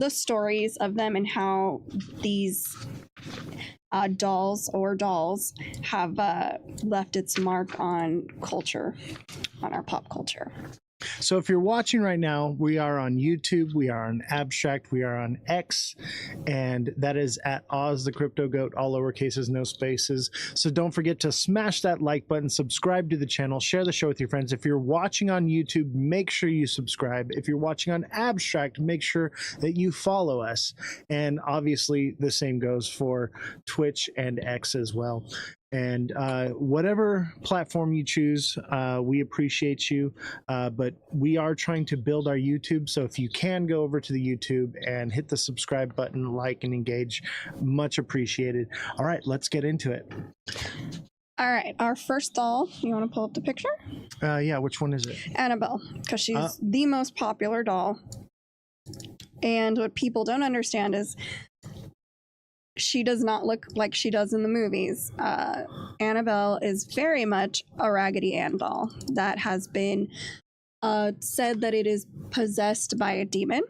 the stories of them and how these dolls have left its mark on culture, on our pop culture. So if you're watching right now, we are on YouTube, we are on Abstract, we are on X, and that is at Ozthecryptogoat, all lowercases, no spaces. So don't forget to smash that like button, subscribe to the channel, share the show with your friends. If you're watching on YouTube, make sure you subscribe. If you're watching on Abstract, make sure that you follow us. And obviously the same goes for Twitch and X as well. And whatever platform you choose, we appreciate you, but we are trying to build our YouTube, so if you can go over to the YouTube and hit the subscribe button, like and engage, much appreciated. All right, let's get into it. All right, our first doll, you want to pull up the picture? Yeah, which one is it? Annabelle, because she's the most popular doll. And what people don't understand is she does not look like she does in the movies. Annabelle is very much a Raggedy Ann doll that has been said that it is possessed by a demon.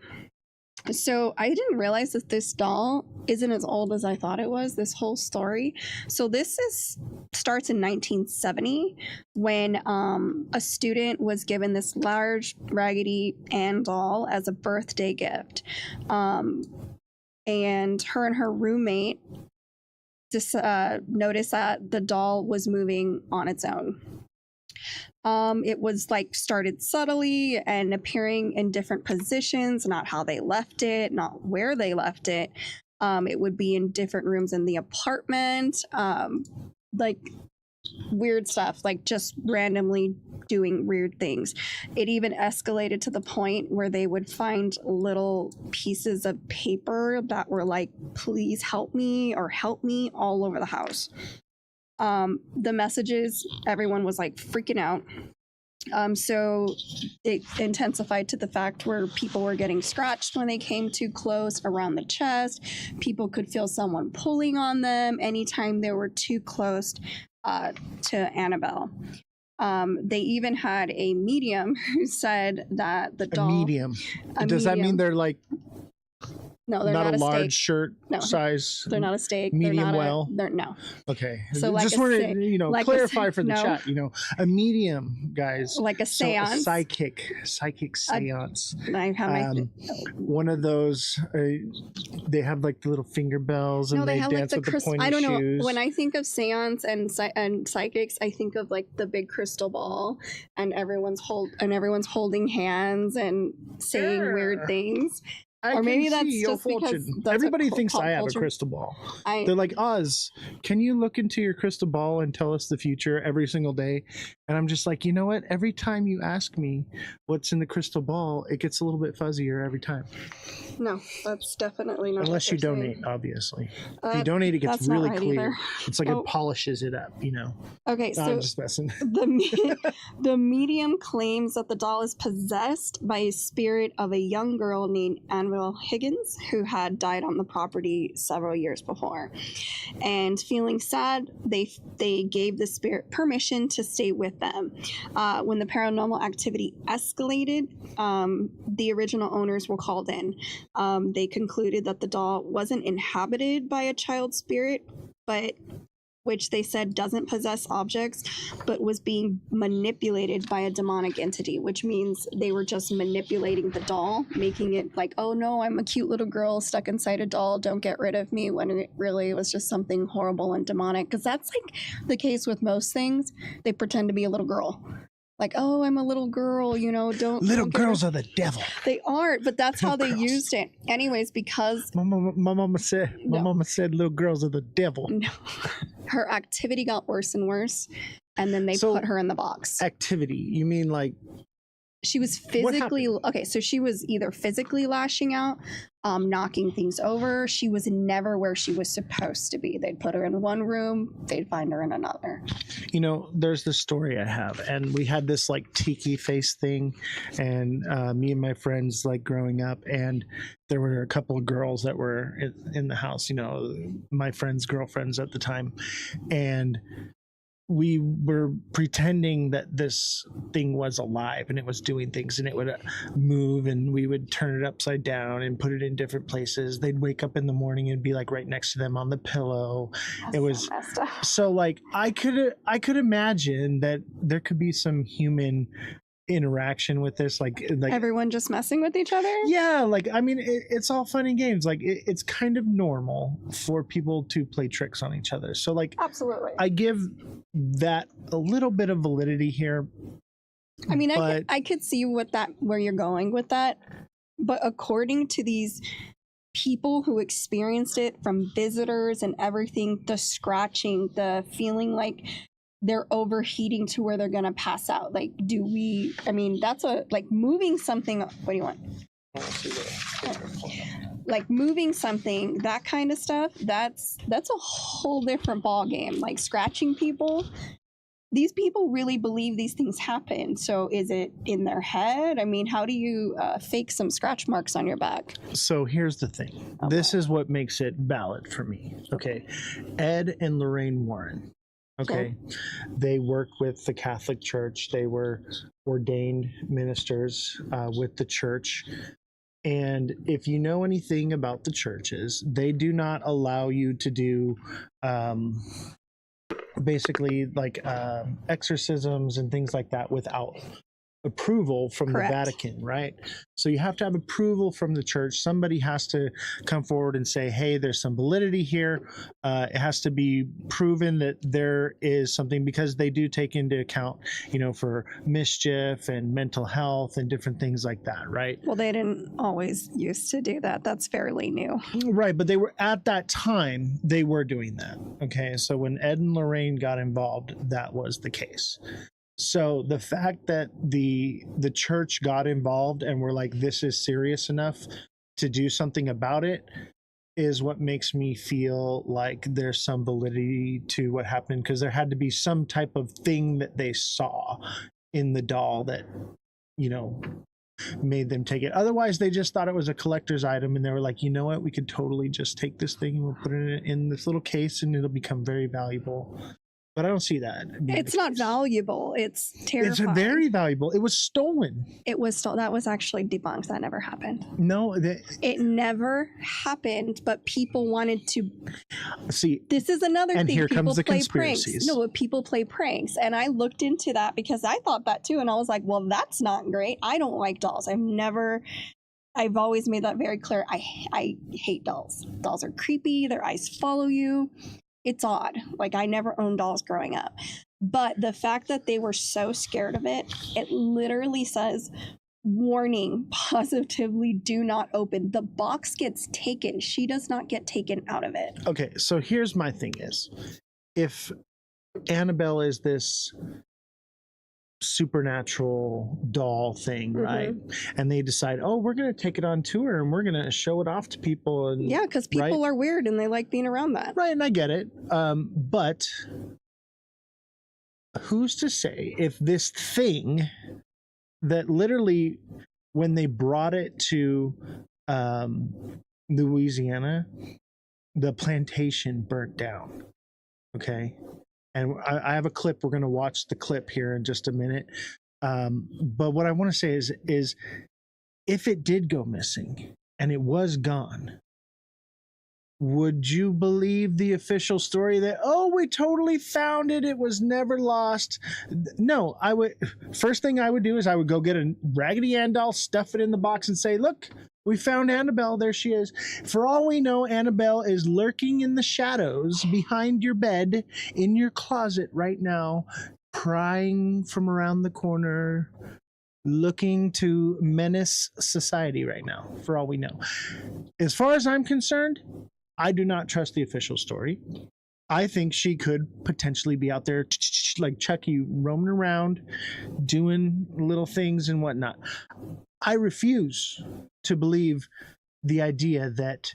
So I didn't realize that this doll isn't as old as I thought it was, this whole story. So this starts in 1970 when a student was given this large Raggedy Ann doll as a birthday gift. And her and her roommate just noticed that the doll was moving on its own. It was like started subtly and appearing in different positions, not how they left it, not where they left it. It would be in different rooms in the apartment, like weird stuff, like just randomly doing weird things. It even escalated to the point where they would find little pieces of paper that were like, please help me or help me, all over the house. The messages, everyone was like freaking out. So it intensified to the fact where people were getting scratched when they came too close around the chest. People could feel someone pulling on them anytime they were too close to Annabelle. They even had a medium who said that the doll... A medium? Does that mean they're like... No, they're not a large steak. shirt size. They're not a steak. Medium No. Okay. So just want to like clarify for the chat. A medium, guys. Like a seance. So a psychic seance. I have one of those. They have like the little finger bells and they dance with the pointy I don't shoes. know. When I think of seance and psychics, I think of like the big crystal ball and everyone's holding hands and saying weird things. Or maybe that's just because everybody thinks I have a crystal ball. They're like, Oz, can you look into your crystal ball and tell us the future every single day? And I'm just like, you know what? Every time you ask me what's in the crystal ball, it gets a little bit fuzzier every time. No, that's definitely not. Unless you donate, obviously. If you donate, it gets really clear. Either. It's like it polishes it up, Okay, so I'm just messing. The medium claims that the doll is possessed by a spirit of a young girl named Annabelle Higgins, who had died on the property several years before. And feeling sad, they gave the spirit permission to stay with them. When the paranormal activity escalated, the original owners were called in. They concluded that the doll wasn't inhabited by a child spirit, but which they said doesn't possess objects, but was being manipulated by a demonic entity, which means they were just manipulating the doll, making it like, oh no, I'm a cute little girl stuck inside a doll, don't get rid of me, when it really was just something horrible and demonic. Because that's like the case with most things. They pretend to be a little girl. Like, oh, I'm a little girl, don't girls are the devil. They aren't, but that's how they used it. Anyways, because my mama said little girls are the devil. No. Her activity got worse and worse, and then they put her in the box. Activity? You mean like she was physically so she was either physically lashing out, knocking things over. She was never where she was supposed to be. They'd put her in one room, they'd find her in another. There's this story I have, and we had this like tiki face thing, and me and my friends like growing up, and there were a couple of girls that were in the house, my friends' girlfriends at the time, and we were pretending that this thing was alive and it was doing things and it would move, and we would turn it upside down and put it in different places. They'd wake up in the morning and be like right next to them on the pillow. That's It was so messed up. so like I could imagine that there could be some human interaction with this, like Everyone just messing with each other. yeah, like I mean it's all fun and games. Like it's kind of normal for people to play tricks on each other, so like Absolutely. I give that a little bit of validity here. I mean, but I could see where you're going with that, but according to these people who experienced it, from visitors and everything, the scratching, the feeling like they're overheating to where they're gonna pass out. Like, I mean, that's like moving something. What do you want? Like moving something, that kind of stuff, that's a whole different ball game. Like scratching people, these people really believe these things happen. So is it in their head? I mean, how do you fake some scratch marks on your back? So here's the thing. This is what makes it valid for me. Okay. Ed and Lorraine Warren. Okay. They work with the Catholic Church. They were ordained ministers with the church. And if you know anything about the churches, they do not allow you to do basically like exorcisms and things like that without approval from Correct. the Vatican, right? So you have to have approval from the church. Somebody has to come forward and say, hey, there's some validity here. It has to be proven that there is something, because they do take into account, for mischief and mental health and different things like that, right? Well, they didn't always used to do that. That's fairly new. Right, but they were, at that time, they were doing that. Okay, so when Ed and Lorraine got involved, that was the case. So the fact that the church got involved and were like, this is serious enough to do something about it, is what makes me feel like there's some validity to what happened, because there had to be some type of thing that they saw in the doll that, made them take it. Otherwise, they just thought it was a collector's item, and they were like, you know what, we could totally just take this thing and we'll put it in this little case and it'll become very valuable. But I don't see that. It's not valuable. It's terrifying. It's very valuable. It was stolen. It was stolen. That was actually debunked. That never happened. No, it never happened. But people wanted to see. This is another and thing. Here people comes the play conspiracies. Pranks. No, but people play pranks, and I looked into that because I thought that too, and I was like, well, that's not great. I don't like dolls. I've always made that very clear. I hate dolls. Dolls are creepy. Their eyes follow you. It's odd. Like, I never owned dolls growing up. But the fact that they were so scared of it, it literally says, warning, positively do not open. The box gets taken. She does not get taken out of it. Okay, so here's my thing is, if Annabelle is this supernatural doll thing, right? And they decide, oh, we're going to take it on tour and we're going to show it off to people. And yeah, because people are weird and they like being around that. Right, and I get it. But who's to say if this thing that literally, when they brought it to Louisiana, the plantation burnt down. Okay. And I have a clip. We're going to watch the clip here in just a minute. But what I want to say is if it did go missing and it was gone, would you believe the official story that, oh, we totally found it, it was never lost? No, I would. First thing I would do is I would go get a Raggedy Ann doll, stuff it in the box and say, look, we found Annabelle. There she is. For all we know, Annabelle is lurking in the shadows behind your bed, in your closet right now, prying from around the corner, looking to menace society right now, for all we know. As far as I'm concerned, I do not trust the official story. I think she could potentially be out there like Chucky, roaming around, doing little things and whatnot. I refuse to believe the idea that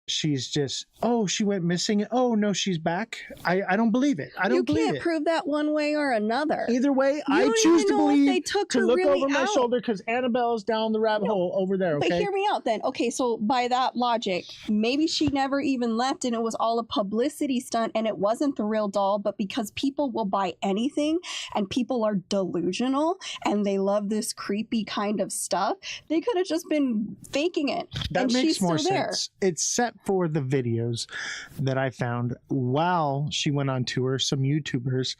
she's just, oh, she went missing. Oh no, she's back. I don't believe it. I don't believe it. You can't prove that one way or another. Either way, I choose to believe to look over my shoulder because Annabelle's down the rabbit hole over there. Okay, but hear me out then. Okay, so by that logic, maybe she never even left, and it was all a publicity stunt, and it wasn't the real doll. But because people will buy anything, and people are delusional, and they love this creepy kind of stuff, they could have just been faking it. That and makes she's more still there. sense. It's set for the videos that I found while she went on tour. Some YouTubers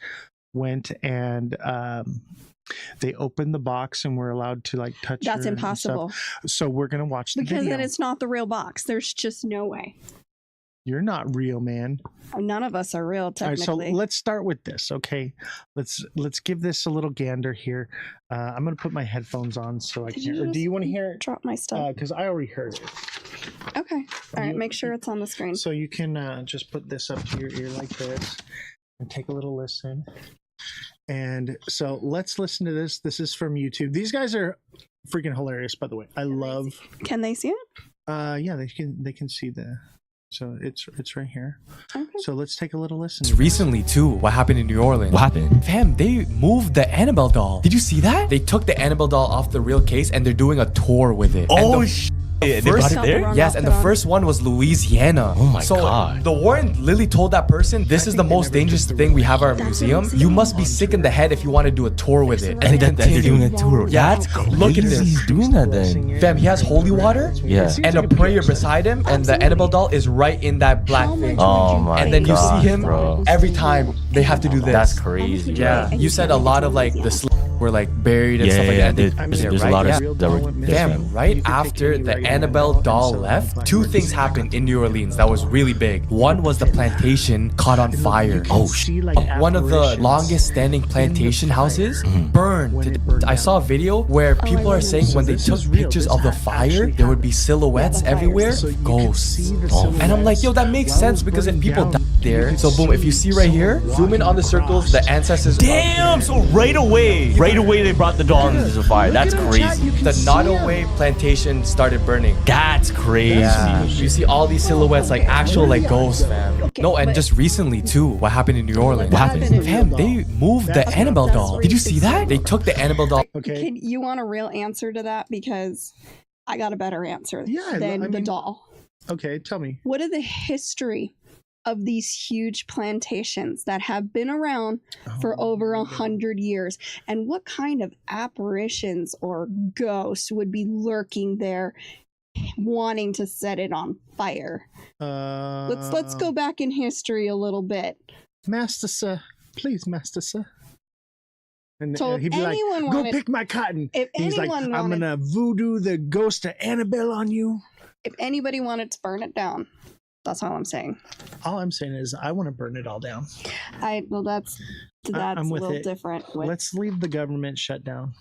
went and they opened the box and were allowed to like touch. That's her impossible. So we're gonna watch the because video. then it's not the real box. There's just no way. You're not real, man. None of us are real, technically. All right, so let's start with this, okay? Let's give this a little gander here. I'm gonna put my headphones on so I can. Or do you want to hear it? Drop my stuff. Because I already heard it. Okay. All right. Make sure it's on the screen. So you can just put this up to your ear like this and take a little listen. And so let's listen to this. This is from YouTube. These guys are freaking hilarious, by the way. Can they see it? Yeah, they can see the. So it's right here. Okay. So let's take a little listen. Recently too, what happened in New Orleans? What happened? Fam, they moved the Annabelle doll. Did you see that? They took the Annabelle doll off the real case and they're doing a tour with it. Oh, they brought it there? Yes, and the first one was Louisiana. Oh my God. The warrant literally told that person, this is the most dangerous thing we have at our museum. You must be sick in the head if you want to do a tour with it. And they're doing a tour. Yeah, That's crazy. look at this. He's doing that then. Fam, he has holy water Yeah. and a prayer beside him, and the Annabelle doll is right in that black thing. Oh my God. And then you see him bro. every time they have to do this. That's crazy. Yeah, you said a lot of like the were like buried and stuff like that. There's a lot of that were Fam, right after the Annabelle doll left, two things happened in New Orleans that was really big. One was the plantation caught on fire. Oh shit. One of the longest standing plantation houses burned to death. I saw a video where people are saying when they took pictures of the fire, there would be silhouettes everywhere, ghosts. And I'm like, yo, that makes sense because if people died there, so boom, if you see right here, zoom in on the circles, the ancestors. Damn, so right away they brought the doll into the fire. That's crazy. The Nottoway plantation started burning. That's crazy. Yeah. You see all these silhouettes like actual like ghosts, fam. No, and just recently too, what happened in New Orleans? What happened? Fam, they moved the Annabelle doll. Did you see that? They took the Annabelle doll. Okay. You want a real answer to that? Because I got a better answer than the doll. Okay, tell me. What are the history of these huge plantations that have been around for over 100 years, and what kind of apparitions or ghosts would be lurking there wanting to set it on fire? Let's go back in history a little bit. Master sir, please, master sir. And So he'd if be like, anyone go wanted- pick my cotton. if He's like, anyone I'm wanted- gonna voodoo the ghost of Annabelle on you. If anybody wanted to burn it down, that's all I'm saying. All I'm saying is I want to burn it all down. Well, that's I'm a with little it. different. Let's leave the government shut down.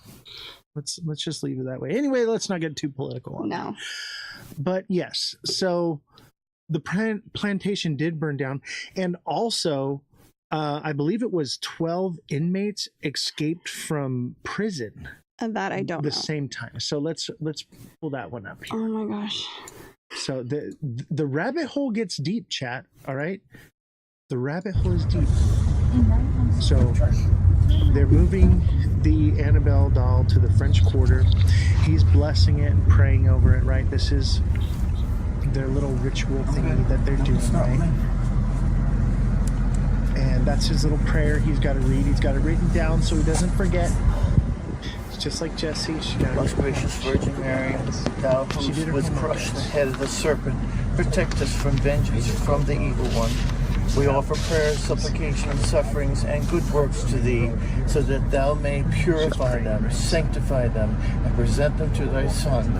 Let's just leave it that way. Anyway, let's not get too political on that. No. But yes, so the plantation did burn down, and also I believe it was 12 inmates escaped from prison And that I don't the know. same time. So let's pull that one up here. Oh my gosh. So the rabbit hole gets deep, chat. All right, the rabbit hole is deep. So they're moving the Annabelle doll to the French Quarter. He's blessing it and praying over it. Right, this is their little ritual thingy that they're doing. Right, and that's his little prayer. He's got to read. He's got it written down so he doesn't forget. Just like Jessie, she got Most gracious Virgin Mary, thou who was crushed the head of the serpent, protect us from vengeance from the evil one. We offer prayers, supplications, sufferings, and good works to thee, so that thou may purify them, sanctify them, and present them to thy Son.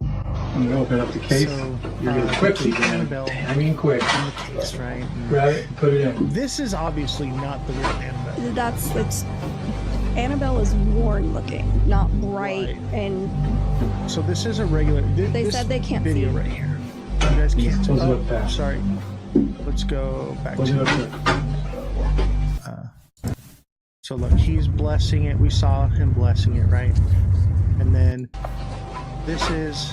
I'm gonna open up the case. So, You're gonna quickly, Annabelle I mean quick. in the case, right? Grab it and put it in. This is obviously not the real Annabelle. It's Annabelle is worn looking, not bright, and So this is a regular. They this said they can't video see. right here. You guys can't. Close it up fast. Sorry. Let's go back Close it up to. quick. So look, he's blessing it. We saw him blessing it, right? And then this is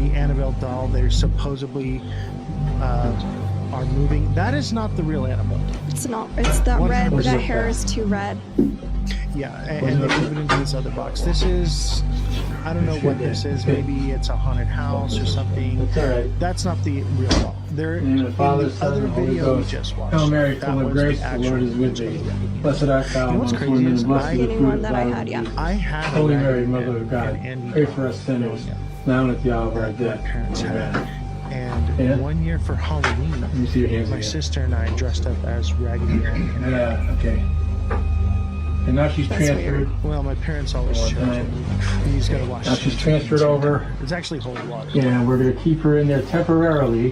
the Annabelle doll. They're supposedly are moving. That is not the real Annabelle. It's not. It's that red. 100%. That hair is too red. Yeah, and they move it into this other box. This is, I don't know what this is. Maybe it's a haunted house or something. That's all right. That's not the real doll. There In the name of the Father, in the Son, other and Holy video we Ghost. just watched. Hail Mary, that full of was grace, the the actual Lord is with thee. original. Blessed art thou You know what's amongst crazy women, is and blessed I- is the Getting fruit one of that I thy had, yeah. womb. I had a Holy Mary, raggedy Mother Ann of God, and Andy pray doll for us sinners, growing up now and at the hour of our that my death. parents had. Amen. And Yeah. one year for Halloween, Let me see your hands my again. sister and I dressed up as Raggedy Ann. Yeah, okay. And now she's That's transferred. Well, my parents always Oh, chose nice. it. He's got to watch Now it. she's transferred over. It's actually whole water. And we're going to keep her in there temporarily.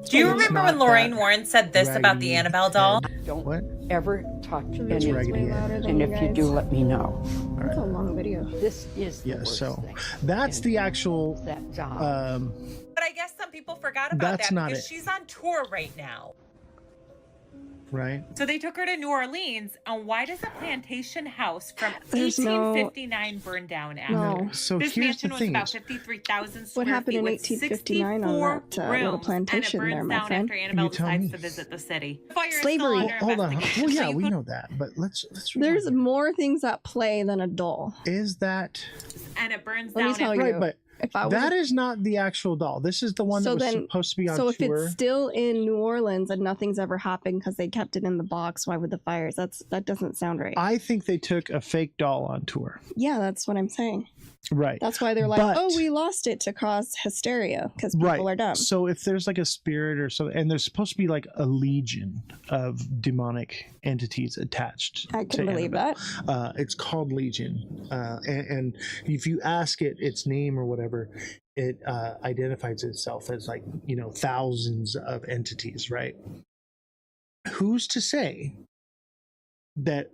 Do you It's remember not when Lorraine that Warren said this about the Raggedy Annabelle doll? Don't What? ever touch It's any. Raggedy Ann. And if you do, let me know. That's a long video. This is the Yeah, worst so thing. that's the actual That job. But I guess some people forgot about That's that not because it. she's on tour right now. right? So they took her to New Orleans, and why does a plantation house from There's no- 1859 burn down after? No. So This here's mansion the was thing about is, 53,000 square What happened feet in with 1859 on 64 that little rooms, plantation and it there, burns my down friend? after Annabelle You tell me. decides to visit the city. Fire is Slavery. still under hold on. investigation, Well, so yeah, you we could- know that, but let's There's rewind. more things at play than a doll. Is that and it burns Let me down tell after you. right? But If I was that is not the actual doll. This is the one So that was then- supposed to be on so if tour. it's still in New Orleans and nothing's ever happened because they kept it in the box, why would the fires? That doesn't sound right. I think they took a fake doll on tour. Yeah, that's what I'm saying. Right. That's why they're like, But- oh, we lost it to cause hysteria because people Right. are dumb. So if there's like a spirit or something, and there's supposed to be like a legion of demonic entities attached. I to can believe Annabelle. that. It's called Legion, and if you ask it its name or whatever, it identifies itself as like thousands of entities. Right? Who's to say that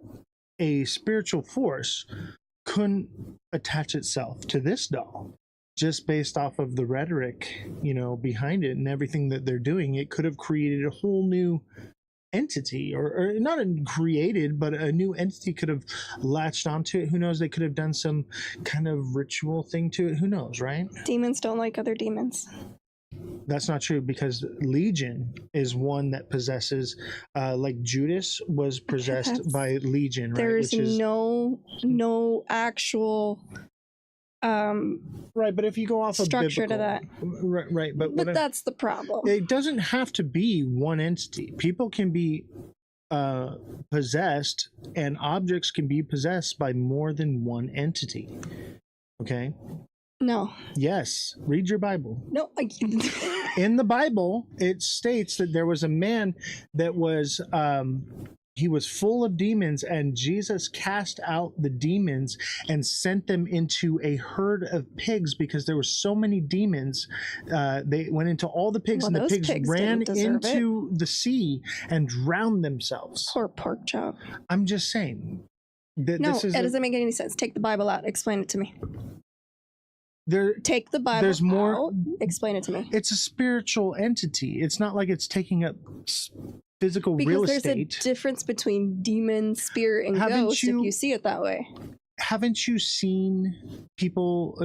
a spiritual force couldn't attach itself to this doll? Just based off of the rhetoric, behind it and everything that they're doing, it could have created a whole new entity, or not created, but a new entity could have latched onto it. Who knows? They could have done some kind of ritual thing to it. Who knows, right? Demons don't like other demons. That's not true, because Legion is one that possesses, like Judas was possessed That's- by Legion, right? There's Which is no actual right. But if you go off structure of to biblical, right. But but that's the problem. it doesn't have to be one entity. People can be possessed, and objects can be possessed by more than one entity. Okay. No, Yes. Read your Bible. no. In the Bible, it states that there was a man that was he was full of demons, and Jesus cast out the demons and sent them into a herd of pigs, because there were so many demons. They went into all the pigs, Well, and the those pigs pigs ran didn't deserve into the sea and drowned themselves. Poor pork chop. I'm just saying that No, this is it doesn't make any sense. Take the Bible out. Explain it to me. there. Take the Bible There's more- out. Explain it to me. It's a spiritual entity. It's not like it's taking up physical real Because there's estate. a difference between demon, spirit, and Haven't ghost you- if you see it that way. Haven't you seen people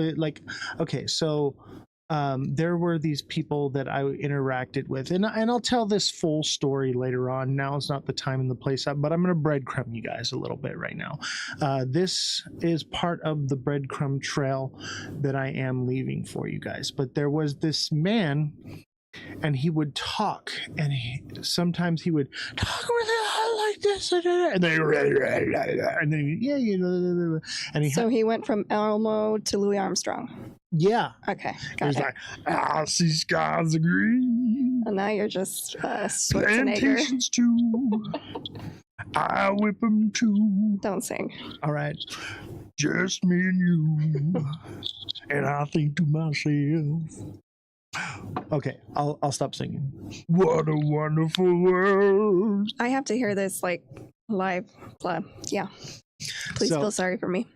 there were these people that I interacted with, and I'll tell this full story later on. Now is not the time and the place, but I'm going to breadcrumb you guys a little bit right now. This is part of the breadcrumb trail that I am leaving for you guys. But there was this man, and he would talk, and sometimes he would talk really high like this, and then and he So he went from Elmo to Louis Armstrong. yeah. Okay, got He's it. like, I see skies are green, And now you're just Schwarzenegger. plantations too. I whip them too. Don't sing. All right, just me and you, and I think to myself. Okay, I'll stop singing. What a wonderful world. I have to hear this like live. Yeah. Please So- feel sorry for me.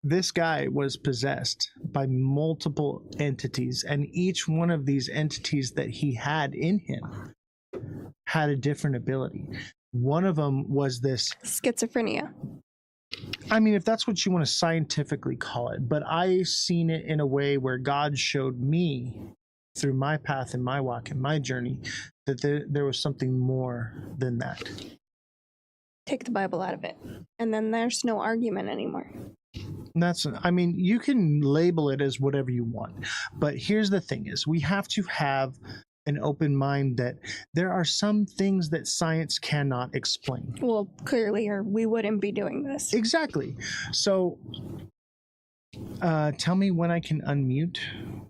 This guy was possessed by multiple entities, and each one of these entities that he had in him had a different ability. One of them was this Schizophrenia. I mean, if that's what you want to scientifically call it, but I seen it in a way where God showed me through my path and my walk and my journey that there was something more than that. Take the Bible out of it, and then there's no argument anymore. And that's, I mean, you can label it as whatever you want, but here's the thing is we have to have an open mind that there are some things that science cannot explain. Well, clearly, or we wouldn't be doing this. Exactly. So tell me when I can unmute.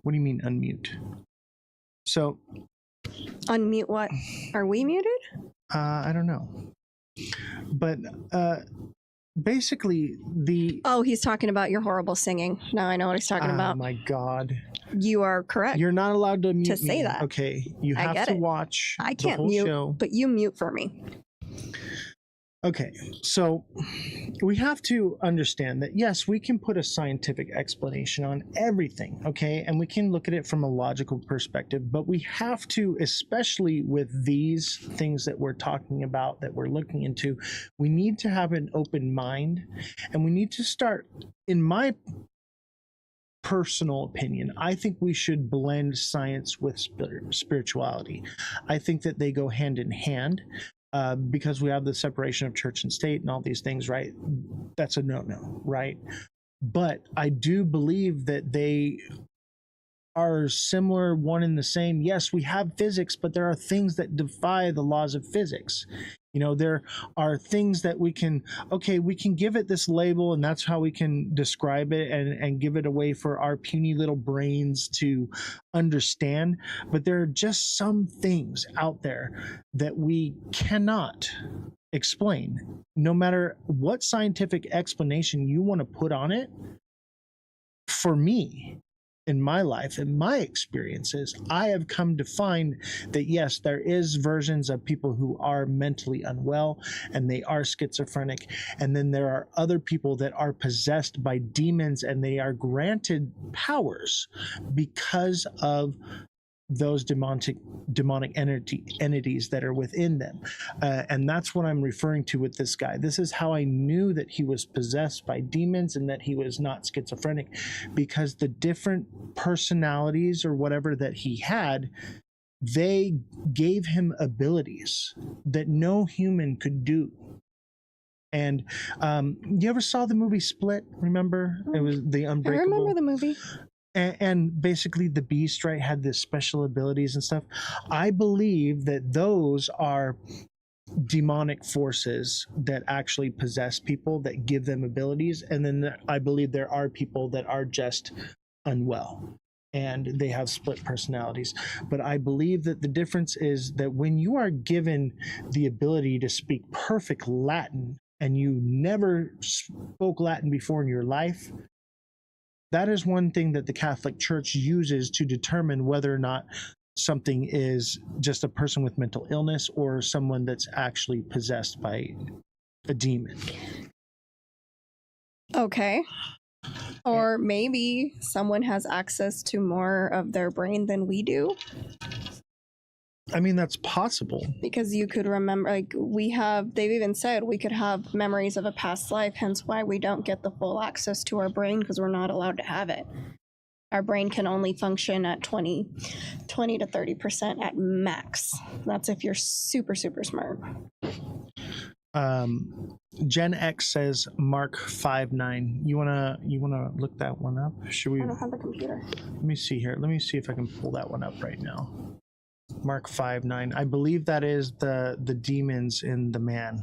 What do you mean unmute? So Unmute what? Are we muted? I don't know. But basically Oh, he's talking about your horrible singing. Now I know what he's talking about. Oh my God. You are correct. You're not allowed to mute say me. that. Okay. You I have get to it. watch I the can't whole mute, show. but you mute for me. Okay, so we have to understand that, yes, we can put a scientific explanation on everything, okay? And we can look at it from a logical perspective, but we have to, especially with these things that we're talking about, that we're looking into, we need to have an open mind, and we need to start, in my personal opinion, I think we should blend science with spirituality. I think that they go hand in hand. Because we have the separation of church and state and all these things, right? That's a no-no, right? But I do believe that they are similar, one and the same. Yes, we have physics, but there are things that defy the laws of physics. You know, there are things that we can give it this label, and that's how we can describe it and give it away for our puny little brains to understand. But there are just some things out there that we cannot explain. No matter what scientific explanation you want to put on it, for me, in my life, in my experiences, I have come to find that yes, there is versions of people who are mentally unwell and they are schizophrenic. And then there are other people that are possessed by demons and they are granted powers because of those demonic entities that are within them. And that's what I'm referring to with this guy. This is how I knew that he was possessed by demons and that he was not schizophrenic, because the different personalities or whatever that he had, they gave him abilities that no human could do. And you ever saw the movie Split? Remember? It was The Unbreakable. I remember the movie. And basically the Beast, right, had this special abilities and stuff. I believe that those are demonic forces that actually possess people, that give them abilities. And then I believe there are people that are just unwell and they have split personalities. But I believe that the difference is that when you are given the ability to speak perfect Latin and you never spoke Latin before in your life, that is one thing that the Catholic Church uses to determine whether or not something is just a person with mental illness or someone that's actually possessed by a demon. Okay. Or maybe someone has access to more of their brain than we do. I mean, that's possible. Because you could remember, like, they've even said we could have memories of a past life, hence why we don't get the full access to our brain, because we're not allowed to have it. Our brain can only function at 20 to 30% at max. That's if you're super, super smart. Gen X says Mark 5.9. You wanna look that one up? Should we? I don't have the computer. Let me see here. Let me see if I can pull that one up right now. Mark 5.9. I believe that is the demons in the man.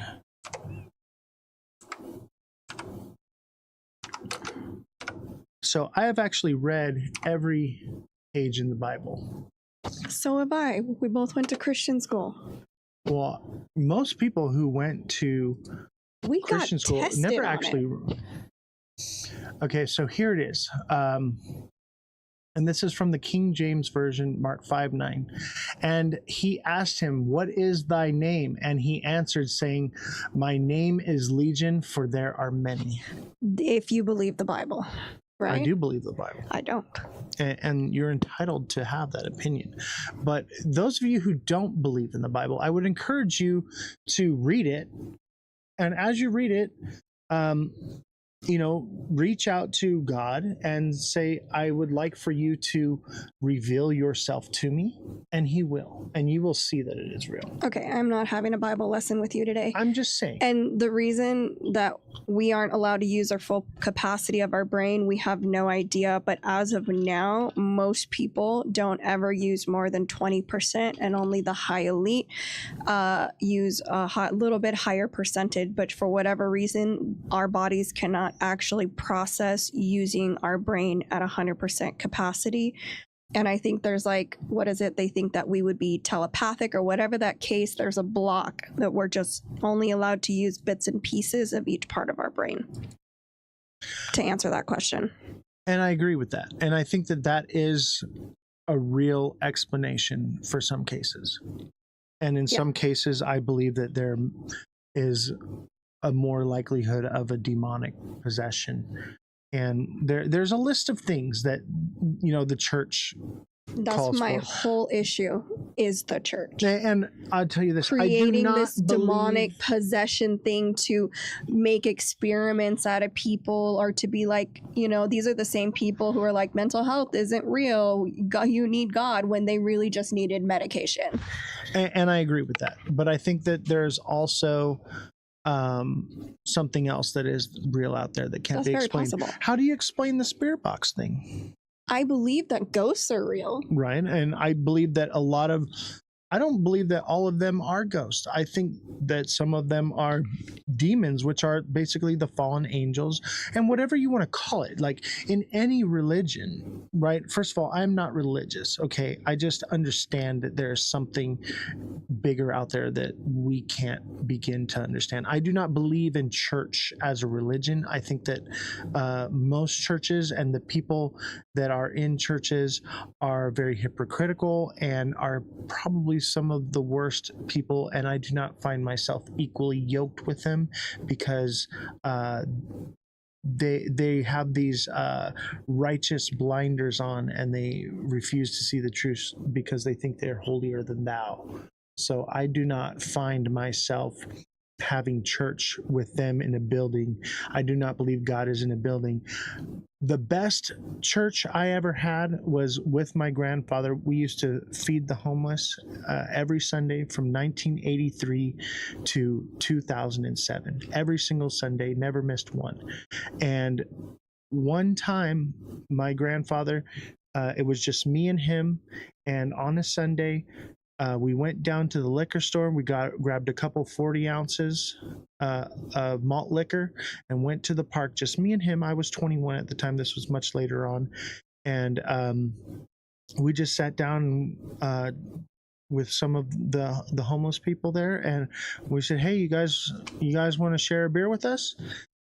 So I have actually read every page in the Bible. So have I. We both went to Christian school. Well, most people who went to Christian school never actually. Okay, so here it is. And this is from the King James Version, Mark 5:9. And he asked him, "What is thy name?" And he answered, saying, "My name is Legion, for there are many." If you believe the Bible, right? I do believe the Bible. I don't. And you're entitled to have that opinion. But those of you who don't believe in the Bible, I would encourage you to read it. And as you read it, you know, reach out to God and say, I would like for you to reveal yourself to me, and he will, and you will see that it is real. Okay, I'm not having a Bible lesson with you today. I'm just saying. And the reason that we aren't allowed to use our full capacity of our brain, we have no idea. But as of now, most people don't ever use more than 20%, and only the high elite use a little bit higher percentage. But for whatever reason, our bodies cannot actually process using our brain at 100% capacity. And I think there's like, what is it? They think that we would be telepathic or whatever that case. There's a block that we're just only allowed to use bits and pieces of each part of our brain to answer that question. And I agree with that. And I think that that is a real explanation for some cases. And in some cases, I believe that there is a more likelihood of a demonic possession. And there's a list of things that, you know, the church That's my whole issue is the church. And I'll tell you this, creating I do not this demonic possession thing to make experiments out of people, or to be like, you know, these are the same people who are like, mental health isn't real, you need God, when they really just needed medication. And I agree with that. But I think that there's also something else that is real out there that can't be explained. Possible. How do you explain the spirit box thing? I believe that ghosts are real. Right. And I believe that I don't believe that all of them are ghosts. I think that some of them are demons, which are basically the fallen angels, and whatever you want to call it. Like in any religion, right? First of all, I'm not religious. Okay. I just understand that there's something bigger out there that we can't begin to understand. I do not believe in church as a religion. I think that most churches and the people that are in churches are very hypocritical and are probably some of the worst people, and I do not find myself equally yoked with them because they have these righteous blinders on, and they refuse to see the truth because they think they're holier than thou. So I do not find myself having church with them in a building. I do not believe God is in a building. The best church I ever had was with my grandfather. We used to feed the homeless every Sunday from 1983 to 2007. Every single Sunday, never missed one. And one time, my grandfather, it was just me and him, and on a Sunday, we went down to the liquor store. We grabbed a couple 40 ounces of malt liquor and went to the park. Just me and him. I was 21 at the time. This was much later on. And we just sat down with some of the homeless people there. And we said, hey, you guys want to share a beer with us?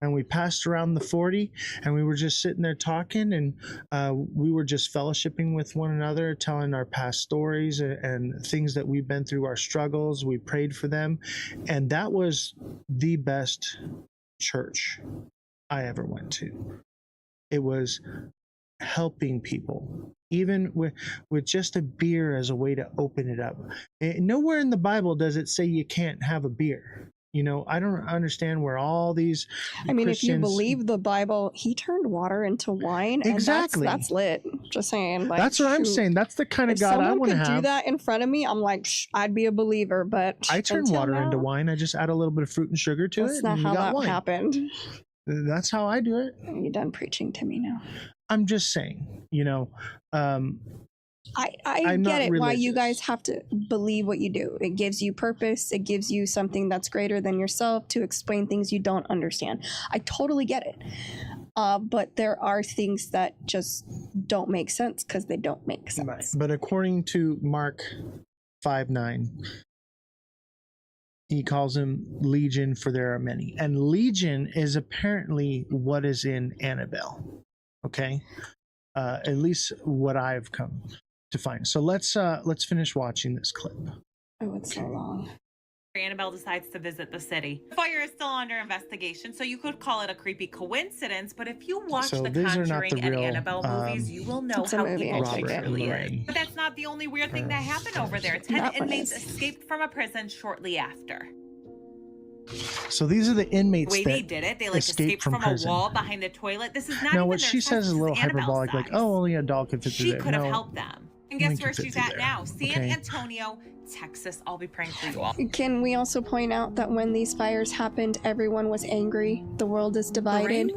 And we passed around the 40, and we were just sitting there talking, and we were just fellowshipping with one another, telling our past stories and things that we've been through, our struggles. We prayed for them, and that was the best church I ever went to. It was helping people, even with just a beer as a way to open it up. Nowhere in the Bible does it say you can't have a beer. You know, I don't understand where all these Christians... if you believe the Bible, he turned water into wine. Exactly. And that's lit. Just saying. Like, that's what I'm saying. That's the kind of God I want to have. If someone could do that in front of me, I'm like, I'd be a believer. But I turn water into wine. I just add a little bit of fruit and sugar to it. That's not how that happened. That's how I do it. You're done preaching to me now. I'm just saying, you know, I get it, why you guys have to believe what you do. It gives you purpose. It gives you something that's greater than yourself to explain things you don't understand. I totally get it. But there are things that just don't make sense because they don't make sense. Right. But according to Mark 5:9, he calls him Legion, for there are many. And Legion is apparently what is in Annabelle. Okay? At least what I've come to find. So let's finish watching this clip. Oh, it's so long. Annabelle decides to visit the city. The fire is still under investigation, so you could call it a creepy coincidence, but if you watch the Conjuring and Annabelle movies, you will know how evil she truly is. But that's not the only weird thing that happened over there. 10 inmates escaped from a prison shortly after. So these are the inmates The way that they did it, they like escaped from prison. a wall behind the toilet. This is not Now even what their she size, says is a this little Annabelle's hyperbolic, like, size. oh, only a doll could fit through She there. could have No. helped them. And Only guess could where fit she's through at there. now? San Okay. Antonio, Texas. I'll be praying for you all. Can we also point out that when these fires happened, everyone was angry? The world is divided.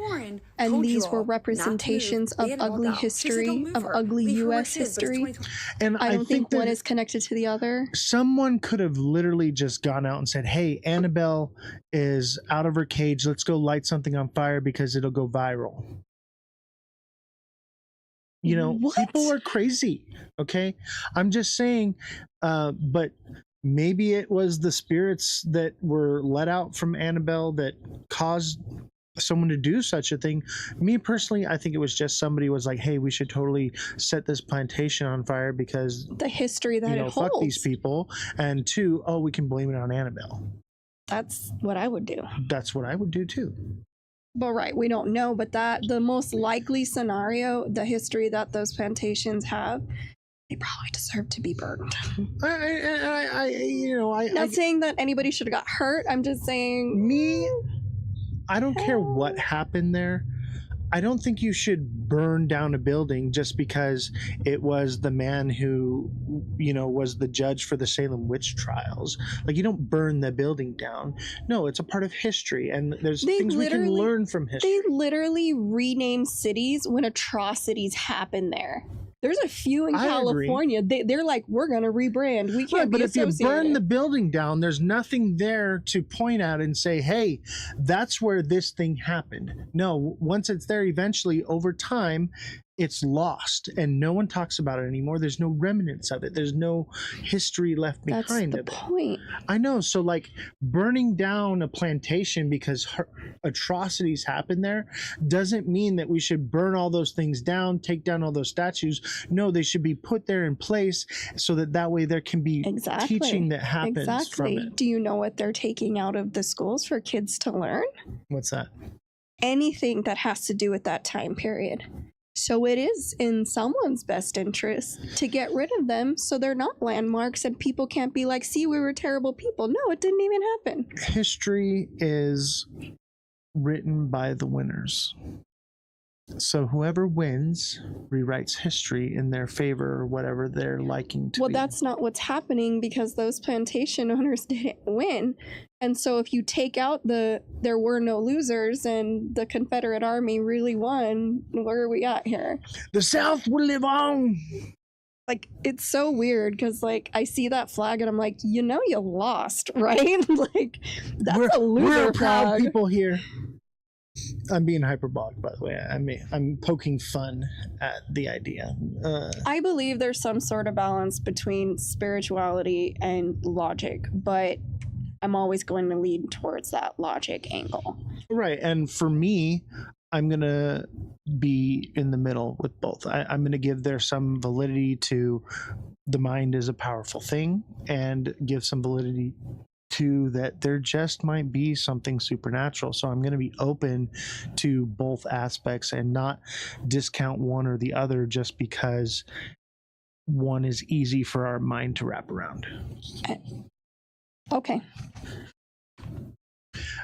And these were representations of ugly history, of ugly U.S. history. And I don't think that one is connected to the other. someone could have literally just gone out and said, hey, Annabelle is out of her cage. Let's go light something on fire because it'll go viral. You know, What? people are crazy. Okay. I'm just saying, but maybe it was the spirits that were let out from Annabelle that caused someone to do such a thing. Me personally, I think it was just somebody was like, hey, we should totally set this plantation on fire because The history that you know, it holds. fuck these people. And two, oh, we can blame it on Annabelle. That's what I would do. That's what I would do too. But right, we don't know. But that the most likely scenario, the history that those plantations have, they probably deserve to be burned. Not saying that anybody should have got hurt. I'm just saying I don't care what happened there. I don't think you should burn down a building just because it was the man who, you know, was the judge for the Salem witch trials. Like, you don't burn the building down. No, it's a part of history, and there's things we can learn from history. They literally rename cities when atrocities happen there. There's a few in California. They're like, we're going to rebrand. We can't but be if you associated. burn the building down, there's nothing there to point at and say, hey, that's where this thing happened. No, once it's there, eventually, over time, it's lost and no one talks about it anymore. There's no remnants of it. There's no history left behind of it. That's the point. I know. So like burning down a plantation because atrocities happen there doesn't mean that we should burn all those things down, take down all those statues. No, they should be put there in place so that way there can be teaching that happens from it. Do you know what they're taking out of the schools for kids to learn? What's that? Anything that has to do with that time period. So it is in someone's best interest to get rid of them so they're not landmarks and people can't be like, see, we were terrible people. No, it didn't even happen. History is written by the winners. So whoever wins rewrites history in their favor or whatever they're liking to be. Well, that's not what's happening because those plantation owners didn't win. And so if you take out there were no losers and the Confederate Army really won, where are we at here? The South will live on. Like, it's so weird because, like, I see that flag and I'm like, you know, you lost, right? Like, that's a loser We're proud flag. people here. I'm being hyperbolic, by the way. I'm poking fun at the idea. I believe there's some sort of balance between spirituality and logic, but I'm always going to lean towards that logic angle. Right. And for me, I'm going to be in the middle with both. I'm going to give there some validity to the mind is a powerful thing and give some validity to that there just might be something supernatural. So I'm going to be open to both aspects and not discount one or the other just because one is easy for our mind to wrap around. Okay.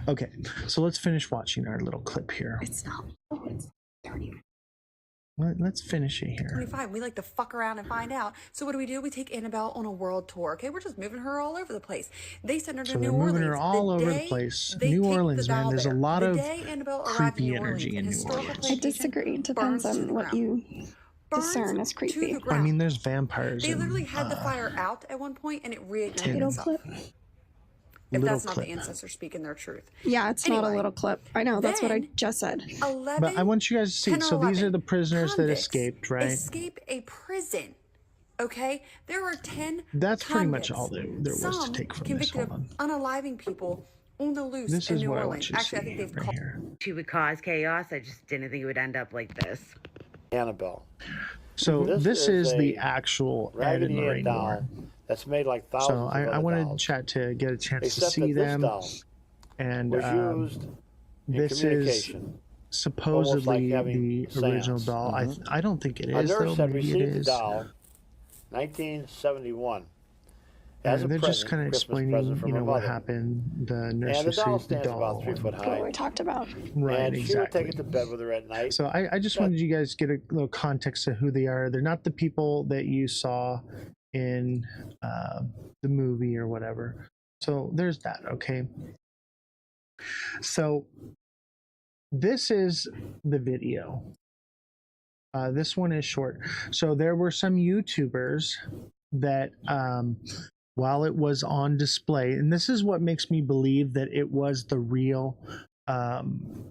Okay, so let's finish watching our little clip here. It's not. It's 30 minutes. Let's finish it here. 25. We like to fuck around and find out. So what do? We take Annabelle on a world tour. Okay, we're just moving her all over the place. They send her to New Orleans. Moving her all over the place. New Orleans, man. There's a lot of creepy energy in New Orleans. I disagree. It depends on what you discern as creepy. I mean, there's vampires. They literally had the fire out at one point, and it reignited Little itself. clip. If that's not the ancestors speaking their truth. Yeah, it's not a little clip. I know, that's what I just said. 11 but I want you guys to see. So these are the prisoners that escaped, right? Escape a prison. Okay? There are 10 That's pretty much convicts. all there was to take from this. Convicted of unaliving people on the loose This in is New what I Orleans. want you to Actually, I see think they've right called. here. She would cause chaos. I just didn't think it would end up like this. Annabelle. So this is the actual Ed and Lorraine Moore. That's made like thousands So I wanted dolls. chat to get a chance Except to see that this them. doll And was used in this is communication. supposedly Almost like the having original seance. doll. I don't think it A is, though. nurse had Maybe it received the is. doll 1971 As a they're present, just kind of Christmas explaining, present from you her know, what mother. happened. The And nurse the doll received the stands about doll. 3 foot What high. we talked about. Right, And she would exactly. take it to bed with her at night. So I just wanted you guys to get a little context of who they are. They're not the people that you saw in the movie or whatever. So there's that, okay? So this is the video. This one is short. So there were some YouTubers that while it was on display, and this is what makes me believe that it was the real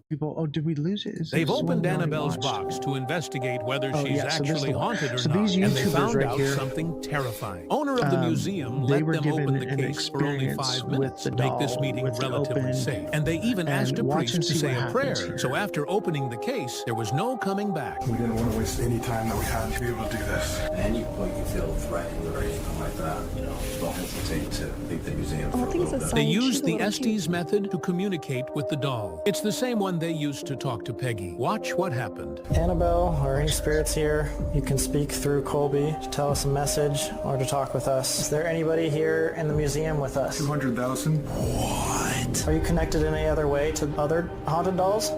people. Oh, did we lose it? They've opened Annabelle's box to investigate whether she's actually haunted or not, these and they YouTubers found right out here, something terrifying. Owner of the museum they let were them given open the an case for only experience 5 with minutes the to make this doll, meeting with it relatively open, safe. And they even and asked a watch priest and to see say what a happens prayer. here. So after opening the case, there was no coming back. We didn't want to waste any time that we had to be able to do this. At any point you feel threatened or anything like that, you know, don't hesitate to leave the museum for a little bit. They used the Estes method to communicate with the doll. It's the same one they used to talk to Peggy. Watch what happened. Annabelle, or any spirits here, you can speak through Colby to tell us a message or to talk with us. Is there anybody here in the museum with us? 200,000? What? Are you connected in any other way to other haunted dolls?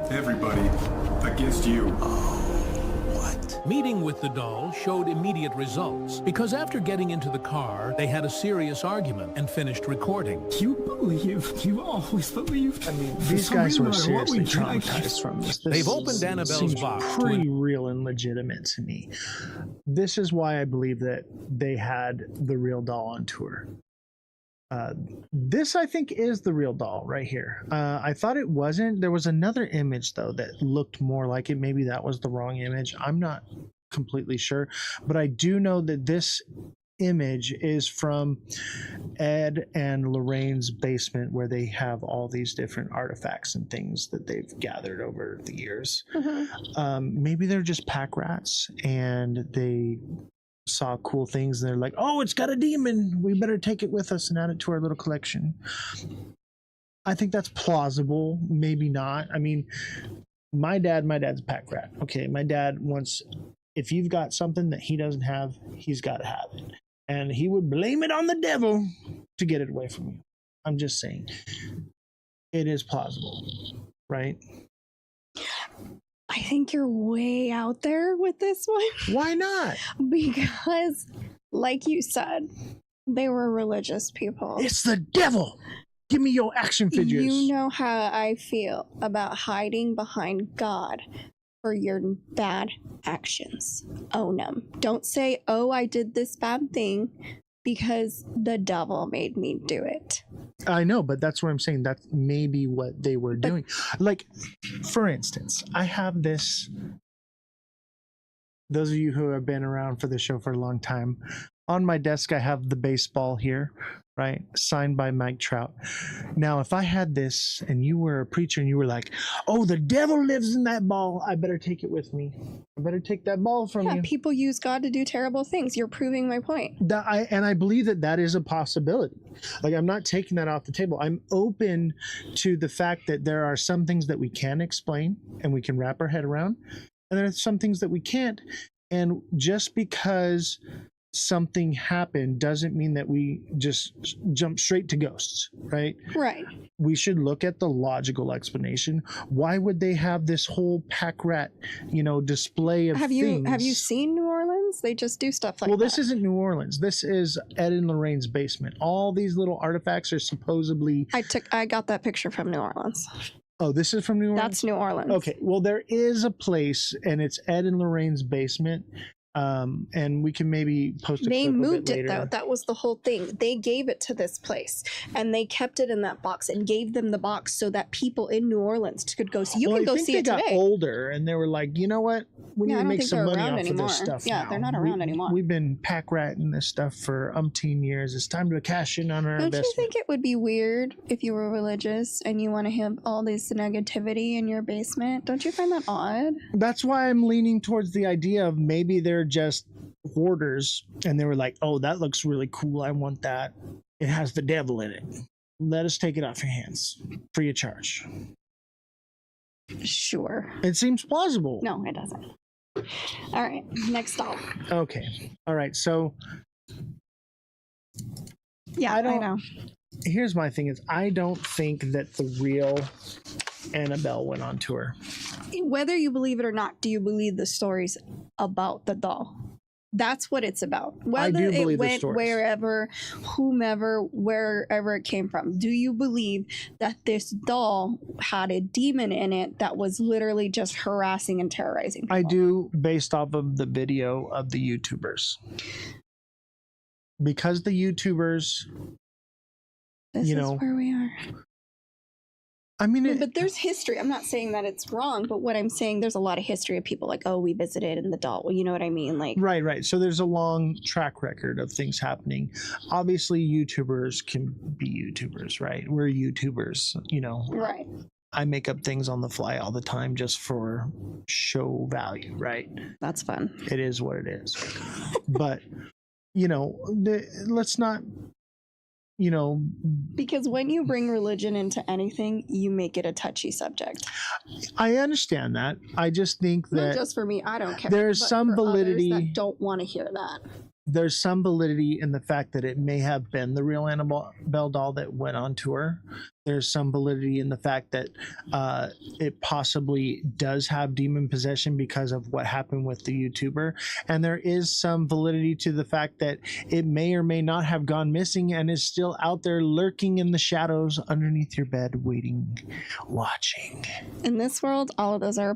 Everybody against you. Meeting with the doll showed immediate results because after getting into the car, they had a serious argument and finished recording. You believe. You always believed. I mean, these guys were seriously traumatized from this. They've opened Annabelle's seems box. pretty real and legitimate to me. This is why I believe that they had the real doll on tour. This, I think, is the real doll right here. I thought it wasn't. There was another image, though, that looked more like it. Maybe that was the wrong image. I'm not completely sure. But I do know that this image is from Ed and Lorraine's basement, where they have all these different artifacts and things that they've gathered over the years. Maybe they're just pack rats and they saw cool things and they're like, oh, it's got a demon, we better take it with us and add it to our little collection. I think that's plausible. Maybe not. I mean, my dad's a pack rat. Okay, my dad wants, if you've got something that he doesn't have, he's got to have it, and he would blame it on the devil to get it away from you. I'm just saying, it is plausible, right? I think you're way out there with this one. Why not? Because, like you said, they were religious people. It's the devil. Give me your action figures. You know how I feel about hiding behind God for your bad actions. Own them. Don't say, oh, I did this bad thing because the devil made me do it. I know, but that's what I'm saying. That's maybe what they were doing. Like, for instance, I have this. Those of you who have been around for the show for a long time, on my desk I have the baseball here, right? Signed by Mike Trout. Now, if I had this and you were a preacher and you were like, oh, the devil lives in that ball, I better take it with me. I better take that ball from you. People use God to do terrible things. You're proving my point. I believe that is a possibility. Like, I'm not taking that off the table. I'm open to the fact that there are some things that we can explain and we can wrap our head around, and there are some things that we can't. And just because something happened doesn't mean that we just jump straight to ghosts, right? Right. We should look at the logical explanation. Why would they have this whole pack rat, display of things? Have you seen New Orleans? They just do stuff like that. Well, this isn't New Orleans. This is Ed and Lorraine's basement. All these little artifacts are supposedly... I got that picture from New Orleans. Oh, this is from New Orleans? That's New Orleans. Okay, well, there is a place, and it's Ed and Lorraine's basement. And we can maybe post a They clip moved of it it later. though. That was the whole thing. They gave it to this place and they kept it in that box and gave them the box so that people in New Orleans could go see. You can go see it today. They got older and they were like, you know what? We need to make some money off of this stuff. Yeah, now. they're not around anymore. We've been pack ratting this stuff for umpteen years. It's time to cash in on our Don't investment. you think it would be weird if you were religious and you want to have all this negativity in your basement? Don't you find that odd? That's why I'm leaning towards the idea of maybe they're just hoarders and they were like, oh, that looks really cool. I want that. It has the devil in it. Let us take it off your hands. Free of charge. Sure. It seems plausible. No, it doesn't. All right, next doll. Okay. All right. So Yeah, I know. Here's my thing: is I don't think that the real Annabelle went on tour. Whether you believe it or not, do you believe the stories about the doll? That's what it's about. Whether it went wherever, wherever it came from. Do you believe that this doll had a demon in it that was literally just harassing and terrorizing people? I do, based off of the video of the YouTubers. Because the YouTubers, this is where we are. I mean, but there's history. I'm not saying that it's wrong, but what I'm saying, there's a lot of history of people like, oh, we visited in the doll. Well, you know what I mean? Like, right. So there's a long track record of things happening. Obviously, YouTubers can be YouTubers, right? We're YouTubers, Right. I make up things on the fly all the time just for show value, right? That's fun. It is what it is. But, let's not, because when you bring religion into anything, you make it a touchy subject. I understand that. I just think that not just for me, I don't care. There's some validity that don't want to hear that. There's some validity in the fact that it may have been the real Annabelle doll that went on tour. There's some validity in the fact that it possibly does have demon possession because of what happened with the YouTuber. And there is some validity to the fact that it may or may not have gone missing and is still out there lurking in the shadows underneath your bed, waiting, watching. In this world, all of those are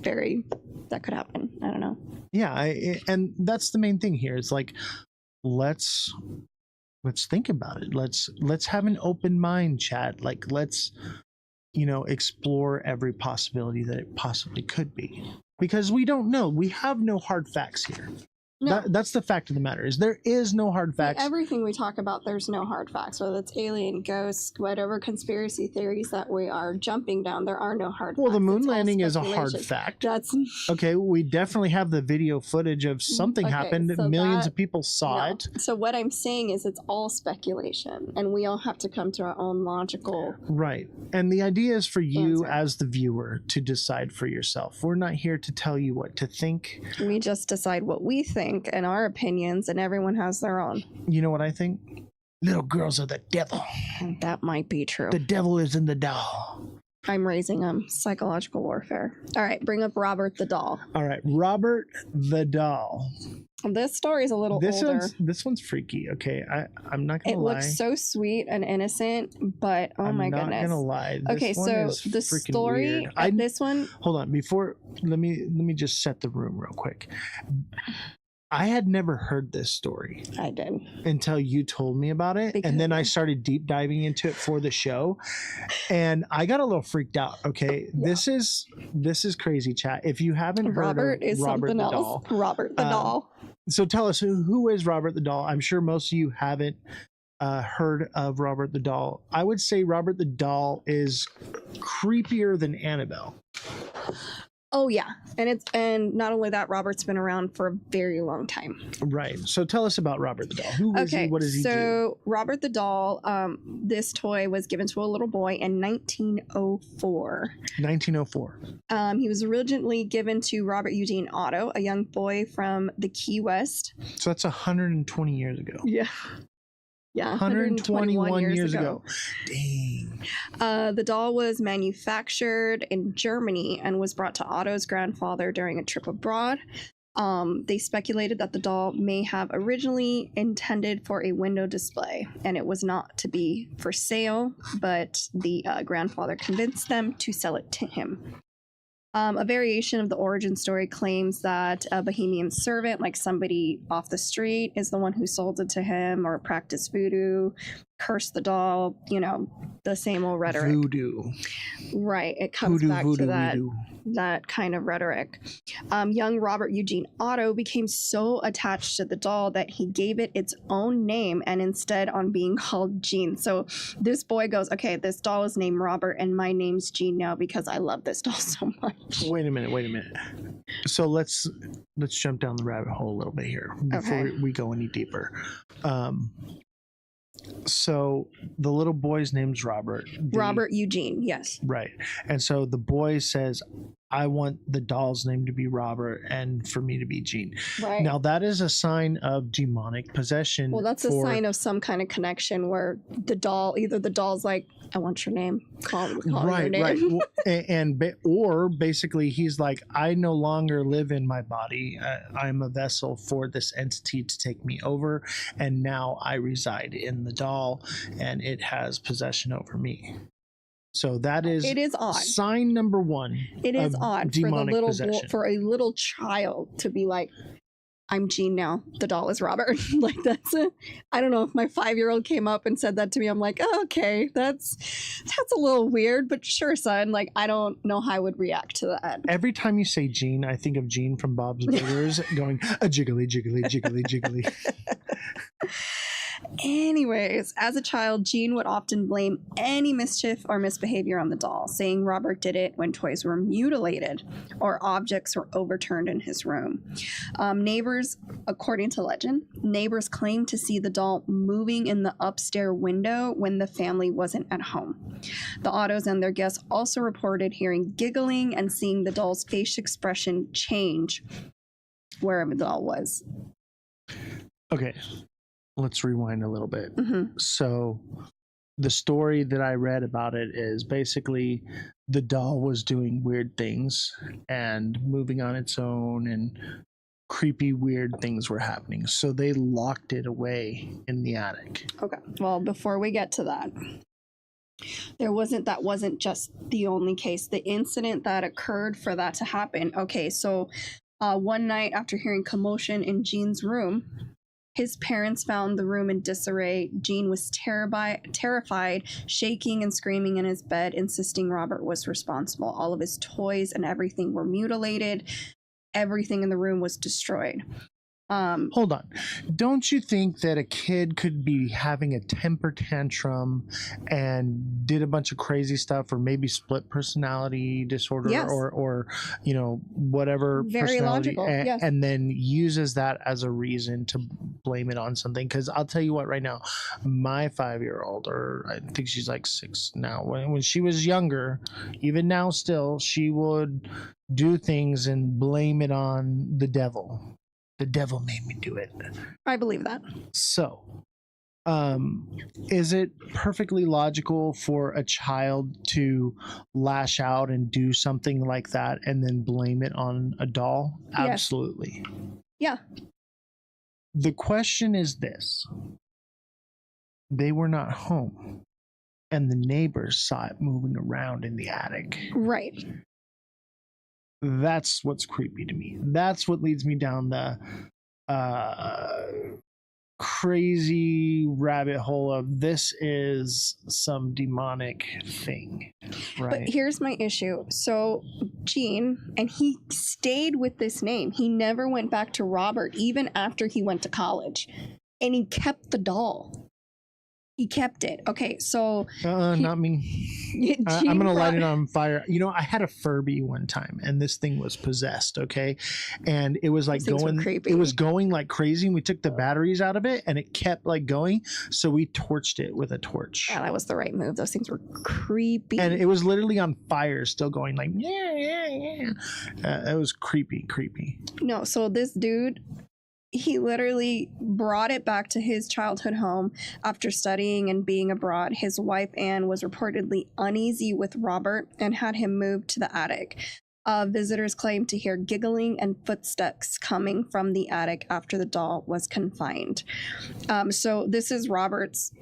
very, that could happen. I don't know. Yeah, and that's the main thing here. It's like, let's think about it. Let's have an open mind, chat. Like, let's explore every possibility that it possibly could be, because we don't know. We have no hard facts here. No. That's the fact of the matter, is there is no hard facts. Everything we talk about, there's no hard facts. Whether it's alien, ghosts, whatever conspiracy theories that we are jumping down, there are no hard facts. Well, the moon landing is a hard fact. That's okay. We definitely have the video footage of something happened. So millions of people saw it. So what I'm saying is it's all speculation, and we all have to come to our own logical. Right. And the idea is for you as the viewer to decide for yourself. We're not here to tell you what to think. We just decide what we think and our opinions, and everyone has their own. You know what I think? Little girls are the devil. That might be true. The devil is in the doll. I'm raising psychological warfare. All right, bring up Robert the doll. All right, Robert the doll. This story is a little older. This one's freaky. Okay, I'm not gonna lie. It looks so sweet and innocent, but my goodness. I'm not gonna lie. Okay, so the story. This one. Hold on. Before, let me just set the room real quick. I had never heard this story. I did. Until you told me about it. And then I started deep diving into it for the show. And I got a little freaked out. Okay. Yeah. This is crazy, chat. If you haven't heard Robert of is Robert something the else. Doll. Robert the Doll. So tell us, who is Robert the Doll? I'm sure most of you haven't heard of Robert the Doll. I would say Robert the Doll is creepier than Annabelle. Oh yeah, and not only that, Robert's been around for a very long time. Right. So tell us about Robert the Doll. Who is he? What does he do? So Robert the Doll, this toy was given to a little boy in 1904. 1904. He was originally given to Robert Eugene Otto, a young boy from the Key West. So that's 120 years ago. Yeah. Yeah, 121 years ago. Dang. The doll was manufactured in Germany and was brought to Otto's grandfather during a trip abroad. They speculated that the doll may have originally intended for a window display, and it was not to be for sale, but the grandfather convinced them to sell it to him. A variation of the origin story claims that a Bohemian servant, like somebody off the street, is the one who sold it to him, or practiced voodoo, cursed the doll, the same old rhetoric. Voodoo. Right. It comes back to that kind of rhetoric. Young Robert Eugene Otto became so attached to the doll that he gave it its own name, and instead on being called Gene. So this boy goes, okay, this doll is named Robert and my name's Gene now because I love this doll so much. Wait a minute. So let's jump down the rabbit hole a little bit here before we go any deeper. So the little boy's name's Robert. Robert Eugene, yes. Right. And so the boy says, I want the doll's name to be Robert and for me to be Jean. Right. Now that is a sign of demonic possession. Well, that's a sign of some kind of connection where the doll, either the doll's like, I want your name, call your name. Right. Or basically he's like, I no longer live in my body. I'm a vessel for this entity to take me over. And now I reside in the doll and it has possession over me. So that is, it is odd. Sign number one. It is odd for a little child to be like, I'm Jean now. The doll is Robert. Like I don't know if my 5-year-old came up and said that to me. I'm like, oh, okay, that's a little weird, but sure, son. Like, I don't know how I would react to that. Every time you say Jean, I think of Jean from Bob's Burgers going a jiggly, jiggly, jiggly, jiggly. Anyways, as a child, Jean would often blame any mischief or misbehavior on the doll, saying Robert did it when toys were mutilated or objects were overturned in his room. Neighbors, according to legend, neighbors claimed to see the doll moving in the upstairs window when the family wasn't at home. The Ottos and their guests also reported hearing giggling and seeing the doll's face expression change wherever the doll was. Okay. Let's rewind a little bit. Mm-hmm. So the story that I read about it is basically the doll was doing weird things and moving on its own, and creepy, weird things were happening. So they locked it away in the attic. Okay. Well, before we get to that, that wasn't just the only case. The incident that occurred for that to happen. Okay. So one night after hearing commotion in Jean's room, his parents found the room in disarray. Jean was terrified, shaking and screaming in his bed, insisting Robert was responsible. All of his toys and everything were mutilated. Everything in the room was destroyed. Hold on. Don't you think that a kid could be having a temper tantrum and did a bunch of crazy stuff, or maybe split personality disorder, yes, or you know, whatever, very logical, yes, and then uses that as a reason to blame it on something? Because I'll tell you what, right now, my 5-year-old, or I think she's like 6 now, when she was younger, even now still, she would do things and blame it on the devil. The devil made me do it. I believe that. So, is it perfectly logical for a child to lash out and do something like that and then blame it on a doll? Yes. Absolutely. Yeah. The question is this. They were not home, and the neighbors saw it moving around in the attic. Right. That's what's creepy to me. That's what leads me down the crazy rabbit hole of this is some demonic thing, right? But here's my issue. So Jean, and he stayed with this name. He never went back to Robert, even after he went to college. And he kept the doll. He kept it. Okay, so not me. I'm gonna light it on fire. You know, I had a Furby one time, and this thing was possessed. Okay, and it was like going. It was going like crazy, and we took the batteries out of it, and it kept like going. So we torched it with a torch. Yeah, that was the right move. Those things were creepy, and it was literally on fire, still going like yeah. It was creepy. No, so this dude, he literally brought it back to his childhood home after studying and being abroad. His wife, Anne, was reportedly uneasy with Robert and had him moved to the attic. Visitors claimed to hear giggling and footsteps coming from the attic after the doll was confined. So this is Robert's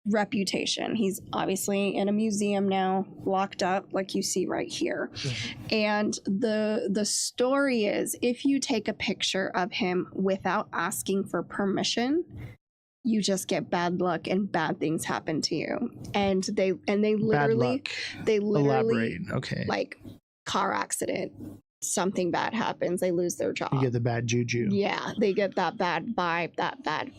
reputation. He's obviously in a museum now, locked up, like you see right here. Mm-hmm. And the story is, if you take a picture of him without asking for permission, you just get bad luck and bad things happen to you. And they literally Elaborate. Okay. Like car accident, something bad happens, they lose their job. You get the bad juju. Yeah, they get that bad vibe, that bad.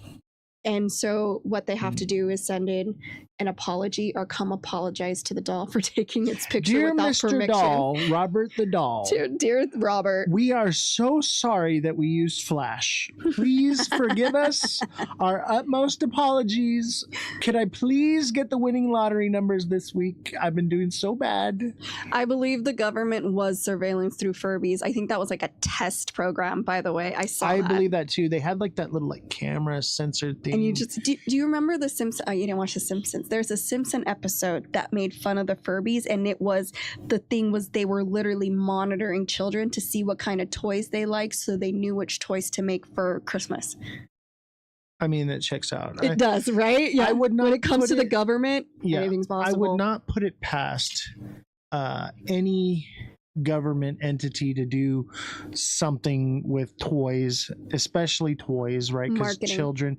And so what they have to do is send in an apology or come apologize to the doll for taking its picture Dear without Mr. permission. Doll, Robert the doll. Dear Robert, we are so sorry that we used Flash. Please forgive us. Our utmost apologies. Could I please get the winning lottery numbers this week? I've been doing so bad. I believe the government was surveillance through Furbies. I think that was like a test program, by the way. I believe that too. They had like that little like camera sensor thing. And you just do you remember the Simpsons? Oh, you didn't watch the Simpsons. There's a Simpson episode that made fun of the Furbies, and the thing was they were literally monitoring children to see what kind of toys they liked, so they knew which toys to make for Christmas. I mean, that checks out. It does, right? Yeah. I would not when it comes to the government, anything's possible. I would not put it past any government entity to do something with toys, especially toys, right? Because children,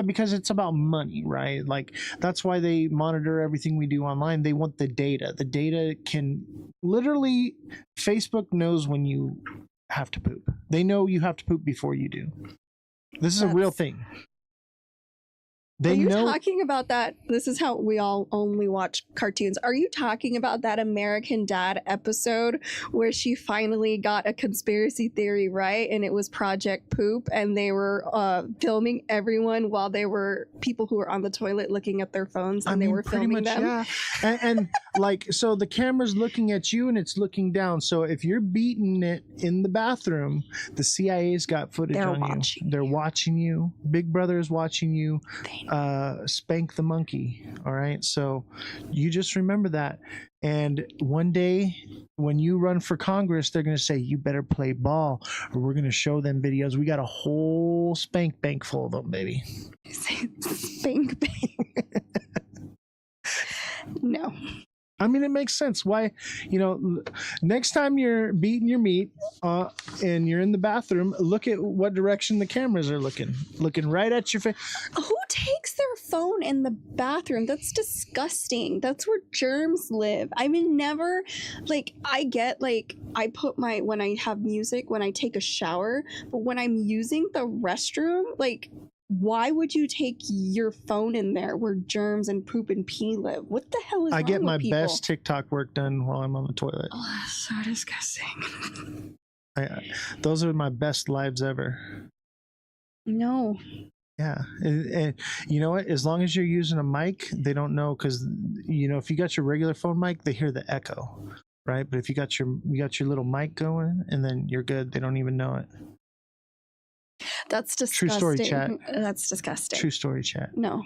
because it's about money, right? Like that's why they monitor everything we do online. They want the data. The data can literally, Facebook knows when you have to poop. They know you have to poop before you do. This is a real thing. Are you talking about that? This is how we all only watch cartoons. Are you talking about that American Dad episode where she finally got a conspiracy theory right, and it was Project Poop, and they were filming everyone while they were people who were on the toilet looking at their phones, and they were filming them? Yeah. and like, so the camera's looking at you and it's looking down. So if you're beating it in the bathroom, the CIA's got footage on you. They're watching you. Big Brother is watching you. Spank the monkey. All right, so you just remember that, and one day when you run for Congress, they're going to say you better play ball, or we're going to show them videos. We got a whole spank bank full of them, baby. Spank bank. No. I mean, it makes sense. Why, next time you're beating your meat and you're in the bathroom, look at what direction the cameras are looking right at your face. Who takes their phone in the bathroom? That's disgusting. That's where germs live. I mean, never, I get, I put when I have music, when I take a shower, but when I'm using the restroom, why would you take your phone in there where germs and poop and pee live? What the hell is wrong with people? I get my best TikTok work done while I'm on the toilet. Oh, that's so disgusting. Those are my best lives ever. No. Yeah. And you know what? As long as you're using a mic, they don't know, because, if you got your regular phone mic, they hear the echo, right? But if you got your little mic going, and then you're good, they don't even know it. That's disgusting. True story, chat. That's disgusting. True story, chat. No.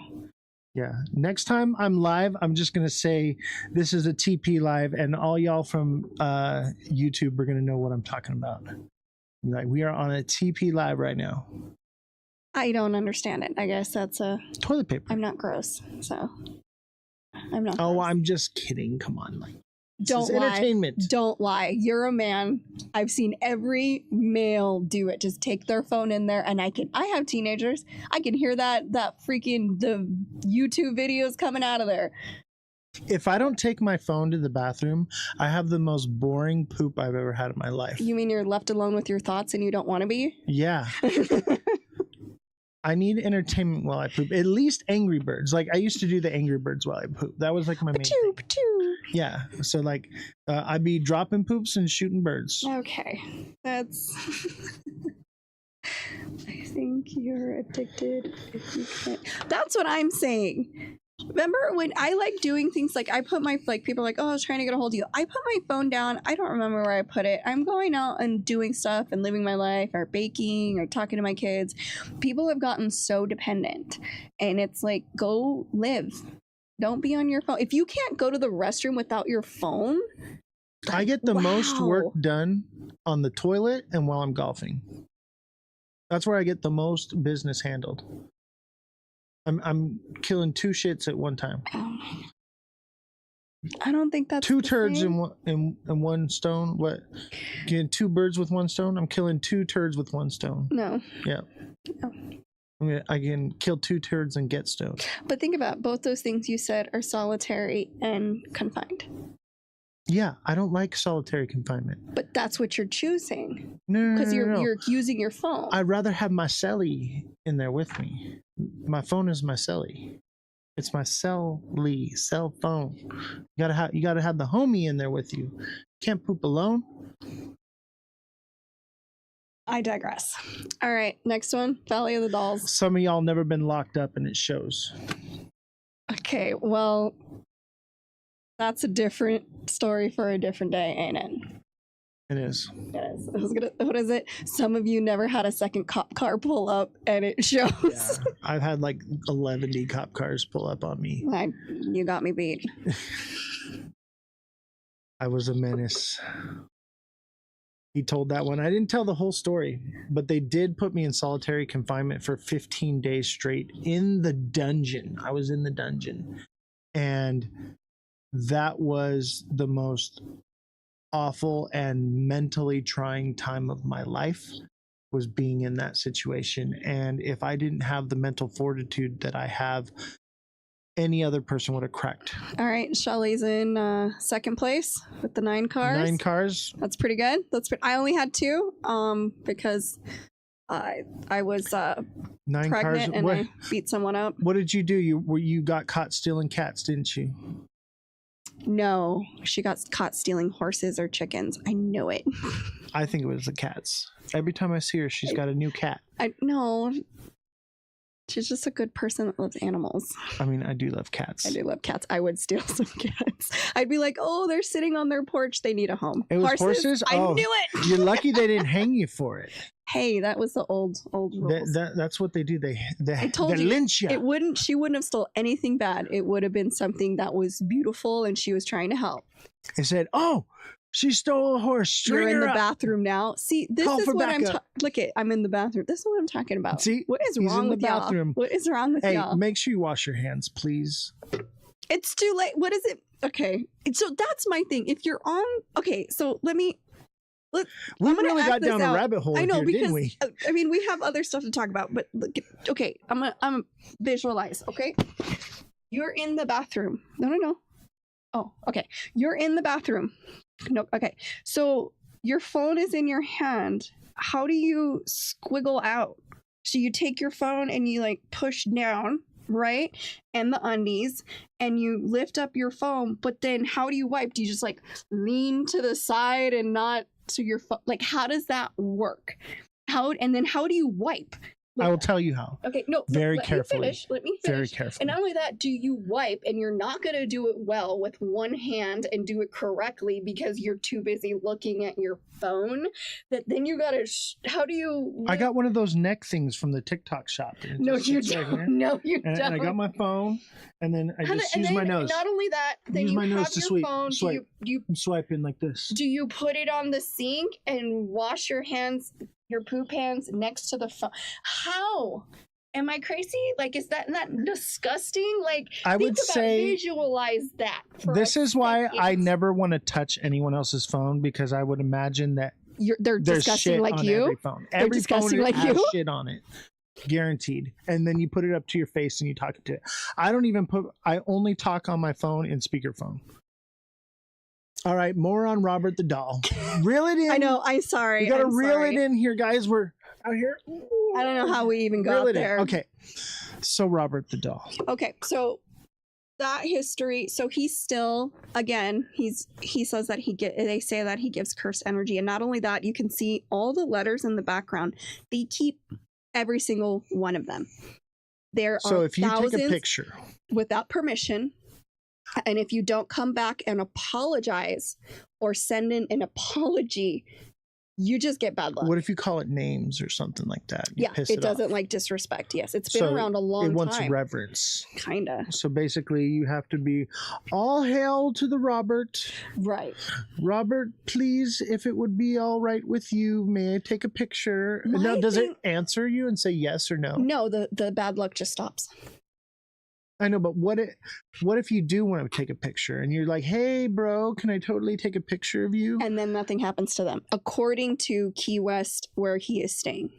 Yeah. Next time I'm live, I'm just going to say this is a TP live, and all y'all from YouTube are going to know what I'm talking about. We are on a TP live right now. I don't understand it. I guess that's a toilet paper. I'm not gross, so I'm not. Oh, gross. I'm just kidding. Come on, Don't lie. Entertainment. Don't lie. You're a man. I've seen every male do it. Just take their phone in there, and I have teenagers. I can hear the YouTube videos coming out of there. If I don't take my phone to the bathroom, I have the most boring poop I've ever had in my life. You mean you're left alone with your thoughts and you don't want to be? Yeah. I need entertainment while I poop. At least Angry Birds. I used to do the Angry Birds while I poop. That was my main thing. Yeah. So I'd be dropping poops and shooting birds. Okay. That's I think you're addicted if you can't. That's what I'm saying. Remember when I doing things I put my people are like, oh, I was trying to get a hold of you. I put my phone down. I don't remember where I put it. I'm going out and doing stuff and living my life, or baking, or talking to my kids. People have gotten so dependent, and it's go live. Don't be on your phone. If you can't go to the restroom without your phone. I get the most work done on the toilet and while I'm golfing. That's where I get the most business handled. I'm killing two shits at one time. I don't think that's two turds in one stone. What? Getting two birds with one stone? I'm killing two turds with one stone. No. Yeah. No. I can kill two turds and get stoned. But think about both those things you said are solitary and confined. Yeah, I don't like solitary confinement. But that's what you're choosing. No, because you're using your phone. I'd rather have my celly in there with me. My phone is my celly. It's my cell phone. You gotta have the homie in there with you. Can't poop alone. I digress. All right, next one, Valley of the Dolls. Some of y'all never been locked up, and it shows. Okay, well, that's a different story for a different day, ain't it? It is. It is. What is it? Some of you never had a second cop car pull up, and it shows. Yeah. I've had like 11 cop cars pull up on me. You got me beat. I was a menace. He told that one. I didn't tell the whole story, but they did put me in solitary confinement for 15 days straight in the dungeon. I was in the dungeon. And that was the most awful and mentally trying time of my life, was being in that situation. And if I didn't have the mental fortitude that I have, any other person would have cracked. All right, Shelly's in second place with the 9 cars. 9 cars. That's pretty good. I only had 2 because I was 9 pregnant cars. and I beat someone up. What did you do? You got caught stealing cats, didn't you? No, she got caught stealing horses or chickens. I know it. I think it was the cats. Every time I see her, she's got a new cat. No. She's just a good person that loves animals. I mean, I do love cats. I do love cats. I would steal some cats. I'd be like, oh, they're sitting on their porch. They need a home. It was horses? I knew it. You're lucky they didn't hang you for it. Hey, that was the old rules. That's what they do. They told you, lynch you. She wouldn't have stole anything bad. It would have been something that was beautiful and she was trying to help. They said, oh, she stole a horse. You're in the up. bathroom now. See, this Call is for what backup. Look at, I'm in the bathroom. This is what I'm talking about. See, what is he's wrong in the with bathroom. y'all? What is wrong with y'all? Hey, make sure you wash your hands, please. It's too late. What is it? Okay, so that's my thing. If you're on, okay, so we really got down a rabbit hole. I know, here, because didn't we? I mean, we have other stuff to talk about, but look, okay, I'm visualize. Okay, you're in the bathroom. No. Oh, okay. You're in the bathroom. No, okay. So your phone is in your hand. How do you squiggle out? So you take your phone and you like push down, right? And the undies, and you lift up your phone, but then how do you wipe? Do you just like lean to the side and not to your phone? Like, how does that work? And then how do you wipe? I will tell you how. Okay, no, very let carefully. Let me finish. Very carefully. And not only that, do you wipe, and you're not going to do it well with one hand and do it correctly because you're too busy looking at your phone. That then you got to. How do you? I got one of those neck things from the TikTok shop. No, you don't. No, you don't. And I got my phone, and then I just use my nose. Not only that, then use you my have nose to your swipe. phone. Swipe. You I'm swiping like this. Do you put it on the sink and wash your hands? Your poop hands next to the phone. How? Am I crazy? Like, is that not disgusting? Like, I would say visualize that. This is why I never want to touch anyone else's phone, because I would imagine that they're disgusting like you. Every phone. They're disgusting phone like has you. shit on it, guaranteed. And then you put it up to your face and you talk to it. I only talk on my phone in speakerphone. All right, more on Robert the doll. Reel it in. I know. I'm sorry. You got to reel it in here, guys. We're out here. I don't know how we even got there. Okay, so Robert the doll. Okay, so that history. So he's still, again, he says that they say that he gives cursed energy, and not only that, you can see all the letters in the background. They keep every single one of them. So if you take a picture without permission. And if you don't come back and apologize or send in an apology, you just get bad luck. What if you call it names or something like that? It doesn't like disrespect. Yes, it's been around a long time. It wants reverence. Kinda. So basically, you have to be all hail to the Robert. Right. Robert, please, if it would be all right with you, may I take a picture? Now, does it answer you and say yes or no? No, the bad luck just stops. I know, but what if you do want to take a picture and you're like, hey, bro, can I totally take a picture of you? And then nothing happens to them, according to Key West, where he is staying.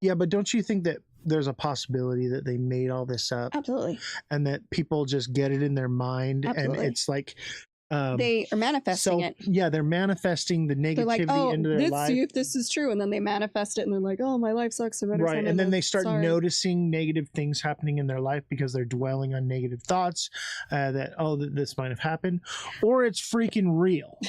Yeah, but don't you think that there's a possibility that they made all this up? Absolutely. And that people just get it in their mind. Absolutely. And it's like They are manifesting it. Yeah, they're manifesting the negativity They're like, oh, into their let's life. see if this is true. And then they manifest it and they're like, oh, my life sucks. Right. And then they start noticing negative things happening in their life because they're dwelling on negative thoughts that this might have happened, or it's freaking real.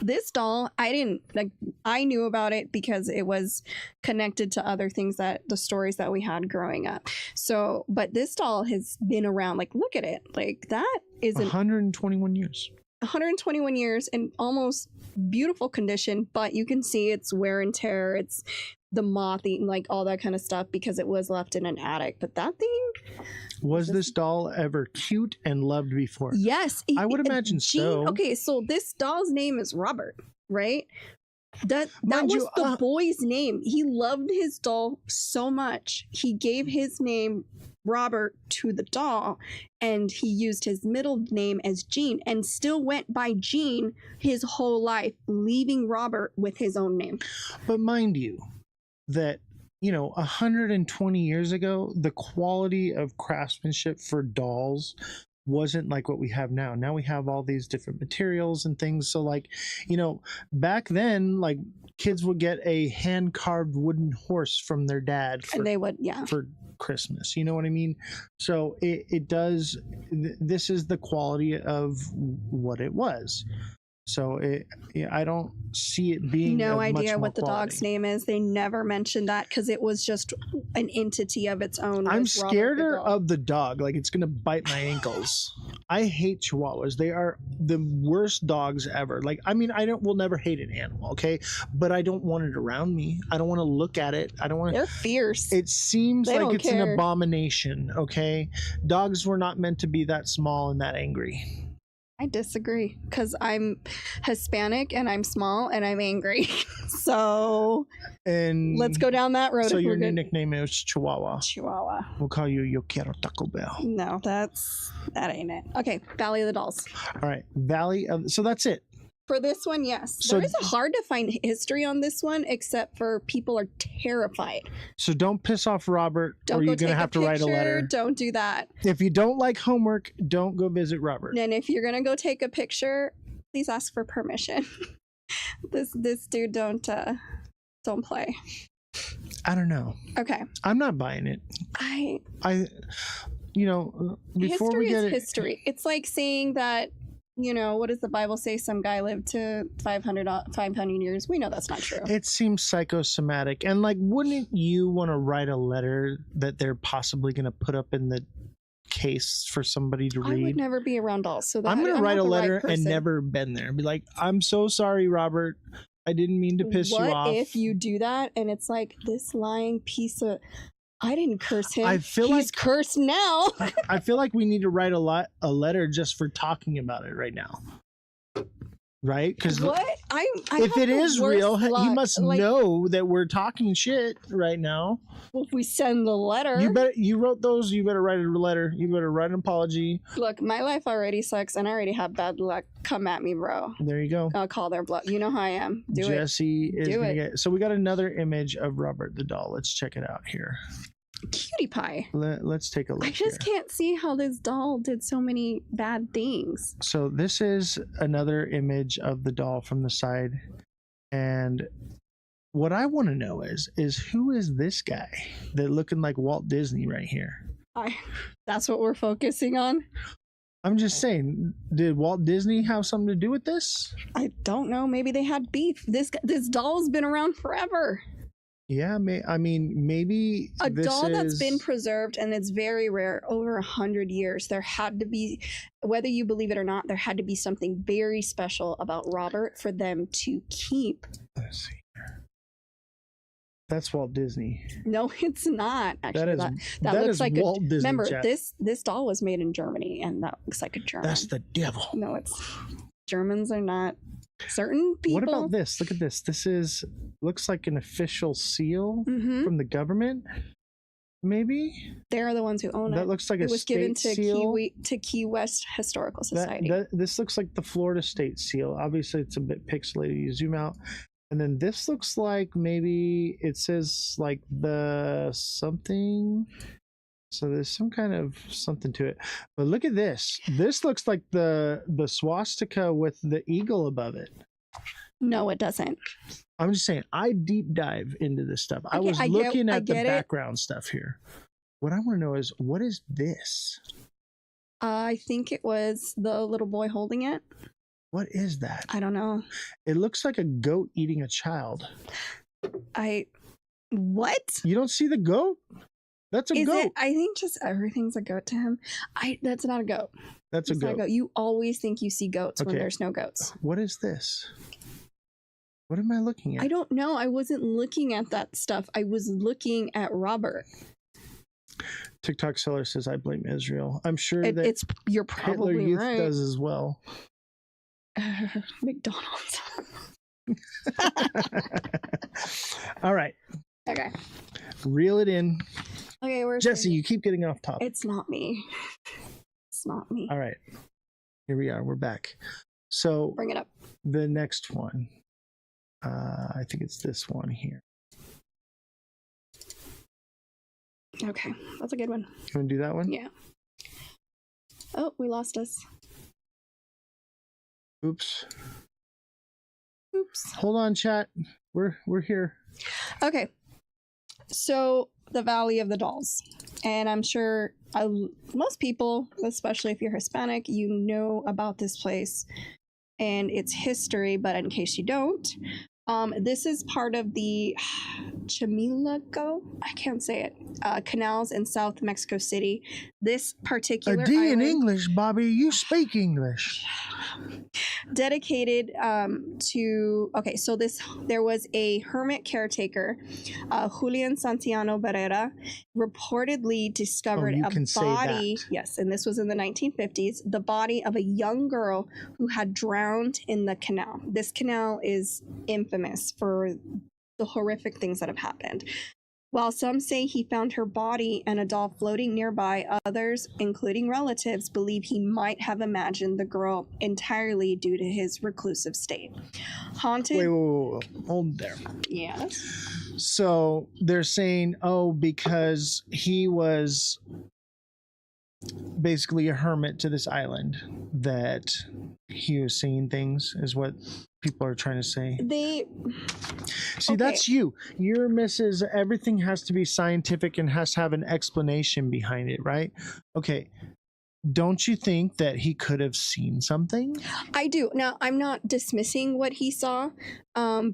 This doll, I knew about it because it was connected to other things the stories that we had growing up. So, but this doll has been around, like, look at it. Like, that is 121 years. 121 years in almost beautiful condition, but you can see it's wear and tear. It's the moth eating, like all that kind of stuff because it was left in an attic. But that thing... Was this doll ever cute and loved before? Yes. I would imagine so. Okay, so this doll's name is Robert, right? That was the boy's name. He loved his doll so much. He gave his name Robert to the doll, and he used his middle name as Gene and still went by Gene his whole life, leaving Robert with his own name. But mind you, that 120 years ago, the quality of craftsmanship for dolls wasn't like what we have now. Now we have all these different materials and things. So like, back then, like kids would get a hand carved wooden horse from their dad and they would, for Christmas. You know what I mean? So it does. This is the quality of what it was. So I don't see it being no idea what the quality. dog's name is. They never mentioned that because it was just an entity of its own. I'm scared of the dog. Like it's gonna bite my ankles. I hate Chihuahuas. They are the worst dogs ever. Like I mean, will never hate an animal, okay? But I don't want it around me. I don't want to look at it. I don't want. They're fierce. It seems like it's an abomination. Okay, dogs were not meant to be that small and that angry. I disagree because I'm Hispanic and I'm small and I'm angry. So let's go down that road. So your new nickname is Chihuahua. Chihuahua. We'll call you Yo Quiero Taco Bell. No, that ain't it. Okay, Valley of the Dolls. All right, so that's it. For this one, yes. So there is a hard to find history on this one, except for people are terrified. So don't piss off Robert, or you're going to have to write a letter. Don't do that. If you don't like homework, don't go visit Robert. And if you're going to go take a picture, please ask for permission. This dude don't play. I don't know. Okay. I'm not buying it. Before we get history. It's like saying that, what does the Bible say? Some guy lived to 500 years. We know that's not true. It seems psychosomatic. And like, wouldn't you want to write a letter that they're possibly going to put up in the case for somebody to read? I would never be around dolls. So I'm going to write a letter and never been there. Be like, I'm so sorry, Robert. I didn't mean to piss you off. What if you do that and it's like this lying piece of... I didn't curse him. He's cursed now. I feel like we need to write a letter just for talking about it right now. Right? Because if it is real, he must know that we're talking shit right now. Well, if we send the letter, you wrote those. You better write a letter. You better write an apology. Look, my life already sucks, and I already have bad luck. Come at me, bro. There you go. I'll call their bluff. You know how I am. Jesse is gonna get. So we got another image of Robert the doll. Let's check it out here. Cutie pie. Let's take a look. I just can't see how this doll did so many bad things. So this is another image of the doll from the side, and what I want to know is who is this guy that looking like Walt Disney right here? That's what we're focusing on. I'm just saying, did Walt Disney have something to do with this? I don't know. Maybe they had beef. This doll's been around forever. Yeah, I mean, maybe a doll that's been preserved, and it's very rare, over 100 years. There had to be, whether you believe it or not, there had to be something very special about Robert for them to keep. Let's see here. That's Walt Disney. No, it's not. Actually, that looks like Walt Disney. Remember, this doll was made in Germany, and that looks like a German. That's the devil. No, Germans are not. Certain people. What about this? Look at this. This looks like an official seal from the government. Maybe they're the ones who own it. That looks like it was given to Key West Historical Society. This looks like the Florida State seal. Obviously, it's a bit pixelated. You zoom out, and then this looks like maybe it says like the something. So there's some kind of something to it. But look at this. This looks like the swastika with the eagle above it. No, it doesn't. I'm just saying, I deep dive into this stuff. I was looking at the background stuff here. What I want to know is, what is this? I think it was the little boy holding it. What is that? I don't know. It looks like a goat eating a child. What? You don't see the goat? That's a goat. I think just everything's a goat to him. That's not a goat. That's a goat. You always think you see goats when there's no goats. What is this? What am I looking at? I don't know. I wasn't looking at that stuff. I was looking at Robert. TikTok seller says, I blame Israel. I'm sure that you're probably Hitler Youth right. does as well. McDonald's. All right. Okay. Reel it in. Okay, where's Jesse? You keep getting off topic. It's not me. It's not me. All right. Here we are. We're back. So bring it up. The next one. I think it's this one here. Okay, that's a good one. You want to do that one? Yeah. Oh, we lost us. Oops. Oops. Hold on, chat. We're here. Okay. So the Valley of the Dolls, and I'm sure most people, especially if you're Hispanic, you know about this place and its history. But in case you don't, this is part of the Chimilago, I can't say it, canals in South Mexico City. This particular A D island, in English, Bobby. You speak English. Dedicated to, okay, so there was a hermit caretaker, Julian Santiano Barrera, reportedly discovered a body. Yes, and this was in the 1950s, the body of a young girl who had drowned in the canal. This canal is infamous for the horrific things that have happened. While some say he found her body and a doll floating nearby, others, including relatives, believe he might have imagined the girl entirely due to his reclusive state. Haunted. Wait. Hold there. Yes. So they're saying, because he was basically a hermit to this island, that he was seeing things, is what people are trying to say. See, that's you. Your missus, everything has to be scientific and has to have an explanation behind it, right? Okay. Don't you think that he could have seen something? I do. Now, I'm not dismissing what he saw,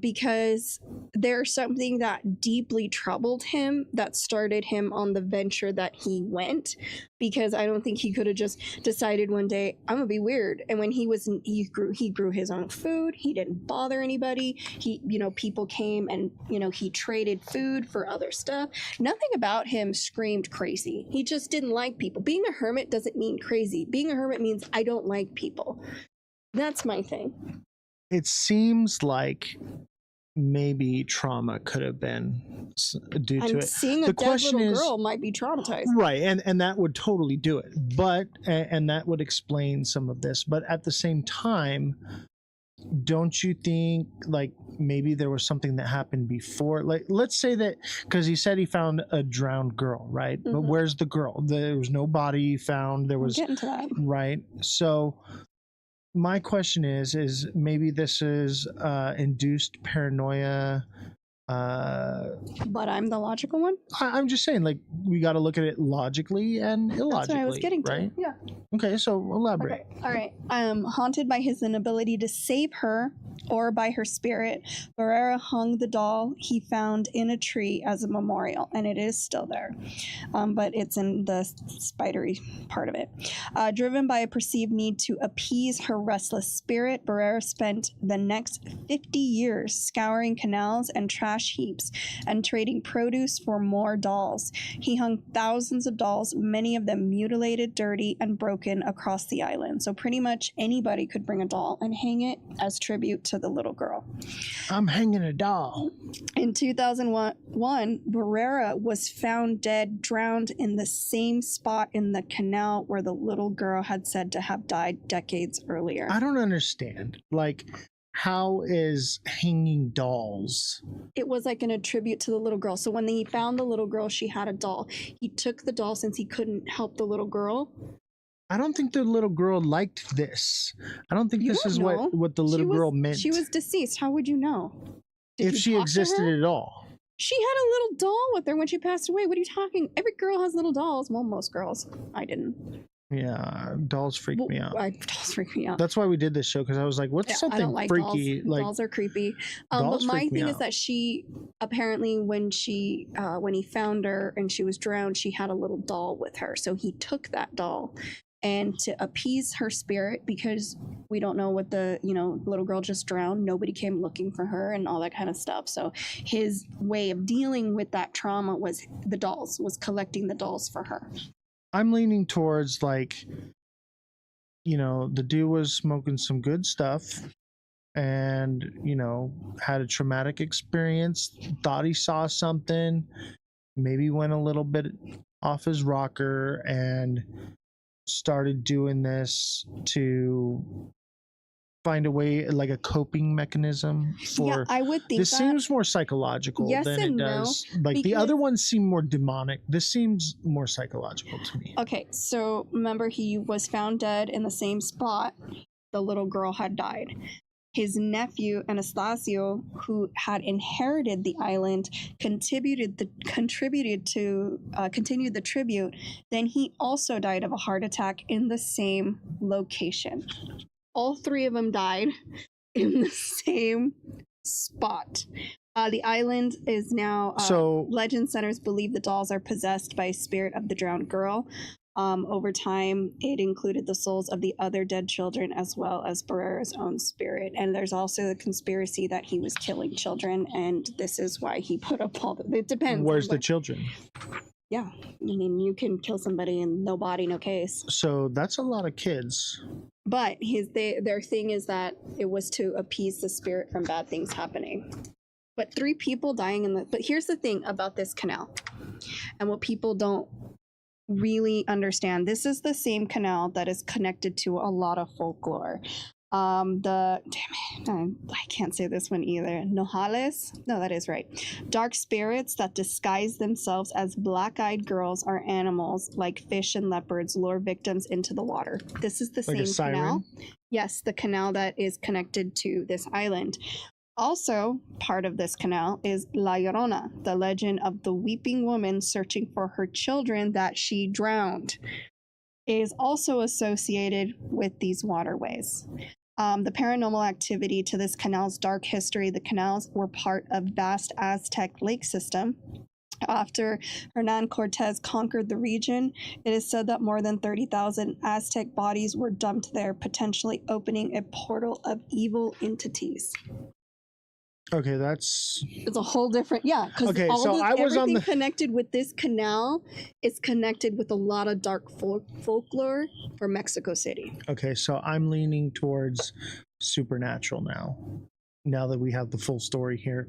because there's something that deeply troubled him that started him on the venture that he went, because I don't think he could have just decided one day, I'm gonna be weird. And when he grew his own food. He didn't bother anybody. People came and, he traded food for other stuff. Nothing about him screamed crazy. He just didn't like people. Being a hermit doesn't mean crazy. Being a hermit means I don't like people. That's my thing. It seems like maybe trauma could have been due to it. Seeing a dead little girl might be traumatized. Right, and that would totally do it. But and that would explain some of this. But at the same time, don't you think like maybe there was something that happened before? Like, let's say that, because he said he found a drowned girl, right? Mm-hmm. But where's the girl? There was no body found. There was getting to that. Right. So my question is maybe this is induced paranoia. But I'm the logical one? I'm just saying, like, we got to look at it logically and illogically. That's what I was getting to. Right? Yeah. Okay, so elaborate. Okay. All right. Haunted by his inability to save her or by her spirit, Barrera hung the doll he found in a tree as a memorial, and it is still there. But it's in the spidery part of it. Driven by a perceived need to appease her restless spirit, Barrera spent the next 50 years scouring canals and trash heaps and trading produce for more dolls. He hung thousands of dolls, many of them mutilated, dirty, and broken across the island. So pretty much anybody could bring a doll and hang it as tribute to the little girl. I'm hanging a doll. In 2001, Barrera was found dead, drowned in the same spot in the canal where the little girl had said to have died decades earlier. I don't understand. Like, how is hanging dolls? It was like a tribute to the little girl. So when he found the little girl, she had a doll. He took the doll since he couldn't help the little girl. I don't think the little girl liked this. I don't think this is what the little girl meant. She was deceased. How would you know? If she existed at all. She had a little doll with her when she passed away. What are you talking? Every girl has little dolls. Well, most girls. I didn't. Yeah, dolls freak me out. Dolls freak me out. That's why we did this show, because I was like, what's something I don't like freaky? Dolls. Dolls are creepy. But my thing is that she apparently when he found her and she was drowned, she had a little doll with her. So he took that doll. And to appease her spirit, because we don't know what the little girl just drowned, nobody came looking for her and all that kind of stuff. So his way of dealing with that trauma was collecting the dolls for her. I'm leaning towards the dude was smoking some good stuff and had a traumatic experience, thought he saw something, maybe went a little bit off his rocker and started doing this to find a way, like a coping mechanism for. I would think this seems more psychological than it does. The other ones seem more demonic. This seems more psychological to me. Okay, so remember he was found dead in the same spot the little girl had died. His nephew Anastasio, who had inherited the island, continued the tribute. Then he also died of a heart attack in the same location. All three of them died in the same spot. The island is now. Legend centers believe the dolls are possessed by a spirit of the drowned girl. Over time, it included the souls of the other dead children as well as Barrera's own spirit. And there's also the conspiracy that he was killing children, and this is why he put up all the. It depends. Where's the children? Yeah, I mean, you can kill somebody and no body, no case. So that's a lot of kids. But their thing is that it was to appease the spirit from bad things happening. But 3 people dying but here's the thing about this canal, and what people don't really understand. This is the same canal that is connected to a lot of folklore. I can't say this one either. Nojales? No, that is right. Dark spirits that disguise themselves as black-eyed girls or animals like fish and leopards lure victims into the water. This is the same canal. Yes, the canal that is connected to this island. Also, part of this canal is La Llorona, the legend of the weeping woman searching for her children that she drowned. It is also associated with these waterways. The paranormal activity to this canal's dark history, the canals were part of vast Aztec lake system. After Hernan Cortez conquered the region, it is said that more than 30,000 Aztec bodies were dumped there, potentially opening a portal of evil entities. Okay, it's a whole different because everything connected with this canal is connected with a lot of dark folklore for Mexico City. Okay, so I'm leaning towards supernatural now that we have the full story here.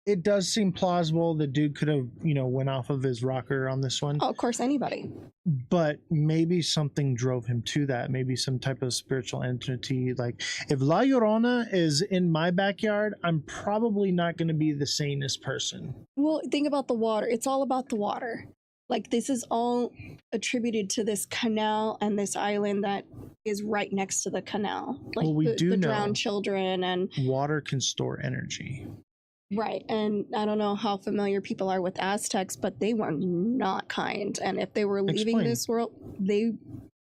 It does seem plausible the dude could have, went off of his rocker on this one. Oh, of course, anybody. But maybe something drove him to that. Maybe some type of spiritual entity. Like, if La Llorona is in my backyard, I'm probably not going to be the sanest person. Well, think about the water. It's all about the water. Like, this is all attributed to this canal and this island that is right next to the canal. Like, the drowned children and water can store energy. Right, and I don't know how familiar people are with Aztecs, but they were not kind. And if they were leaving this world, they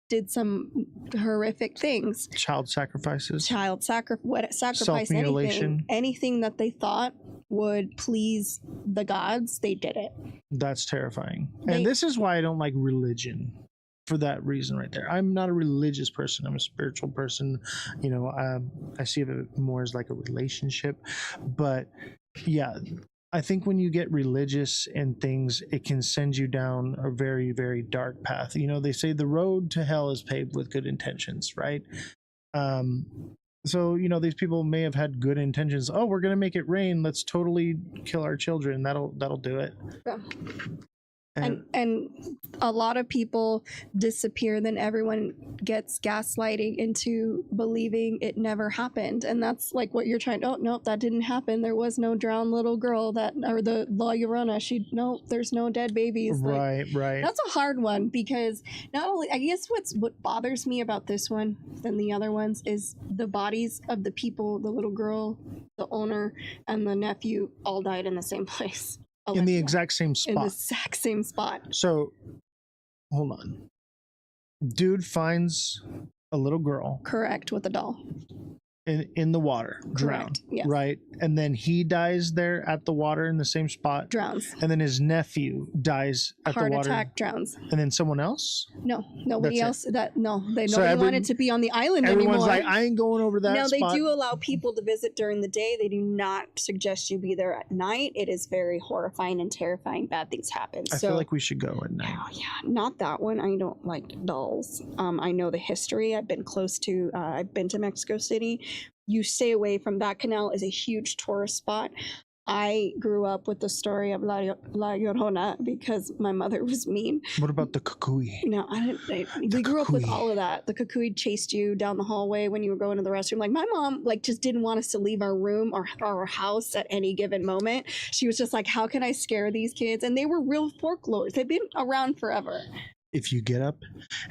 did some horrific things. Child sacrifices. Sacrifice anything that they thought would please the gods, they did it. That's terrifying. And this is why I don't like religion. For that reason right there. I'm not a religious person. I'm a spiritual person. I see it more as like a relationship. But yeah, I think when you get religious in things, it can send you down a very, very dark path. They say the road to hell is paved with good intentions, right? So, these people may have had good intentions. Oh, we're going to make it rain. Let's totally kill our children. That'll do it. Yeah. And a lot of people disappear, then everyone gets gaslighting into believing it never happened. And that's like what you're trying. Oh, nope, that didn't happen. There was no drowned little girl or the La Llorona. There's no dead babies. Right. That's a hard one because not only, I guess what bothers me about this one than the other ones is the bodies of the people, the little girl, the owner, and the nephew all died in the same place. In the exact same spot. In the exact same spot. So, hold on. Dude finds a little girl. Correct, with a doll. In the water, drowned, yes. Right? And then he dies there at the water in the same spot. Drowns. And then his nephew dies at the water. Heart attack, drowns. And then someone else? No, nobody else. Nobody So wanted to be on the island anymore. Everyone's like, I ain't going over that spot. No, they do allow people to visit during the day. They do not suggest you be there at night. It is very horrifying and terrifying. Bad things happen. I feel like we should go at night. Oh, yeah, not that one. I don't like dolls. I know the history. I've been to Mexico City. You stay away from that. Canal is a huge tourist spot. I grew up with the story of La Llorona because my mother was mean. What about the cucuy? No, we grew up with all of that. The cucuy chased you down the hallway when you were going to the restroom. Like my mom, just didn't want us to leave our room or our house at any given moment. She was just like, "How can I scare these kids?" And they were real folklores. They've been around forever. If you get up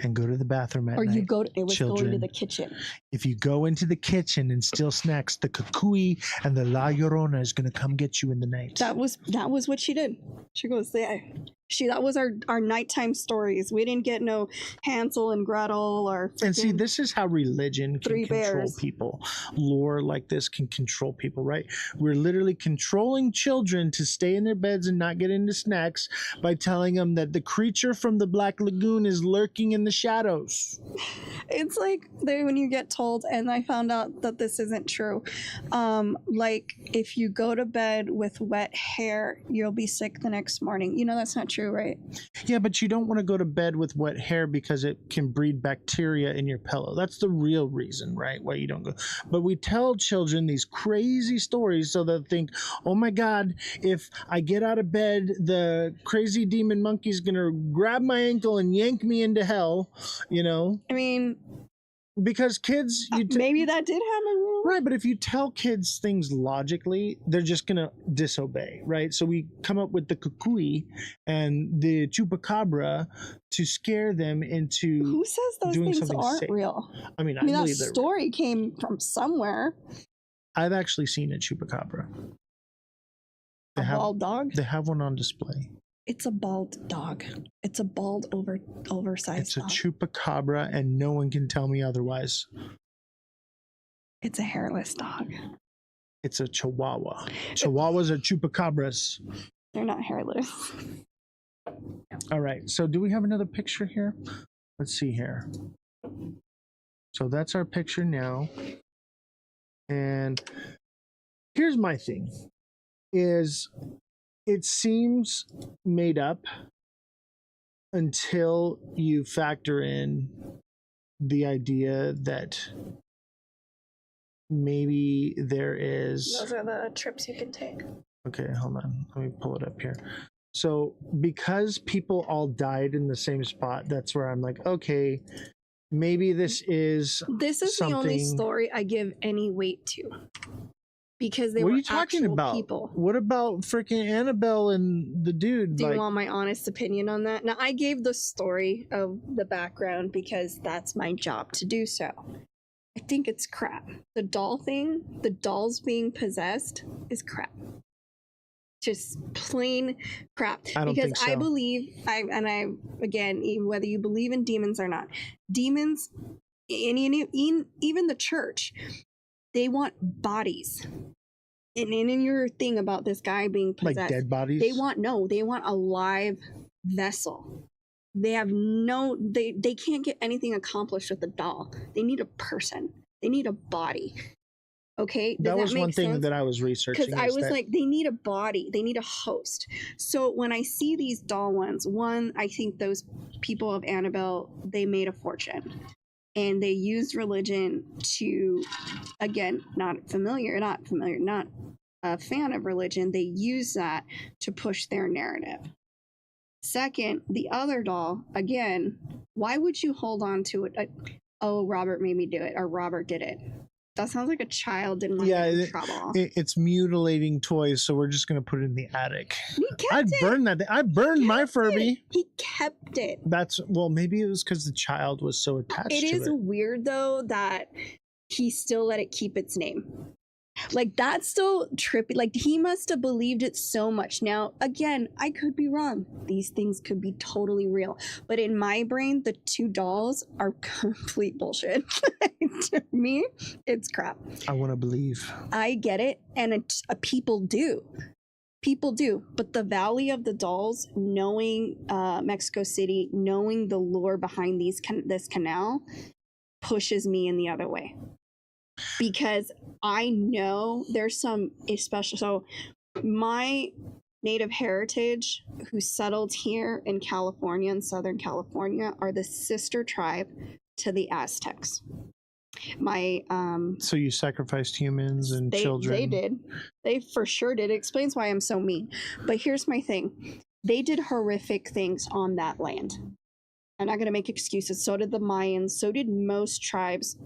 and go to the bathroom at night, going to the kitchen. If you go into the kitchen and steal snacks, the cucuy and the La Llorona is going to come get you in the night. That was what she did. She goes, that was our nighttime stories. We didn't get no Hansel and Gretel or. And see, this is how religion can control bears. people. Lore like this can control people, right? We're literally controlling children to stay in their beds and not get into snacks by telling them that the creature from the Black Lagoon is lurking in the shadows. It's like when you get told, and I found out that this isn't true. If you go to bed with wet hair, you'll be sick the next morning. You know that's not true, right? Yeah, but you don't want to go to bed with wet hair because it can breed bacteria in your pillow. That's the real reason, right? Why you don't go. But we tell children these crazy stories so they'll think, oh my God, if I get out of bed, the crazy demon monkey's going to grab my ankle and yank me into hell, you know? I mean, because kids, maybe that did happen. Right, but if you tell kids things logically, they're just going to disobey, right? So we come up with the cucuy and the chupacabra to scare them into Who says those doing things something aren't safe. real? I mean, that story came from somewhere. I've actually seen a chupacabra. Bald dog? They have one on display. It's a bald dog. It's a bald, oversized dog. It's a chupacabra, and no one can tell me otherwise. It's a hairless dog. It's a chihuahua. Chihuahuas are chupacabras. They're not hairless. All right. So do we have another picture here? Let's see here. So that's our picture now. And here's my thing. Is it seems made up until you factor in the idea that maybe there is... Those are the trips you can take. Okay, hold on. Let me pull it up here. So because people all died in the same spot, that's where I'm like, okay, maybe this is something... the only story I give any weight to. Because they what were are you talking actual about? People. What about freaking Annabelle and the dude? Do you want my honest opinion on that? Now, I gave the story of the background because that's my job to do so. I think it's crap. The doll thing, the dolls being possessed, is crap. Just plain crap. I don't think so. I believe, again, whether you believe in demons or not, demons, even the church, they want bodies. And in your thing about this guy being possessed, like dead bodies, they want a live vessel. They have they can't get anything accomplished with a doll. They need a person. They need a body. Okay, that was one thing that I was researching. Because I was like, they need a body. They need a host. So when I see these doll ones, one, I think those people of Annabelle, they made a fortune. And they used religion to, again, not a fan of religion. They use that to push their narrative. Second, the other doll, again, why would you hold on to it? Oh, Robert made me do it, or Robert did it. That sounds like a child didn't want to get in trouble. It's mutilating toys, so we're just gonna put it in the attic. I'd burn that. I burned my Furby. He kept it. Maybe it was because the child was so attached to it. It is weird though that he still let it keep its name. Like, that's still trippy. Like, he must have believed it so much. Now, again, I could be wrong. These things could be totally real. But in my brain, the two dolls are complete bullshit. To me, it's crap. I want to believe. I get it. And people do. People do. But the Valley of the Dolls, knowing Mexico City, knowing the lore behind this canal, pushes me in the other way. Because I know there's some especially, so my native heritage who settled here in California, in Southern California, are the sister tribe to the Aztecs. So you sacrificed humans and children? They did. They for sure did. It explains why I'm so mean. But here's my thing. They did horrific things on that land. I'm not going to make excuses. So did the Mayans. So did most tribes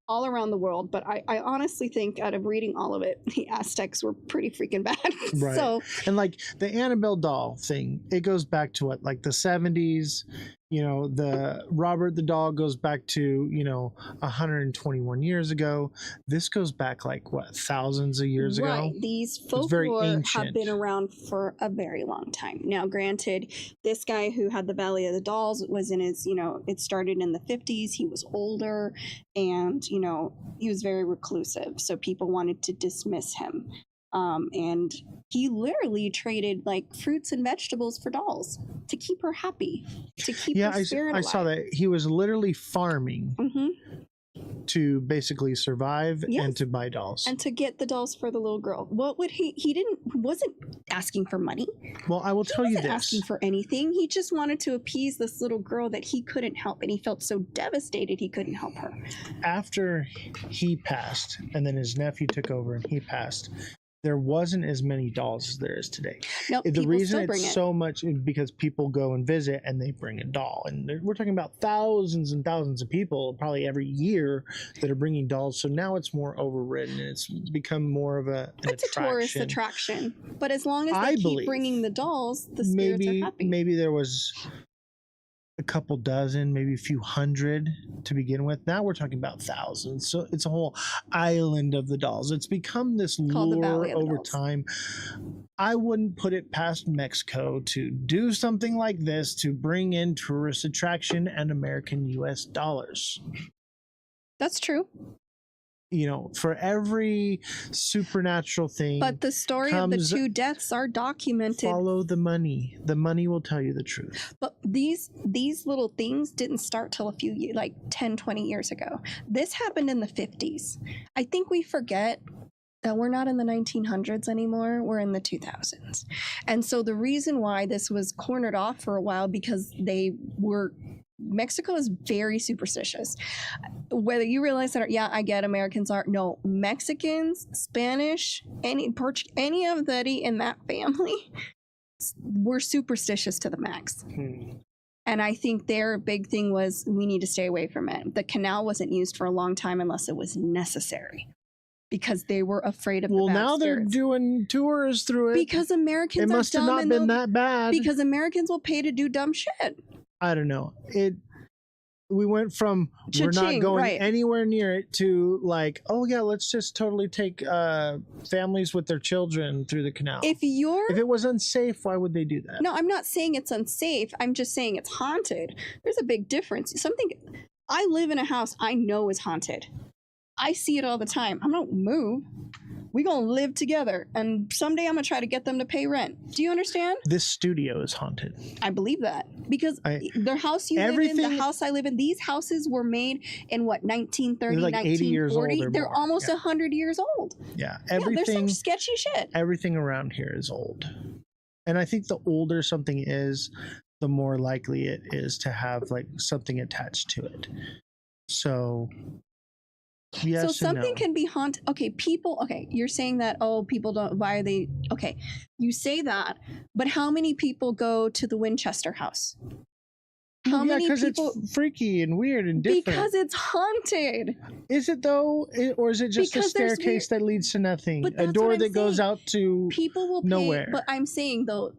all around the world, but I honestly think, out of reading all of it, the Aztecs were pretty freaking bad. Right. So, and like the Annabelle doll thing, it goes back to what, like the 70s. You know, the Robert the doll goes back to 121 years ago. This goes back like what, thousands of years ago. Right. These folklore have been around for a very long time. Now, granted, this guy who had the Valley of the Dolls was in his, it started in the 50s. He was older, and he was very reclusive, so people wanted to dismiss him. And he literally traded like fruits and vegetables for dolls to keep her happy, to keep her spirit alive. I saw that he was literally farming to basically survive and to buy dolls and to get the dolls for the little girl. What would he wasn't asking for money. Well, I will tell you this. He wasn't asking for anything. He just wanted to appease this little girl that he couldn't help, and he felt so devastated he couldn't help her. After he passed, and then his nephew took over and he passed, there wasn't as many dolls as there is today. Nope, the reason it's so much is because people go and visit and they bring a doll. And we're talking about thousands and thousands of people probably every year that are bringing dolls. So now it's more overridden, and it's become more of an attraction. A tourist attraction. But as long as they keep bringing the dolls, the spirits are happy. Maybe there was a couple dozen, maybe a few hundred to begin with. Now we're talking about thousands. So it's a whole island of the dolls. It's become this lure over time. I wouldn't put it past Mexico to do something like this to bring in tourist attraction and American US dollars. That's true. For every supernatural thing. But the story of the two deaths are documented. Follow the money. The money will tell you the truth. But these little things didn't start till a few years, like 10, 20 years ago. This happened in the 50s. I think we forget that we're not in the 1900s anymore. We're in the 2000s. And so the reason why this was cornered off for a while, because Mexico is very superstitious. Whether you realize that, I get Americans are. No, Mexicans, Spanish, any of that in that family, were superstitious to the max. And I think their big thing was, we need to stay away from it. The canal wasn't used for a long time unless it was necessary, because they were afraid of the bad now spirits. They're doing tours through it. Because Americans it must have not been that bad. Because Americans will pay to do dumb shit. I don't know. We went from we're not going anywhere near it to like, oh yeah, let's just totally take families with their children through the canal. If it was unsafe, why would they do that? No, I'm not saying it's unsafe. I'm just saying it's haunted. There's a big difference. I live in a house I know is haunted. I see it all the time. I don't move. We're going to live together, and someday I'm going to try to get them to pay rent. Do you understand? This studio is haunted. I believe that, because the house you live in, the house I live in, these houses were made in what, 1930, like 80 years old. They're almost 100 years old. Yeah, there's some sketchy shit. Everything around here is old. And I think the older something is, the more likely it is to have like something attached to it. So Yes so and something no. can be haunted. Okay, people. Okay, you're saying that. Oh, people don't. Why are they? Okay, you say that, but how many people go to the Winchester house? How many because people? it's freaky and weird and different. Because it's haunted. Is it though, or is it just Because a staircase that leads to nothing? But A that's door what I'm that goes saying. out to People will pay, nowhere. but I'm saying though,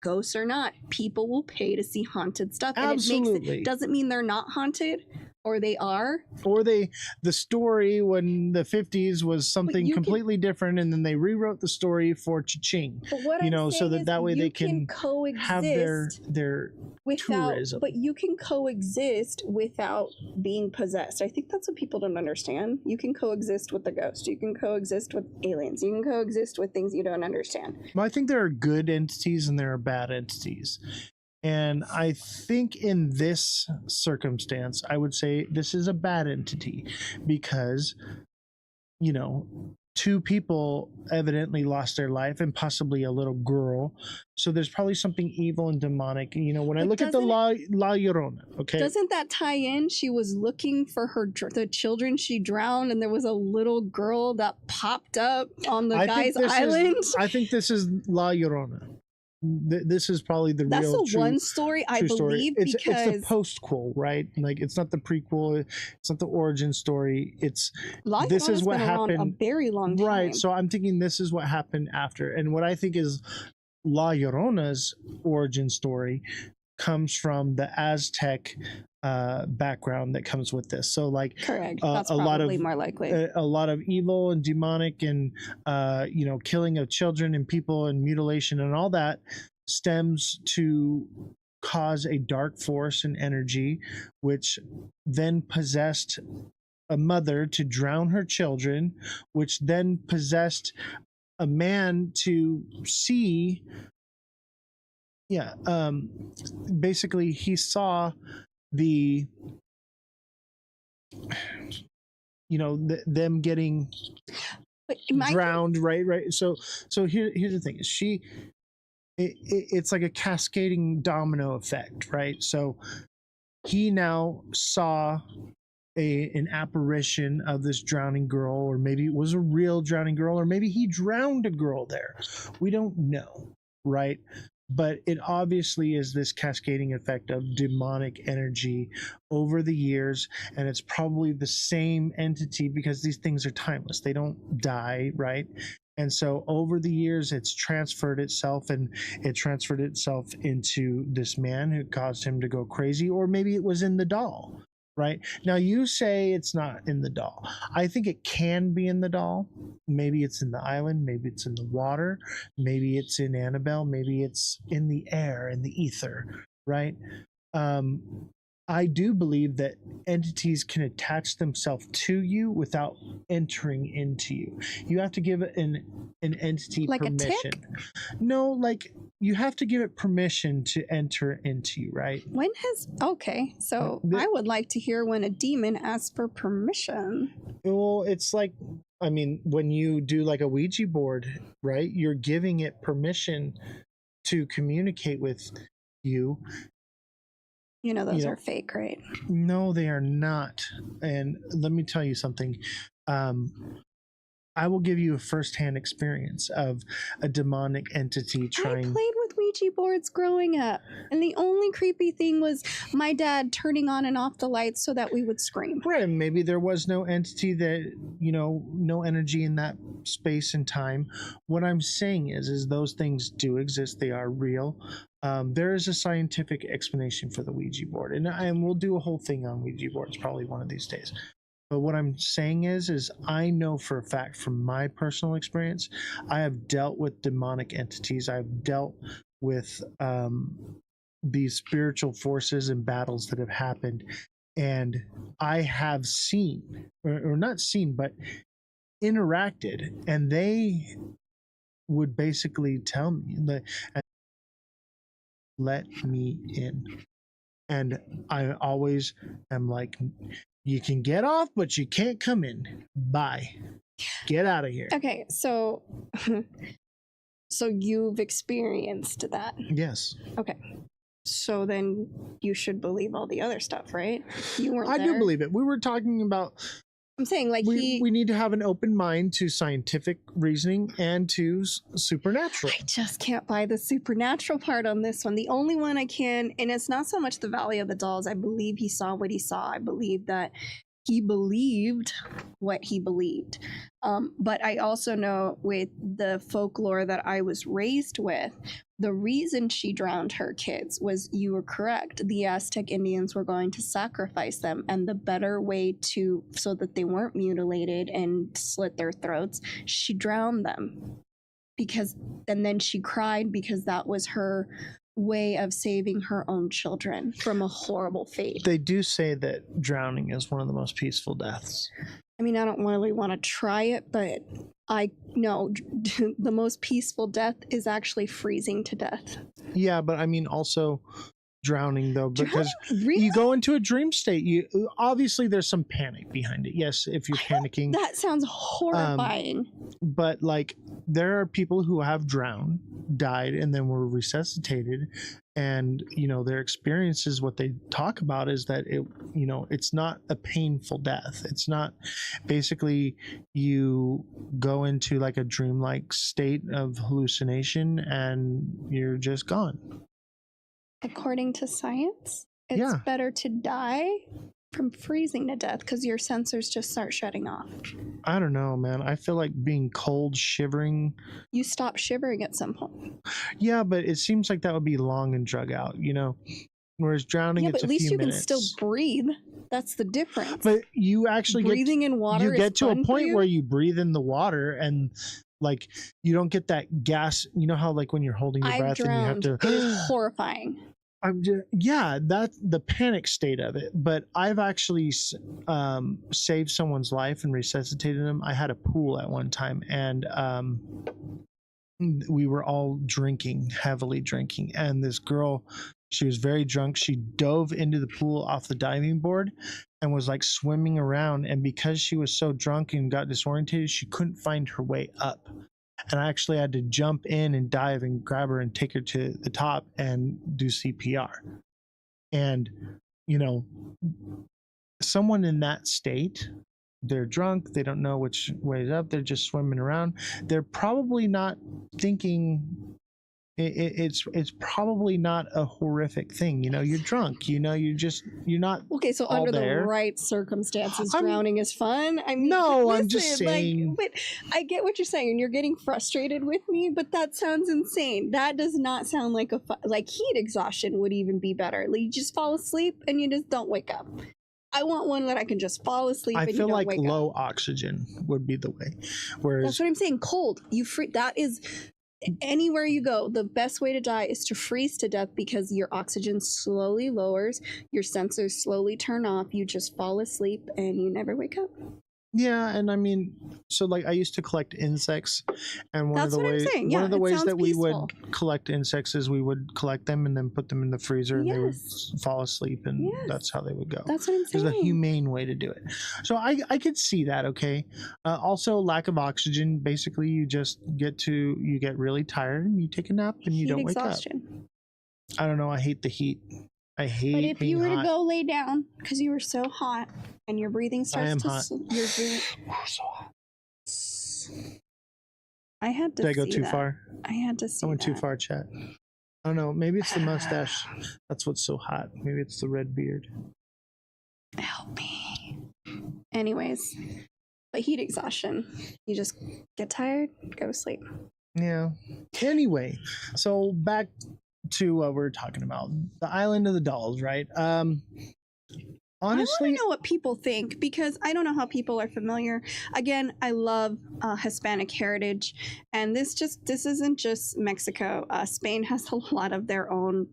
ghosts or not, people will pay to see haunted stuff. Absolutely. And it doesn't mean they're not haunted, or they are. Or the story when the 50s was something completely different, and then they rewrote the story for cha-ching. But what You I'm know, so saying that is way you they can coexist have their without, tourism. but you can coexist without being possessed. I think that's what people don't understand. You can coexist with the ghost. You can coexist with aliens. You can coexist with things you don't understand. Well, I think there are good entities and there are bad entities. And I think in this circumstance, I would say this is a bad entity because, you know, 2 people evidently lost their life and possibly a little girl. So there's probably something evil and demonic. You know, when I look at the La Llorona, okay? Doesn't that tie in? She was looking for the children she drowned, and there was a little girl that popped up on the guy's island. I think this is La Llorona. This is probably the That's real the one story I believe, it's because the postquel, right? Like it's not the prequel, it's not the origin story. It's this is what happened a very long time. Right. So I'm thinking this is what happened after. And what I think is La Llorona's origin story comes from the Aztec background that comes with this. So like correct. That's a lot of more likely. A lot of evil and demonic and you know, killing of children and people and mutilation and all that stems to cause a dark force and energy, which then possessed a mother to drown her children, which then possessed a man to see. Yeah, basically he saw the, you know, them getting drowned, right. So here's the thing: is it's like a cascading domino effect, right? So he now saw an apparition of this drowning girl, or maybe it was a real drowning girl, or maybe he drowned a girl there. We don't know, right? But it obviously is this cascading effect of demonic energy over the years, and it's probably the same entity because these things are timeless. They don't die, right? And so over the years, it's transferred itself, and it transferred itself into this man who caused him to go crazy, or maybe it was in the doll. Right now, you say it's not in the doll. I think it can be in the doll. Maybe it's in the island. Maybe it's in the water. Maybe it's in Annabelle. Maybe it's in the air, in the ether. Right. I do believe that entities can attach themselves to you without entering into you. You have to give an entity like permission. A tick? No, like you have to give it permission to enter into you, right? Okay, so I would like to hear when a demon asks for permission. Well, it's like, I mean, when you do like a Ouija board, right? You're giving it permission to communicate with you. You know, those are fake, right? No, they are not. And let me tell you something. I will give you a firsthand experience of a demonic entity trying. I played with Ouija boards growing up, and the only creepy thing was my dad turning on and off the lights so that we would scream. Right. Maybe there was no entity that, you know, no energy in that space and time. What I'm saying is those things do exist. They are real. There is a scientific explanation for the Ouija board, and we'll do a whole thing on Ouija boards probably one of these days. But what I'm saying is I know for a fact from my personal experience, I have dealt with demonic entities. I've dealt with these spiritual forces and battles that have happened, and I have seen, or not seen, but interacted, and they would basically tell me that, let me in. And I always am like, you can get off, but you can't come in. Bye. Get out of here. Okay, so you've experienced that. Yes. Okay. So then you should believe all the other stuff, right? You weren't I there. do believe it. We were talking about I'm saying, like, we need to have an open mind to scientific reasoning and to supernatural. I just can't buy the supernatural part on this one. The only one I can, and it's not so much the Valley of the Dolls. I believe he saw what he saw. I believe that he believed what he believed. But I also know with the folklore that I was raised with, the reason she drowned her kids was, you were correct, the Aztec Indians were going to sacrifice them, and the better way so that they weren't mutilated and slit their throats, she drowned them. And then she cried because that was her way of saving her own children from a horrible fate. They do say that drowning is one of the most peaceful deaths. I mean, I don't really want to try it, but I know the most peaceful death is actually freezing to death. Yeah, but I mean also drowning, though, because really? You go into a dream state. Obviously there's some panic behind it. Yes, if you're panicking. That sounds horrifying. But like, there are people who have drowned, died, and then were resuscitated, and their experiences, what they talk about is that it's not a painful death. It's not, basically you go into like a dreamlike state of hallucination and you're just gone. According to science, it's better to die from freezing to death because your sensors just start shutting off. I don't know, man. I feel like being cold, shivering. You stop shivering at some point. Yeah, but it seems like that would be long and drug out, Whereas drowning, it's a few minutes. At least you can still breathe. That's the difference. But you actually breathing in water. You get to a point where where you breathe in the water and like you don't get that gas. You know how like when you're holding your breath drowned. And you have to. It is horrifying. That's the panic state of it. But I've actually saved someone's life and resuscitated them. I had a pool at one time, and we were all heavily drinking, and this girl, she was very drunk. She dove into the pool off the diving board and was like swimming around, and because she was so drunk and got disorientated, she couldn't find her way up. And I actually had to jump in and dive and grab her and take her to the top and do CPR. And, someone in that state, they're drunk, they don't know which way is up, they're just swimming around. They're probably not thinking it's probably not a horrific thing. You're drunk, you're not okay. So under the right circumstances, drowning is fun. I mean, I'm just saying. But I get what you're saying, and you're getting frustrated with me. But that sounds insane. That does not sound like like heat exhaustion would even be better. Like, you just fall asleep and you just don't wake up. I want one that I can just fall asleep. I and feel you don't like wake low up. oxygen would be the way. Whereas that's what I'm saying. Cold. That is. Anywhere you go, the best way to die is to freeze to death because your oxygen slowly lowers, your sensors slowly turn off, you just fall asleep and you never wake up. Yeah, and I mean, so like I used to collect insects, and one of the ways that we would collect insects is we would collect them and then put them in the freezer, and they would fall asleep, and that's how they would go. That's what I'm saying. It's a humane way to do it. So I could see that. Okay. Also, lack of oxygen. Basically, you get really tired and you take a nap and you don't wake up. I don't know. I hate the heat. I hate. But if you were hot. to go lay down because you were so hot and your breathing starts you're so hot. I had to. Did I go too far? I had to see. I went too far, chat. I don't know. Maybe it's the mustache. That's what's so hot. Maybe it's the red beard. Help me. Anyways, but heat exhaustion. You just get tired, go to sleep. Yeah. Anyway, so back to what we're talking about, the Island of the Dolls, right? Honestly, I want to know what people think because I don't know how people are familiar. Again, I love Hispanic heritage, and this isn't just Mexico. Spain has a lot of their own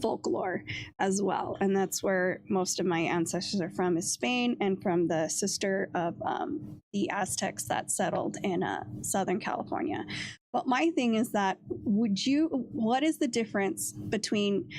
folklore as well, and that's where most of my ancestors are from, is Spain, and from the sister of the Aztecs that settled in Southern California. But my thing is that what is the difference between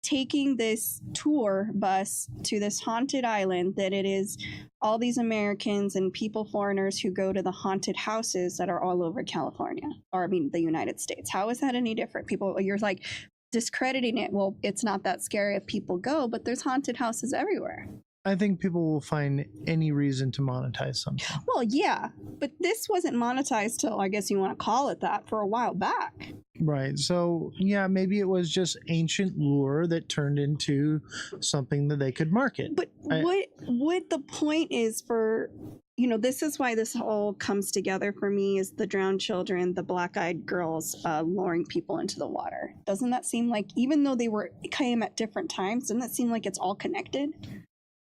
taking this tour bus to this haunted island that it is all these Americans and foreigners who go to the haunted houses that are all over California, or I mean the United States? How is that any different? You're like discrediting it. Well, it's not that scary if people go, but there's haunted houses everywhere. I think people will find any reason to monetize something. Well, yeah, but this wasn't monetized till, I guess you want to call it that, for a while back. Right. So, yeah, maybe it was just ancient lure that turned into something that they could market. But what the point is for, this is why this all comes together for me, is the drowned children, the black-eyed girls luring people into the water. Doesn't that seem like, even though they came at different times, doesn't that seem like it's all connected?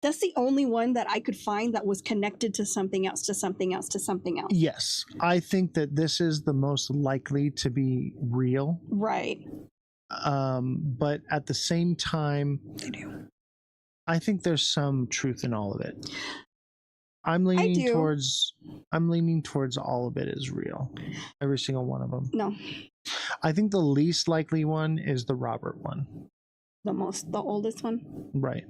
That's the only one that I could find that was connected to something else, to something else, to something else. Yes. I think that this is the most likely to be real. Right. But at the same time, I think there's some truth in all of it. I'm leaning towards all of it is real. Every single one of them. No. I think the least likely one is the Robert one. The oldest one? Right.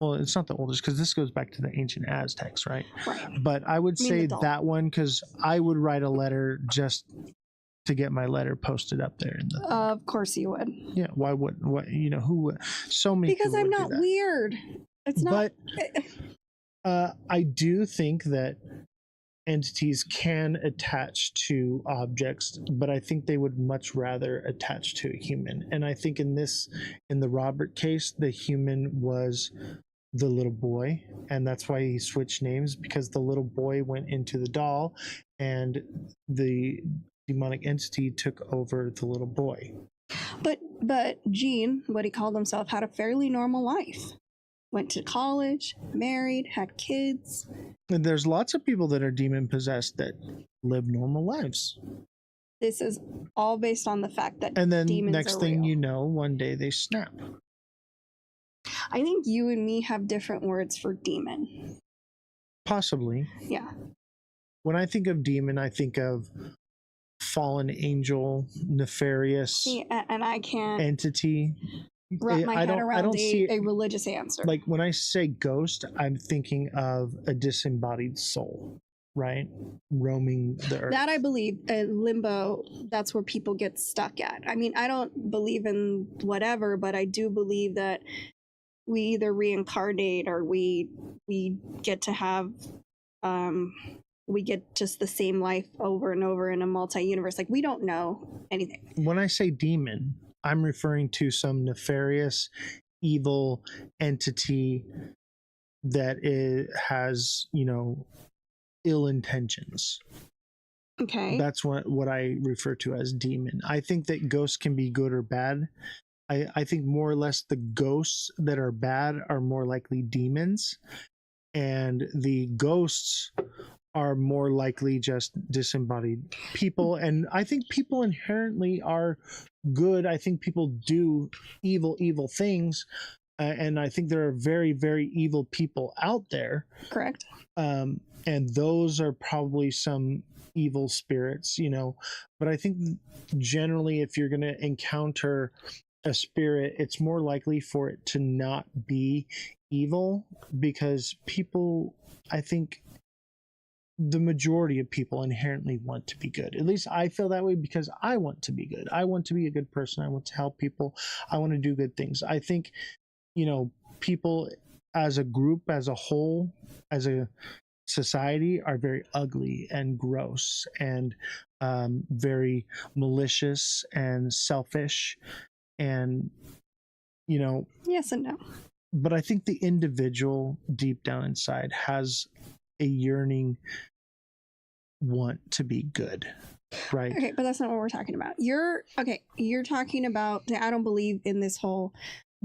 Well, it's not the oldest because this goes back to the ancient Aztecs, right? Right. But I would say that one because I would write a letter just to get my letter posted up there. Of course you would. Yeah. Why would? Who would? So many. Because I'm not weird. It's not. But I do think that entities can attach to objects, but I think they would much rather attach to a human. And I think in the Robert case, the human was the little boy, and that's why he switched names, because the little boy went into the doll and the demonic entity took over the little boy. But Gene, what he called himself, had a fairly normal life. Went to college, married, had kids. And there's lots of people that are demon possessed that live normal lives. This is all based on the fact that and then demons next are thing real. you know, one day they snap. I think you and me have different words for demon. Possibly. Yeah. When I think of demon, I think of fallen angel, nefarious and I can't entity. Wrap my head around see a religious answer. Like when I say ghost, I'm thinking of a disembodied soul, right? Roaming the earth. That I believe. Limbo, that's where people get stuck at. I mean, I don't believe in whatever, but I do believe that we either reincarnate or we get to have we get just the same life over and over in a multi-universe. Like, we don't know anything. When I say demon, I'm referring to some nefarious, evil entity that has, ill intentions. Okay. That's what I refer to as demon. I think that ghosts can be good or bad. I think more or less the ghosts that are bad are more likely demons, and the ghosts are more likely just disembodied people. And I think people inherently are good. I think people do evil things. And I think there are very, very evil people out there. Correct. And those are probably some evil spirits, But I think generally if you're going to encounter a spirit, it's more likely for it to not be evil, because people, I think, the majority of people inherently want to be good. At least I feel that way, because I want to be good. I want to be a good person. I want to help people. I want to do good things. I think, people as a group, as a whole, as a society are very ugly and gross and very malicious and selfish and, Yes and no. But I think the individual deep down inside has a yearning want to be good, right? Okay, but that's not what we're talking about. You're talking about, I don't believe in this whole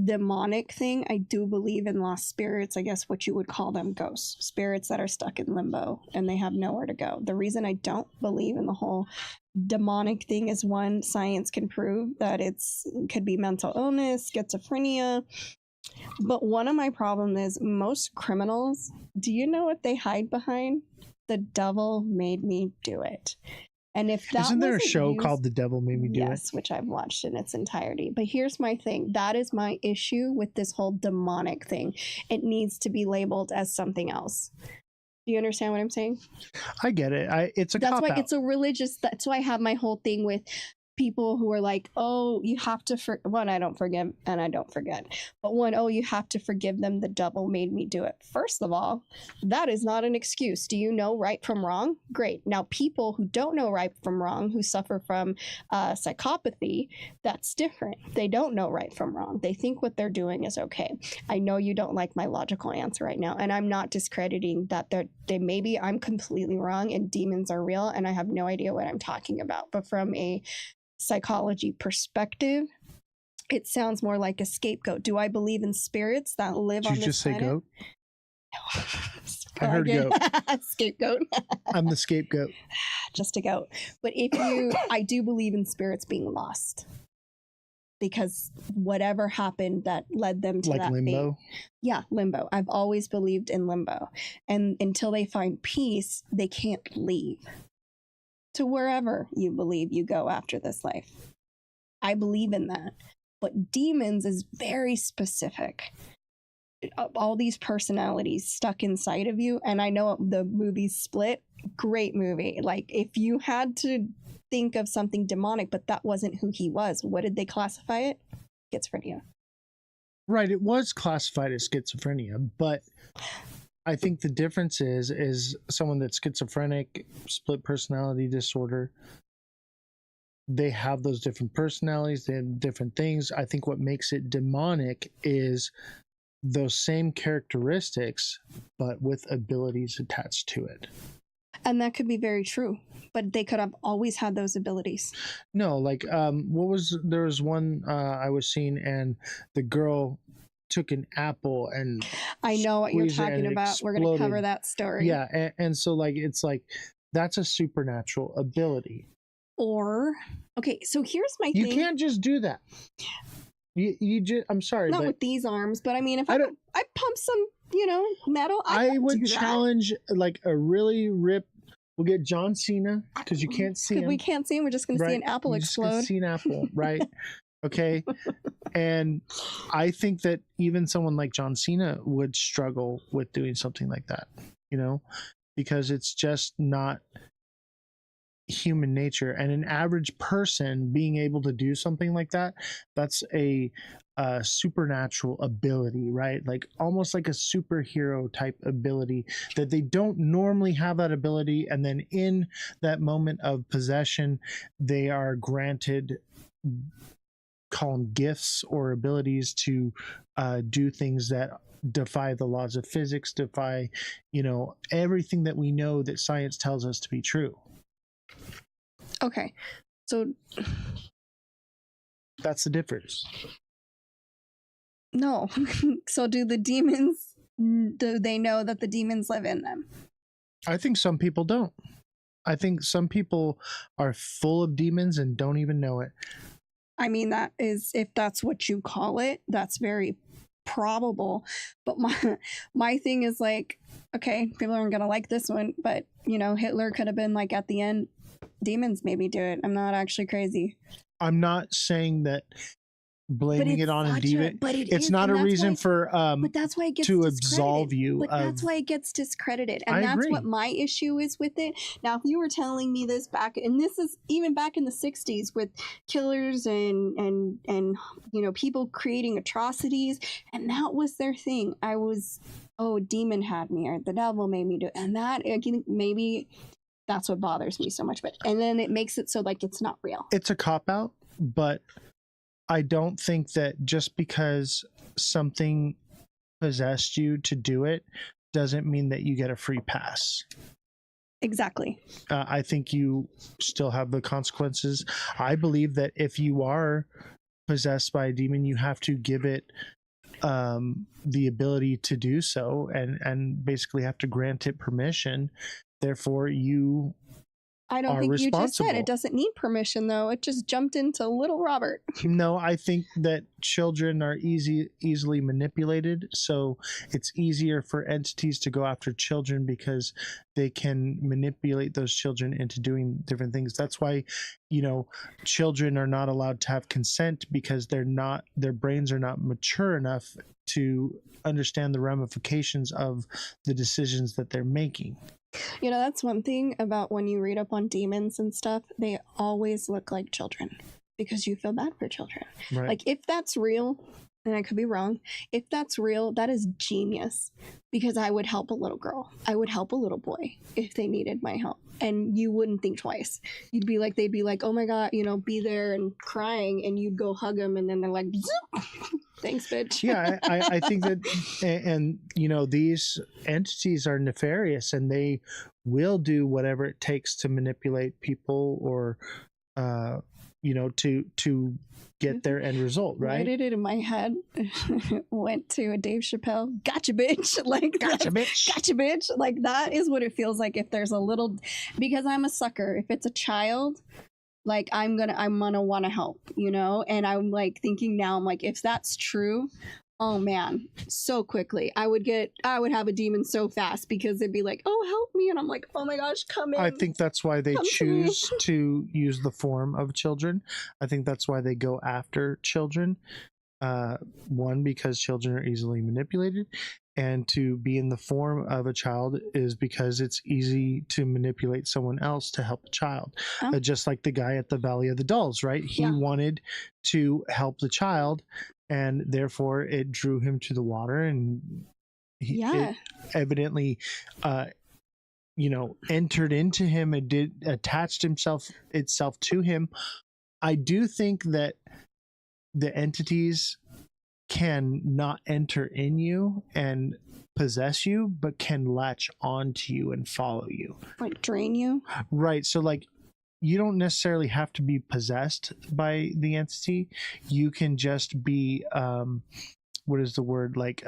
demonic thing. I do believe in lost spirits, I guess what you would call them, ghosts, spirits that are stuck in limbo and they have nowhere to go. The reason I don't believe in the whole demonic thing is, one, science can prove that it could be mental illness, schizophrenia. But one of my problems is most criminals, do you know what they hide behind? The devil made me do it. And if that isn't there a show called The Devil Made Me Do It? Yes, which I've watched in its entirety. But here's my thing. That is my issue with this whole demonic thing. It needs to be labeled as something else. Do you understand what I'm saying? I get it. It's a That's cop why out. it's a religious. That's why I have my whole thing with people who are like, oh, you have to one, I don't forgive and I don't forget, but one, oh, you have to forgive them, the devil made me do it. First of all, that is not an excuse. Do you know right from wrong? Great. Now, people who don't know right from wrong, who suffer from psychopathy, that's different. They don't know right from wrong. They think what they're doing is okay. I know you don't like my logical answer right now, and I'm not discrediting that maybe I'm completely wrong and demons are real and I have no idea what I'm talking about. But from a psychology perspective, it sounds more like a scapegoat. Do I believe in spirits that live on this planet? Did you just say goat? I heard goat. Scapegoat. I'm the scapegoat. Just a goat. But I do believe in spirits being lost. Because whatever happened that led them to that limbo. fate. Yeah, limbo. I've always believed in limbo. And until they find peace, they can't leave to wherever you believe you go after this life. I believe in that. But demons is very specific. All these personalities stuck inside of you. And I know the movie Split, great movie. Like, if you had to think of something demonic, but that wasn't who he was, what did they classify it? Schizophrenia. Right, it was classified as schizophrenia, but I think the difference is someone that's schizophrenic, split personality disorder, they have those different personalities, they have different things. I think what makes it demonic is those same characteristics, but with abilities attached to it. And that could be very true, but they could have always had those abilities. No, like there was one I was seeing, and the girl took an apple and I know what you're talking about. We're going to cover that story. Yeah, and so like it's like that's a supernatural ability. Or okay, so here's my thing. You can't just do that. You just, I'm sorry, not but with these arms, but I mean, if I pump some, metal, I would challenge like a really ripped. We'll get John Cena because you can't see him. We can't see him. We're just going to see an apple explode. Just see an apple, right? Okay, and I think that even someone like John Cena would struggle with doing something like that, because it's just not human nature. And an average person being able to do something like that, that's a supernatural ability, right? Like almost like a superhero type ability that they don't normally have that ability, and then in that moment of possession they are granted, call them gifts or abilities to do things that defy the laws of physics, defy everything that we know that science tells us to be true. Okay, so that's the difference. No. So do the demons, do they know that the demons live in them? I think some people don't. I think some people are full of demons and don't even know it. I mean, that is, if that's what you call it, that's very probable. But my thing is like, okay, people aren't going to like this one, but Hitler could have been like at the end, demons maybe do it. I'm not actually crazy. I'm not saying that blaming it on a demon, it's not a reason for but that's why it gets to absolve you. But that's why it gets discredited, and that's what my issue is with it. Now, if you were telling me this back, and this is even back in the 60s with killers and people creating atrocities, and that was their thing, I was, demon had me, or the devil made me do it, and that maybe that's what bothers me so much. But and then it makes it so like it's not real. It's a cop-out, but I don't think that just because something possessed you to do it doesn't mean that you get a free pass. Exactly. I think you still have the consequences. I believe that if you are possessed by a demon, you have to give it the ability to do so, and basically have to grant it permission. Therefore, you I don't think you just said it doesn't need permission, though. It just jumped into little Robert. No, I think that children are easily manipulated. So it's easier for entities to go after children because they can manipulate those children into doing different things. That's why, children are not allowed to have consent, because their brains are not mature enough to understand the ramifications of the decisions that they're making. You know, that's one thing about when you read up on demons and stuff, they always look like children because you feel bad for children. Right. Like, if that's real, and I could be wrong, if that's real, that is genius, because I would help a little girl. I would help a little boy if they needed my help. And you wouldn't think twice. You'd be like, they'd be like, oh my God, you know, be there and crying, and you'd go hug them, and then they're like, thanks, bitch. Yeah, I think that, and you know, these entities are nefarious, and they will do whatever it takes to manipulate people, or you know, to get their end result, right? Why did it in my head went to a Dave Chappelle, gotcha, bitch. Like, gotcha, bitch. Gotcha, bitch. Like, that is what it feels like if there's a little, because I'm a sucker. If it's a child, like, I'm gonna want to help, you know? And I'm like thinking now, I'm like, if that's true, oh man, so quickly I would have a demon so fast, because they'd be like, oh, help me, and I'm like, oh my gosh, come in. I think that's why they choose to use the form of children. I think that's why they go after children. One, because children are easily manipulated, and to be in the form of a child is because it's easy to manipulate someone else to help a child. Just like the guy at the Valley of the Dolls, right? He wanted to help the child, and therefore it drew him to the water, and it evidently you know, entered into him and attached itself to him. I do think that the entities can not enter in you and possess you, but can latch onto you and follow you, like drain you. Right. So like, you don't necessarily have to be possessed by the entity. You can just be what is the word, like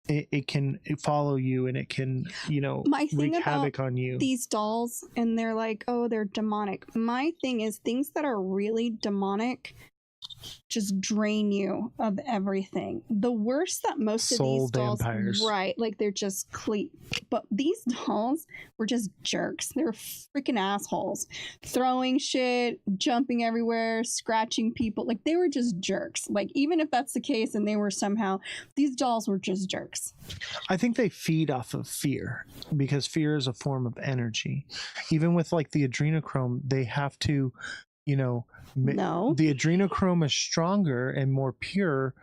it can follow you, and it can, you know, wreak havoc on you. These dolls, and they're like, oh, they're demonic. My thing is, things that are really demonic just drain you of everything. The worst that most of these dolls, vampires, right? Like, they're just but these dolls were just jerks. They're freaking assholes, throwing shit, jumping everywhere, scratching people. Like, they were just jerks. Like, even if that's the case, and they were somehow, these dolls were just jerks. I think they feed off of fear, because fear is a form of energy. Even with like the adrenochrome, they have to, you know, the adrenochrome is stronger and more pure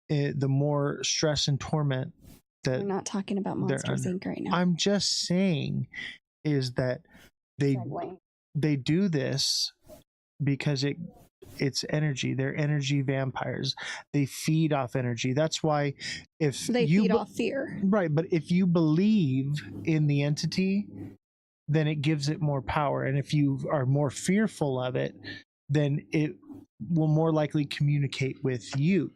the more stress and torment that we're not talking about Monsters Inc. right now. I'm just saying is that they do this because it's energy. They're energy vampires. They feed off energy. That's why if they feed off fear, right? But if you believe in the entity, then it gives it more power. And if you are more fearful of it, then it will more likely communicate with you,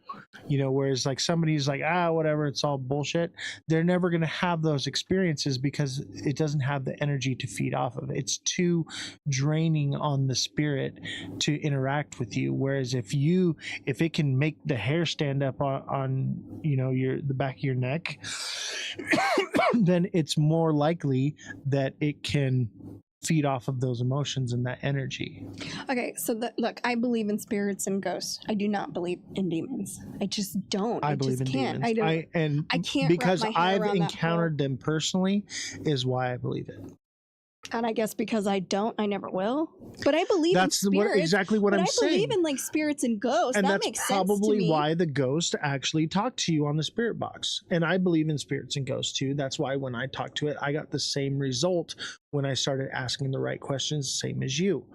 you know, whereas like somebody's like, whatever, it's all bullshit. They're never going to have those experiences because it doesn't have the energy to feed off of. It's too draining on the spirit to interact with you. Whereas if it can make the hair stand up on you know, the back of your neck, then it's more likely that it can feed off of those emotions and that energy. Okay, so look, I believe in spirits and ghosts. I do not believe in demons. I just don't. I believe just in can't. demons. I can't because wrap my head I've around encountered them personally is why I believe it. And I guess because I don't, I never will. But I believe in spirits. Exactly what I'm saying. I believe in like spirits and ghosts. And that that's makes sense to probably me. why the ghost actually talked to you on the spirit box. And I believe in spirits and ghosts too. That's why when I talked to it, I got the same result when I started asking the right questions, same as you.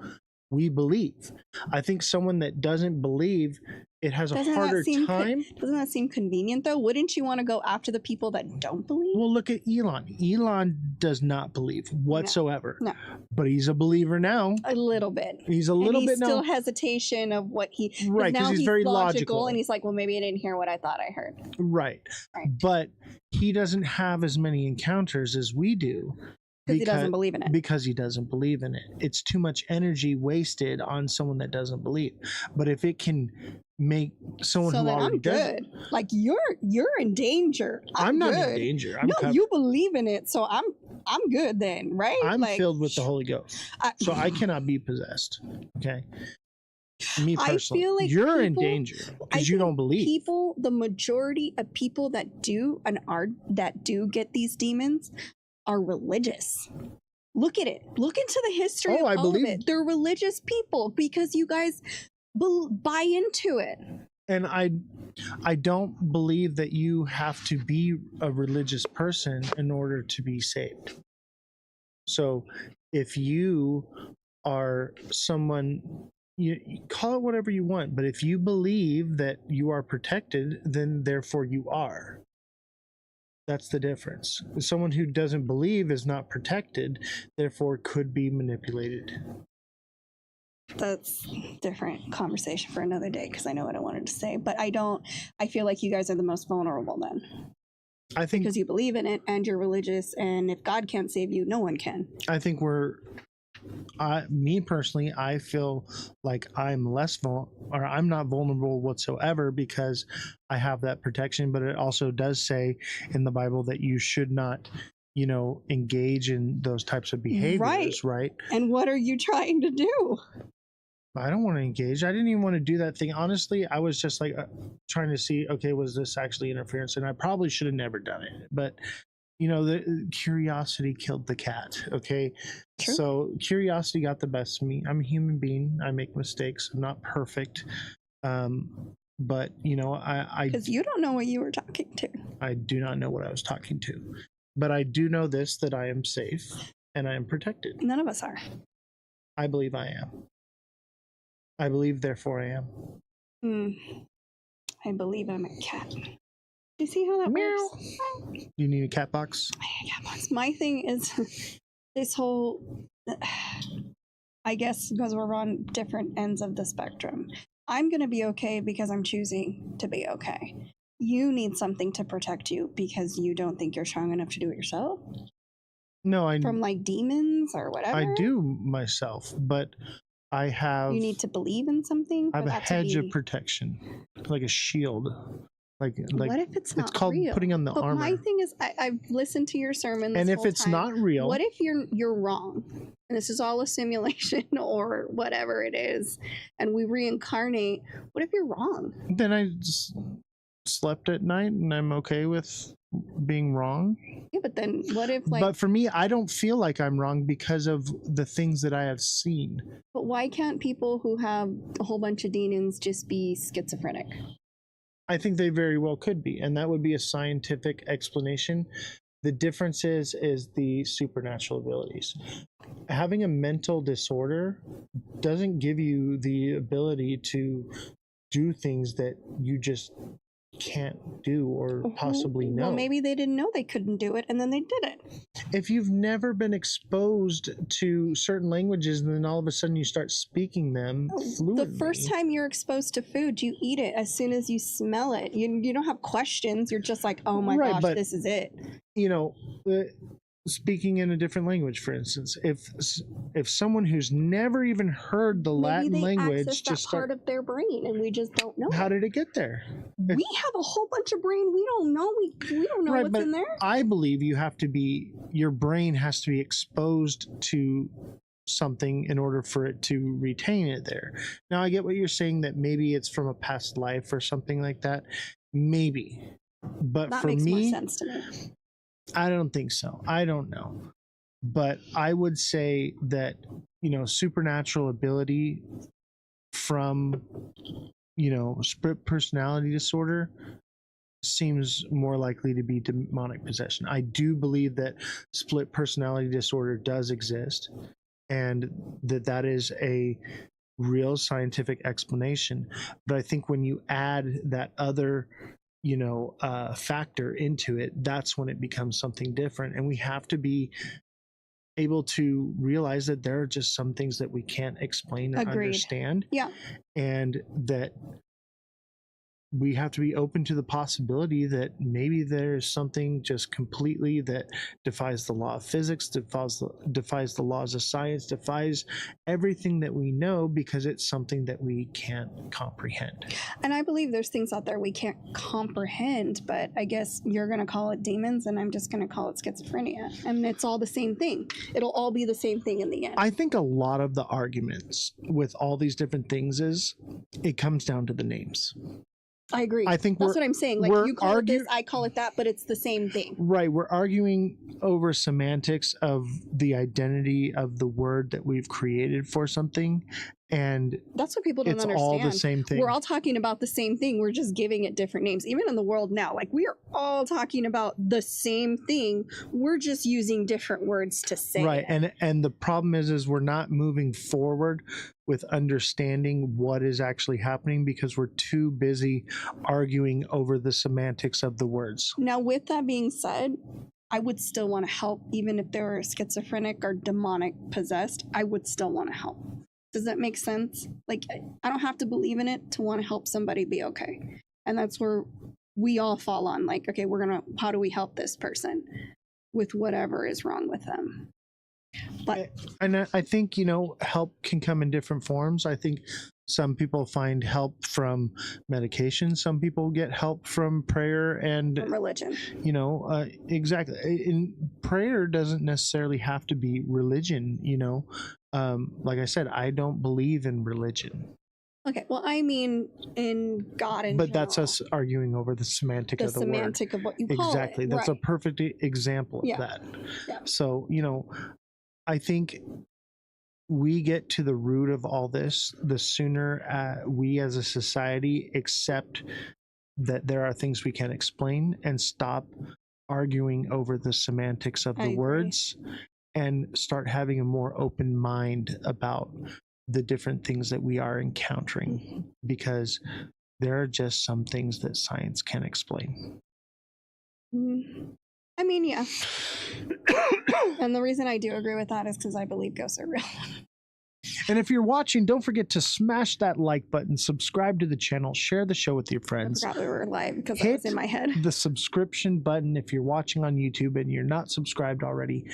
We believe. I think someone that doesn't believe, it has a harder time. Doesn't that seem convenient though? Wouldn't you want to go after the people that don't believe? Well, look at Elon. Elon does not believe whatsoever. No. But he's a believer now. A little bit. He's a little bit now. Still hesitation of what he. Right, because he's very logical. And he's like, well, maybe I didn't hear what I thought I heard. Right. But he doesn't have as many encounters as we do. Because he doesn't believe in it. Because he doesn't believe in it. It's too much energy wasted on someone that doesn't believe. But if it can make someone who already does, like you're in danger. I'm not in danger. You believe in it, so I'm good then, right? I'm filled with the Holy Ghost, so I cannot be possessed. Okay. Me personally, I feel like you're in danger because you don't believe. The majority of people that do get these demons are religious. Look at it. Look into the history of I all believe of it. They're religious people because you guys buy into it. And I don't believe that you have to be a religious person in order to be saved. So if you are someone, you call it whatever you want, but if you believe that you are protected, then therefore you are. That's the difference. Someone who doesn't believe is not protected, therefore could be manipulated. That's a different conversation for another day because I know what I wanted to say, but I feel like you guys are the most vulnerable then. I think because you believe in it and you're religious, and if God can't save you, no one can. I think me personally, I feel like I'm I'm not vulnerable whatsoever because I have that protection, but it also does say in the Bible that you should not, engage in those types of behaviors, right? And what are you trying to do? I don't want to engage. I didn't even want to do that thing. Honestly, I was just like trying to see, okay, was this actually interference? And I probably should have never done it. But, the curiosity killed the cat. Okay. True. So curiosity got the best of me. I'm a human being. I make mistakes. I'm not perfect. But, because you don't know what you were talking to. I do not know what I was talking to. But I do know this, that I am safe and I am protected. None of us are. I believe I am. I believe, therefore I am. I believe I'm a cat. Do you see how that works? You need a cat box? I need a cat box. My thing is this whole, I guess because we're on different ends of the spectrum. I'm going to be okay because I'm choosing to be okay. You need something to protect you because you don't think you're strong enough to do it yourself? No, from like demons or whatever? I do myself, but I have... You need to believe in something? I have a hedge of protection, like a shield. Like what if it's not It's called real? putting on the armor. My thing is, I've listened to your sermon this and if whole it's time. not real... What if you're wrong? And this is all a simulation or whatever it is, and we reincarnate. What if you're wrong? Then I slept at night and I'm okay with being wrong. Yeah, but then what if But for me, I don't feel like I'm wrong because of the things that I have seen. But why can't people who have a whole bunch of demons just be schizophrenic? I think they very well could be, and that would be a scientific explanation. The difference is the supernatural abilities. Having a mental disorder doesn't give you the ability to do things that you just can't do or possibly know. Well, maybe they didn't know they couldn't do it and then they did it. If you've never been exposed to certain languages and then all of a sudden you start speaking them fluently. The first time you're exposed to food, you eat it as soon as you smell it. You don't have questions. You're just like, oh my gosh, this is it. Speaking in a different language, for instance, if someone who's never even heard the Latin language just part of their brain and we just don't know. How did it get there? We have a whole bunch of brain. We don't know. We don't know what's in there. I believe your brain has to be exposed to something in order for it to retain it there. Now I get what you're saying, that maybe it's from a past life or something like that. Maybe. But that for makes me, more sense to me. I don't think so. I don't know. But I would say that, supernatural ability from, split personality disorder seems more likely to be demonic possession. I do believe that split personality disorder does exist and that is a real scientific explanation. But I think when you add that other factor into it, that's when it becomes something different. And we have to be able to realize that there are just some things that we can't explain or understand. Yeah. And that we have to be open to the possibility that maybe there's something just completely that defies the law of physics, defies the laws of science, defies everything that we know, because it's something that we can't comprehend. And I believe there's things out there we can't comprehend, but I guess you're going to call it demons and I'm just going to call it schizophrenia. And it's all the same thing. It'll all be the same thing in the end. I think a lot of the arguments with all these different things is it comes down to the names. I agree. I think that's what I'm saying. Like we're you call it this, I call it that, but it's the same thing. Right. We're arguing over semantics of the identity of the word that we've created for something. And that's what people don't it's understand. all the same thing. We're all talking about the same thing. We're just giving it different names. Even in the world now, like we are all talking about the same thing. We're just using different words to say right. it. And the problem is we're not moving forward with understanding what is actually happening because we're too busy arguing over the semantics of the words. Now, with that being said, I would still want to help, even if they were schizophrenic or demonic possessed. I would still want to help. Does that make sense? Like, I don't have to believe in it to want to help somebody be okay. And that's where we all fall on. Like, okay, how do we help this person with whatever is wrong with them? But and I think, help can come in different forms. I think some people find help from medication. Some people get help from prayer and religion. Exactly. And prayer doesn't necessarily have to be religion, like I said, I don't believe in religion. Okay, well, I mean in God in But general. that's us arguing over the semantic of the word. The semantic of what you call exactly. it. That's right. a perfect example of that. Yeah. So, I think we get to the root of all this, the sooner we as a society accept that there are things we can't explain and stop arguing over the semantics of the words and start having a more open mind about the different things that we are encountering, because there are just some things that science can't explain. I mean, yeah. And the reason I do agree with that is because I believe ghosts are real. And if you're watching, don't forget to smash that like button, subscribe to the channel, share the show with your friends. I forgot we were live because that was in my head. The subscription button if you're watching on YouTube and you're not subscribed already.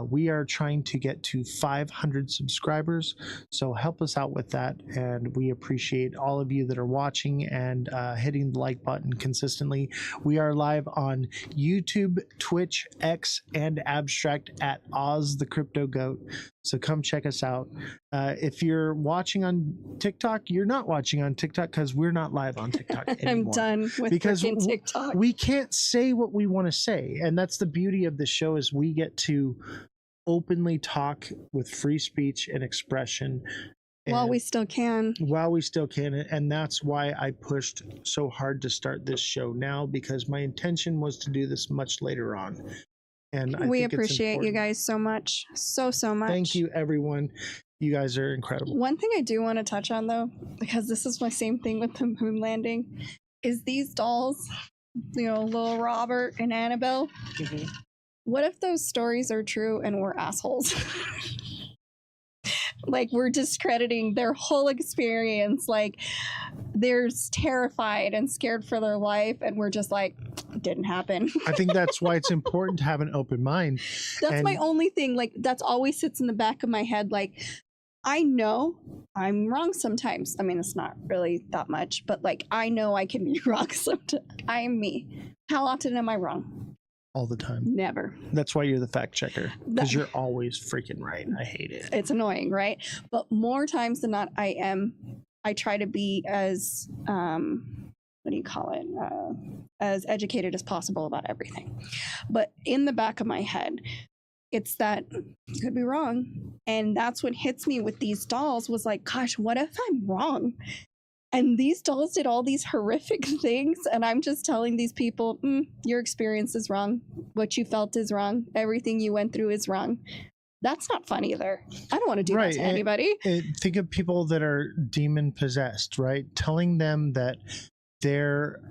We are trying to get to 500 subscribers, so help us out with that. And we appreciate all of you that are watching and hitting the like button consistently. We are live on YouTube, Twitch, X, and Abstract at Ozthecryptogoat. So come check us out. If you're watching on TikTok, you're not watching on TikTok because we're not live on TikTok anymore. I'm done with freaking TikTok. We can't say what we want to say. And that's the beauty of the show, is we get to openly talk with free speech and expression. While we still can. While we still can. And that's why I pushed so hard to start this show now, because my intention was to do this much later on. And we appreciate you guys so much. So much. Thank you, everyone. You guys are incredible. One thing I do want to touch on, though, because this is my same thing with the moon landing, is these dolls, little Robert and Annabelle. Mm-hmm. What if those stories are true and we're assholes? Like, we're discrediting their whole experience. Like, they're terrified and scared for their life, and we're just like, it didn't happen. I think that's why it's important to have an open mind. That's my only thing. Like, that's always sits in the back of my head. Like, I know I'm wrong sometimes. I mean, it's not really that much, but like, I know I can be wrong sometimes. I'm me. How often am I wrong? All the time. Never. That's why you're the fact checker, because you're always freaking right. I hate it. It's annoying, right? But more times than not, I try to be as, as educated as possible about everything. But in the back of my head, it's that you could be wrong. And that's what hits me with these dolls, was like, gosh, what if I'm wrong? And these dolls did all these horrific things, and I'm just telling these people, your experience is wrong. What you felt is wrong. Everything you went through is wrong. That's not fun either. I don't want to do that to anybody. Think of people that are demon possessed, right? Telling them that they're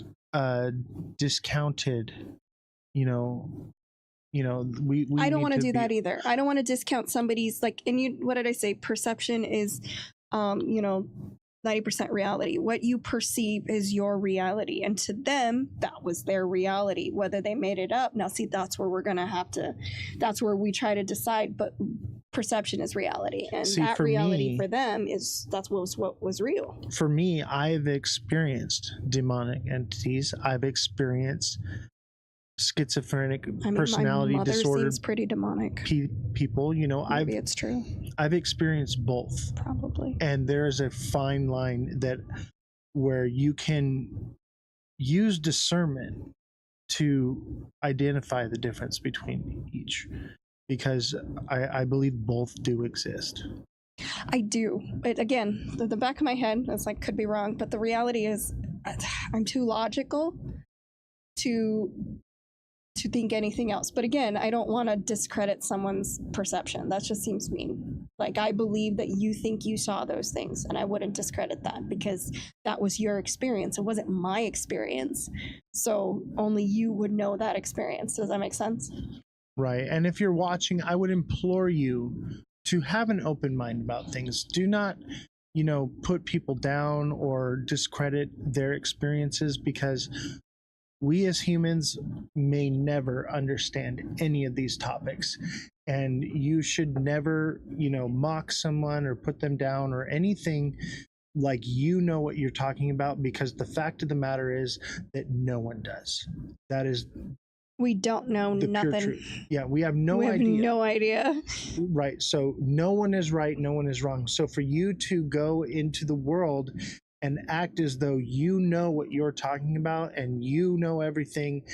discounted, we I don't want to do that either. I don't want to discount somebody's, like, and what did I say? Perception is, 90% reality. What you perceive is your reality. And to them, that was their reality, whether they made it up. Now, see, that's where that's where we try to decide, but perception is reality. And that reality for them that's what was real. For me, I've experienced demonic entities. I've experienced schizophrenic personality my mother disorder. Seems pretty demonic. People, Maybe it's true. I've experienced both. Probably. And there's a fine line where you can use discernment to identify the difference between each, because I believe both do exist. I do. But again, the back of my head, it's like, could be wrong, but the reality is I'm too logical to think anything else. But again, I don't want to discredit someone's perception. That just seems mean. Like, I believe that you think you saw those things, and I wouldn't discredit that because that was your experience. It wasn't my experience. So only you would know that experience. Does that make sense? Right. And if you're watching, I would implore you to have an open mind about things. Do not, put people down or discredit their experiences, because we as humans may never understand any of these topics. And you should never, mock someone or put them down or anything like what you're talking about, because the fact of the matter is that no one does. That is we don't know nothing. Yeah, we have no idea. We have no idea. Right. So no one is right, no one is wrong. So for you to go into the world and act as though you know what you're talking about and you know everything,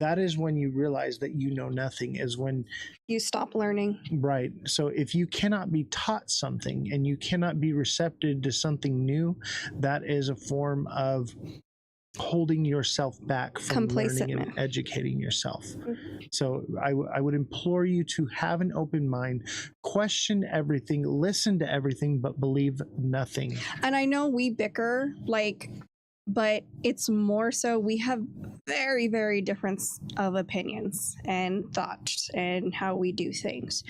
that is when you realize that you know nothing, is when you stop learning. Right. So if you cannot be taught something and you cannot be receptive to something new, that is a form of holding yourself back from learning and educating yourself. So I would implore you to have an open mind, question everything, listen to everything, but believe nothing. And I know we bicker, but it's more so we have very, very different of opinions and thoughts and how we do things.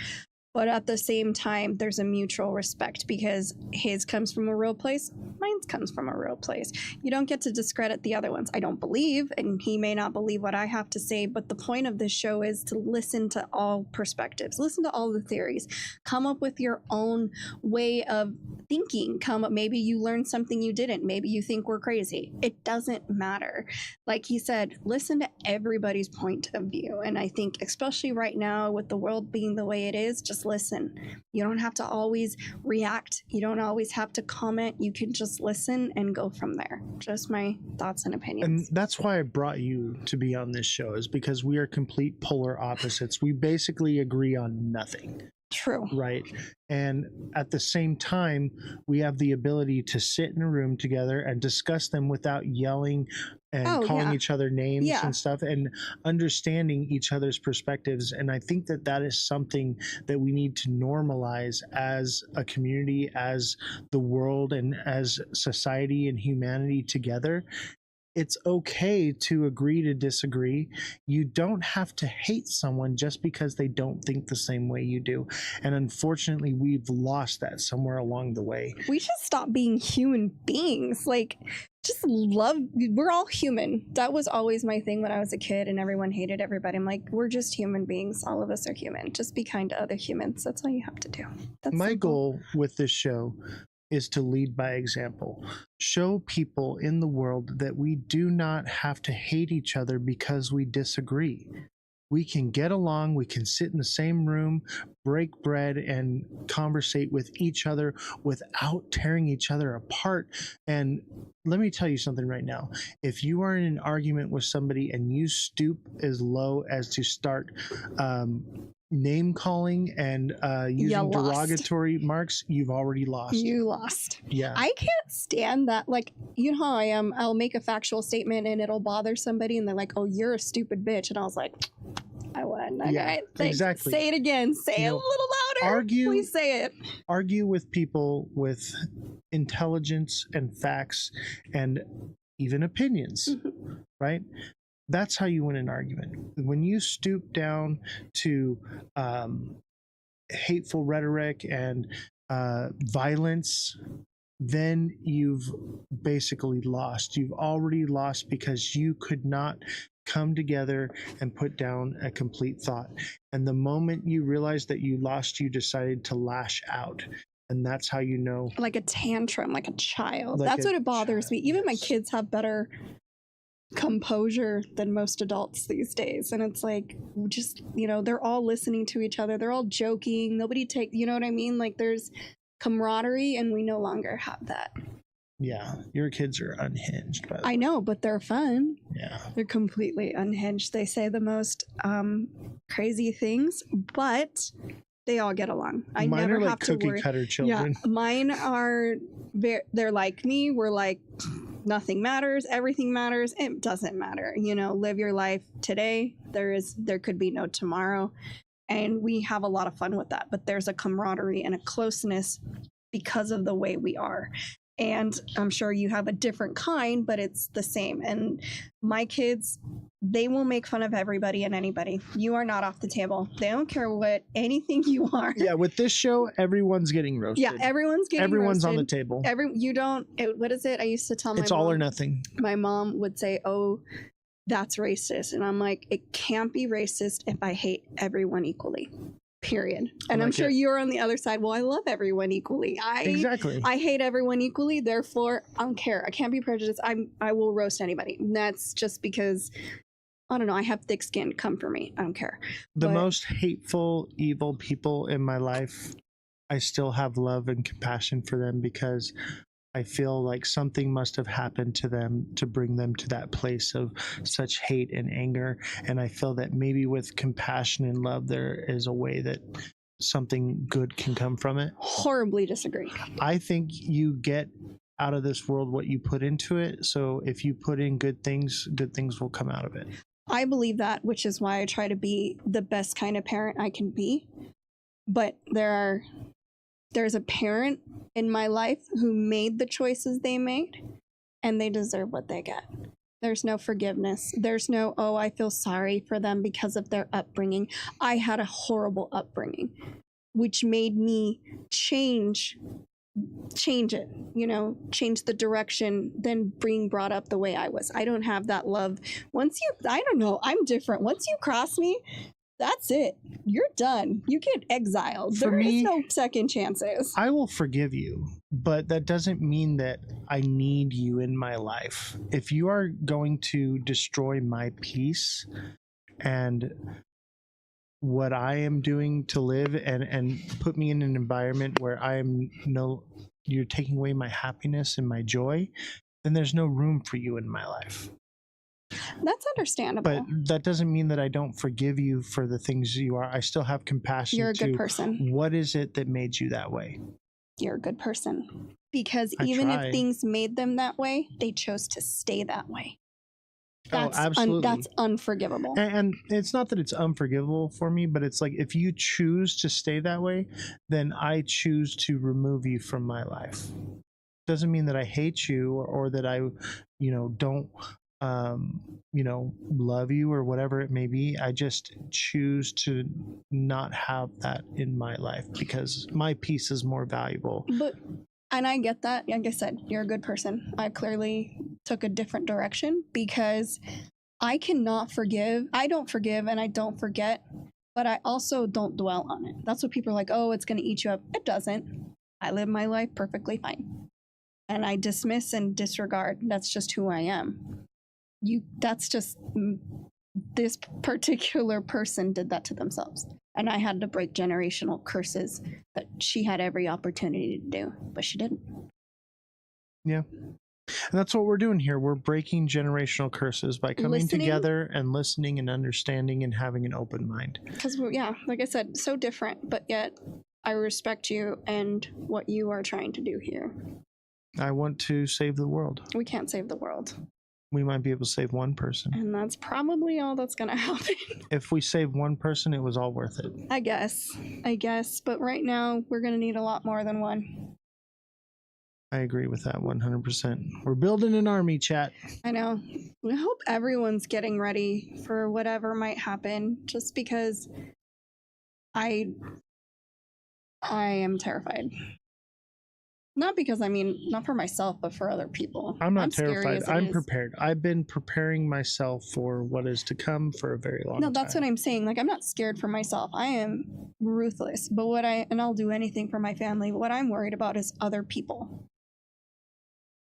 But at the same time, there's a mutual respect, because his comes from a real place, mine comes from a real place. You don't get to discredit the other ones. I don't believe, and he may not believe what I have to say, but the point of this show is to listen to all perspectives, listen to all the theories, come up with your own way of thinking. Maybe you learned something you didn't. Maybe you think we're crazy. It doesn't matter. Like he said, listen to everybody's point of view. And I think especially right now with the world being the way it is, just listen. You don't have to always react. You don't always have to comment. You can just listen and go from there. Just my thoughts and opinions. And that's why I brought you to be on this show, is because we are complete polar opposites. We basically agree on nothing. True. Right. And at the same time, we have the ability to sit in a room together and discuss them without yelling and calling each other names and stuff, and understanding each other's perspectives. And I think that that is something that we need to normalize as a community, as the world, and as society and humanity together. It's okay to agree to disagree. You don't have to hate someone just because they don't think the same way you do. And unfortunately, we've lost that somewhere along the way. We should stop being human beings. Just love. We're all human. That was always my thing when I was a kid and everyone hated everybody. I'm like, we're just human beings. All of us are human. Just be kind to other humans. That's all you have to do. That's my simple. goal with this show is to lead by example. Show people in the world that we do not have to hate each other because we disagree. We can get along, we can sit in the same room, break bread, and conversate with each other without tearing each other apart. And let me tell you something right now. If you are in an argument with somebody and you stoop as low as to start name calling and using derogatory marks, you've already lost. You lost. Yeah. I can't stand that. You know how I am. I'll make a factual statement and it'll bother somebody and they're like, oh, you're a stupid bitch. And I was like, I won. Okay. Yeah, exactly. Say it again. Say it a little louder. Please say it. Argue with people with intelligence and facts and even opinions, right? That's how you win an argument. When you stoop down to hateful rhetoric and violence, then you've basically lost. You've already lost because you could not come together and put down a complete thought. And the moment you realized that you lost, you decided to lash out. And that's how you know. Like a tantrum, like a child. That's what it bothers me. Even my kids have better composure than most adults these days. And it's like, just, they're all listening to each other. They're all joking. Nobody you know what I mean? There's camaraderie and we no longer have that. Yeah, your kids are unhinged. By the way. I know, but they're fun. Yeah. They're completely unhinged. They say the most crazy things, but they all get along. I Mine never are like have to cookie worry. cutter children. Yeah, mine are. They're like me. We're like, nothing matters. Everything matters. It doesn't matter. You know, live your life today. There could be no tomorrow, and we have a lot of fun with that. But there's a camaraderie and a closeness because of the way we are. And I'm sure you have a different kind, but it's the same. And my kids, they will make fun of everybody and anybody. You are not off the table. They don't care what anything you are. Yeah, with this show, everyone's getting roasted. Yeah, everyone's Everyone's roasted. on the table. What is it? I used to tell my It's mom. all or nothing. My mom would say, "Oh, that's racist." And I'm like, it can't be racist if I hate everyone equally. Period. And I'm sure you're on the other side. Well, I love everyone equally. Exactly. I hate everyone equally. Therefore, I don't care. I can't be prejudiced. I will roast anybody. And that's just because, I don't know, I have thick skin. Come for me. I don't care. The most hateful, evil people in my life, I still have love and compassion for them because I feel like something must have happened to them to bring them to that place of such hate and anger. And I feel that maybe with compassion and love, there is a way that something good can come from it. Horribly disagree. I think you get out of this world what you put into it. So if you put in good things will come out of it. I believe that, which is why I try to be the best kind of parent I can be. But there's a parent in my life who made the choices they made, and they deserve what they get. There's no forgiveness. There's no, oh, I feel sorry for them because of their upbringing. I had a horrible upbringing, which made me change it, change the direction than being brought up the way I was. I don't have that love. I don't know, I'm different. Once you cross me, that's it. You're done. You get exiled. There is no second chances. I will forgive you, but that doesn't mean that I need you in my life. If you are going to destroy my peace and what I am doing to live and put me in an environment where you're taking away my happiness and my joy, then there's no room for you in my life. That's understandable. But that doesn't mean that I don't forgive you for the things you are. I still have compassion. You're a good person. What is it that made you that way? You're a good person. Because even if things made them that way, they chose to stay that way. Absolutely. That's unforgivable. And it's not that it's unforgivable for me, but it's like if you choose to stay that way, then I choose to remove you from my life. Doesn't mean that I hate you or that I, don't love you or whatever it may be. I just choose to not have that in my life because my peace is more valuable. And I get that. Like I said, you're a good person. I clearly took a different direction because I cannot forgive. I don't forgive and I don't forget, but I also don't dwell on it. That's what people are like, oh, it's going to eat you up. It doesn't. I live my life perfectly fine. And I dismiss and disregard. That's just who I am. That's just this particular person did that to themselves. And I had to break generational curses that she had every opportunity to do, but she didn't. Yeah. And that's what we're doing here. We're breaking generational curses by coming together and listening and understanding and having an open mind. Because, like I said, so different, but yet I respect you and what you are trying to do here. I want to save the world. We can't save the world. We might be able to save one person. And that's probably all that's going to happen. If we save one person, it was all worth it. I guess. But right now, we're going to need a lot more than one. I agree with that 100%. We're building an army, chat. I know. I hope everyone's getting ready for whatever might happen, just because I am terrified. Not because, not for myself, but for other people. I'm not terrified. I'm prepared. I've been preparing myself for what is to come for a very long time. No, that's what I'm saying. Like, I'm not scared for myself. I am ruthless. But I'll do anything for my family. What I'm worried about is other people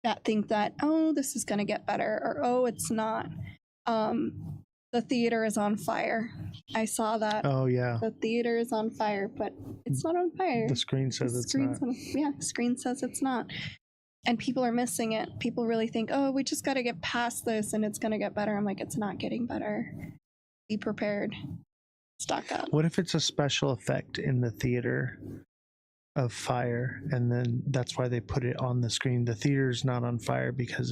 that think that, oh, this is going to get better, or, oh, it's not. The theater is on fire. I saw that. Oh, yeah. The theater is on fire, but it's not on fire. The screen says it's not. Screen says it's not. And people are missing it. People really think, oh, we just got to get past this and it's going to get better. I'm like, it's not getting better. Be prepared. Stock up. What if it's a special effect in the theater of fire, and then that's why they put it on the screen? The theater's not on fire because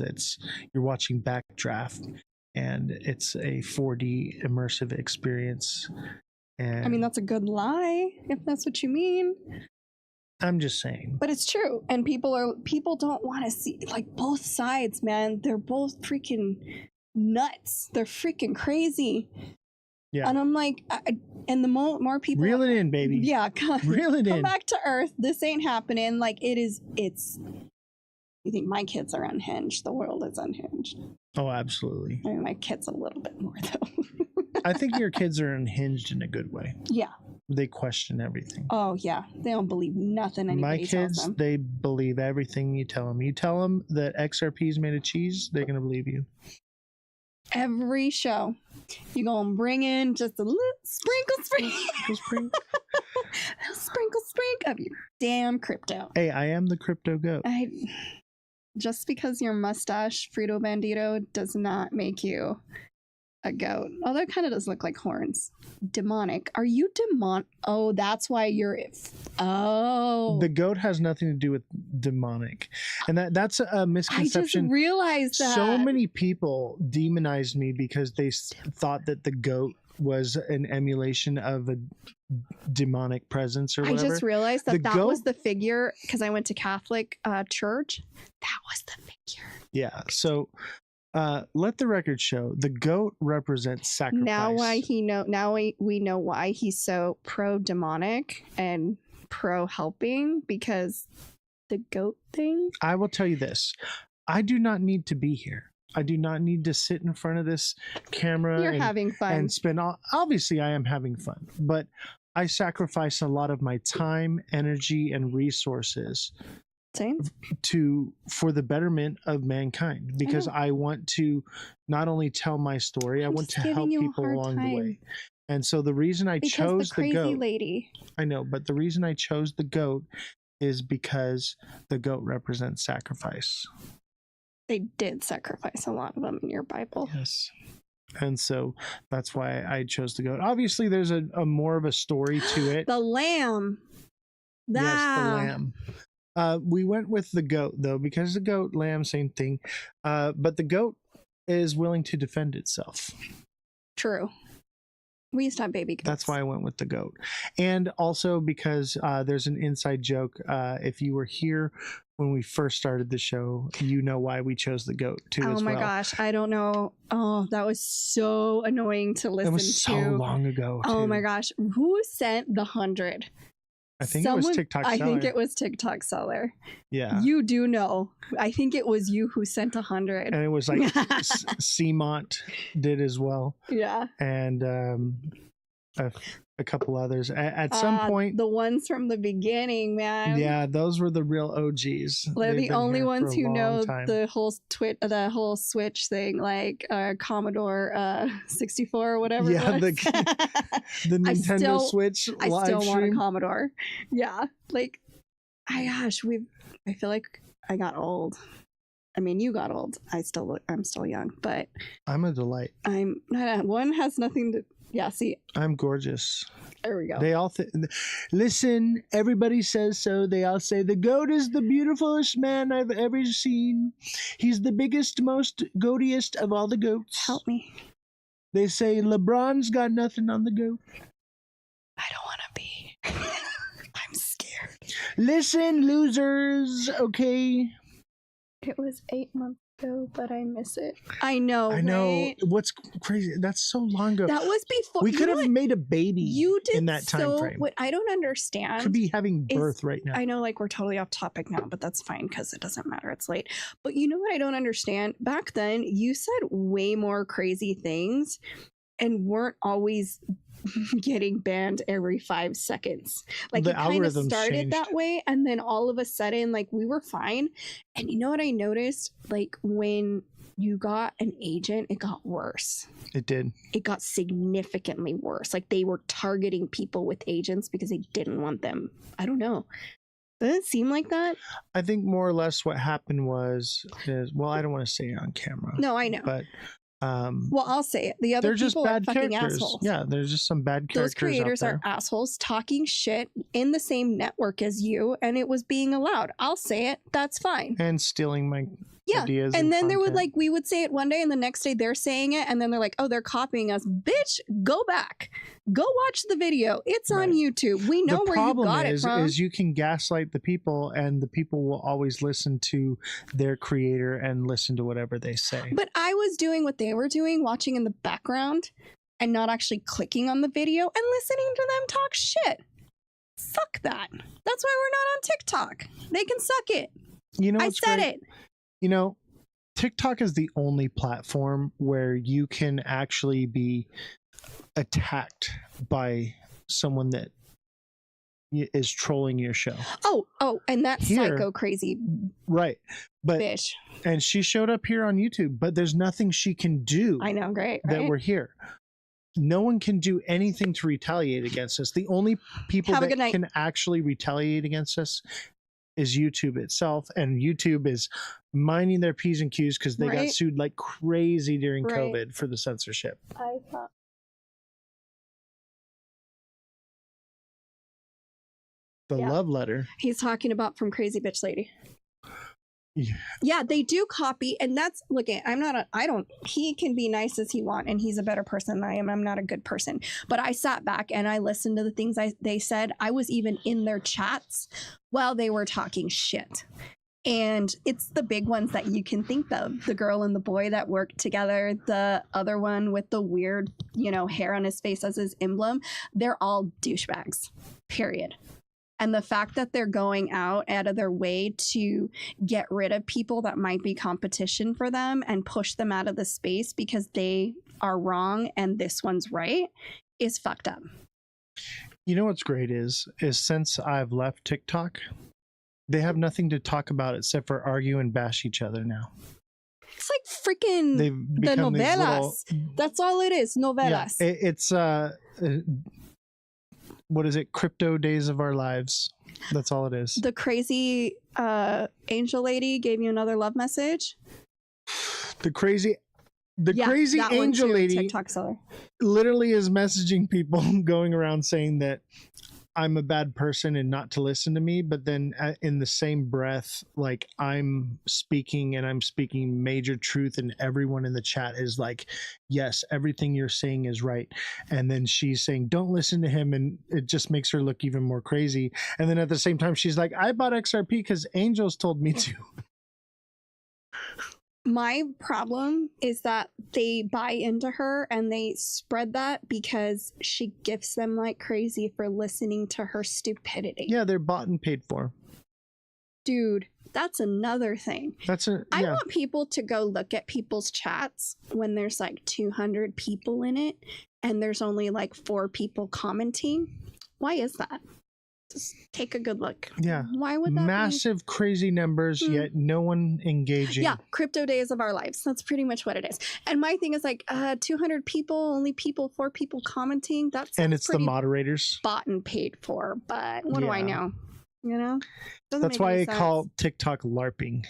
you're watching backdraft, and it's a 4D immersive experience. And I mean, that's a good lie, if that's what you mean. I'm just saying. But it's true. And people don't want to see, like, both sides, man. They're both freaking nuts. They're freaking crazy. Yeah. And I'm like, and the more people reel it in, baby. Yeah, reel it in. Come back to earth. This ain't happening. Like, it's. You think my kids are unhinged? The world is unhinged. Oh, absolutely. I mean, my kids a little bit more though. I think your kids are unhinged in a good way. Yeah. They question everything. Oh yeah, they don't believe nothing anybody tells them. My kids, they believe everything you tell them. You tell them that XRP is made of cheese, they're gonna believe you. Every show, you gonna bring in just a little sprinkle of your damn crypto. Hey, I am the crypto goat. Just because your mustache Frito Bandito does not make you a goat. Although it kind of does look like horns. Demonic. Are you demon? Oh, that's why you're. Oh. The goat has nothing to do with demonic. And that's a misconception. I just realized that. So many people demonized me because they thought that the goat was an emulation of a demonic presence or whatever. I just realized that that was the figure, because I went to Catholic church. That was the figure. Yeah. So let the record show the goat represents sacrifice. Now we know why he's so pro demonic and pro helping, because the goat thing. I will tell you this. I do not need to be here. I do not need to sit in front of this camera. You're having fun. And spend obviously I am having fun, but I sacrifice a lot of my time, energy, and resources for the betterment of mankind, because I want to not only tell my story, I want to help people along the way. And so the reason I chose the goat, lady. I know, but the reason I chose the goat is because the goat represents sacrifice. They did sacrifice a lot of them in your Bible. Yes. And so that's why I chose the goat. Obviously, there's a more of a story to it. The lamb. Yes, the lamb. We went with the goat, though, because the goat, lamb, same thing. But the goat is willing to defend itself. True. We used to have baby goats. That's why I went with the goat. And also because there's an inside joke. If you were here when we first started the show, you know why we chose the goat, too, as well. Oh, my gosh. I don't know. Oh, that was so annoying to listen to. It was so long ago, too. Oh, my gosh. Who sent the 100? I think it was TikTok Seller. I think it was TikTok Seller. Yeah. You do know. I think it was you who sent 100. And it was like Seamont did as well. Yeah. And a couple others. At some point. The ones from the beginning, man. Yeah, those were the real OGs. They're the only ones who know the whole Switch thing, like Commodore 64 or whatever. Yeah, the Nintendo Switch live I still want a stream. Commodore. Yeah, like, I feel like I got old. I mean, you got old. I'm still young, but I'm a delight. One has nothing to. Yeah, see. I'm gorgeous. There we go. They all listen, everybody says so. They all say the goat is the beautifulest man I've ever seen. He's the biggest, most goatiest of all the goats. Help me. They say LeBron's got nothing on the goat. I don't want to be. I'm scared. Listen, losers, okay? It was 8 months ago, but I miss it. I know. Right? What's crazy? That's so long ago. That was before. We could have made a baby in that time frame. What I don't understand. Could be having birth right now. I know, like, we're totally off topic now, but that's fine because it doesn't matter. It's late. But you know what I don't understand? Back then, you said way more crazy things and weren't always getting banned every 5 seconds. Like, it kind of started changed that way, and then all of a sudden, like, we were fine. And you know what I noticed? Like, when you got an agent, it got worse. It did. It got significantly worse. Like, they were targeting people with agents because they didn't want them. I don't know. Does it seem like that? I think more or less what happened is well, I don't want to say it on camera. No, I know. But well, I'll say it. The other they're just people bad are fucking characters. assholes. Yeah, there's just some bad characters. Those creators out are there. assholes talking shit in the same network as you, and it was being allowed. I'll say it. That's fine. And stealing my ideas. And then there would content. we would say it one day, and the next day they're saying it, and then they're like, "Oh, they're copying us, bitch! Go back, go watch the video. It's on YouTube. We know where you got it from." Is you can gaslight the people, and the people will always listen to their creator and listen to whatever they say. But I was doing what they were doing, watching in the background, and not actually clicking on the video and listening to them talk shit. Fuck that. That's why we're not on TikTok. They can suck it. You know, I said it. You know, TikTok is the only platform where you can actually be attacked by someone that is trolling your show. Oh, and that Here- psycho crazy Right. But bitch. and she showed up here on YouTube, but there's nothing she can do. I know, great. That right? we're here. No one can do anything to retaliate against us. The only people Have a that good night. can actually retaliate against us is YouTube itself, and YouTube is minding their P's and Q's because they got Right. sued like crazy during Right. COVID for the censorship. I thought. The Yeah. love letter. He's talking about from Crazy Bitch Lady. Yeah. Yeah, they do copy, and that's look. He can be nice as he want, and he's a better person than I am. I'm not a good person, but I sat back and I listened to the things they said. I was even in their chats while they were talking shit. And it's the big ones that you can think of. The girl and the boy that worked together, the other one with the weird, hair on his face as his emblem. They're all douchebags, period. And the fact that they're going out of their way to get rid of people that might be competition for them and push them out of the space because they are wrong and this one's right is fucked up. You know what's great is since I've left TikTok, they have nothing to talk about except for argue and bash each other now. It's like freaking They've the become these novelas. That's all it is, novelas. Yeah, it's what is it? Crypto Days of Our Lives. That's all it is. The crazy angel lady gave you another love message. The crazy that one angel too, lady TikTok seller. literally is messaging people going around saying that I'm a bad person and not to listen to me, but then in the same breath, like I'm speaking major truth, and everyone in the chat is like, yes, everything you're saying is right. And then she's saying, don't listen to him, and it just makes her look even more crazy. And then at the same time, she's like, I bought XRP because angels told me to. My problem is that they buy into her and they spread that because she gifts them like crazy for listening to her stupidity. Yeah, they're bought and paid for. Dude, that's another thing. I want people to go look at people's chats when there's like 200 people in it and there's only like 4 people commenting. Why is that? Just take a good look. Yeah. Why would that massive crazy numbers, yet no one engaging. Yeah, crypto days of our lives. That's pretty much what it is. And my thing is like 200 people, only 4 people commenting. And it's the moderators. Bought and paid for, but what do I know? Doesn't That's make why any I sense. call TikTok LARPing.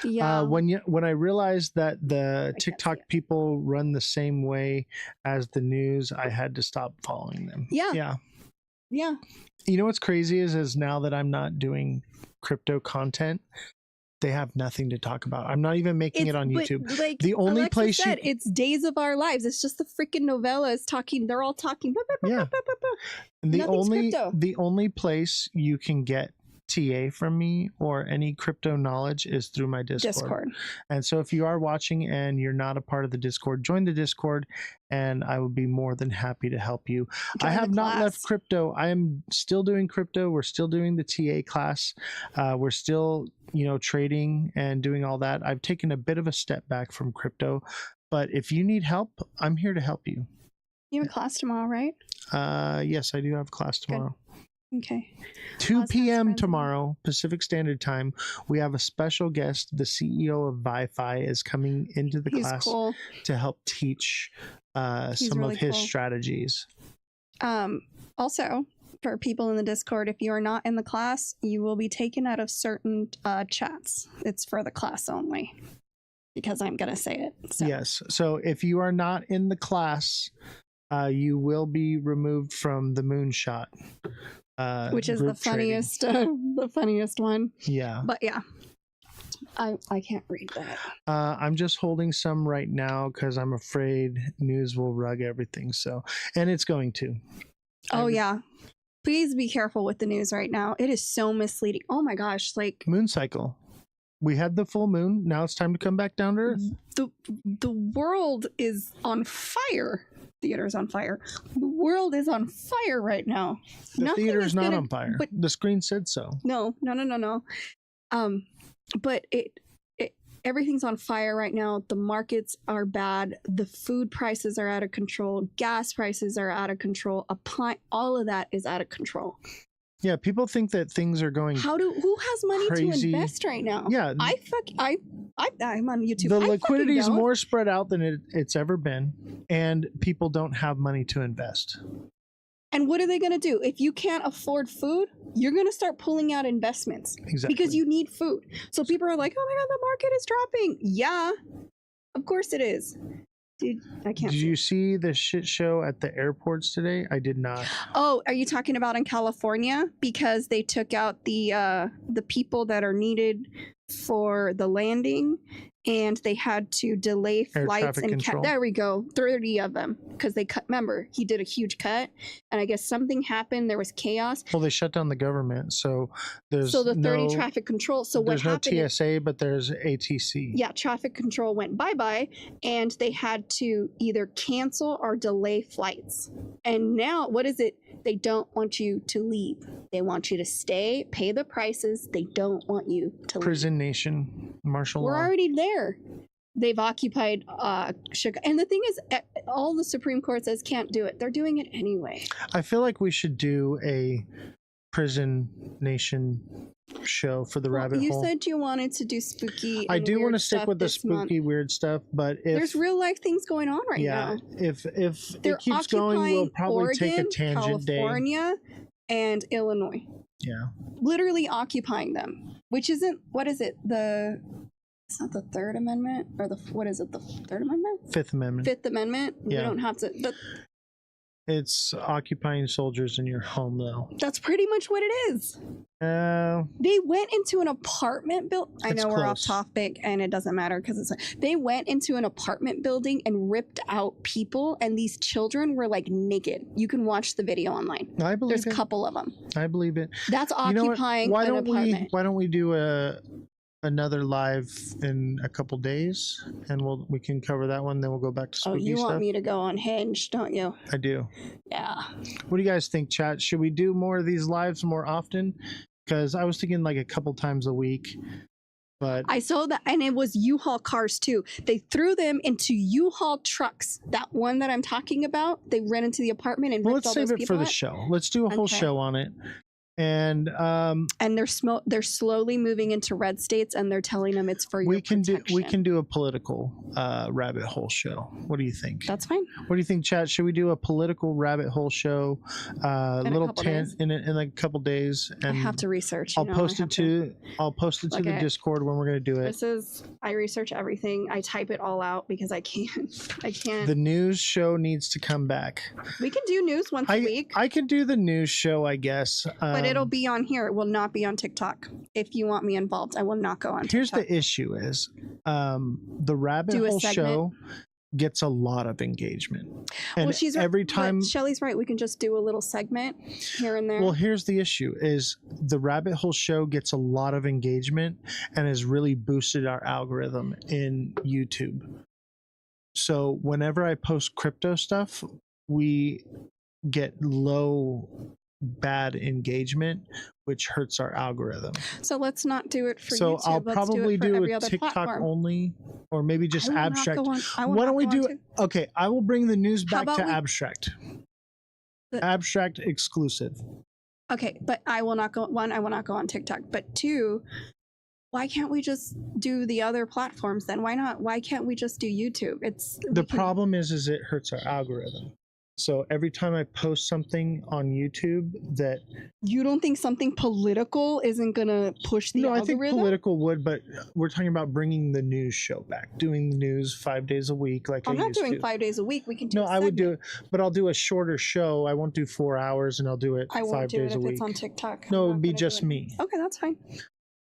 Yeah. When I realized that the TikTok people run the same way as the news, I had to stop following them. Yeah. You know what's crazy is now that I'm not doing crypto content, they have nothing to talk about. I'm not even making it on YouTube. Like the only Alexa place said, it's days of our lives. It's just the freaking novella is talking. They're all talking. The only place you can get TA from me or any crypto knowledge is through my Discord. And so if you are watching and you're not a part of the Discord, join the Discord and I will be more than happy to help you. I have not left crypto. I am still doing crypto. We're still doing the TA class. We're still, trading and doing all that. I've taken a bit of a step back from crypto, but if you need help, I'm here to help you. You have a class tomorrow, right? Yes, I do have a class tomorrow. Okay. 2 p.m. tomorrow, Pacific Standard Time. We have a special guest. The CEO of Wi-Fi is coming into the class to help teach some really of his cool. strategies. Also, for people in the Discord, if you are not in the class, you will be taken out of certain chats. It's for the class only, because I'm going to say it. So. Yes. So if you are not in the class, you will be removed from the moonshot. Which is the funniest, the funniest one. Yeah. But yeah, I can't read that. I'm just holding some right now because I'm afraid news will rug everything. So, and it's going to. Oh yeah. Please be careful with the news right now. It is so misleading. Oh my gosh, like moon cycle. We had the full moon. Now it's time to come back down to earth. The world is on fire. Theater's on fire. The world is on fire right now. The theater's not on fire. But the screen said so. No. But everything's on fire right now. The markets are bad. The food prices are out of control. Gas prices are out of control. All of that is out of control. Yeah, people think that things are going. Who has money crazy. To invest right now? Yeah, I'm on YouTube. The liquidity is more spread out than it's ever been, and people don't have money to invest. And what are they going to do? If you can't afford food, you're going to start pulling out investments. Exactly. Because you need food. So people are like, oh my God, the market is dropping. Yeah, of course it is. Dude, I can't. Did you see the shit show at the airports today? I did not. Oh, are you talking about in California? Because they took out the people that are needed for the landing, and they had to delay flights and there we go, 30 of them, because they cut. Remember, he did a huge cut, and I guess something happened. There was chaos. Well, they shut down the government, so there's the 30 traffic control. So what happened? There's no TSA, but there's ATC. Yeah, traffic control went bye-bye, and they had to either cancel or delay flights. And now, what is it? They don't want you to leave. They want you to stay, pay the prices. They don't want you to leave. Prison nation, martial law. We're already there. They've occupied Chicago. And the thing is, all the Supreme Court says can't do it. They're doing it anyway. I feel like we should do a prison nation show for the rabbit hole. You said you wanted to do spooky. I do want to stick with the spooky, weird stuff, but if there's real life things going on right now. If it keeps going, we'll probably Oregon, take a tangent California, and Illinois. Yeah. Literally occupying them, which isn't, what is it? It's not the Third Amendment, or what is it? The Third Amendment? Fifth Amendment. Fifth Amendment. Yeah. We don't have to. But it's occupying soldiers in your home, though. That's pretty much what it is. They went into an apartment building. I know we're off topic, and it doesn't matter because they went into an apartment building and ripped out people, and these children were like naked. You can watch the video online. I believe There's a couple of them. I believe it. That's occupying an apartment. Why don't we do another live in a couple days, and we can cover that one. Then we'll go back to spooky you stuff. Want me to go on Hinge, don't you? I do. Yeah. What do you guys think, chat? Should we do more of these lives more often? Because I was thinking like a couple times a week. But I saw that, and it was U-Haul cars too. They threw them into U-Haul trucks. That one that I'm talking about, they ran into the apartment and ripped all those people out. Let's save it for the show. Let's do a whole show on it. And they're slowly moving into red states, and they're telling them it's for your protection. We can do a political rabbit hole show. What do you think? That's fine. What do you think, chat? Should we do a political rabbit hole show? In a couple days. And I have to research. I'll post it to the Discord when we're going to do it. I research everything. I type it all out because I can't. The news show needs to come back. We can do news once a week. I could do the news show, I guess. But it'll be on here. It will not be on TikTok. If you want me involved, I will not go on TikTok. Here's the issue is the rabbit hole show gets a lot of engagement. And well, she's every time Shelly's right, we can just do a little segment here and there. Well, here's the issue is the rabbit hole show gets a lot of engagement and has really boosted our algorithm in YouTube. So whenever I post crypto stuff, we get bad engagement, which hurts our algorithm. So let's not do it for YouTube. So I'll let's probably do every a other TikTok platform. only, or maybe just abstract. Why don't we do it? Okay, I will bring the news back to abstract. Abstract exclusive. Okay, but I will not go. One, I will not go on TikTok. But two, why can't we just do the other platforms then? Why not? Why can't we just do YouTube? The problem is it hurts our algorithm. So every time I post something on YouTube that You don't think something political isn't gonna push the algorithm? I think political would, but we're talking about bringing the news show back, doing the news 5 days a week, like I'm I not used doing to. 5 days a week. We can do. No, I would do it, but I'll do a shorter show. I won't do 4 hours, and I'll do it I 5 won't do days it a if week. it's on TikTok. No, I'm it not would be gonna do just it. me. Okay, that's fine.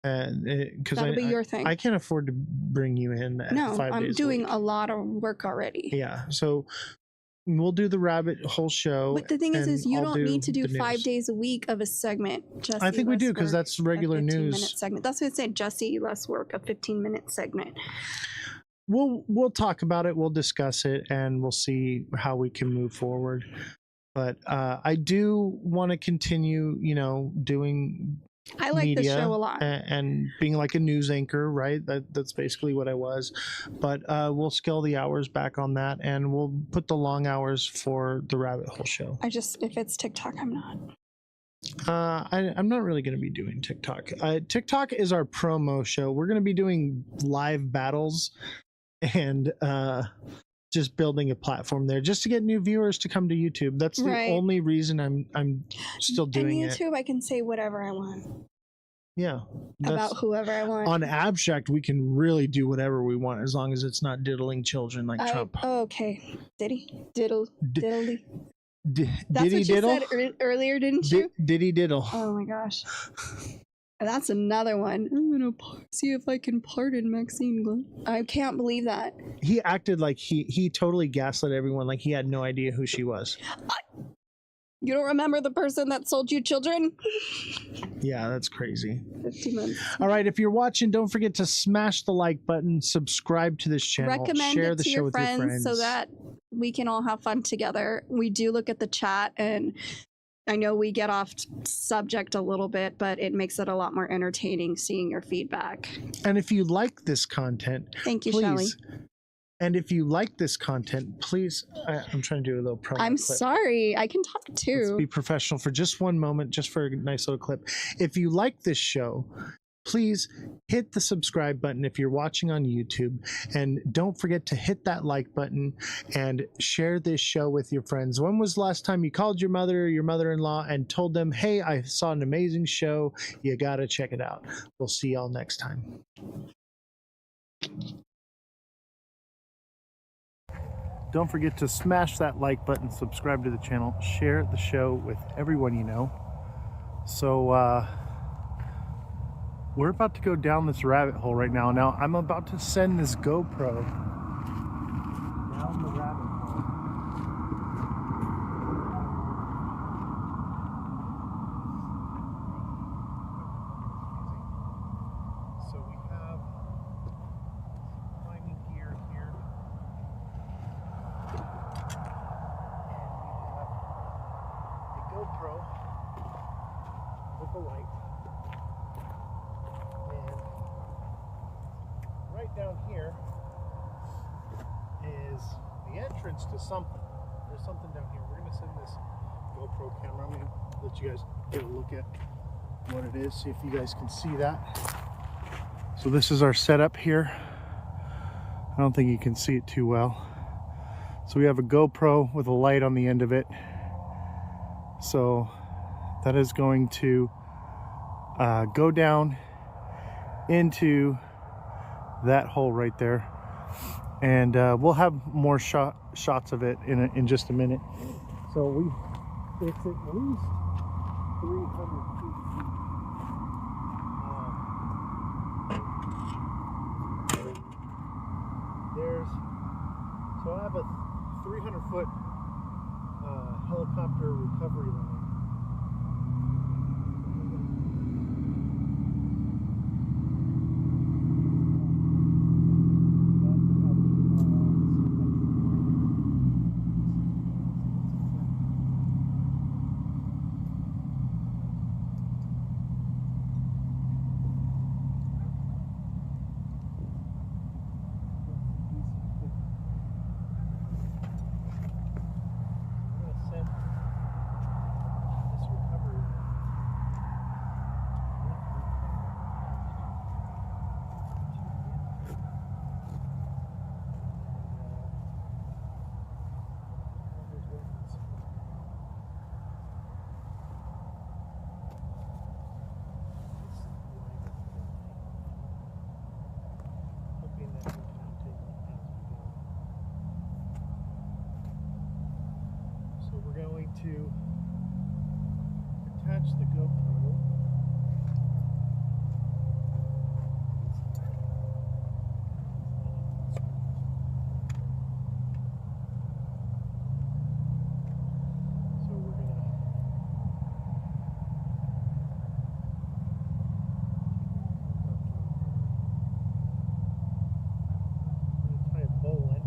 And because That'll be your thing. I can't afford to bring you in at No, 5 I'm days doing a week. a lot of work already. Yeah, so we'll do the rabbit hole show. But the thing is you I'll don't need to do the 5 news. days a week of a segment. Jesse, I think we do, 'cause work, that's regular a 15-minute news. segment. That's what I said. Jesse, less work, a 15-minute segment. We'll talk about it. We'll discuss it, and we'll see how we can move forward. But I do want to continue, doing. I like the media show a lot. and being like a news anchor, right? That's basically what I was. But we'll scale the hours back on that, and we'll put the long hours for the rabbit hole show. If it's TikTok, I'm not. I'm not really going to be doing TikTok. TikTok is our promo show. We're going to be doing live battles and just building a platform there just to get new viewers to come to YouTube. That's the only reason I'm still doing it. On YouTube, I can say whatever I want. Yeah. About whoever I want. On Abstract, we can really do whatever we want as long as it's not diddling children like Trump. Oh, okay. Diddly. Diddly. That's Diddy what you diddle? said earlier, didn't you? Diddy diddle. Oh my gosh. That's another one. I'm gonna see if I can pardon Maxine Glenn. I can't believe that. He acted like he totally gaslit everyone, like he had no idea who she was. You don't remember the person that sold you children? Yeah, that's crazy. 15 months. All right, if you're watching, don't forget to smash the like button, subscribe to this channel, Recommend share it the to show your with friends, your friends so that we can all have fun together. We do look at the chat, and I know we get off subject a little bit, but it makes it a lot more entertaining seeing your feedback. And if you like this content, thank you, please. Shelley. And if you like this content, please, I'm trying to do a little promo I'm clip. sorry, I can talk too. Let's be professional for just one moment, just for a nice little clip. If you like this show, please hit the subscribe button if you're watching on YouTube, and don't forget to hit that like button and share this show with your friends. When was the last time you called your mother or your mother-in-law and told them, hey, I saw an amazing show, you gotta check it out. We'll see y'all next time. Don't forget to smash that like button, subscribe to the channel, share the show with everyone you know. So we're about to go down this rabbit hole right now. Now I'm about to send this GoPro down the rabbit hole. So we have climbing gear here. A GoPro with a light, and right down here is the entrance to something. There's something down here. We're going to send this GoPro camera. I'm going to let you guys get a look at what it is, see if you guys can see that. So this is our setup here. I don't think you can see it too well. So we have a GoPro with a light on the end of it. So that is going to go down into that hole right there, and we'll have more shots of it in just a minute. So it's at least 300 feet deep. So I have a 300-foot helicopter recovery line. to attach the GoPro. So we're gonna tie a bow in.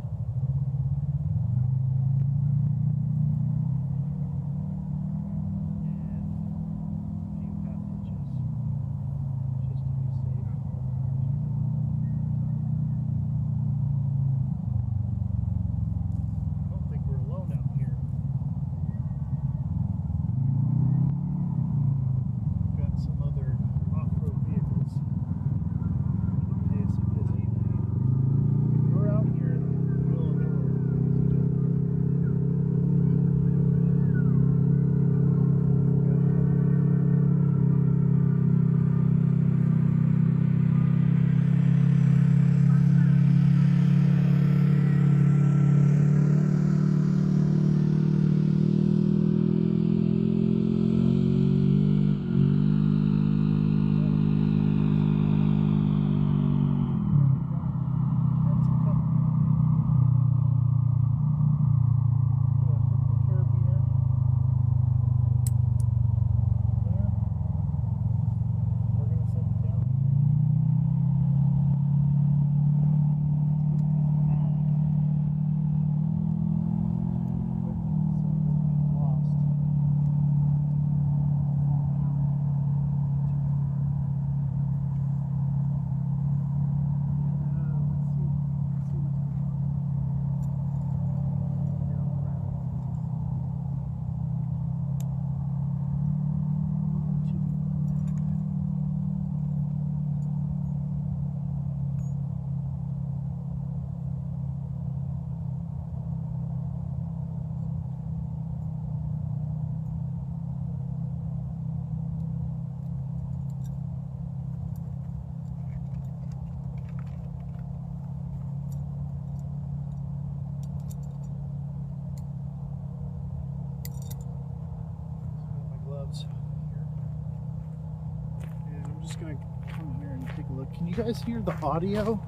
And I'm just gonna come here and take a look. Can you guys hear the audio?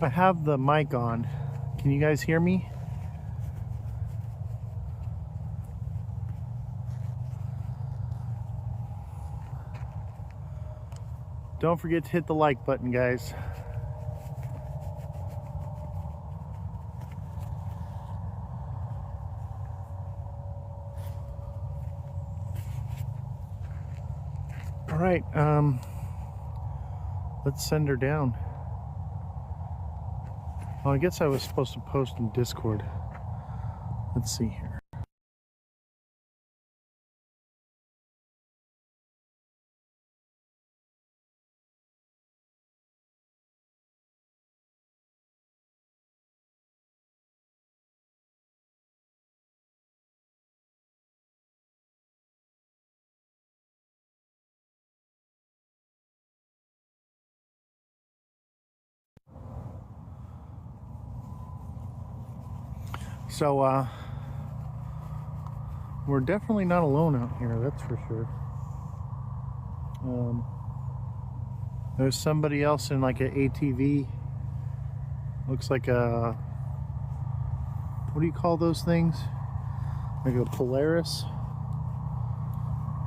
I have the mic on. Can you guys hear me? Don't forget to hit the like button, guys. All right, let's send her down. Well, I guess I was supposed to post in Discord. Let's see here. So, we're definitely not alone out here, that's for sure. There's somebody else in like an ATV. Looks like a, what do you call those things? Like a Polaris.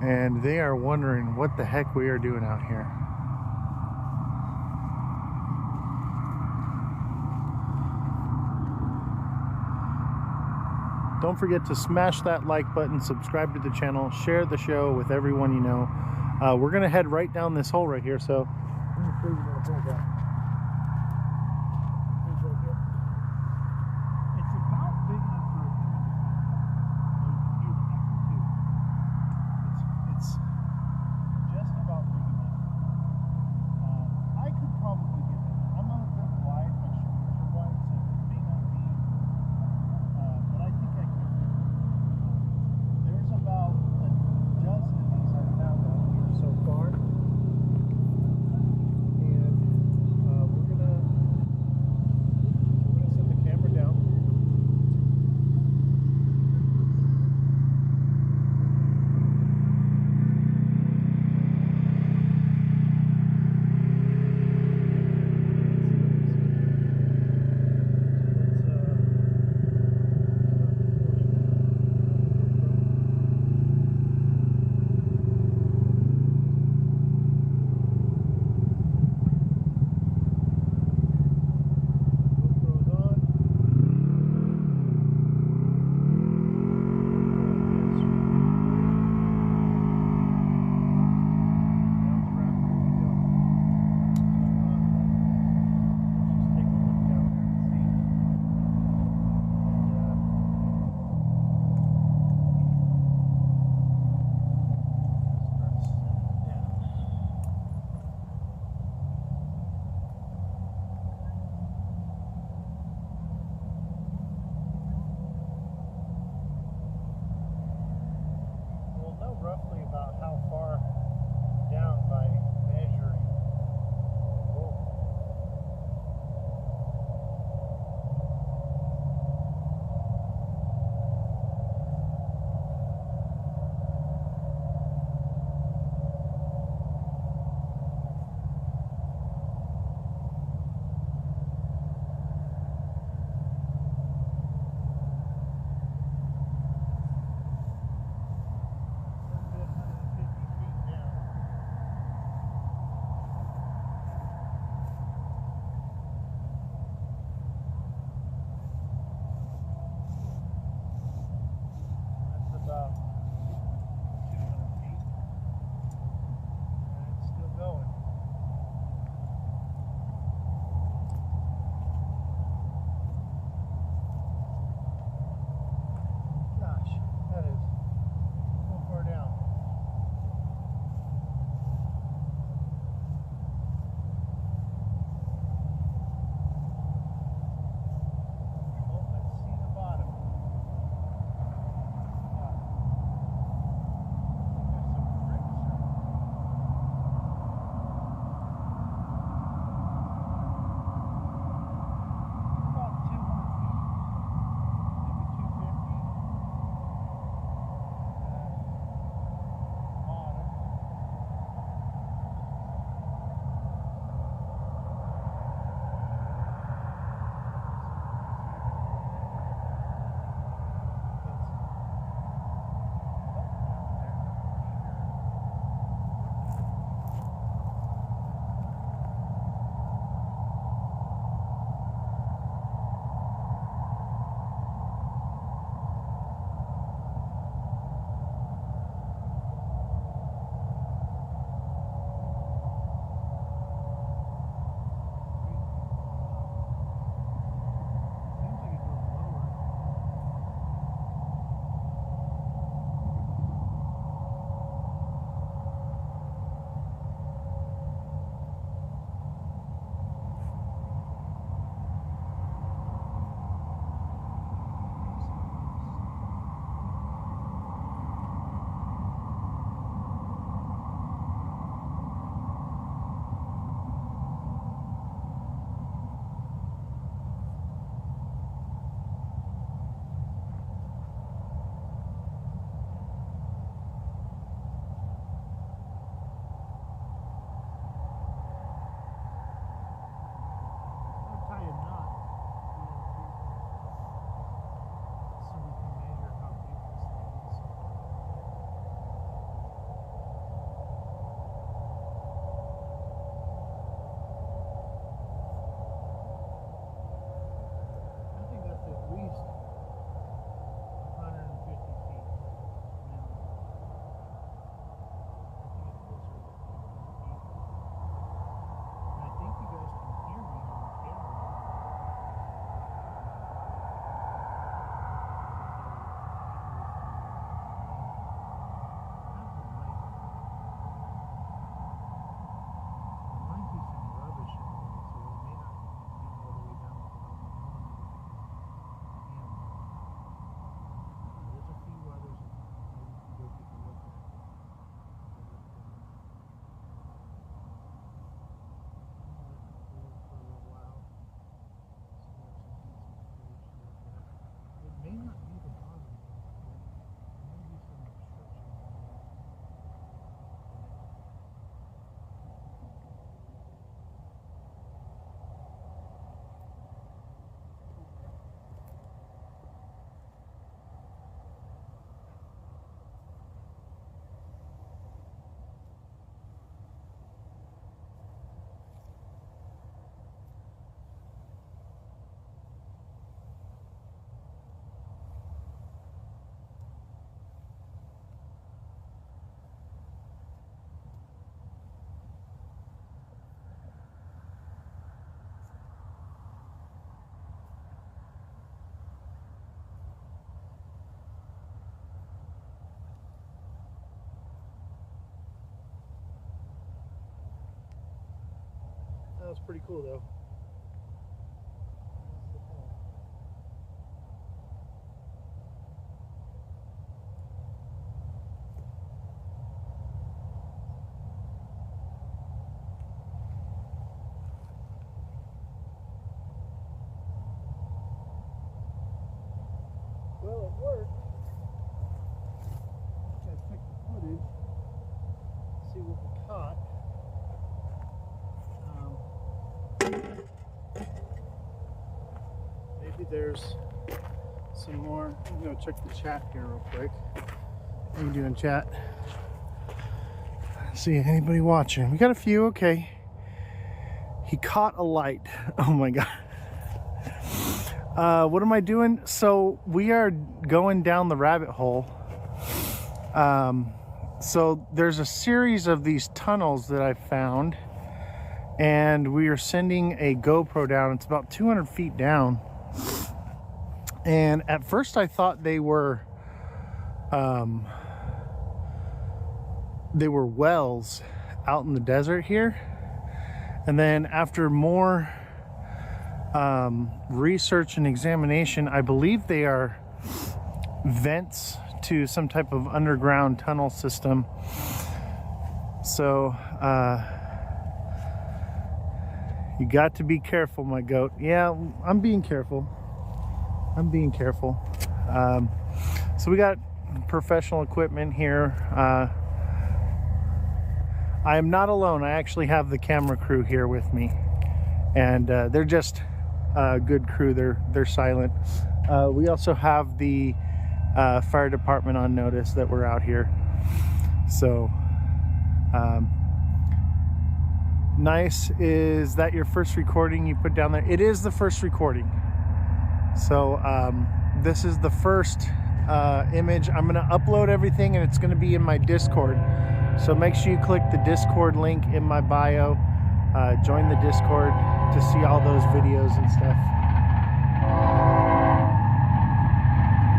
And they are wondering what the heck we are doing out here. Don't forget to smash that like button, subscribe to the channel, share the show with everyone you know. We're gonna head right down this hole right here, so I'm gonna show you where the hole's at. It's about big enough for a human to climb. You can hear the echo too. It's just about big enough. I could probably get in. I'm not a bit wide, my shoulders are wide, so it may not be. But I think I could. There's about a dozen of these I've found out here so far. And That was pretty cool though. Well, it worked. I took the footage, see what we caught. Maybe there's some more. I'm gonna check the chat here real quick. How you doing, chat? See anybody watching? We got a few. Okay. He caught a light. Oh my god. What am I doing? So we are going down the rabbit hole. So there's a series of these tunnels that I found, and we are sending a GoPro down. It's about 200 feet down. And at first I thought they were wells out in the desert here. And then after more research and examination, I believe they are vents to some type of underground tunnel system. So you got to be careful, my goat. Yeah, I'm being careful. I'm being careful. So we got professional equipment here. I am not alone. I actually have the camera crew here with me, and they're just a good crew. They're silent. We also have the fire department on notice that we're out here. So nice. Is that your first recording you put down there? It is the first recording. So this is the first image. I'm gonna upload everything, and it's gonna be in my Discord. So make sure you click the Discord link in my bio. Join the Discord to see all those videos and stuff.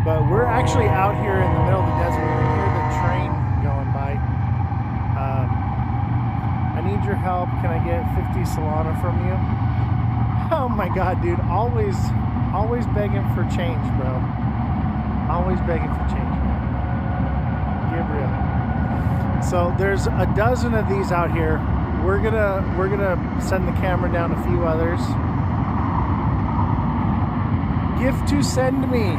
But we're actually out here in the middle of the desert. You can hear the train going by. I need your help. Can I get 50 Solana from you? Oh my god, dude. Always begging for change, bro. Always begging for change, man. Get real. So there's a dozen of these out here. We're gonna send the camera down a few others. Gift to send me.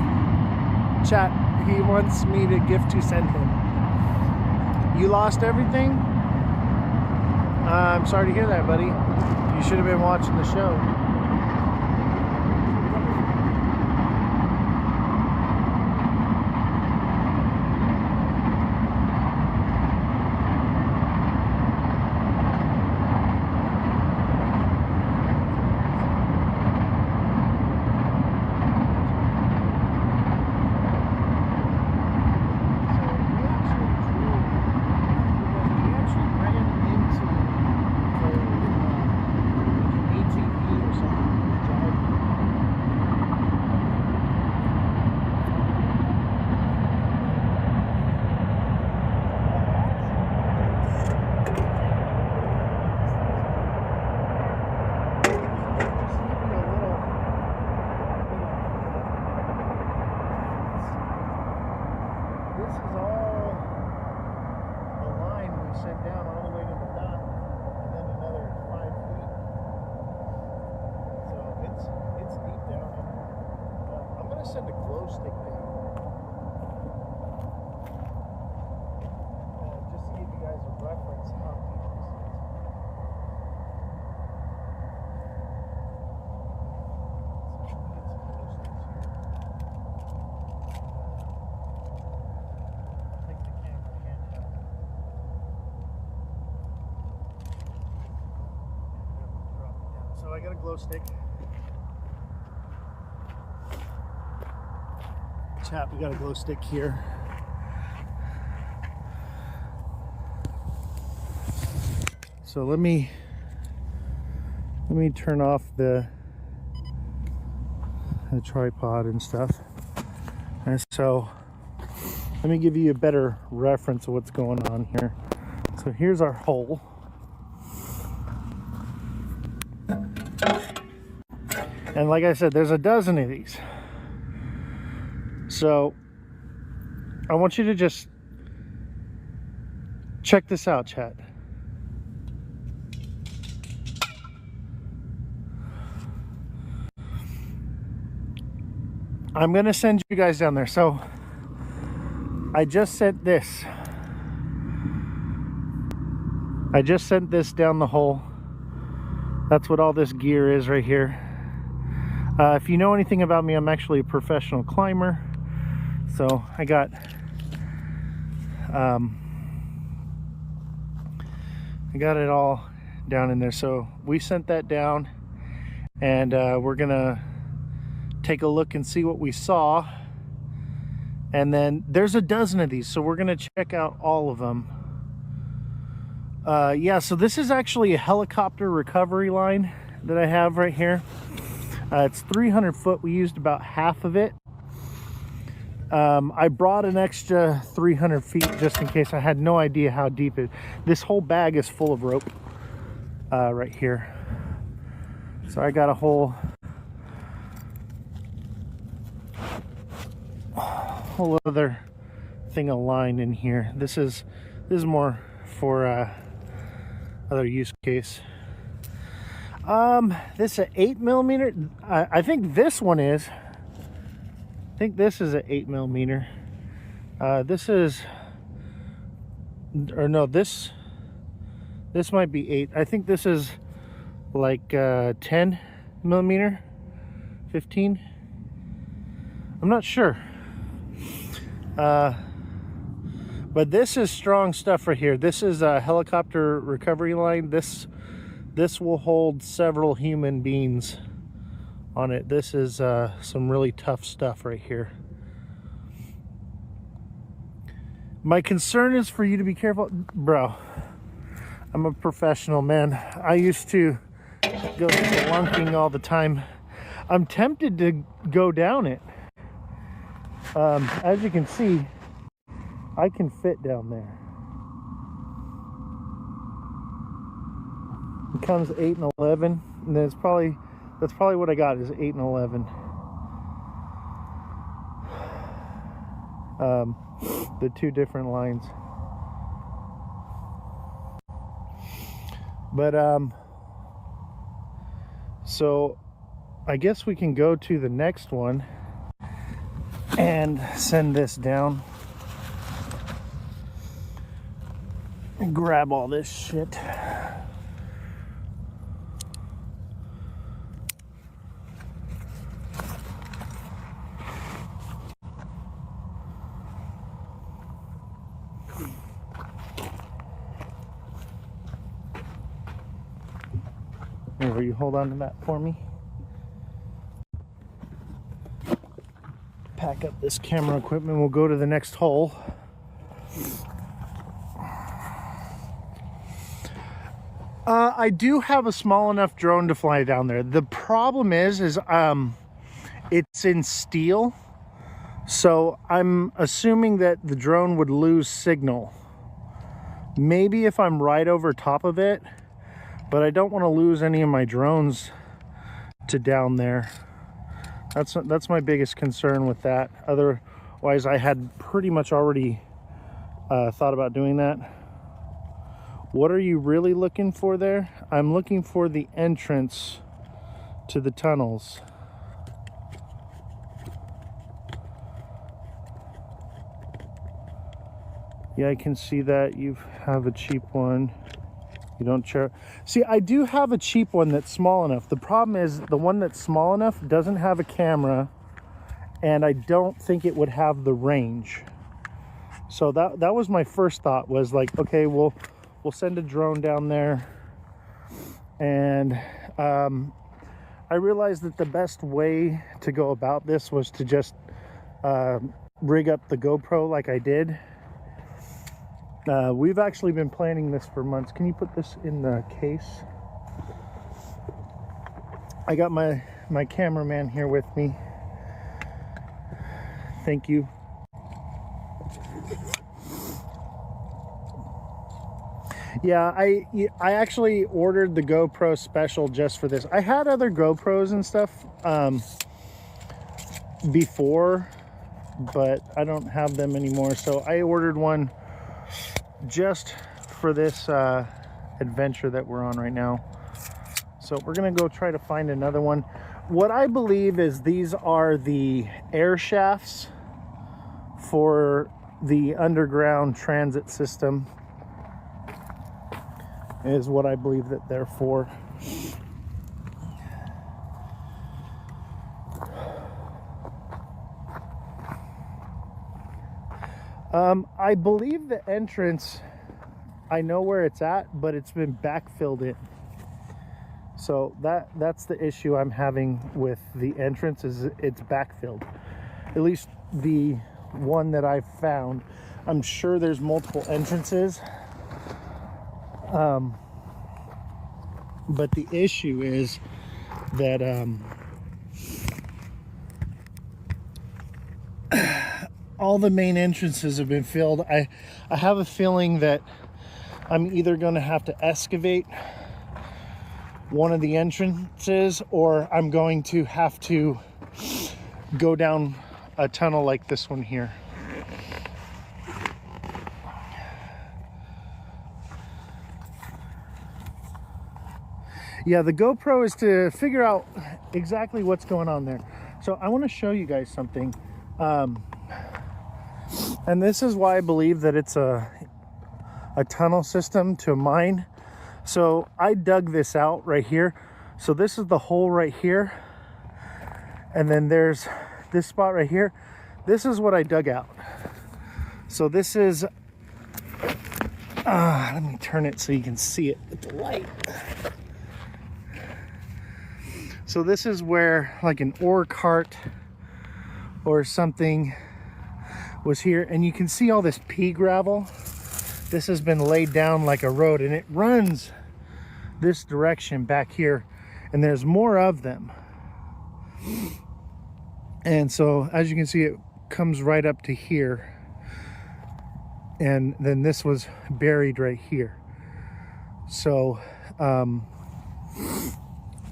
Chat, he wants me to gift to send him. You lost everything? I'm sorry to hear that, buddy. You should have been watching the show. Send a glow stick down. Just to give you guys a reference how deep this is. So let me get some glow sticks here. Take the camera handheld. Drop it down. So I got a glow stick. Chat, we got a glow stick here. So let me turn off the tripod and stuff. And so let me give you a better reference of what's going on here. So here's our hole. And like I said, there's a dozen of these. So I want you to just check this out, chat. I'm gonna send you guys down there. So I just sent this. I just sent this down the hole. That's what all this gear is right here. If you know anything about me, I'm actually a professional climber. So I got it all down in there. So we sent that down, and we're gonna take a look and see what we saw. And then there's a dozen of these, so we're gonna check out all of them. Yeah, so this is actually a helicopter recovery line that I have right here. It's 300 foot. We used about half of it. I brought an extra 300 feet just in case. I had no idea how deep it. This whole bag is full of rope right here. So I got a whole other thing of line in here. This is more for other use case. This is an 8mm. I think this one is. I think this is an 8mm. This is, or no, this might be 8. I think this is like 10mm, 15. I'm not sure. But this is strong stuff right here. This is a helicopter recovery line. This will hold several human beings on it. This is some really tough stuff right here. My concern is for you to be careful. Bro, I'm a professional, man. I used to go spelunking all the time. I'm tempted to go down it. As you can see, I can fit down there. It comes 8 and 11, and that's probably what I got is 8 and 11. The two different lines. But so I guess we can go to the next one and send this down and grab all this shit. Will you hold on to that for me? Pack up this camera equipment. We'll go to the next hole. I do have a small enough drone to fly down there. The problem is it's in steel, so I'm assuming that the drone would lose signal. Maybe if I'm right over top of it, but I don't want to lose any of my drones to down there. That's my biggest concern with that. Otherwise, I had pretty much already thought about doing that. What are you really looking for there? I'm looking for the entrance to the tunnels. Yeah, I can see that you have a cheap one. You don't share. See, I do have a cheap one that's small enough. The problem is the one that's small enough doesn't have a camera, and I don't think it would have the range. So that was my first thought, was like, okay, we'll send a drone down there. And I realized that the best way to go about this was to just rig up the GoPro like I did. We've actually been planning this for months. Can you put this in the case? I got my cameraman here with me. Thank you. Yeah, I actually ordered the GoPro special just for this. I had other GoPros and stuff before, but I don't have them anymore. So I ordered one just for this adventure that we're on right now. So we're gonna go try to find another one. What I believe is these are the air shafts for the underground transit system, is what I believe that they're for. I believe the entrance, I know where it's at, but it's been backfilled in. So that's the issue I'm having with the entrance, is it's backfilled. At least the one that I've found. I'm sure there's multiple entrances. But the issue is that all the main entrances have been filled. I have a feeling that I'm either going to have to excavate one of the entrances, or I'm going to have to go down a tunnel like this one here. Yeah, the GoPro is to figure out exactly what's going on there. So I want to show you guys something. And this is why I believe that it's a tunnel system to a mine. So I dug this out right here. So this is the hole right here. And then there's this spot right here. This is what I dug out. So this is, let me turn it so you can see it with the light. So this is where like an ore cart or something was here, and you can see all this pea gravel. This has been laid down like a road, and it runs this direction back here, and there's more of them. And so as you can see, it comes right up to here, and then this was buried right here. So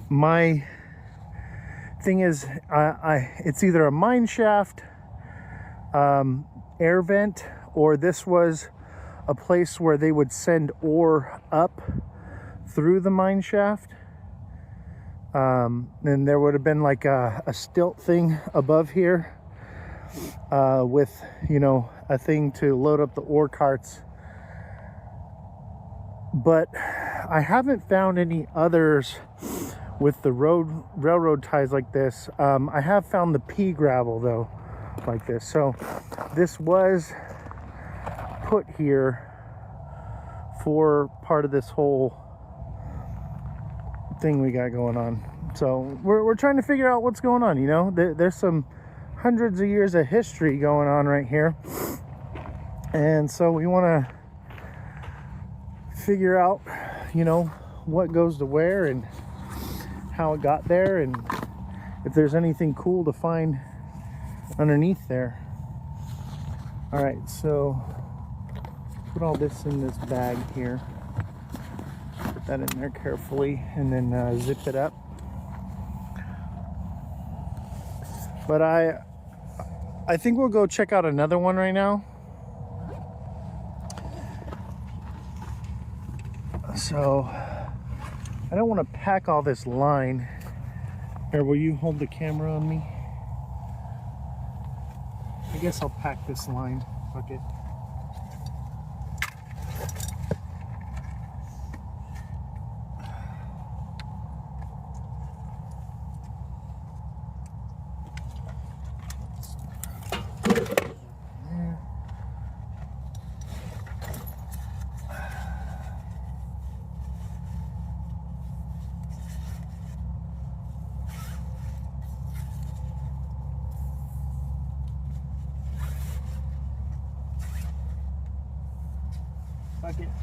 my thing is, it's either a mine shaft, air vent, or this was a place where they would send ore up through the mine shaft. Then there would have been like a stilt thing above here with, you know, a thing to load up the ore carts. But I haven't found any others with the railroad ties like this. I have found the pea gravel though, like this. So this was put here for part of this whole thing we got going on. So we're trying to figure out what's going on, you know. There's some hundreds of years of history going on right here, and so we want to figure out, you know, what goes to where and how it got there, and if there's anything cool to find underneath there. All right, so put all this in this bag here, put that in there carefully, and then zip it up. But I think we'll go check out another one right now. So I don't want to pack all this line. Or will you hold the camera on me? I guess I'll pack this line. Fuck it.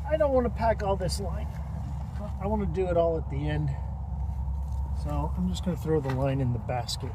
I don't want to pack all this line. I want to do it all at the end. So I'm just going to throw the line in the basket.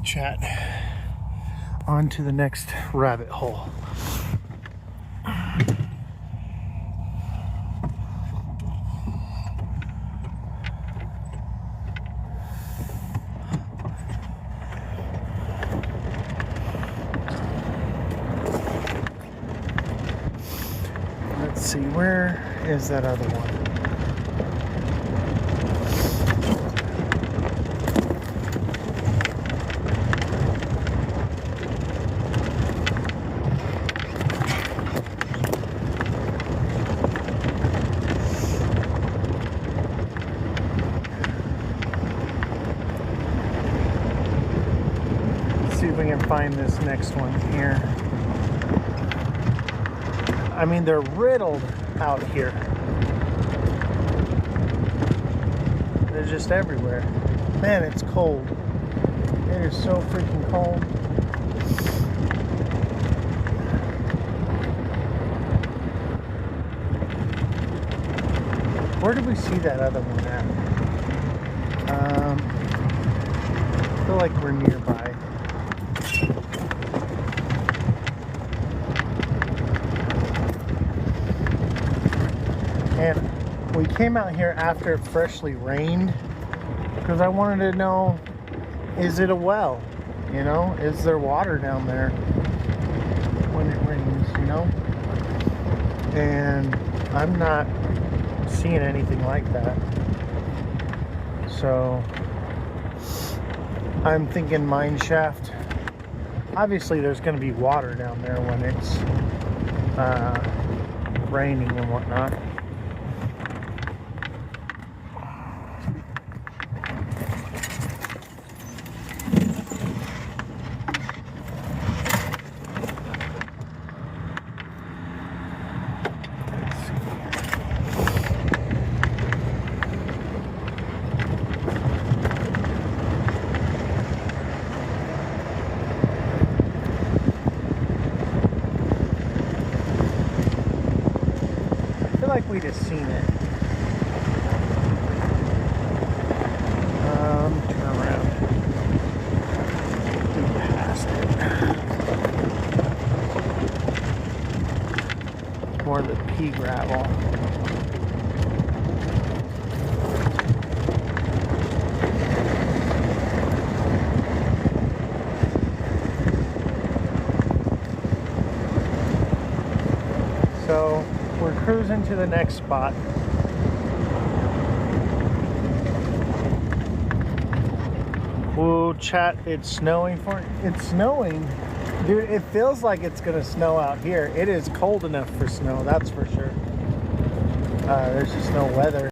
right, chat. On to the next rabbit hole. Let's see, where is that other one? See if we can find this next one here. I mean, they're riddled out here. They're just everywhere. Man, it's cold. It is so freaking cold. Where did we see that other one at? I feel like we're nearby. And we came out here after it freshly rained because I wanted to know, is it a well? You know, is there water down there when it rains, you know? And I'm not seeing anything like that. So I'm thinking mine shaft. Obviously there's going to be water down there when it's raining and whatnot. Like we just seen it. Turn around. Get past it. More of the pea gravel. So we're cruising to the next spot. Whoa, chat, it's snowing it's snowing. Dude, it feels like it's gonna snow out here. It is cold enough for snow, that's for sure. There's just no weather.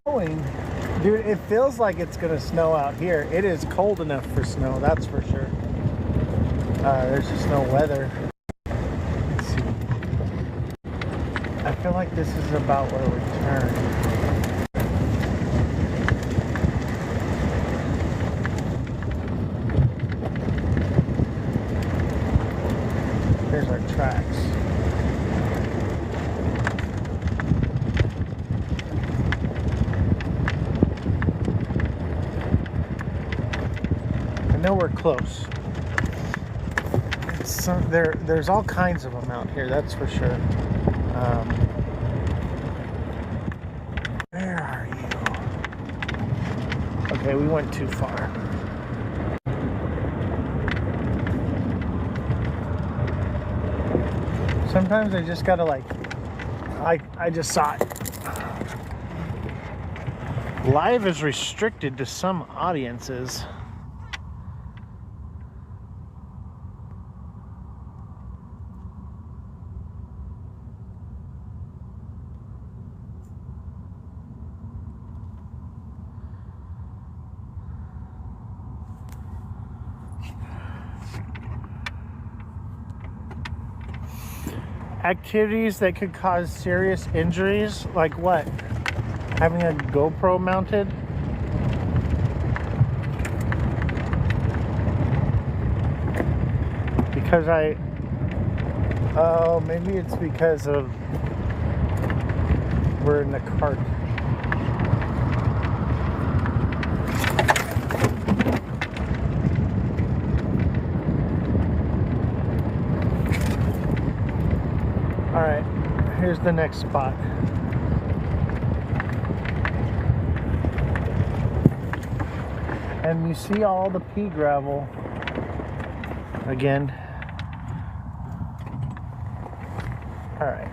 Dude, it feels like it's gonna snow out here. It is cold enough for snow, that's for sure. There's just no weather. I feel like this is about where we turn. There's our tracks. I know we're close. There's all kinds of them out here, that's for sure. Where are you? Okay, we went too far. Sometimes I just gotta like, I just saw it. Live is restricted to some audiences. Activities that could cause serious injuries, like what? Having a GoPro mounted? Because oh, maybe it's because of we're in the cart. All right, here's the next spot. And you see all the pea gravel again. All right.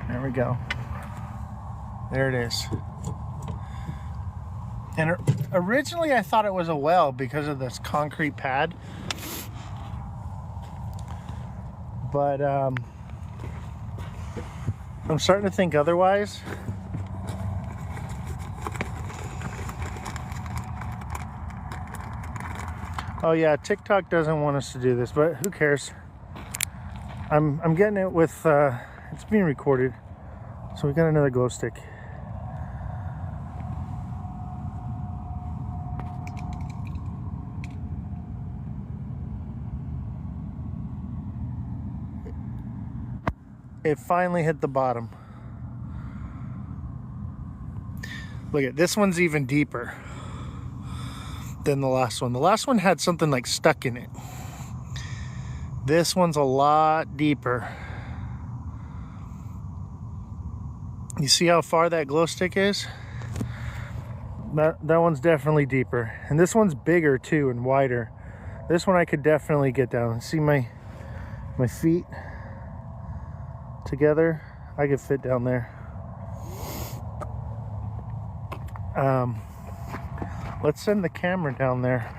There we go. There it is. And originally I thought it was a well because of this concrete pad. But I'm starting to think otherwise. Oh yeah, TikTok doesn't want us to do this, but who cares? I'm getting it with it's being recorded. So we got another glow stick. It finally hit the bottom. Look at this one's even deeper than the last one. The last one had something like stuck in it. This one's a lot deeper. You see how far that glow stick is? That one's definitely deeper. And this one's bigger too and wider. This one I could definitely get down. See my feet together? I could fit down there. Let's send the camera down there.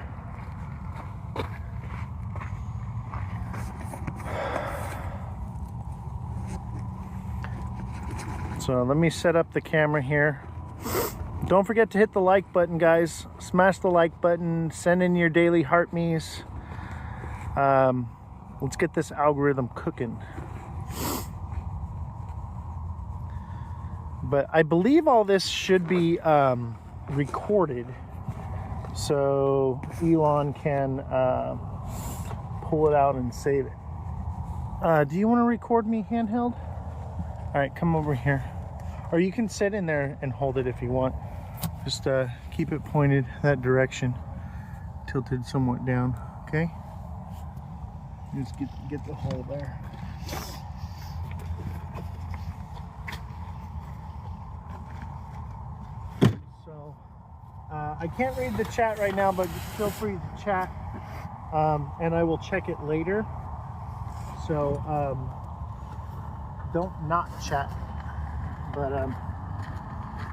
So let me set up the camera here. Don't forget to hit the like button, guys. Smash the like button. Send in your daily heart me's. Let's get this algorithm cooking. But I believe all this should be recorded, so Elon can pull it out and save it. Do you want to record me handheld? All right, come over here. Or you can sit in there and hold it if you want. Just keep it pointed that direction, tilted somewhat down, okay? Just get the hole there. So, I can't read the chat right now, but feel free to chat, and I will check it later. So, don't not chat. But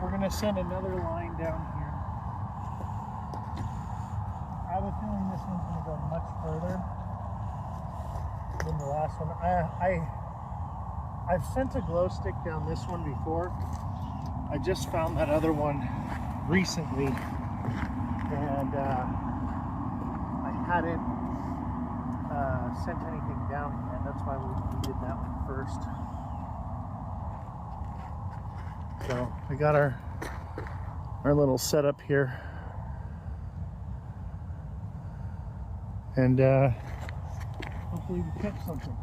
we're gonna send another line down here. I have a feeling this one's gonna go much further than the last one. I've sent a glow stick down this one before. I just found that other one recently, and I hadn't sent anything down yet. That's why we did that one first. So we got our little setup here, and hopefully we catch something.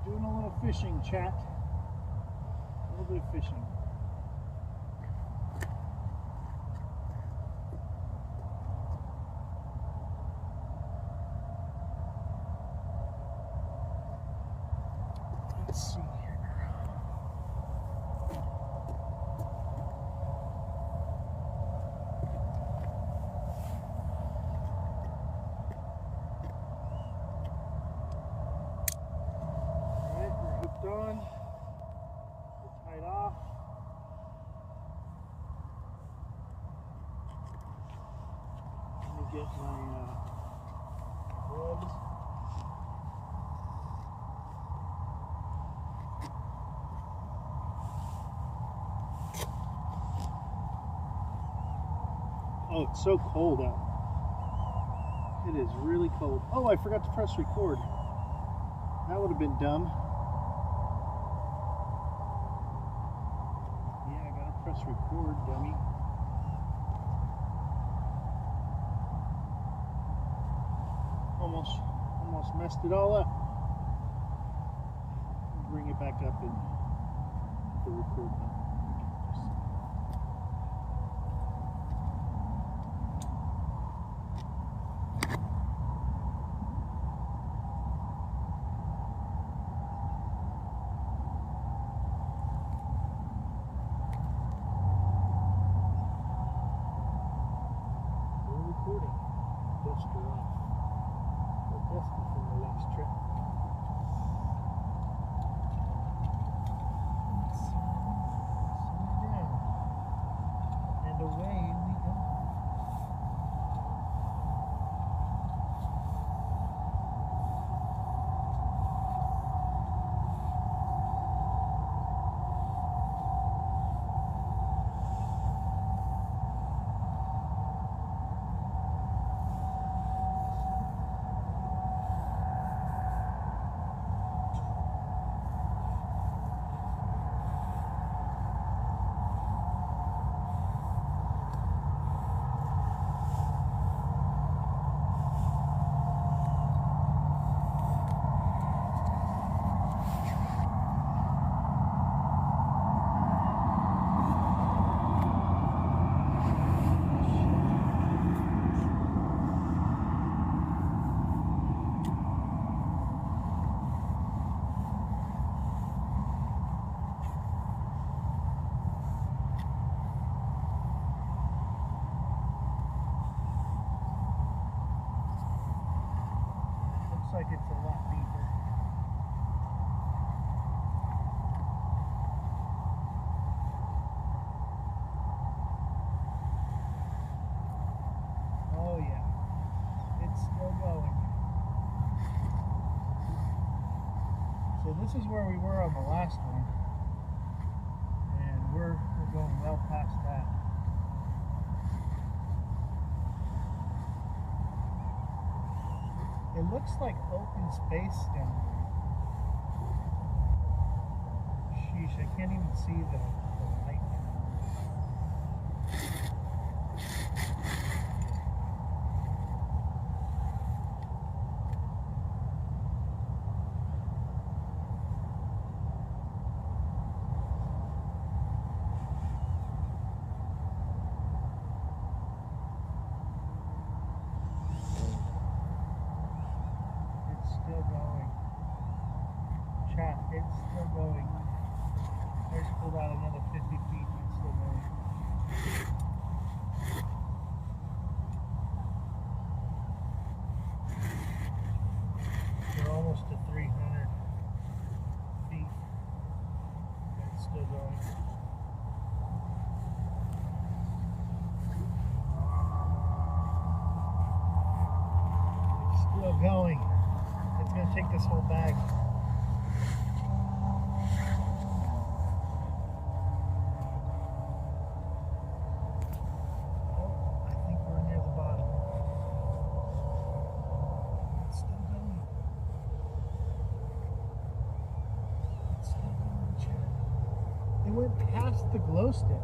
Doing a little fishing, chat. A little bit of fishing. Let's see here. Alright, we're hooked on. We're tied off. Let me get my gloves. Oh, it's so cold out. It is really cold. Oh, I forgot to press record. That would have been dumb. Yeah, I gotta press record, dummy. Almost messed it all up. Bring it back up and the record button. nice trip. Slow down. And away we go. Looks like it's a lot deeper. Oh yeah, it's still going. So this is where we were on the last one, and we're going well past that. It looks like open space down there. Sheesh, I can't even see the light now. Still going. Chat, it's still going. I just pulled out another 50 feet. It's still going. We're almost to 300 feet. It's still going. It's still going. It's going to take this whole bag. Oh, I think we're near the bottom. It's still going. It's still going, chat. It went past the glow stick.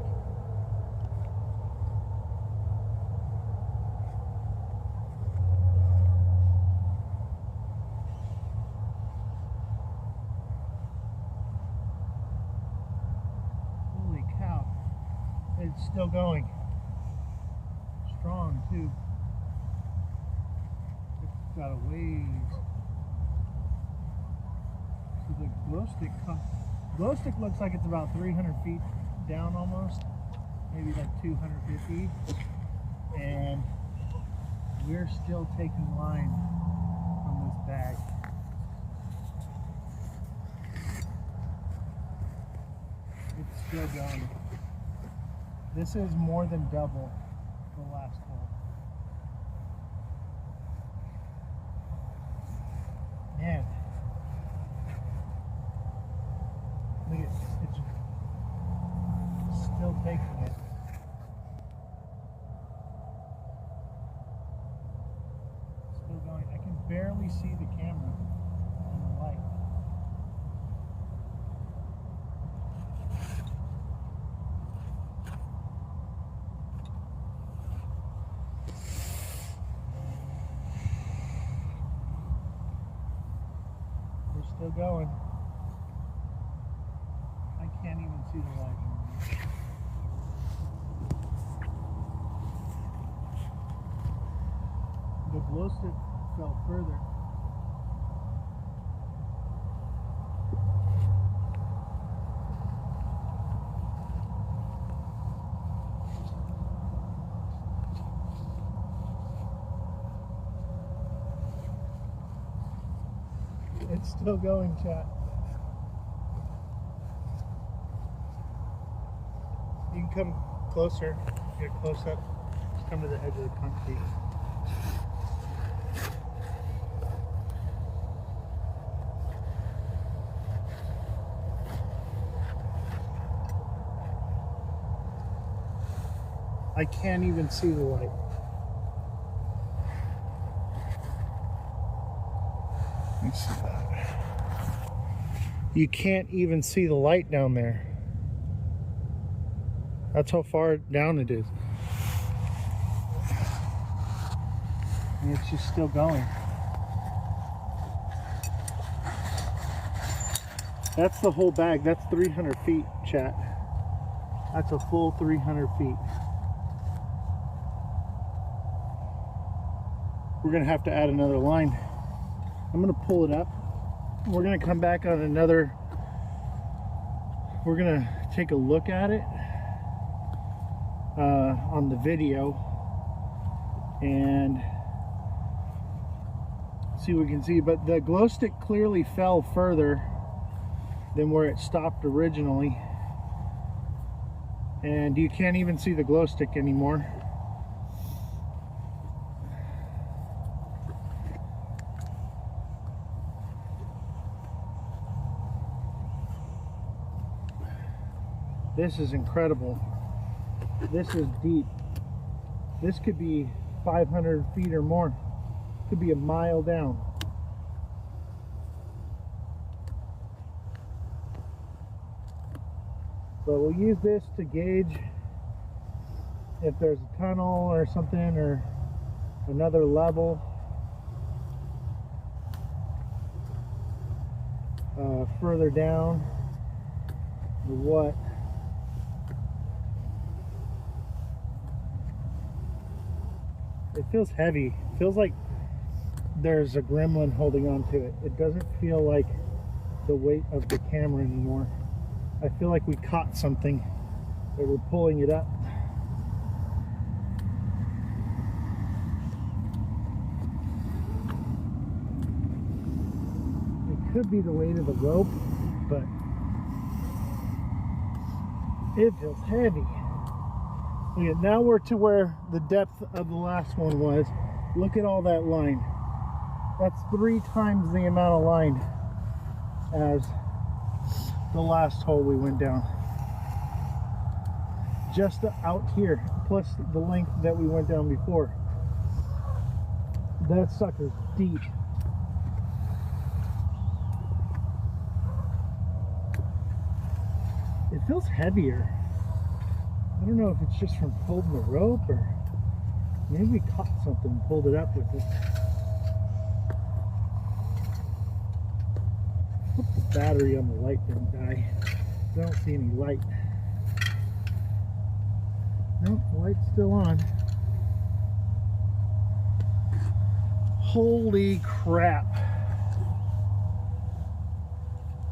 It's still going. Strong too. It's got a ways. So the glow stick looks like it's about 300 feet down almost. Maybe like 250. And we're still taking line from this bag. It's still going. This is more than double the last hole. Man. Look at it. It's still taking it. Still going. I can barely see the camera in the light. Still going. I can't even see the light anymore. The glow stick fell further. It's still going, chat. You can come closer, get close up. Just come to the edge of the concrete. I can't even see the light. Let me see that. You can't even see the light down there. That's how far down it is. And it's just still going. That's the whole bag. That's 300 feet, chat. That's a full 300 feet. We're gonna have to add another line. I'm gonna pull it up. We're gonna come back on another. We're gonna take a look at it on the video and see what we can see. But the glow stick clearly fell further than where it stopped originally, and you can't even see the glow stick anymore. This is incredible. This is deep. This could be 500 feet or more. Could be a mile down. But we'll use this to gauge if there's a tunnel or something or another level further down or what. It feels heavy. It feels like there's a gremlin holding on to it. It doesn't feel like the weight of the camera anymore. I feel like we caught something that we're pulling it up. It could be the weight of the rope, but it feels heavy. Okay, now we're to where the depth of the last one was. Look at all that line. That's 3 times the amount of line as the last hole we went down. Just out here, plus the length that we went down before. That sucker's deep. It feels heavier. I don't know if it's just from holding the rope or maybe we caught something and pulled it up with it. Hope the battery on the light didn't die. I don't see any light. Nope, the light's still on. Holy crap.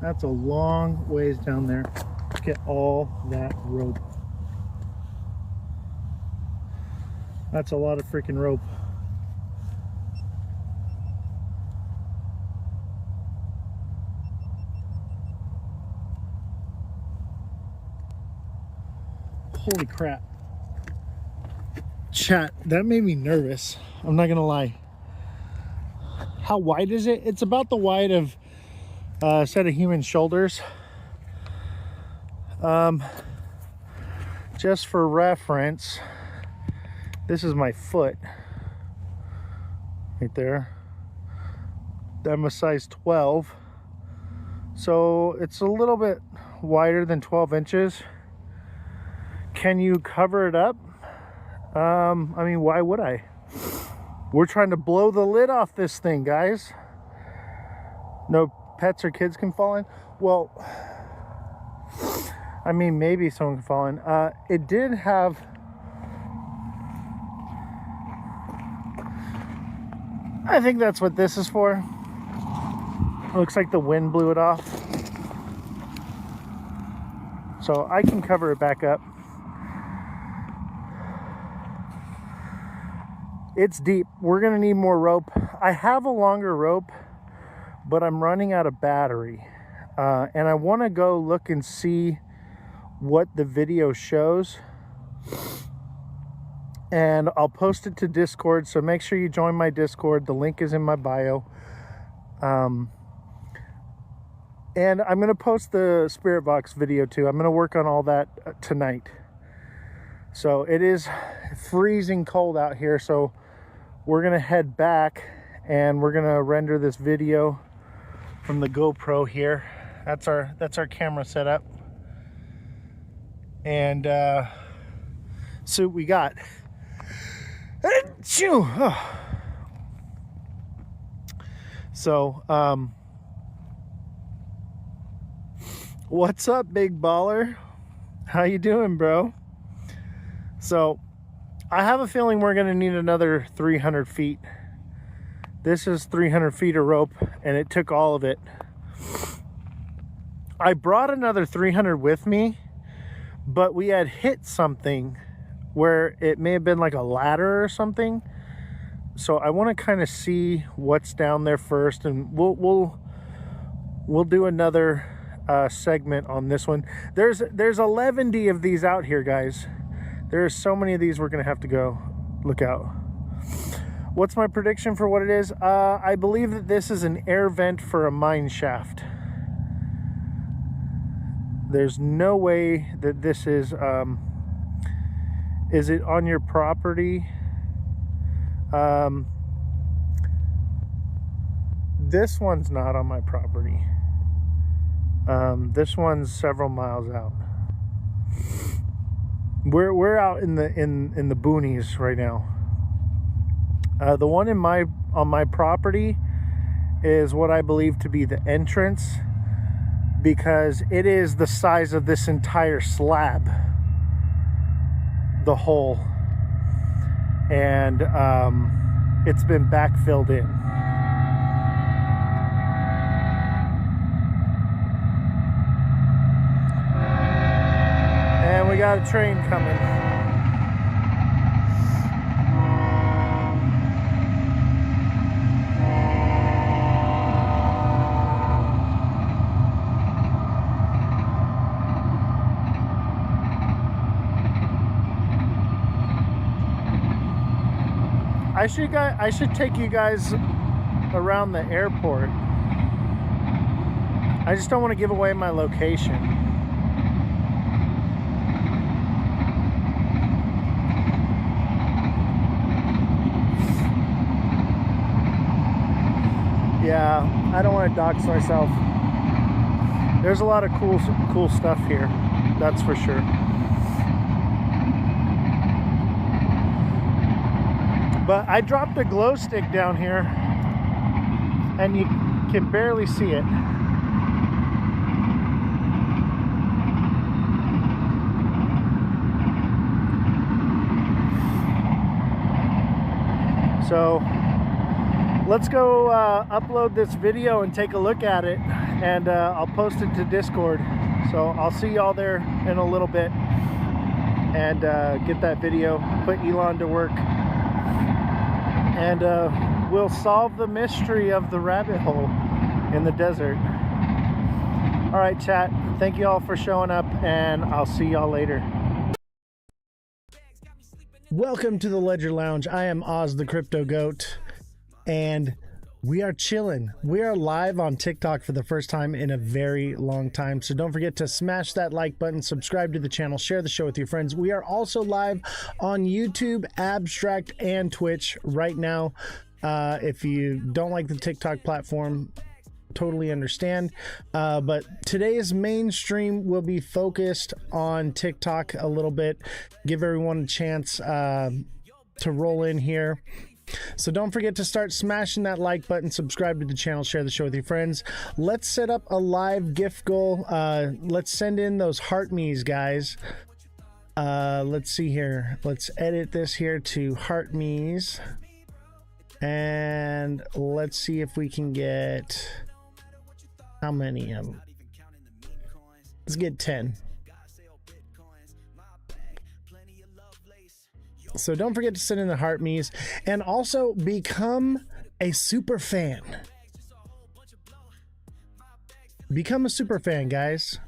That's a long ways down there. Look at all that rope. That's a lot of freaking rope. Holy crap. Chat, that made me nervous. I'm not gonna lie. How wide is it? It's about the wide of a set of human shoulders. Just for reference, this is my foot right there. I'm a size 12, so it's a little bit wider than 12 inches. Can you cover it up? I mean, why would I? We're trying to blow the lid off this thing, guys. No pets or kids can fall in. Well, I mean, maybe someone can fall in. It did have I think that's what this is for. It looks like the wind blew it off. So I can cover it back up. It's deep. We're gonna need more rope. I have a longer rope, but I'm running out of battery. And I want to go look and see what the video shows. And I'll post it to Discord, so make sure you join my Discord. The link is in my bio. And I'm going to post the Spirit Box video too. I'm going to work on all that tonight. So it is freezing cold out here, so we're going to head back and we're going to render this video from the GoPro here. That's our camera setup. And see what we got. So, what's up, big baller? How you doing, bro? So, I have a feeling we're gonna need another 300 feet. This is 300 feet of rope, and it took all of it. I brought another 300 with me, but we had hit something where it may have been like a ladder or something. So I want to kind of see what's down there first, and we'll do another segment on this one. There's 11 of these out here, guys. There's so many of these, we're gonna have to go look out. What's my prediction for what it is? I believe that this is an air vent for a mine shaft. There's no way that this is it on your property? This one's not on my property. This one's several miles out. We're out in the boonies right now. The one on my property is what I believe to be the entrance, because it is the size of this entire slab, the hole, and it's been backfilled in. And we got a train coming. I should take you guys around the airport. I just don't want to give away my location. Yeah, I don't want to dox myself. There's a lot of cool stuff here, that's for sure. But I dropped a glow stick down here, and you can barely see it. So let's go upload this video and take a look at it, and I'll post it to Discord. So I'll see y'all there in a little bit, and get that video, put Elon to work, and we'll solve the mystery of the rabbit hole in the desert. All right, chat, thank you all for showing up, and I'll see y'all later. Welcome to the Ledger Lounge. I am Ozthecryptogoat, and we are chilling. We are live on TikTok for the first time in a very long time, so don't forget to smash that like button, subscribe to the channel, share the show with your friends. We are also live on YouTube, Abstract, and Twitch right now. If you don't like the TikTok platform, totally understand, but today's main stream will be focused on TikTok a little bit, give everyone a chance to roll in here. So don't forget to start smashing that like button, subscribe to the channel, share the show with your friends. Let's set up a live gift goal. Let's send in those heart me's, guys. Let's see here, let's edit this here to heart me's, and let's see if we can get, how many of them? Let's get 10. So don't forget to send in the heart me's, and also become a super fan. Become a super fan, guys.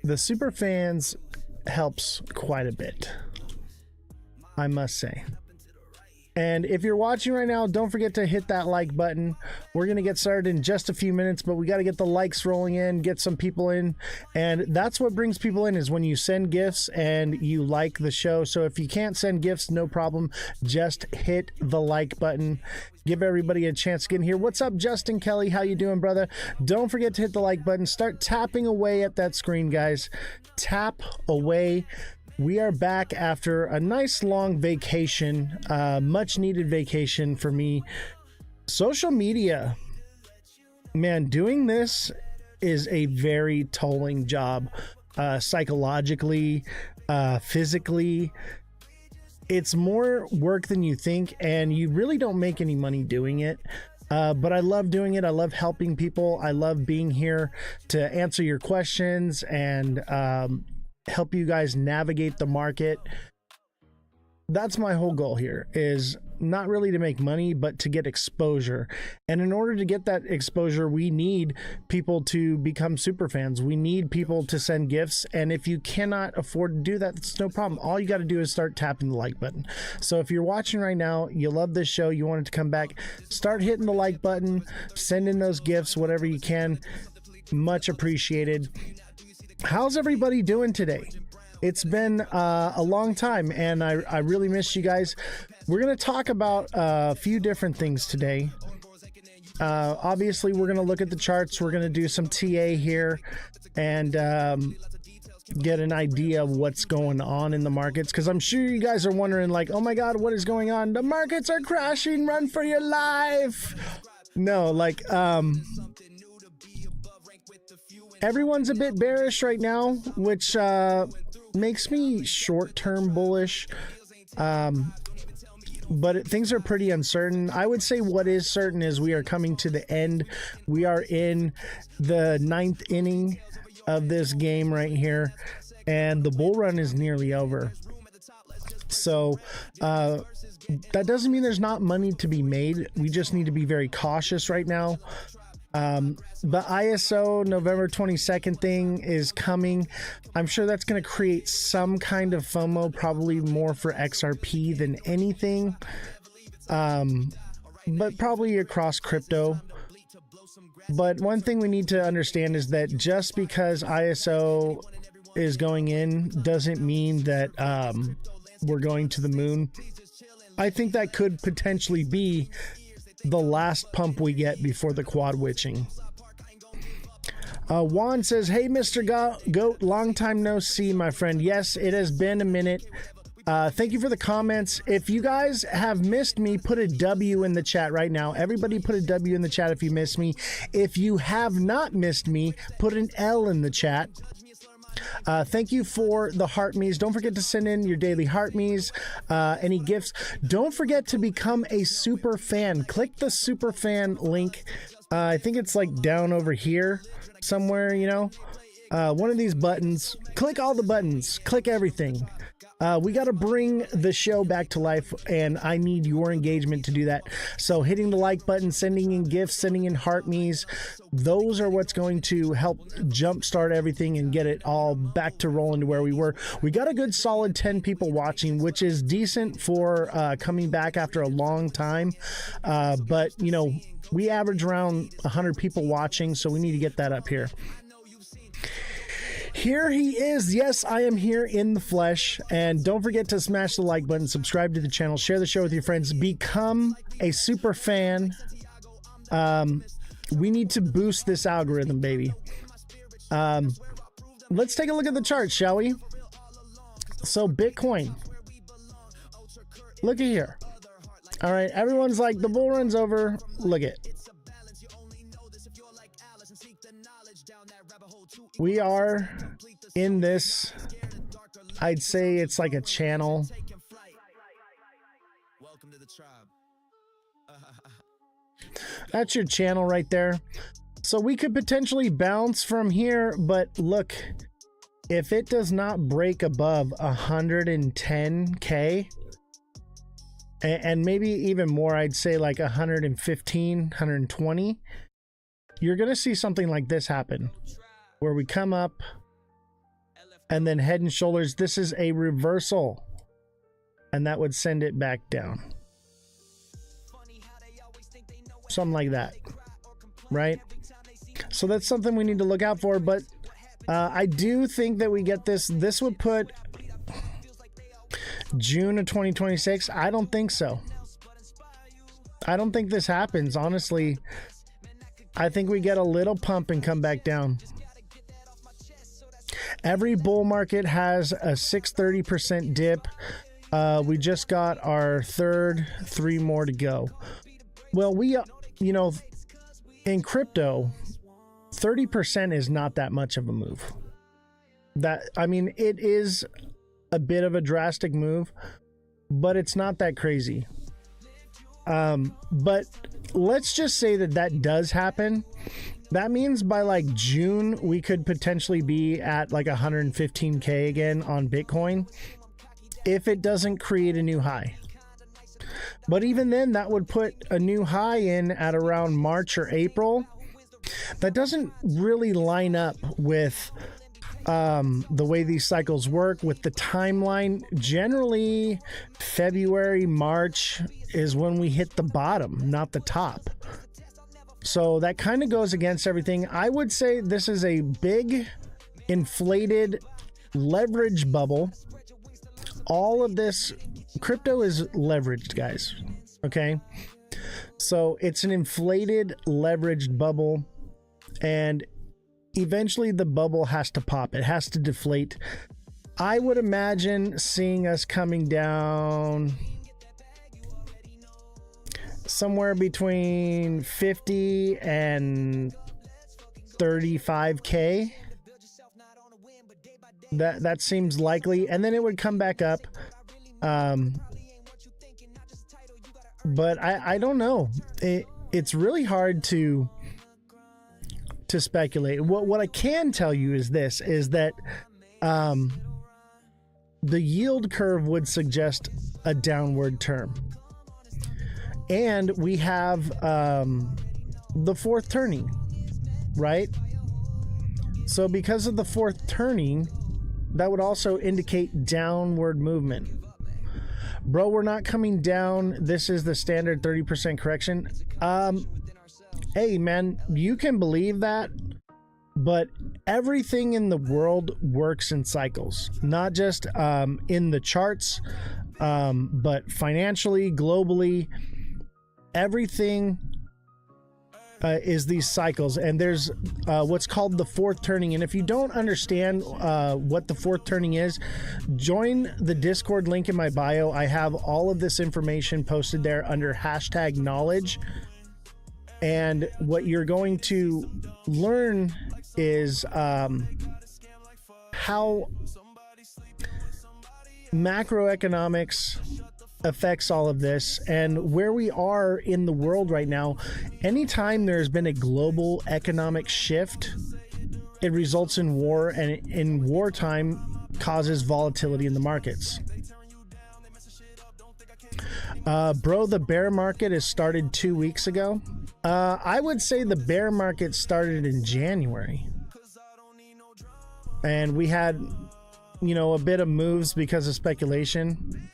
The super fans helps quite a bit, I must say. And if you're watching right now, don't forget to hit that like button. We're going to get started in just a few minutes, but we got to get the likes rolling in, get some people in. And that's what brings people in, is when you send gifts and you like the show. So if you can't send gifts, no problem. Just hit the like button. Give everybody a chance to get in here. What's up, Justin Kelly? How you doing, brother? Don't forget to hit the like button. Start tapping away at that screen, guys. Tap away. We are back after a nice long vacation, much needed vacation for me. Social media, man, doing this is a very tolling job, psychologically, physically. It's more work than you think, and you really don't make any money doing it. But I love doing it. I love helping people. I love being here to answer your questions and help you guys navigate the market. That's my whole goal here, is not really to make money, but to get exposure. And in order to get that exposure, we need people to become super fans. We need people to send gifts. And if you cannot afford to do that, it's no problem. All you got to do is start tapping the like button. So if you're watching right now, you love this show, you want it to come back, start hitting the like button, send in those gifts, whatever you can. Much appreciated. How's everybody doing today? It's been a long time, and I really missed you guys. We're going to talk about a few different things today. Obviously, we're going to look at the charts. We're going to do some TA here and get an idea of what's going on in the markets, because I'm sure you guys are wondering, like, oh my God, what is going on? The markets are crashing. Run for your life. No, like, everyone's a bit bearish right now, which makes me short-term bullish. But things are pretty uncertain. I would say what is certain is we are coming to the end. We are in the 9th inning of this game right here, and the bull run is nearly over. So that doesn't mean there's not money to be made. We just need to be very cautious right now. The ISO November 22nd thing is coming. I'm sure that's going to create some kind of FOMO, probably more for XRP than anything, but probably across crypto. But one thing we need to understand is that just because ISO is going in doesn't mean that we're going to the moon. I think that could potentially be the last pump we get before the quad witching. Juan says, hey, Mr. Goat, long time no see, my friend. Yes, it has been a minute. Thank you for the comments. If you guys have missed me, put a W in the chat right now. Everybody put a W in the chat if you missed me. If you have not missed me, put an L in the chat. Thank you for the heart me's. Don't forget to send in your daily heart me's, any gifts. Don't forget to become a super fan. Click the super fan link. I think it's like down over here somewhere, you know, one of these buttons. Click all the buttons, click everything. We got to bring the show back to life, and I need your engagement to do that. So hitting the like button, sending in gifts, sending in heart me's, those are what's going to help jumpstart everything and get it all back to rolling to where we were. We got a good solid 10 people watching, which is decent for coming back after a long time. But, you know, we average around 100 people watching, so we need to get that up here. Here he is. Yes, I am here in the flesh. And don't forget to smash the like button, subscribe to the channel, share the show with your friends, become a super fan. We need to boost this algorithm, baby. Let's take a look at the chart, shall we? So Bitcoin, look at here. All right, everyone's like, the bull run's over. Look at. We are in this, I'd say it's like a channel. That's your channel right there. So we could potentially bounce from here, but look, if it does not break above 110K, and maybe even more, I'd say like 115, 120, you're going to see something like this happen, where we come up and then head and shoulders. This is a reversal, and that would send it back down. Something like that, right? So that's something we need to look out for. But I do think that we get this. This would put June of 2026. I don't think so. I don't think this happens, honestly. I think we get a little pump and come back down. Every bull market has a 630% dip. We just got our third, 3 more to go. Well, we, you know, in crypto, 30% is not that much of a move. I mean, it is a bit of a drastic move, but it's not that crazy. But let's just say that does happen. That means by like June, we could potentially be at like 115K again on Bitcoin if it doesn't create a new high. But even then, that would put a new high in at around March or April. That doesn't really line up with the way these cycles work, with the timeline. Generally, February, March is when we hit the bottom, not the top. So that kind of goes against everything. I would say this is a big inflated leverage bubble. All of this crypto is leveraged, guys. Okay. So it's an inflated leveraged bubble, and eventually the bubble has to pop. It has to deflate. I would imagine seeing us coming down somewhere between 50 and 35K. That seems likely, and then it would come back up. But I don't know. It's really hard to speculate. What I can tell you is this, is that the yield curve would suggest a downward term. And we have the fourth turning, right? So because of the fourth turning, that would also indicate downward movement. Bro, we're not coming down. This is the standard 30% correction. Hey, man, you can believe that, but everything in the world works in cycles, not just in the charts, but financially, globally. Everything is these cycles, and there's what's called the fourth turning. And if you don't understand what the fourth turning is, join the Discord link in my bio. I have all of this information posted there under #knowledge. And what you're going to learn is how macroeconomics affects all of this and where we are in the world right now. Anytime there's been a global economic shift, it results in war, and in wartime causes volatility in the markets. Bro, the bear market has started 2 weeks ago. I would say the bear market started in January, and we had, you know, a bit of moves because of speculation.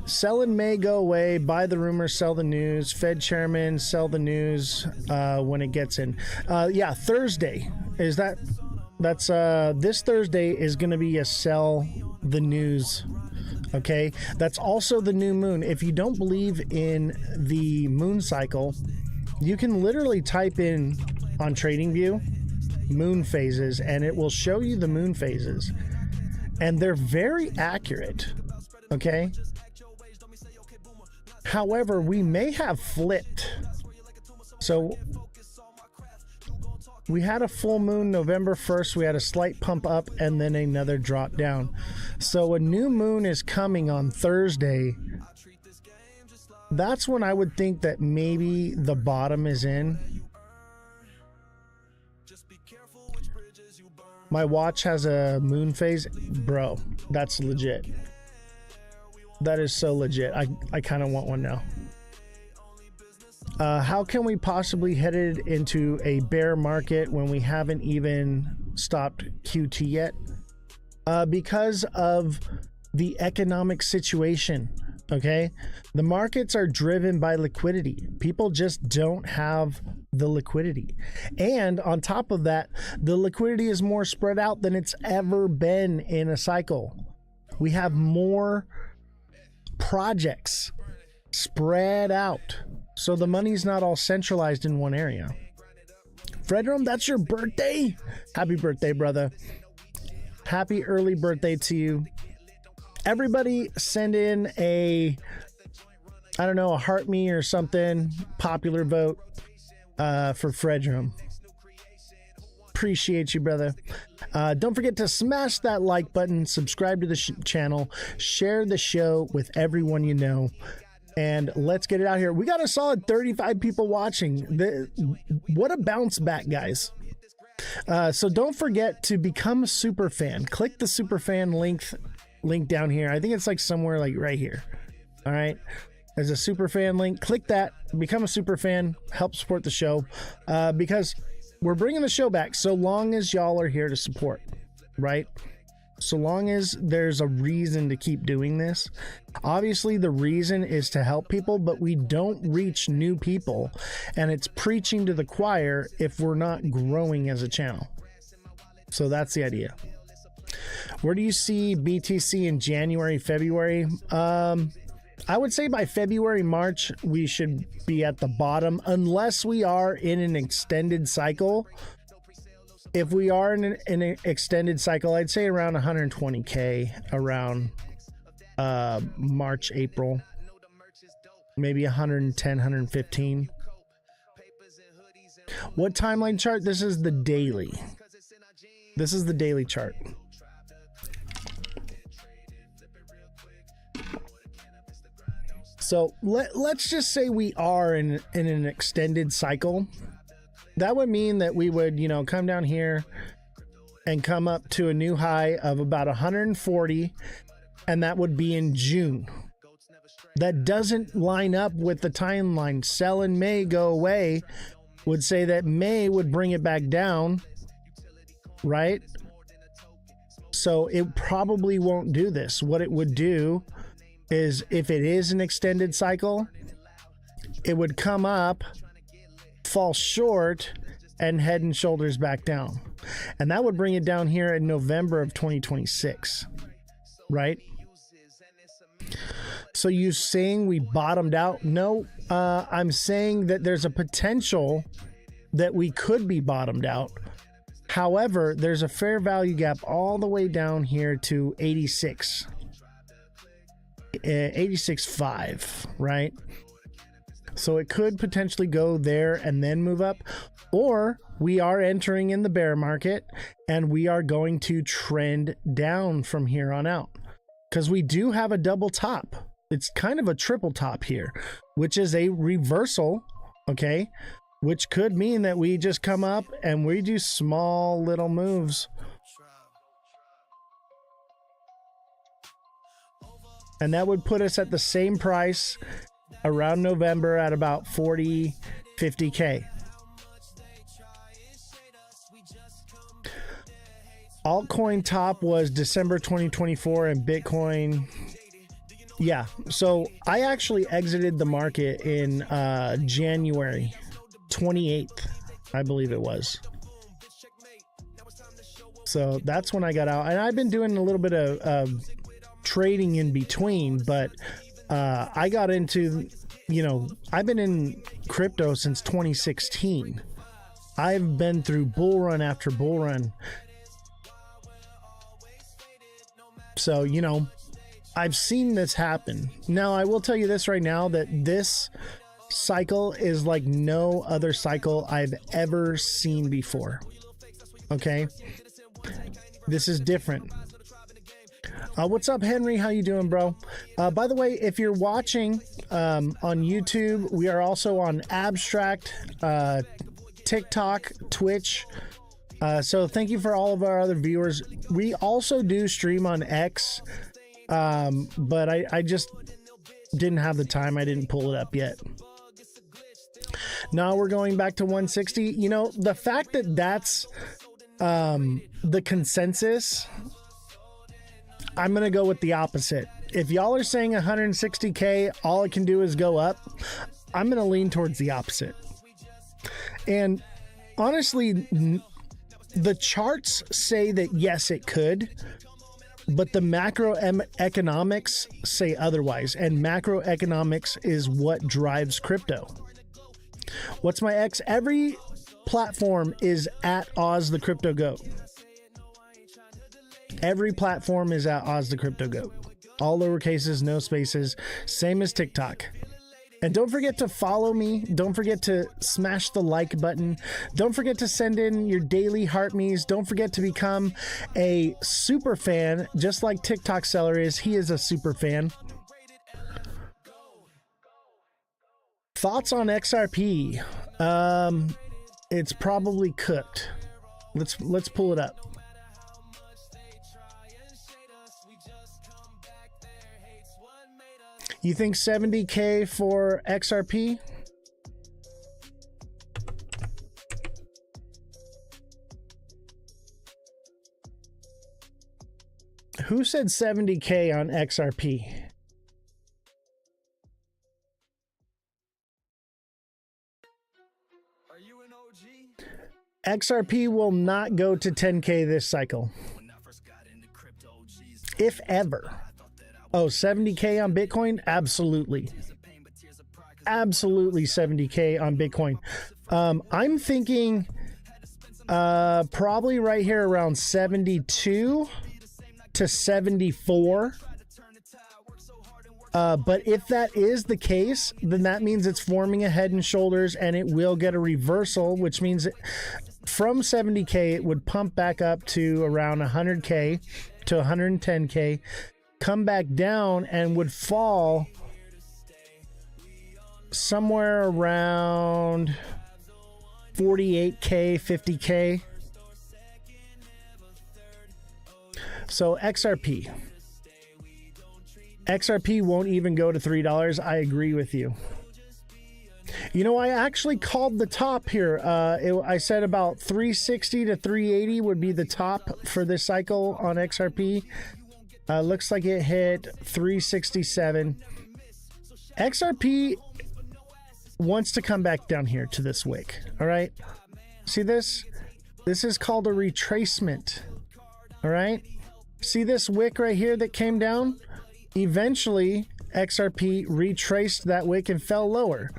Selling may go away. Buy the rumors, sell the news. Fed chairman, sell the news when it gets in. Yeah, Thursday is that's this Thursday is going to be a sell the news. Okay, that's also the new moon. If you don't believe in the moon cycle, you can literally type in on TradingView moon phases, and it will show you the moon phases, and they're very accurate. Okay. However, we may have flipped. So we had a full moon November 1st. We had a slight pump up and then another drop down. So a new moon is coming on Thursday. That's when I would think that maybe the bottom is in. My watch has a moon phase. Bro, that's legit. That is so legit. I kind of want one now. How can we possibly headed into a bear market when we haven't even stopped QT yet? Because of the economic situation. Okay, the markets are driven by liquidity. People just don't have the liquidity, and on top of that, the liquidity is more spread out than it's ever been in a cycle. We have more projects spread out, so the money's not all centralized in one area. Fredrum, that's your birthday. Happy birthday, brother. Happy early birthday to you. Everybody send in a, I don't know, a heart me or something, popular vote for Fredrum. Appreciate you, brother. Don't forget to smash that like button, subscribe to the channel, share the show with everyone you know, and let's get it out here. We got a solid 35 people watching. What a bounce back, guys. So don't forget to become a super fan. Click the super fan link down here. I think it's like somewhere like right here. All right, there's a super fan link. Click that, become a super fan, help support the show, because we're bringing the show back so long as y'all are here to support, right? So long as there's a reason to keep doing this. Obviously the reason is to help people, but we don't reach new people, and it's preaching to the choir if we're not growing as a channel. So that's the idea. Where do you see BTC in January, February? I would say by February, March, we should be at the bottom, unless we are in an extended cycle. If we are in an extended cycle, I'd say around 120K around March, April, maybe 110, 115. What timeline chart? This is the daily. This is the daily chart. So let's just say we are in an extended cycle. That would mean that we would, you know, come down here and come up to a new high of about 140, and that would be in June. That doesn't line up with the timeline. Sell in May, go away, would say that May would bring it back down, right? So it probably won't do this. What it would do is, if it is an extended cycle, it would come up, fall short, and head and shoulders back down. And that would bring it down here in November of 2026, right? So you saying we bottomed out? No, I'm saying that there's a potential that we could be bottomed out. However, there's a fair value gap all the way down here to 86. 86.5, right? So it could potentially go there and then move up, or we are entering in the bear market and we are going to trend down from here on out, because we do have a double top. It's kind of a triple top here, which is a reversal, okay? Which could mean that we just come up and we do small little moves. And that would put us at the same price around November at about 40, 50K. Altcoin top was December 2024, and Bitcoin, yeah. So I actually exited the market in January 28th, I believe it was. So that's when I got out, and I've been doing a little bit of trading in between, but I got into, you know, I've been in crypto since 2016. I've been through bull run after bull run. So, you know, I've seen this happen. Now, I will tell you this right now, that this cycle is like no other cycle I've ever seen before. Okay? This is different. What's up, Henry? How you doing, bro? By the way, if you're watching on YouTube, we are also on Abstract, TikTok, Twitch. So thank you for all of our other viewers. We also do stream on X, but I just didn't have the time. I didn't pull it up yet. Now we're going back to 160. You know, the fact that that's the consensus, I'm going to go with the opposite. If y'all are saying 160K, all it can do is go up, I'm going to lean towards the opposite. And honestly, the charts say that yes, it could, but the macroeconomics say otherwise. And macroeconomics is what drives crypto. What's my X? Every platform is at Ozthecryptogoat. Every platform is at Ozthecryptogoat. All lowercases, no spaces, same as TikTok. And don't forget to follow me. Don't forget to smash the like button. Don't forget to send in your daily heart me's. Don't forget to become a super fan, just like TikTok seller is. He is a super fan. Thoughts on XRP? It's probably cooked. Let's pull it up. You think 70K for XRP? Who said 70K on XRP? XRP will not go to 10K this cycle. If ever. Oh, 70K on Bitcoin? Absolutely. Absolutely 70K on Bitcoin. I'm thinking probably right here around 72 to 74. But if that is the case, then that means it's forming a head and shoulders and it will get a reversal, which means from 70K, it would pump back up to around 100K to 110K. Come back down and would fall somewhere around 48K, 50K. So XRP won't even go to $3. I agree with you. You know, I actually called the top here. I said about 360 to 380 would be the top for this cycle on XRP. Looks like it hit 367. XRP wants to come back down here to this wick. All right. See this? This is called a retracement. All right. See this wick right here that came down? Eventually, XRP retraced that wick and fell lower.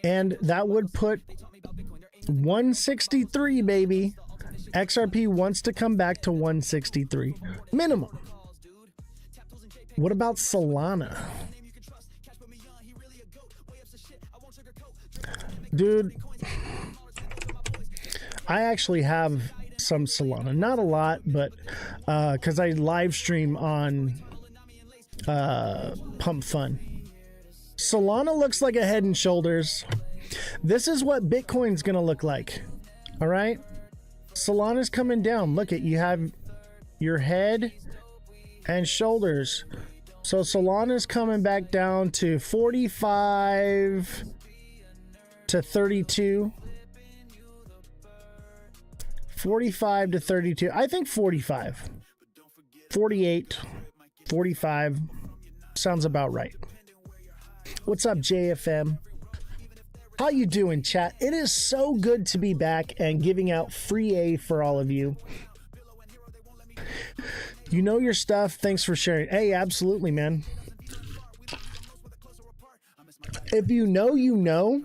And that would put 163, baby. XRP wants to come back to 163 minimum. What about Solana? Dude, I actually have some Solana. Not a lot, but because I live stream on Pump Fun. Solana looks like a head and shoulders. This is what Bitcoin's going to look like. All right? Solana's coming down. Look at, you have your head and shoulders. So Solana's coming back down to 45 to 32. 45 to 32. I think 45. 48, 45 sounds about right. What's up, JFM? How you doing, chat? It is so good to be back and giving out free A for all of you. You know your stuff. Thanks for sharing. Hey, absolutely, man. If you know, you know.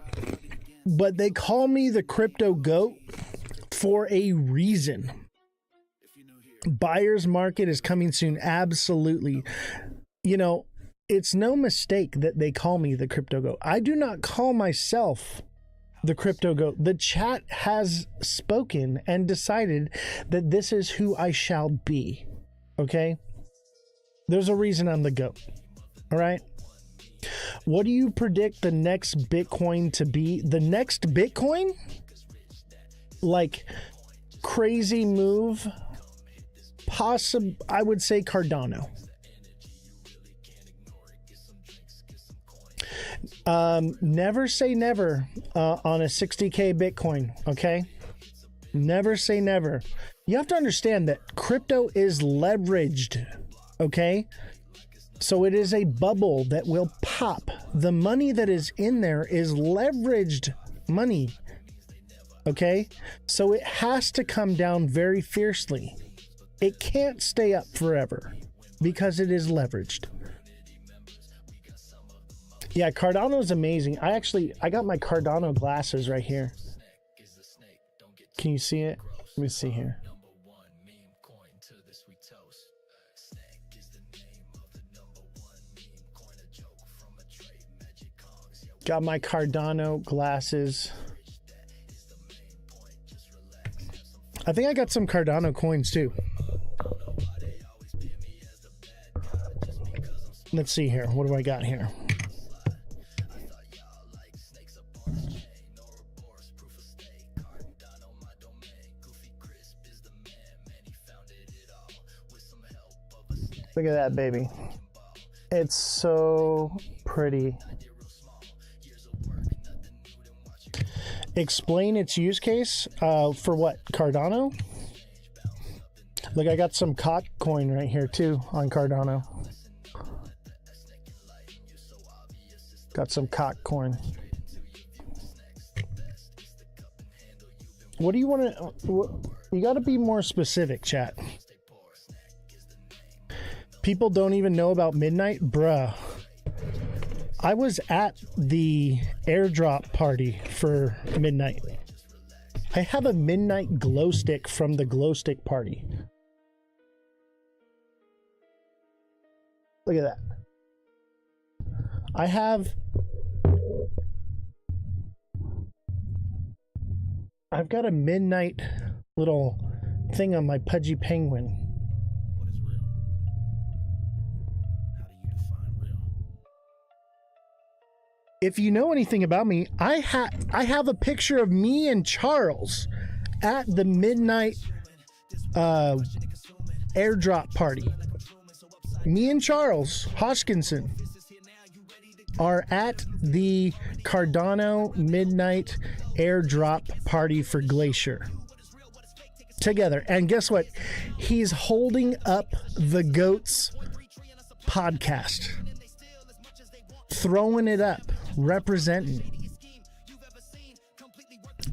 But they call me the crypto goat for a reason. Buyer's market is coming soon. Absolutely. You know, it's no mistake that they call me the crypto goat. I do not call myself the crypto goat. The chat has spoken and decided that this is who I shall be. Okay? There's a reason I'm the GOAT. All right? What do you predict the next Bitcoin to be? The next Bitcoin? Like, crazy move? I would say Cardano. Never say never on a 60K Bitcoin, okay? Never say never. You have to understand that crypto is leveraged, okay? So it is a bubble that will pop. The money that is in there is leveraged money, okay? So it has to come down very fiercely. It can't stay up forever because it is leveraged. Yeah, Cardano is amazing. I got my Cardano glasses right here. Can you see it? Let me see here. Got my Cardano glasses. I think I got some Cardano coins too. Let's see here. What do I got here? Look at that, baby. It's so pretty. Explain its use case for what? Cardano? Look, I got some COT coin right here too on Cardano. Got some COT coin. What do you want to... You got to be more specific, chat. People don't even know about Midnight? Bruh. I was at the airdrop party for Midnight. I have a Midnight glow stick from the glow stick party. Look at that. I've got a Midnight little thing on my Pudgy Penguin. If you know anything about me, I have a picture of me and Charles at the Midnight airdrop party. Me and Charles Hodgkinson are at the Cardano Midnight airdrop party for Glacier together. And guess what? He's holding up the Goats podcast. Throwing it up, representing.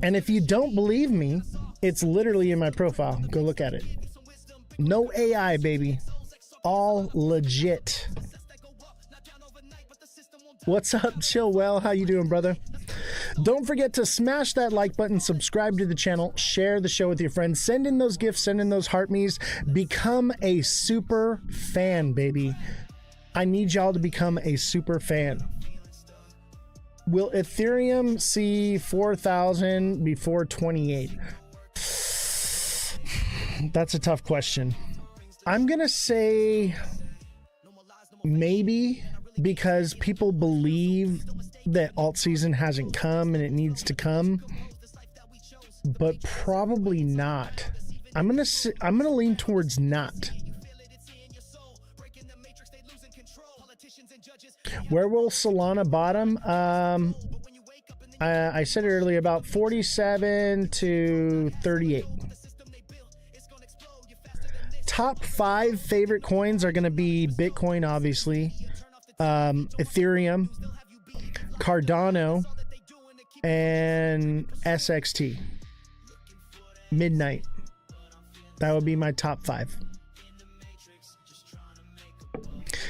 And if you don't believe me, it's literally in my profile. Go look at it. No AI, baby. All legit. What's up, Chill Well? How you doing, brother? Don't forget to smash that like button, subscribe to the channel, share the show with your friends, send in those gifts, send in those heart me's, become a super fan, baby. I need y'all to become a super fan. Will Ethereum see 4,000 before 28? That's a tough question. I'm gonna say maybe, because people believe that alt season hasn't come and it needs to come, but probably not. I'm gonna lean towards not. Where will Solana bottom? I said it earlier, about 47 to 38. Top 5 favorite coins are going to be Bitcoin, obviously, Ethereum, Cardano, and SXT. Midnight. That would be my top 5.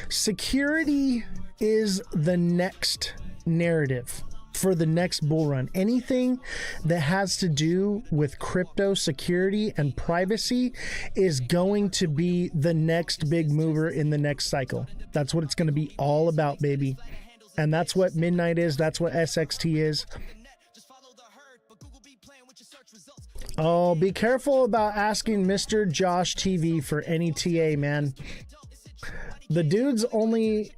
Security is the next narrative for the next bull run. Anything that has to do with crypto security and privacy is going to be the next big mover in the next cycle. That's what it's going to be all about, baby. And that's what Midnight is. That's what SXT is. Oh, be careful about asking Mr. Josh TV for any TA, man. The dude's only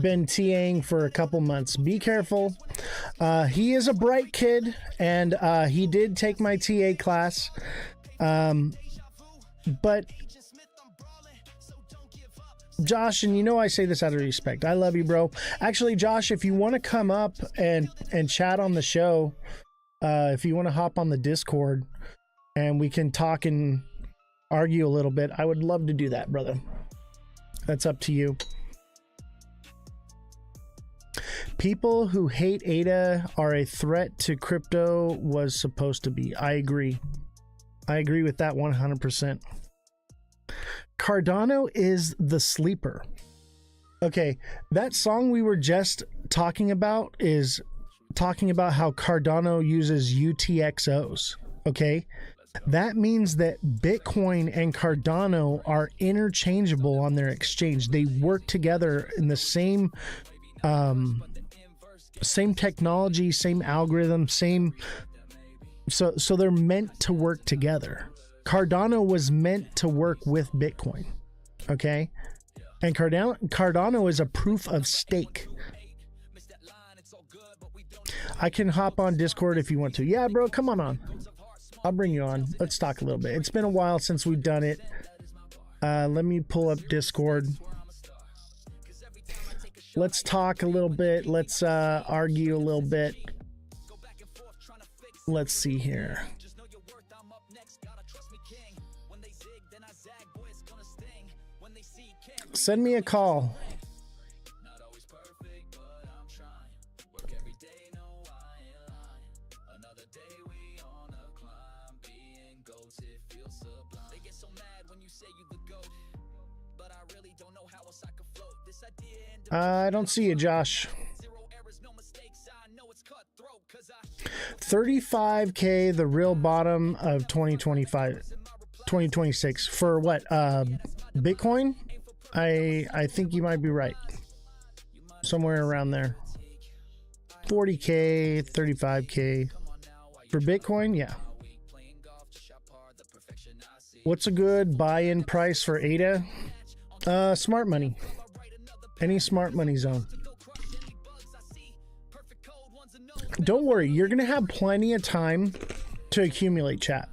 been TAing for a couple months. Be careful. He is a bright kid, and he did take my TA class. But Josh, and you know I say this out of respect. I love you, bro. Actually, Josh, if you want to come up and chat on the show, if you want to hop on the Discord and we can talk and argue a little bit, I would love to do that, brother. That's up to you. People who hate ADA are a threat to crypto was supposed to be. I agree. I agree with that 100%. Cardano is the sleeper. Okay, that song we were just talking about is talking about how Cardano uses UTXOs. Okay, that means that Bitcoin and Cardano are interchangeable on their exchange. They work together in the same technology, same algorithm, same. So they're meant to work together. Cardano was meant to work with Bitcoin, okay? And Cardano is a proof of stake. I can hop on Discord if you want to. Yeah, bro, come on. I'll bring you on. Let's talk a little bit. It's been a while since we've done it. Let me pull up Discord. Let's talk a little bit. Let's argue a little bit. Let's see here. Send me a call. I don't see you, Josh. 35K, the real bottom of 2026 for what? Bitcoin? I think you might be right. Somewhere around there. 40K, 35K. For Bitcoin, yeah. What's a good buy-in price for ADA? Smart money. Any smart money zone. Don't worry, you're going to have plenty of time to accumulate, chat.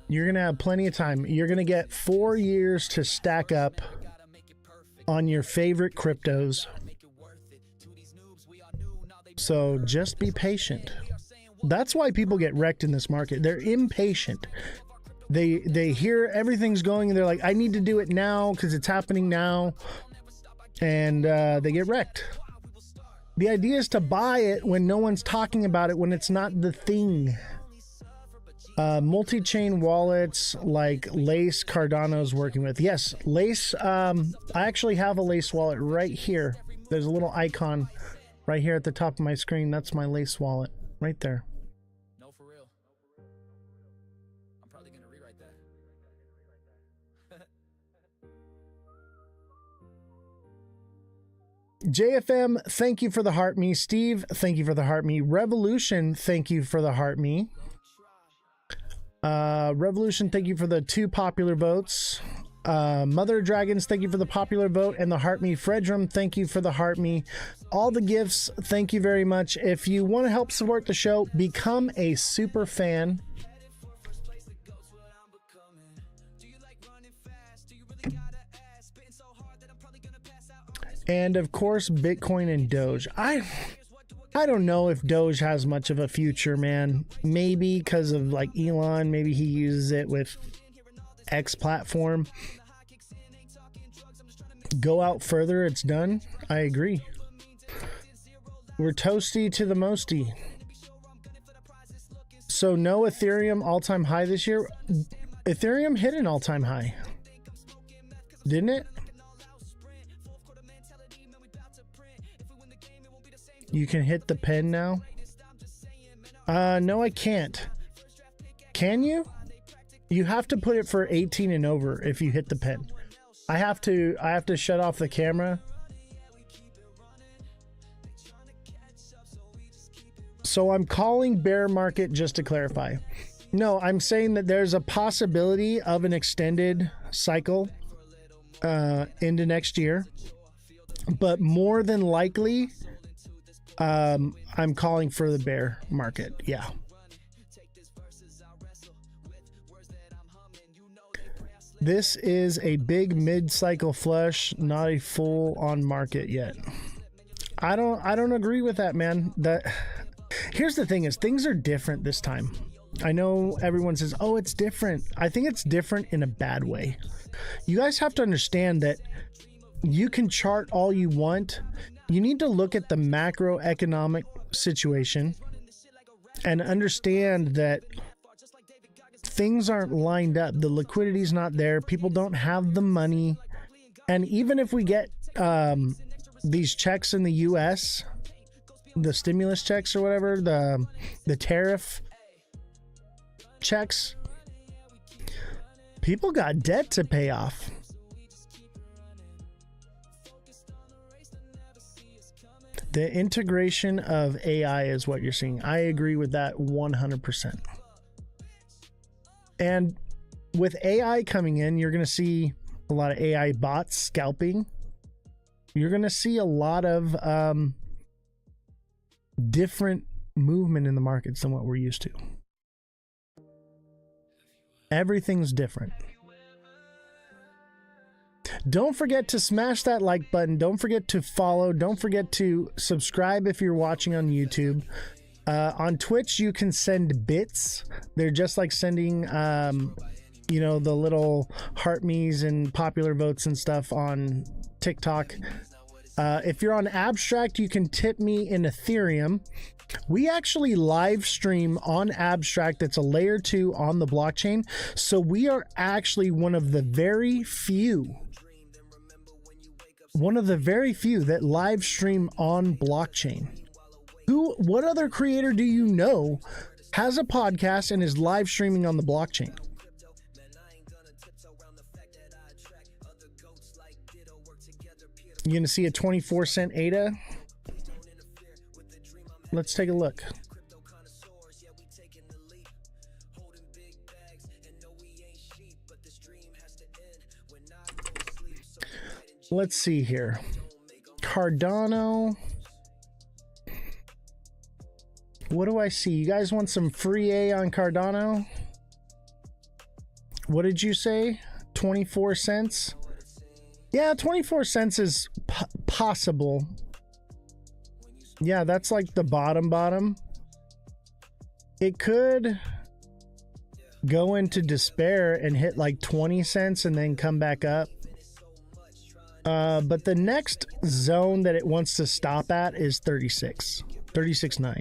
You're going to have plenty of time. You're going to get 4 years to stack up on your favorite cryptos. So just be patient. That's why people get wrecked in this market. They're impatient. They hear everything's going and they're like, I need to do it now because it's happening now. And they get wrecked. The idea is to buy it when no one's talking about it, when it's not the thing. Multi-chain wallets like Lace, Cardano's working with. Yes, Lace. I actually have a Lace wallet right here. There's a little icon right here at the top of my screen. That's my Lace wallet right there. No, for real. I'm probably gonna rewrite that. JFM, thank you for the heart me. Steve, thank you for the heart me. Revolution, thank you for the heart me. Revolution, thank you for the 2 popular votes. Mother Dragons, thank you for the popular vote and the heart me. Fredrum, thank you for the heart me. All the gifts, thank you very much. If you want to help support the show, become a super fan. And of course, Bitcoin and Doge. I don't know if Doge has much of a future, man. Maybe because of like Elon, maybe he uses it with X platform. Go out further, it's done. I agree. We're toasty to the mosty. So no Ethereum all-time high this year. Ethereum hit an all-time high, didn't it? You can hit the pen now. No, I can't. Can you? You have to put it for 18 and over if you hit the pen. I have to shut off the camera. So I'm calling bear market, just to clarify. No, I'm saying that there's a possibility of an extended cycle into next year, but more than likely, I'm calling for the bear market. Yeah. This is a big mid-cycle flush, not a full on market yet. I don't agree with that, man. Here's the thing is things are different this time. I know everyone says, oh, it's different. I think it's different in a bad way. You guys have to understand that you can chart all you want. You need to look at the macroeconomic situation and understand that things aren't lined up. The liquidity's not there. People don't have the money. And even if we get these checks in the US, the stimulus checks or whatever, the tariff checks, people got debt to pay off. The integration of AI is what you're seeing. I agree with that 100%. And with AI coming in, you're going to see a lot of AI bots scalping. You're going to see a lot of different movement in the markets than what we're used to. Everything's different. Don't forget to smash that like button. Don't forget to follow. Don't forget to subscribe if you're watching on YouTube. On Twitch, you can send bits. They're just like sending, you know, the little heart me's and popular votes and stuff on TikTok. If you're on Abstract, you can tip me in Ethereum. We actually live stream on Abstract. That's a layer 2 on the blockchain. So we are actually one of the very few that live stream on blockchain. What other creator do you know has a podcast and is live streaming on the blockchain? You're going to see a 24-cent ADA. Let's take a look. Let's see here. Cardano. What do I see? You guys want some free A on Cardano? What did you say? 24 cents? Yeah, 24 cents is possible. Yeah, that's like the bottom. It could go into despair and hit like 20 cents and then come back up. But the next zone that it wants to stop at is 36.9.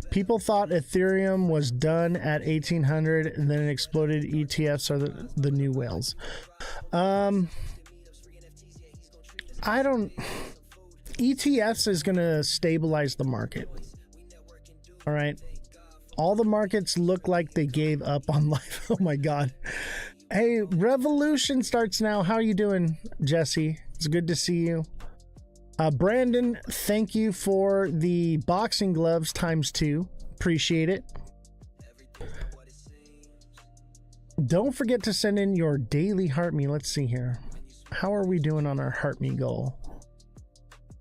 People thought Ethereum was done at 1800 and then it exploded. ETFs are the new whales. ETFs is going to stabilize the market. All right. All the markets look like they gave up on life. Oh my God. Hey, Revolution starts now. How are you doing, Jesse? It's good to see you. Brandon, thank you for the boxing gloves ×2. Appreciate it. Don't forget to send in your daily heart me. Let's see here. How are we doing on our heart me goal?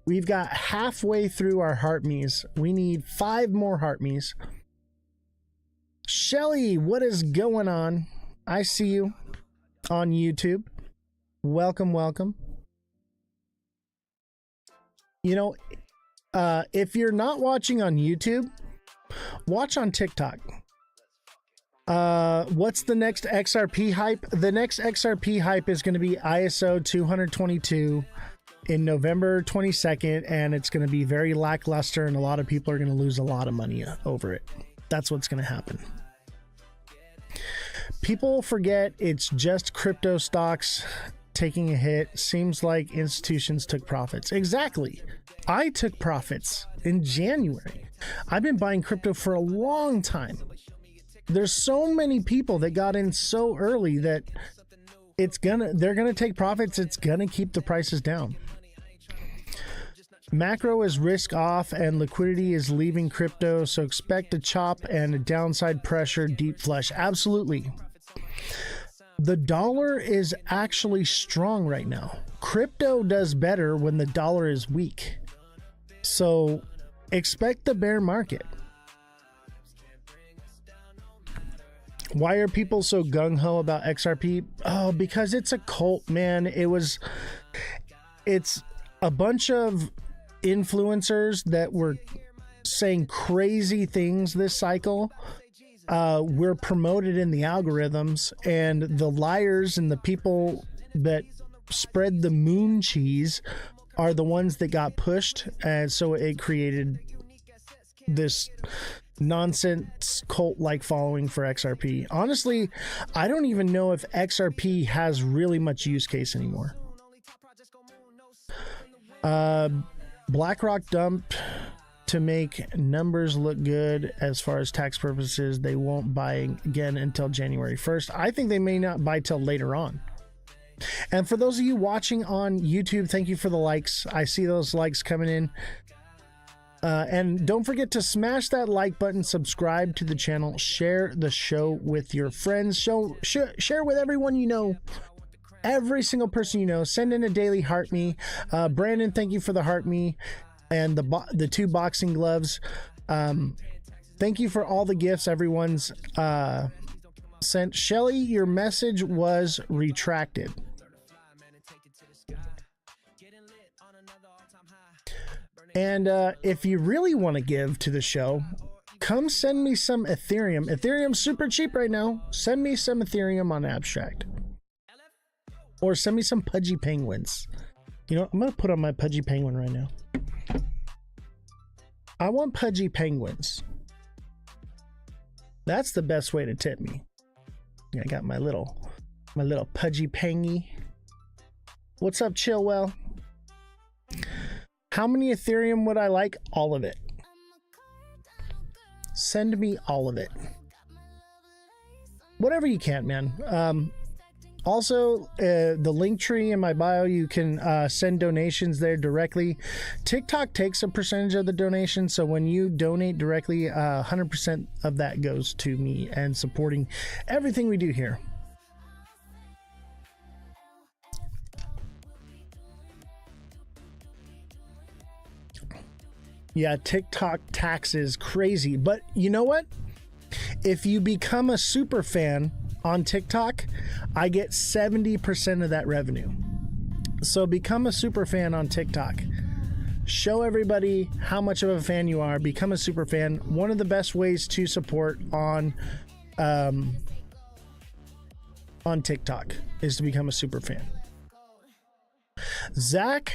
We've got halfway through our heart me's. We need 5 more heart me's. Shelly, what is going on? I see you on YouTube. Welcome. You know, if you're not watching on YouTube, watch on TikTok. What's the next XRP hype? The next XRP hype is going to be ISO 222 in November 22nd, and it's going to be very lackluster, and a lot of people are going to lose a lot of money over it. That's what's going to happen. People forget it's just crypto stocks taking a hit. Seems like institutions took profits. Exactly. I took profits in January. I've been buying crypto for a long time. There's so many people that got in so early that they're gonna take profits. It's gonna keep the prices down. Macro is risk off and liquidity is leaving crypto, so expect a chop and a downside pressure deep flush. Absolutely. The dollar is actually strong right now. Crypto does better when the dollar is weak. So expect the bear market. Why are people so gung-ho about XRP? Oh, because it's a cult, man. It's a bunch of influencers that were saying crazy things this cycle. We're promoted in the algorithms, and the liars and the people that spread the moon cheese are the ones that got pushed, and so it created this nonsense cult-like following for XRP. Honestly, I don't even know if XRP has really much use case anymore. BlackRock dumped to make numbers look good as far as tax purposes. They won't buy again until January 1st. I think they may not buy till later on. And for those of you watching on YouTube, thank you for the likes. I see those likes coming in. And don't forget to smash that like button, subscribe to the channel, share the show with your friends, share with everyone you know, every single person you know. Send in a daily heart me. Brandon, thank you for the heart me and the 2 boxing gloves. Thank you for all the gifts everyone's sent. Shelly, your message was retracted. And if you really want to give to the show, come send me some Ethereum. Ethereum's super cheap right now. Send me some Ethereum on Abstract. Or send me some Pudgy Penguins. You know, I'm going to put on my Pudgy Penguin right now. I want Pudgy Penguins. That's the best way to tip me. I got my little Pudgy Pengy. What's up, Chillwell? How many Ethereum would I like? All of it. Send me all of it. Whatever you can, man. Also, the link tree in my bio, you can send donations there directly. TikTok takes a percentage of the donation, so when you donate directly, 100% of that goes to me and supporting everything we do here. Yeah, TikTok tax is crazy, but you know what? If you become a super fan on TikTok, I get 70% of that revenue. So become a super fan on TikTok. Show everybody how much of a fan you are. Become a super fan. One of the best ways to support on TikTok is to become a super fan. Zach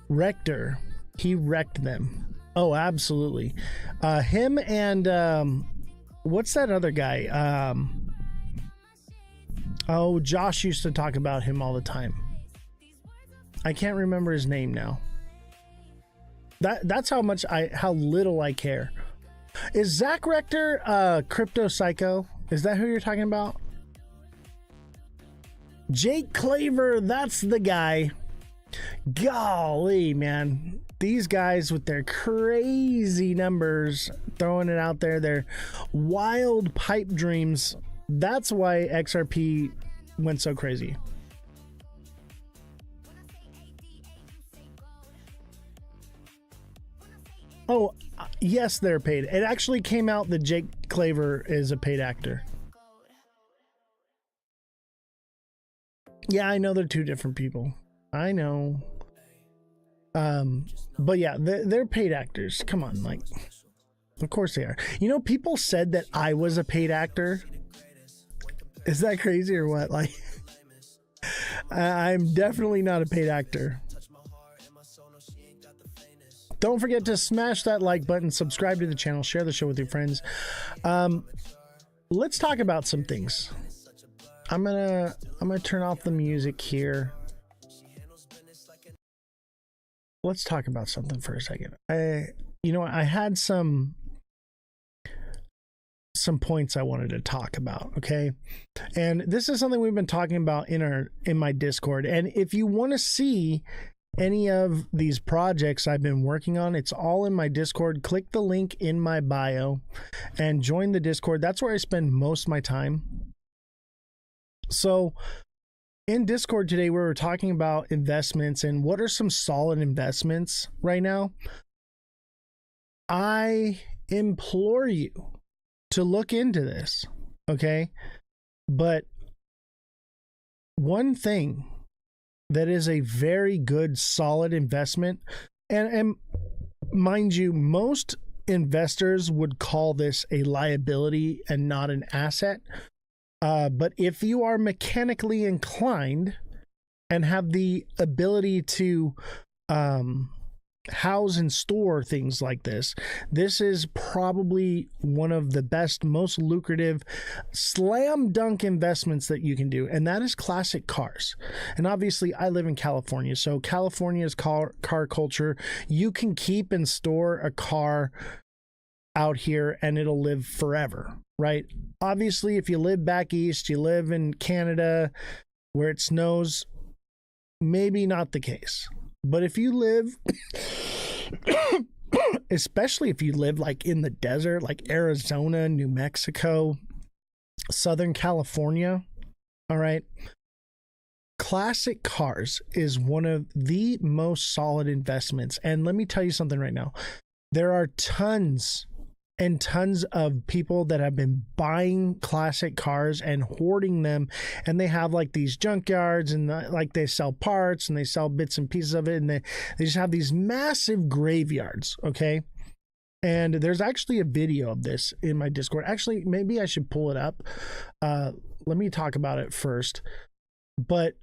Rector, he wrecked them. Oh, absolutely. Him and what's that other guy? Oh, Josh used to talk about him all the time. I can't remember his name now. That's how little I care. Is Zach Rector Crypto Psycho? Is that who you're talking about? Jake Claver, that's the guy. Golly, man. These guys with their crazy numbers, throwing it out there, their wild pipe dreams. That's why XRP went so crazy. Oh, yes, they're paid. It actually came out that Jake Claver is a paid actor. Yeah, I know they're 2 different people. I know. But yeah, they're paid actors. Come on, like, of course they are. You know, people said that I was a paid actor. Is that crazy or what? Like, I'm definitely not a paid actor. Don't forget to smash that like button, subscribe to the channel, share the show with your friends. Let's talk about some things. I'm gonna turn off the music here. Let's talk about something for a second. I had some points I wanted to talk about, okay? And this is something we've been talking about in my Discord. And if you want to see any of these projects I've been working on, it's all in my Discord. Click the link in my bio and join the Discord. That's where I spend most of my time. So in Discord today, we were talking about investments and what are some solid investments right now. I implore you to look into this, okay? But one thing that is a very good, solid investment, and mind you, most investors would call this a liability and not an asset. But if you are mechanically inclined and have the ability to house and store things like this, this is probably one of the best, most lucrative slam dunk investments that you can do, and that is classic cars. And obviously I live in California, so California's car culture, you can keep and store a car out here and it'll live forever, right? Obviously if you live back east, you live in Canada where it snows, maybe not the case. But if you live, especially if you live like in the desert, like Arizona, New Mexico, Southern California, all right, classic cars is one of the most solid investments. And let me tell you something right now. There are tons and tons of people that have been buying classic cars and hoarding them, and they have like these junkyards, and like they sell parts and they sell bits and pieces of it, and they just have these massive graveyards, okay? And there's actually a video of this in my Discord. Actually, maybe I should pull it up. Let me talk about it first. But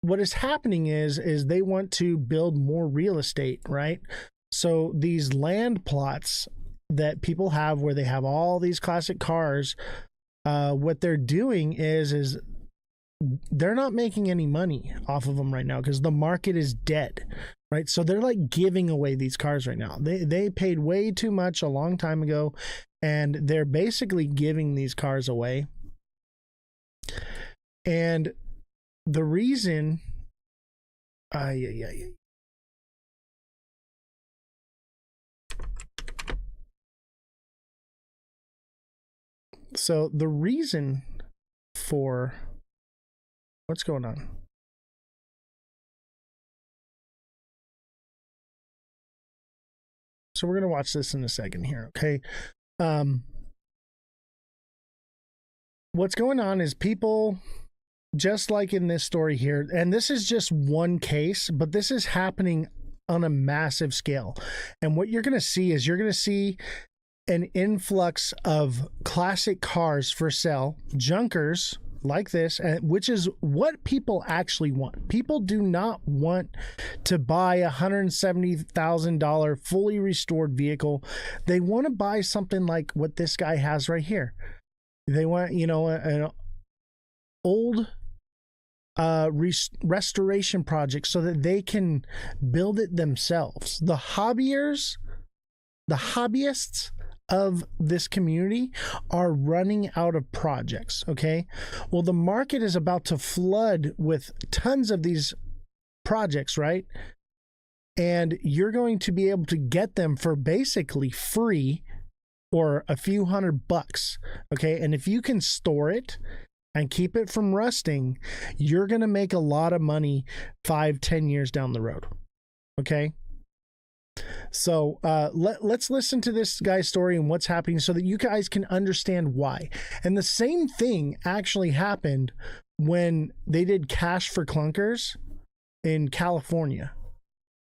what is happening is they want to build more real estate, right? So these land plots that people have where they have all these classic cars, what they're doing is they're not making any money off of them right now because the market is dead, right? So they're like giving away these cars right now. They paid way too much a long time ago, and they're basically giving these cars away. And the reason so the reason for what's going on. So we're going to watch this in a second here, okay? What's going on is people, just like in this story here, and this is just one case, but this is happening on a massive scale. And what you're going to see is an influx of classic cars for sale, junkers like this, which is what people actually want. People do not want to buy a $170,000 fully restored vehicle. They want to buy something like what this guy has right here. They want, an old restoration project so that they can build it themselves. The hobbyists of this community are running out of projects, okay? Well, the market is about to flood with tons of these projects, right? And you're going to be able to get them for basically free or a few $100, okay? And if you can store it and keep it from rusting, you're going to make a lot of money 5-10 years down the road, okay? So let's listen to this guy's story and what's happening so that you guys can understand why. And the same thing actually happened when they did Cash for Clunkers in California.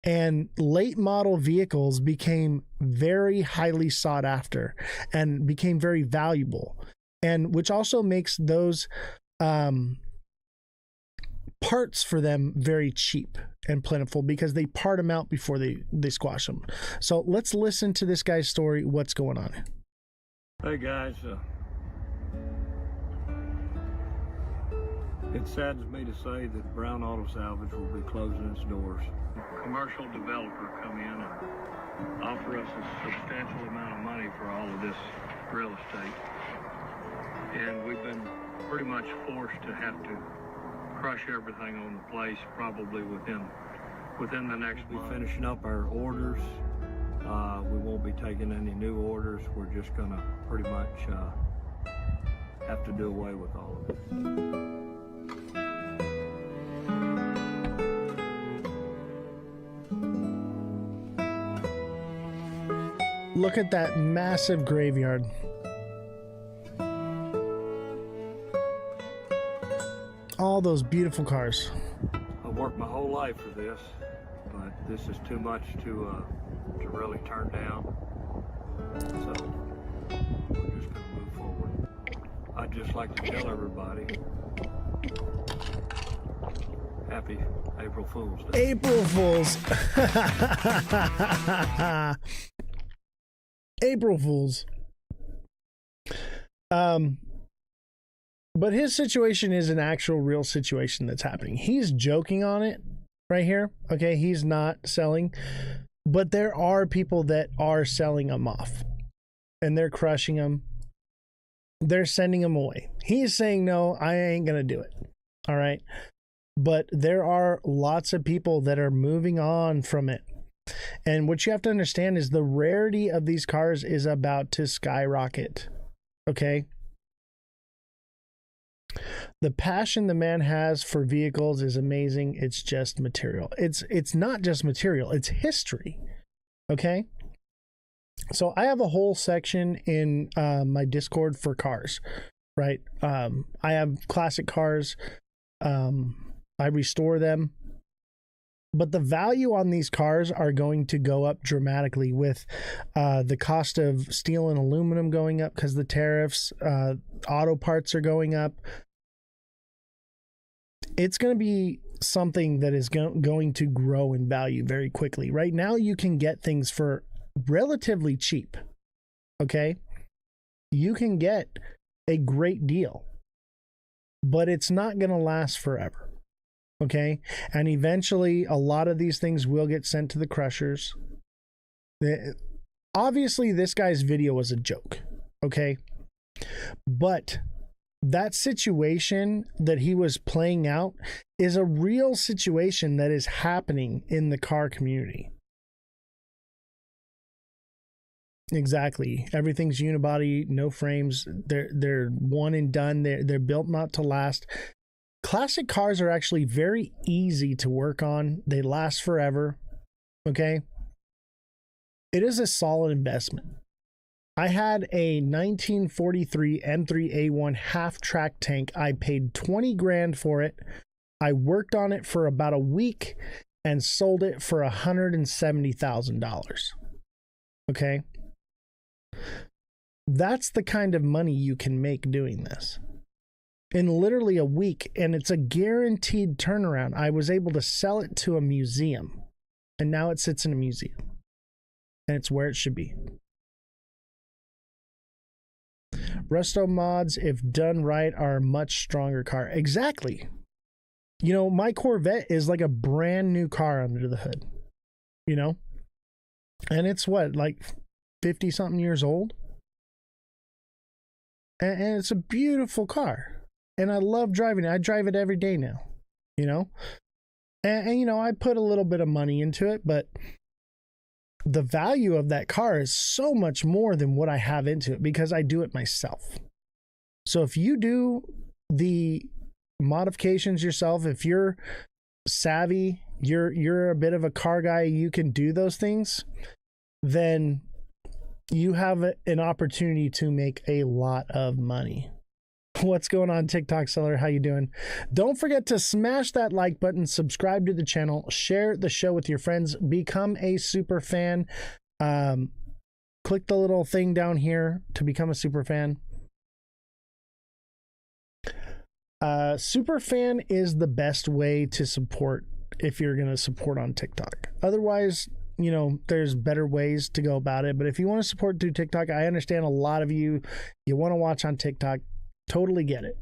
And late model vehicles became very highly sought after and became very valuable. And which also makes those parts for them very cheap and plentiful because they part them out before they squash them. So let's listen to this guy's story. What's going on? Hey guys, it saddens me to say that Brown Auto Salvage will be closing its doors. A commercial developer come in and offer us a substantial amount of money for all of this real estate. And we've been pretty much forced to have to crush everything on the place probably within the next month. We're finishing up our orders. We won't be taking any new orders. We're just gonna pretty much have to do away with all of it. Look at that massive graveyard. all those beautiful cars. I've worked my whole life for this, but this is too much to really turn down. So we're just going to move forward. I'd just like to tell everybody, happy April Fool's Day. April Fools. April Fools. But his situation is an actual real situation that's happening. He's joking on it right here. Okay, he's not selling. But there are people that are selling them off. And they're crushing them. They're sending them away. He's saying, no, I ain't going to do it. All right. But there are lots of people that are moving on from it. And what you have to understand is the rarity of these cars is about to skyrocket. Okay. The passion the man has for vehicles is amazing. It's just material. It's not just material. It's history. Okay. So I have a whole section in my Discord for cars, right? I have classic cars. I restore them. But the value on these cars are going to go up dramatically with the cost of steel and aluminum going up because the tariffs, auto parts are going up. It's going to be something that is going to grow in value very quickly. Right now, you can get things for relatively cheap. Okay? You can get a great deal, but it's not going to last forever. Okay? And eventually, a lot of these things will get sent to the crushers. Obviously, this guy's video was a joke. Okay? But that situation that he was playing out is a real situation that is happening in the car community. Exactly. Everything's unibody, no frames. They're one and done. They're built not to last. Classic cars are actually very easy to work on. They last forever. Okay? It is a solid investment. I had a 1943 M3A1 half-track tank. I paid 20 grand for it. I worked on it for about a week and sold it for $170,000. Okay? That's the kind of money you can make doing this. In literally a week, and it's a guaranteed turnaround. I was able to sell it to a museum, and now it sits in a museum. And it's where it should be. Resto mods, if done right, are a much stronger car. Exactly. You know, my Corvette is like a brand new car under the hood. You know? And it's what, like 50 something years old? And it's a beautiful car. And I love driving it. I drive it every day now. You know? And you know, I put a little bit of money into it, but the value of that car is so much more than what I have into it because I do it myself. So if you do the modifications yourself, if you're savvy, you're a bit of a car guy, you can do those things, then you have an opportunity to make a lot of money. What's going on, TikTok seller? How you doing? Don't forget to smash that like button, subscribe to the channel, share the show with your friends, become a super fan. Click the little thing down here to become a super fan. Super fan is the best way to support if you're going to support on TikTok. Otherwise, you know, there's better ways to go about it. But if you want to support through TikTok, I understand a lot of you want to watch on TikTok. Totally get it.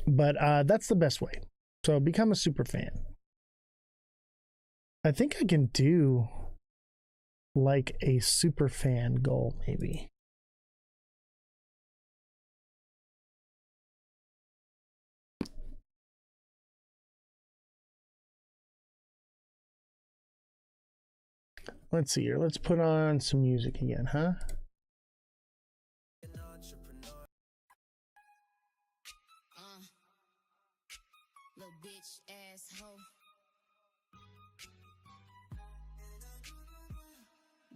But that's the best way. So become a super fan. I think I can do like a super fan goal, maybe. Let's see here. Let's put on some music again, huh? Little bitch asshole.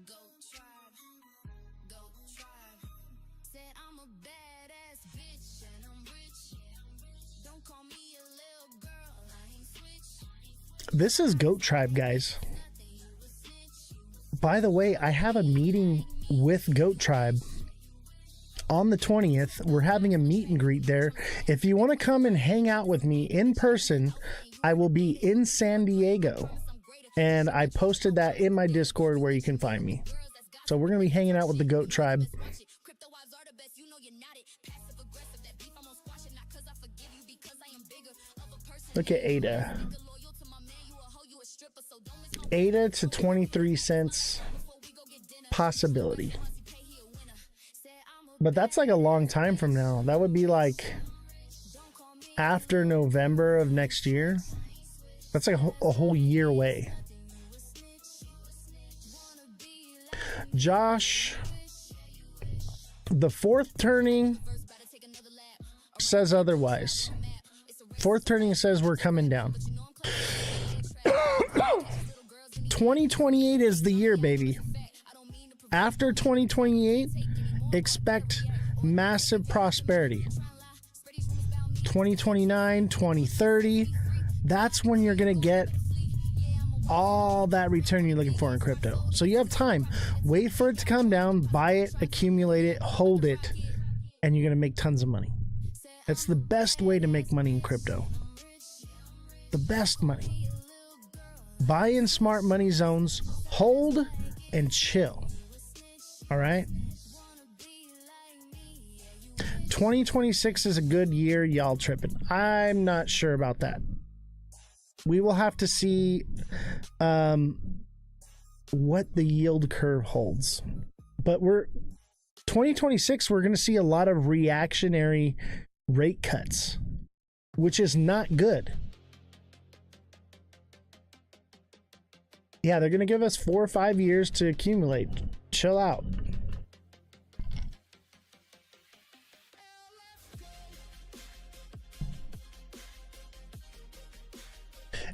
Go tribe. Said I'm a badass bitch and I'm rich. Don't call me a This is Goat Tribe, guys. By the way, I have a meeting with Goat Tribe on the 20th. We're having a meet and greet there. If you want to come and hang out with me in person, I will be in San Diego. And I posted that in my Discord where you can find me. So we're going to be hanging out with the Goat Tribe. Look at Ada. Ada to 23 cents possibility. But that's like a long time from now. That would be like after November of next year. That's like a whole year away. Josh, the fourth turning says otherwise. Fourth turning says we're coming down. 2028 is the year, baby. After 2028, expect massive prosperity. 2029, 2030, that's when you're going to get all that return you're looking for in crypto. So you have time. Wait for it to come down, buy it, accumulate it, hold it, and you're going to make tons of money. That's the best way to make money in crypto. The best money. Buy in smart money zones, hold, and chill. All right? 2026 is a good year, y'all tripping. I'm not sure about that. We will have to see what the yield curve holds. But 2026, we're going to see a lot of reactionary rate cuts, which is not good. Yeah, they're going to give us 4 or 5 years to accumulate. Chill out.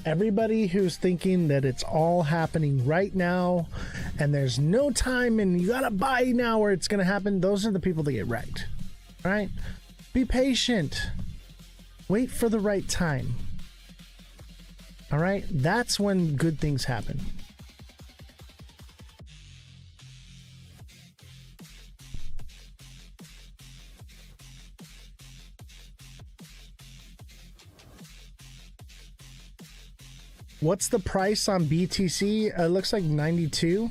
Everybody who's thinking that it's all happening right now and there's no time and you gotta buy now or it's gonna happen, those are the people that get wrecked. All right? Be patient. Wait for the right time. All right? That's when good things happen. What's the price on BTC? It looks like 92.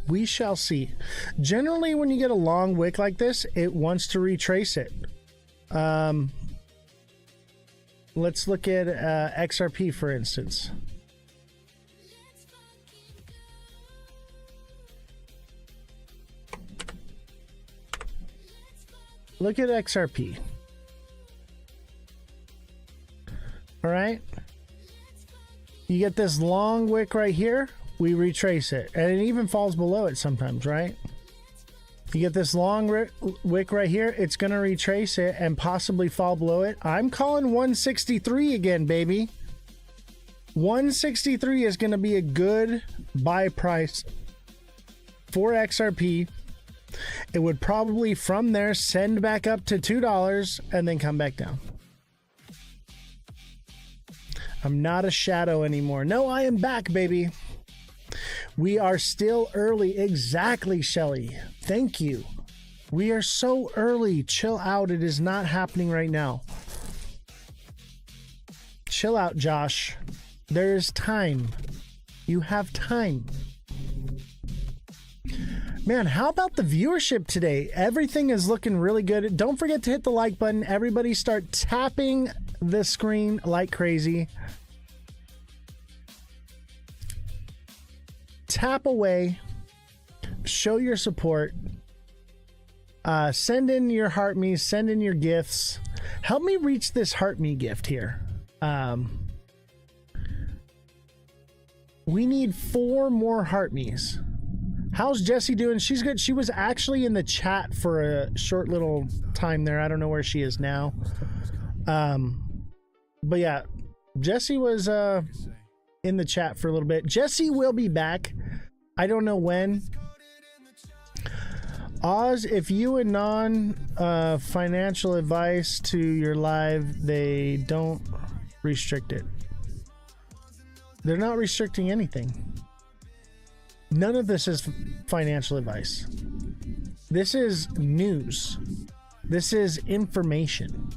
We shall see. Generally, when you get a long wick like this, it wants to retrace it. Let's look at XRP, for instance. Look at XRP. All right. You get this long wick right here. We retrace it. And it even falls below it sometimes, right? You get this long wick right here. It's going to retrace it and possibly fall below it. I'm calling 163 again, baby. 163 is going to be a good buy price for XRP. It would probably from there send back up to $2 and then come back down. I'm not a shadow anymore. No, I am back, baby. We are still early. Exactly, Shelly. Thank you. We are so early. Chill out. It is not happening right now. Chill out, Josh. There is time. You have time. Man, how about the viewership today? Everything is looking really good. Don't forget to hit the like button. Everybody start tapping the screen like crazy. Tap away. Show your support. Send in your heart me. Send in your gifts. Help me reach this heart me gift here. We need 4 more heart me's. How's Jessie doing? She's good. She was actually in the chat for a short little time there. I don't know where she is now. But yeah, Jessie was in the chat for a little bit. Jessie will be back. I don't know when. Oz, if you would financial advice to your live, they don't restrict it. They're not restricting anything. None of this is financial advice. This is news. This is information.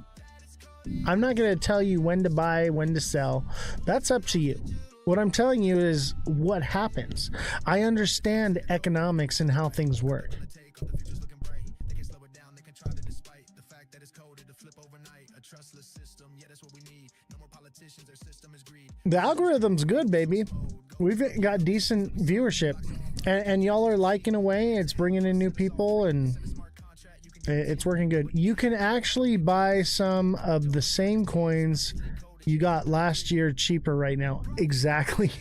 I'm not going to tell you when to buy, when to sell. That's up to you. What I'm telling you is what happens. I understand economics and how things work. The algorithm's good, baby. We've got decent viewership, and y'all are liking away. It's bringing in new people, and it's working good. You can actually buy some of the same coins you got last year cheaper right now. Exactly.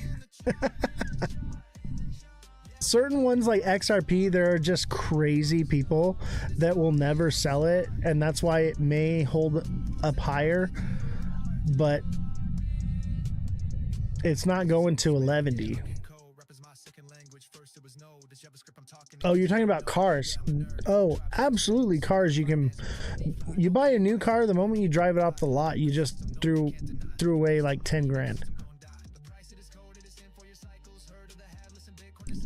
Certain ones like XRP, there are just crazy people that will never sell it, and that's why it may hold up higher, but it's not going to 11D. Oh, you're talking about cars. Oh, absolutely, cars. You buy a new car the moment you drive it off the lot, you just threw away like 10 grand.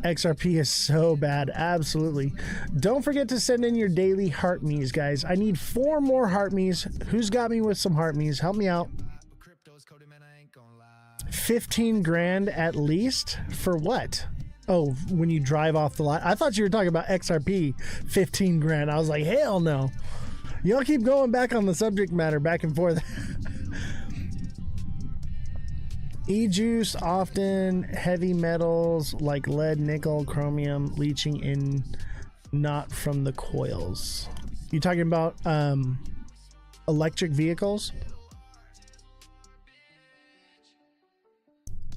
XRP is so bad. Absolutely. Don't forget to send in your daily heart me's, guys. I need 4 more heart me's. Who's got me with some heart me's? Help me out. 15 grand at least for what? Oh, when you drive off the lot. I thought you were talking about XRP. 15 grand. I was like, hell no. Y'all keep going back on the subject matter, back and forth. E-juice, often heavy metals like lead, nickel, chromium, leaching in, not from the coils. You talking about electric vehicles?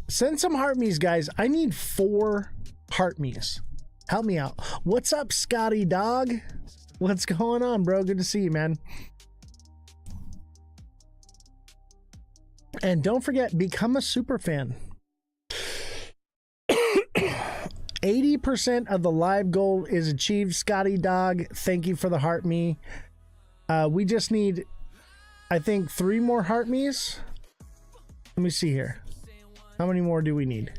Send some heart me's, guys. I need 4 heart me's. Help me out. What's up, Scotty Dog? What's going on, bro? Good to see you, man. And don't forget, become a super fan. 80% of the live goal is achieved, Scotty Dog. Thank you for the heart me. We just need, I think, 3 more heart me's. Let me see here. How many more do we need?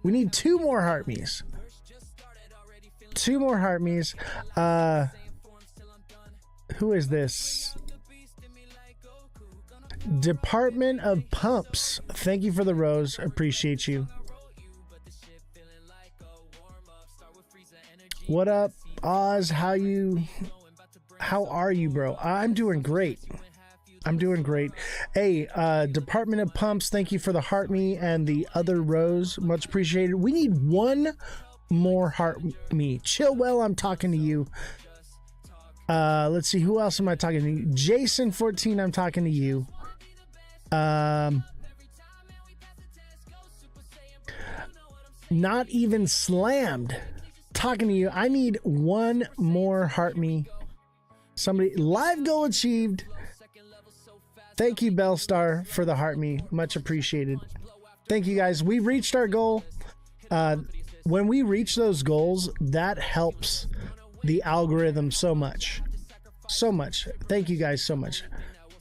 We need 2 more heart me's. 2 more heart me's. Who is this? Department of Pumps. Thank you for the rose. Appreciate you. What up, Oz? How are you, bro? I'm doing great. I'm doing great. Hey, Department of Pumps, thank you for the heart me and the other rose. Much appreciated. We need 1 more heart me. Chill well, I'm talking to you. Let's see, who else am I talking to? Jason 14, I'm talking to you. Not even slammed. Talking to you. I need 1 more heart me. Somebody, live goal achieved. Thank you, Bellstar, for the heart me. Much appreciated. Thank you, guys. We reached our goal. When we reach those goals, that helps the algorithm so much. So much. Thank you guys so much.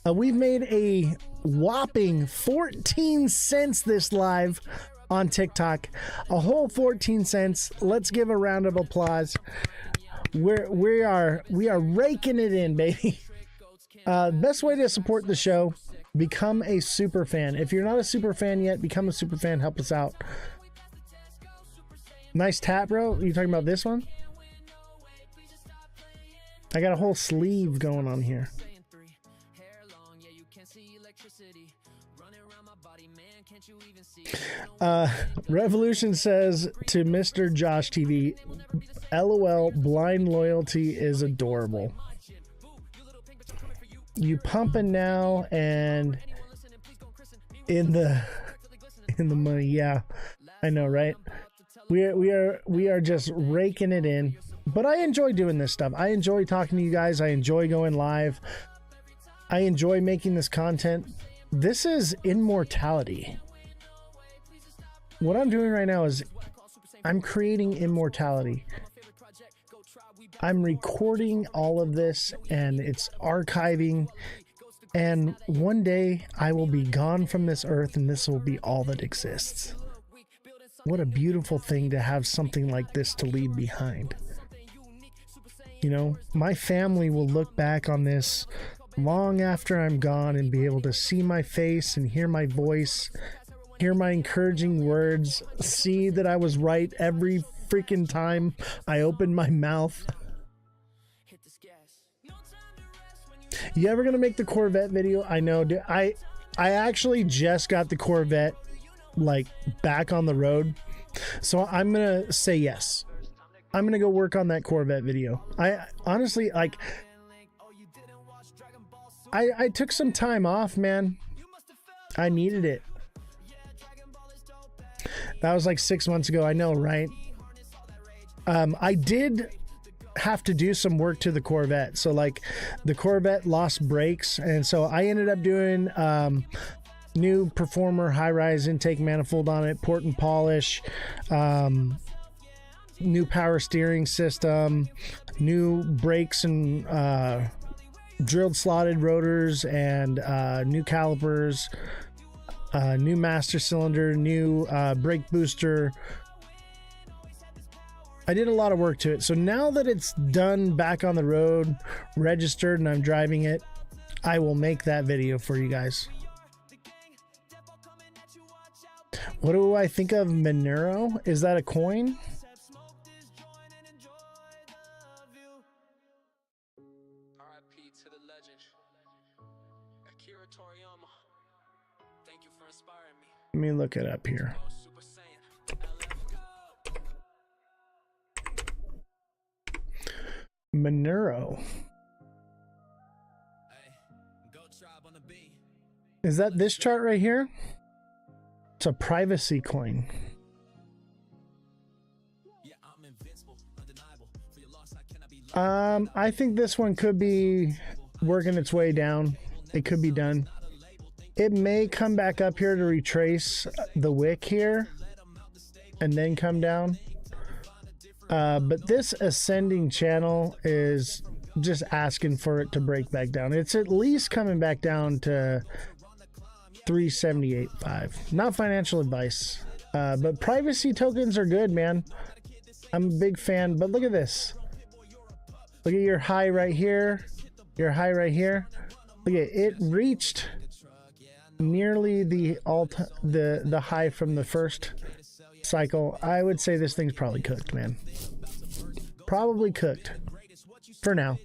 We've made a whopping 14 cents this live on TikTok. A whole 14 cents. Let's give a round of applause. We are raking it in, baby. Best way to support the show, become a super fan. If you're not a super fan yet, become a super fan. Help us out. Nice tap, bro. You talking about this one? I got a whole sleeve going on here. Revolution says to Mr. Josh TV, LOL, blind loyalty is adorable. You pumping now and in the money. Yeah, I know, right? We are just raking it in. But I enjoy doing this stuff. I enjoy talking to you guys. I enjoy going live. I enjoy making this content. This is immortality. What I'm doing right now is I'm creating immortality. I'm recording all of this and it's archiving, and one day I will be gone from this earth and this will be all that exists. What a beautiful thing to have something like this to leave behind. You know, my family will look back on this long after I'm gone and be able to see my face and hear my voice, hear my encouraging words, see that I was right every freaking time I opened my mouth. You ever gonna make the Corvette video? I know, dude. I actually just got the Corvette like back on the road, so I'm gonna say yes. I'm gonna go work on that Corvette video. I honestly, like, I took some time off, man. I needed it. That was like 6 months ago. I know, right? I did have to do some work to the Corvette. So like the Corvette lost brakes, and so I ended up doing new Performer high-rise intake manifold on it, port and polish, new power steering system, new brakes and drilled slotted rotors, and new calipers, new master cylinder, new brake booster. I did a lot of work to it. So now that it's done, back on the road, registered, and I'm driving it, I will make that video for you guys. What do I think of Monero? Is that a coin? R.I.P. to the legend. Akira Toriyama. Thank you for inspiring me. Let me look it up here. Monero. Is that this chart right here? It's a privacy coin. I think this one could be working its way down. It could be done. It may come back up here to retrace the wick here and then come down. But this ascending channel is just asking for it to break back down. It's at least coming back down to 378.5. Not financial advice, but privacy tokens are good, man. I'm a big fan. But look at this. Look at your high right here. Your high right here. Look at it, reached nearly the high from the first cycle. I would say this thing's probably cooked, man. Probably cooked for now.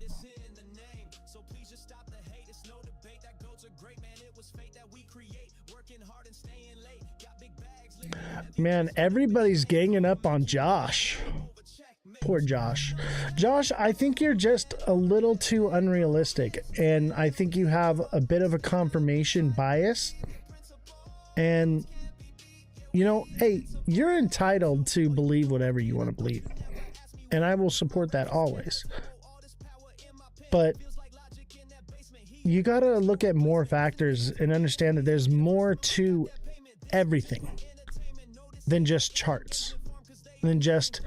Man, everybody's ganging up on Josh. Poor Josh. Josh, I think you're just a little too unrealistic, and I think you have a bit of a confirmation bias. And you know, hey, you're entitled to believe whatever you want to believe, and I will support that always. But you got to look at more factors and understand that there's more to everything than just charts, than just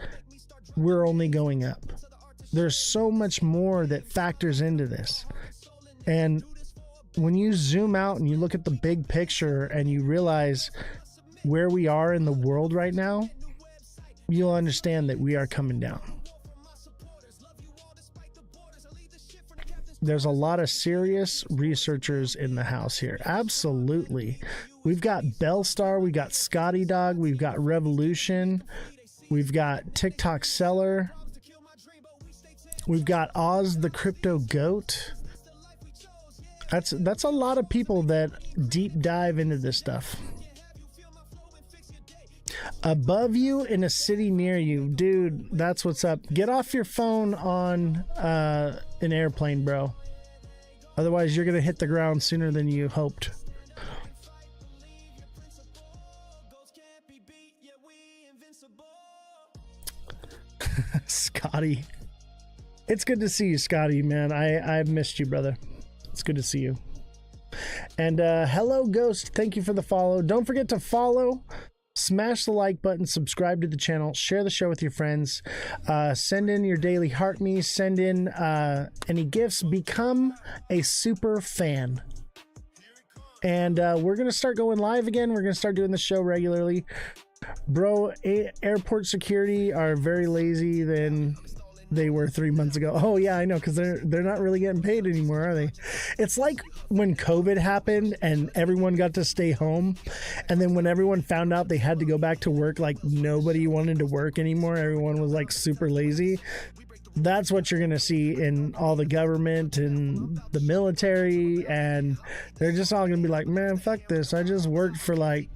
we're only going up. There's so much more that factors into this. And when you zoom out and you look at the big picture and you realize where we are in the world right now, you'll understand that we are coming down. There's a lot of serious researchers in the house here. Absolutely. We've got Bellstar, we got Scotty Dog, we've got Revolution, we've got TikTok Seller, we've got Ozthecryptogoat. That's a lot of people that deep dive into this stuff. Above you in a city near you, dude, that's what's up. Get off your phone on an airplane, bro. Otherwise you're gonna hit the ground sooner than you hoped. Scotty, it's good to see you, Scotty, man. I've missed you, brother. It's good to see you. And hello Ghost, thank you for the follow. Don't forget to follow, Smash the like button, subscribe to the channel, share the show with your friends, send in your daily heart me, send in any gifts, become a super fan. And we're going to start going live again. We're going to start doing the show regularly. Bro, airport security are very lazy than they were 3 months ago. Oh yeah, I know, because they're not really getting paid anymore, are they? It's like when COVID happened and everyone got to stay home, and then when everyone found out they had to go back to work, like nobody wanted to work anymore. Everyone was like super lazy. That's what you're gonna see in all the government and the military, and they're just all gonna be like, man, fuck this. I just worked for like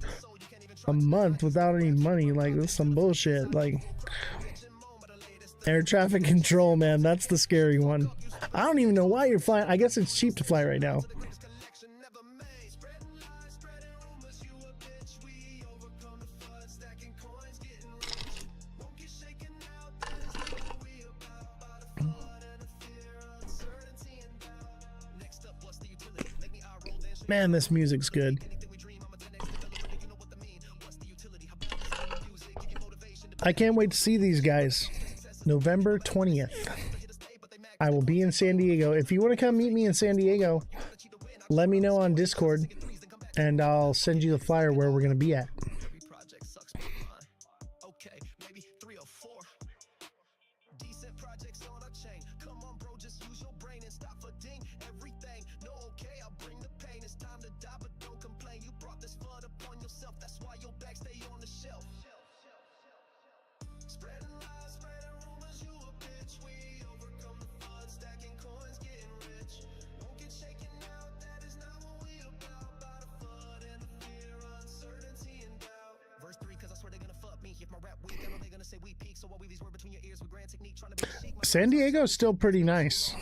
a month without any money. Like, this is some bullshit. Like, air traffic control, man, that's the scary one. I don't even know why you're flying. I guess it's cheap to fly right now. Man, this music's good. I can't wait to see these guys. November 20th. I will be in San Diego. If you want to come meet me in San Diego, let me know on Discord, and I'll send you the flyer where we're going to be at. San Diego's still pretty nice.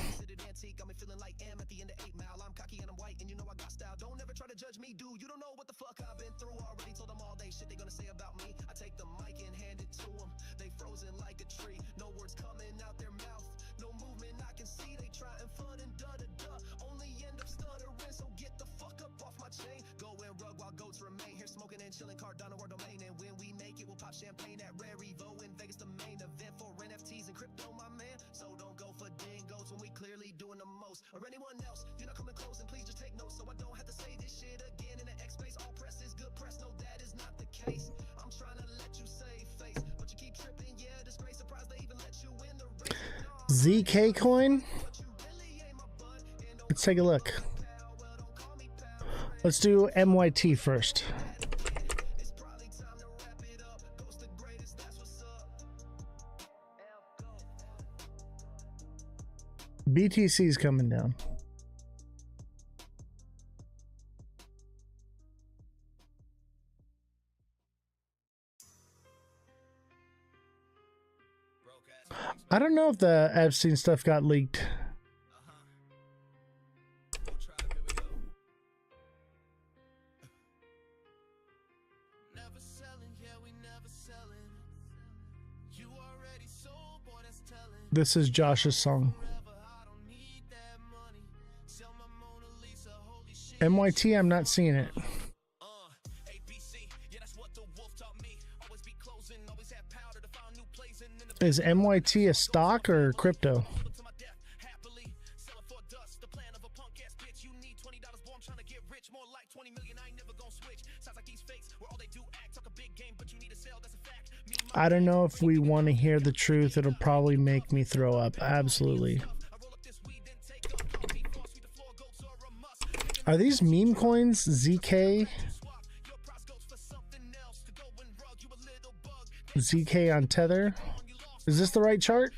ZK coin? Let's take a look. Let's do MYT first. BTC's coming down. I don't know if the Epstein stuff got leaked. This is Josh's song. MYT, I'm not seeing it. Is MYT a stock or crypto? I don't know if we want to hear the truth. It'll probably make me throw up. Absolutely. Are these meme coins? ZK? ZK on Tether? Is this the right chart?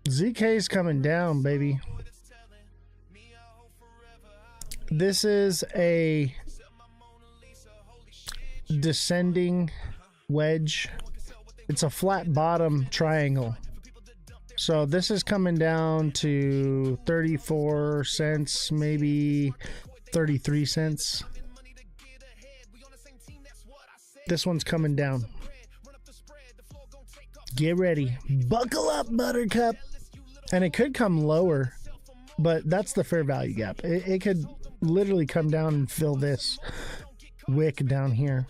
ZK's coming down, baby. This is a descending wedge. It's a flat bottom triangle. So this is coming down to 34 cents, maybe 33 cents. This one's coming down. Get ready. Buckle up, Buttercup. And it could come lower. but that's the fair value gap. It could literally come down and fill this wick down here.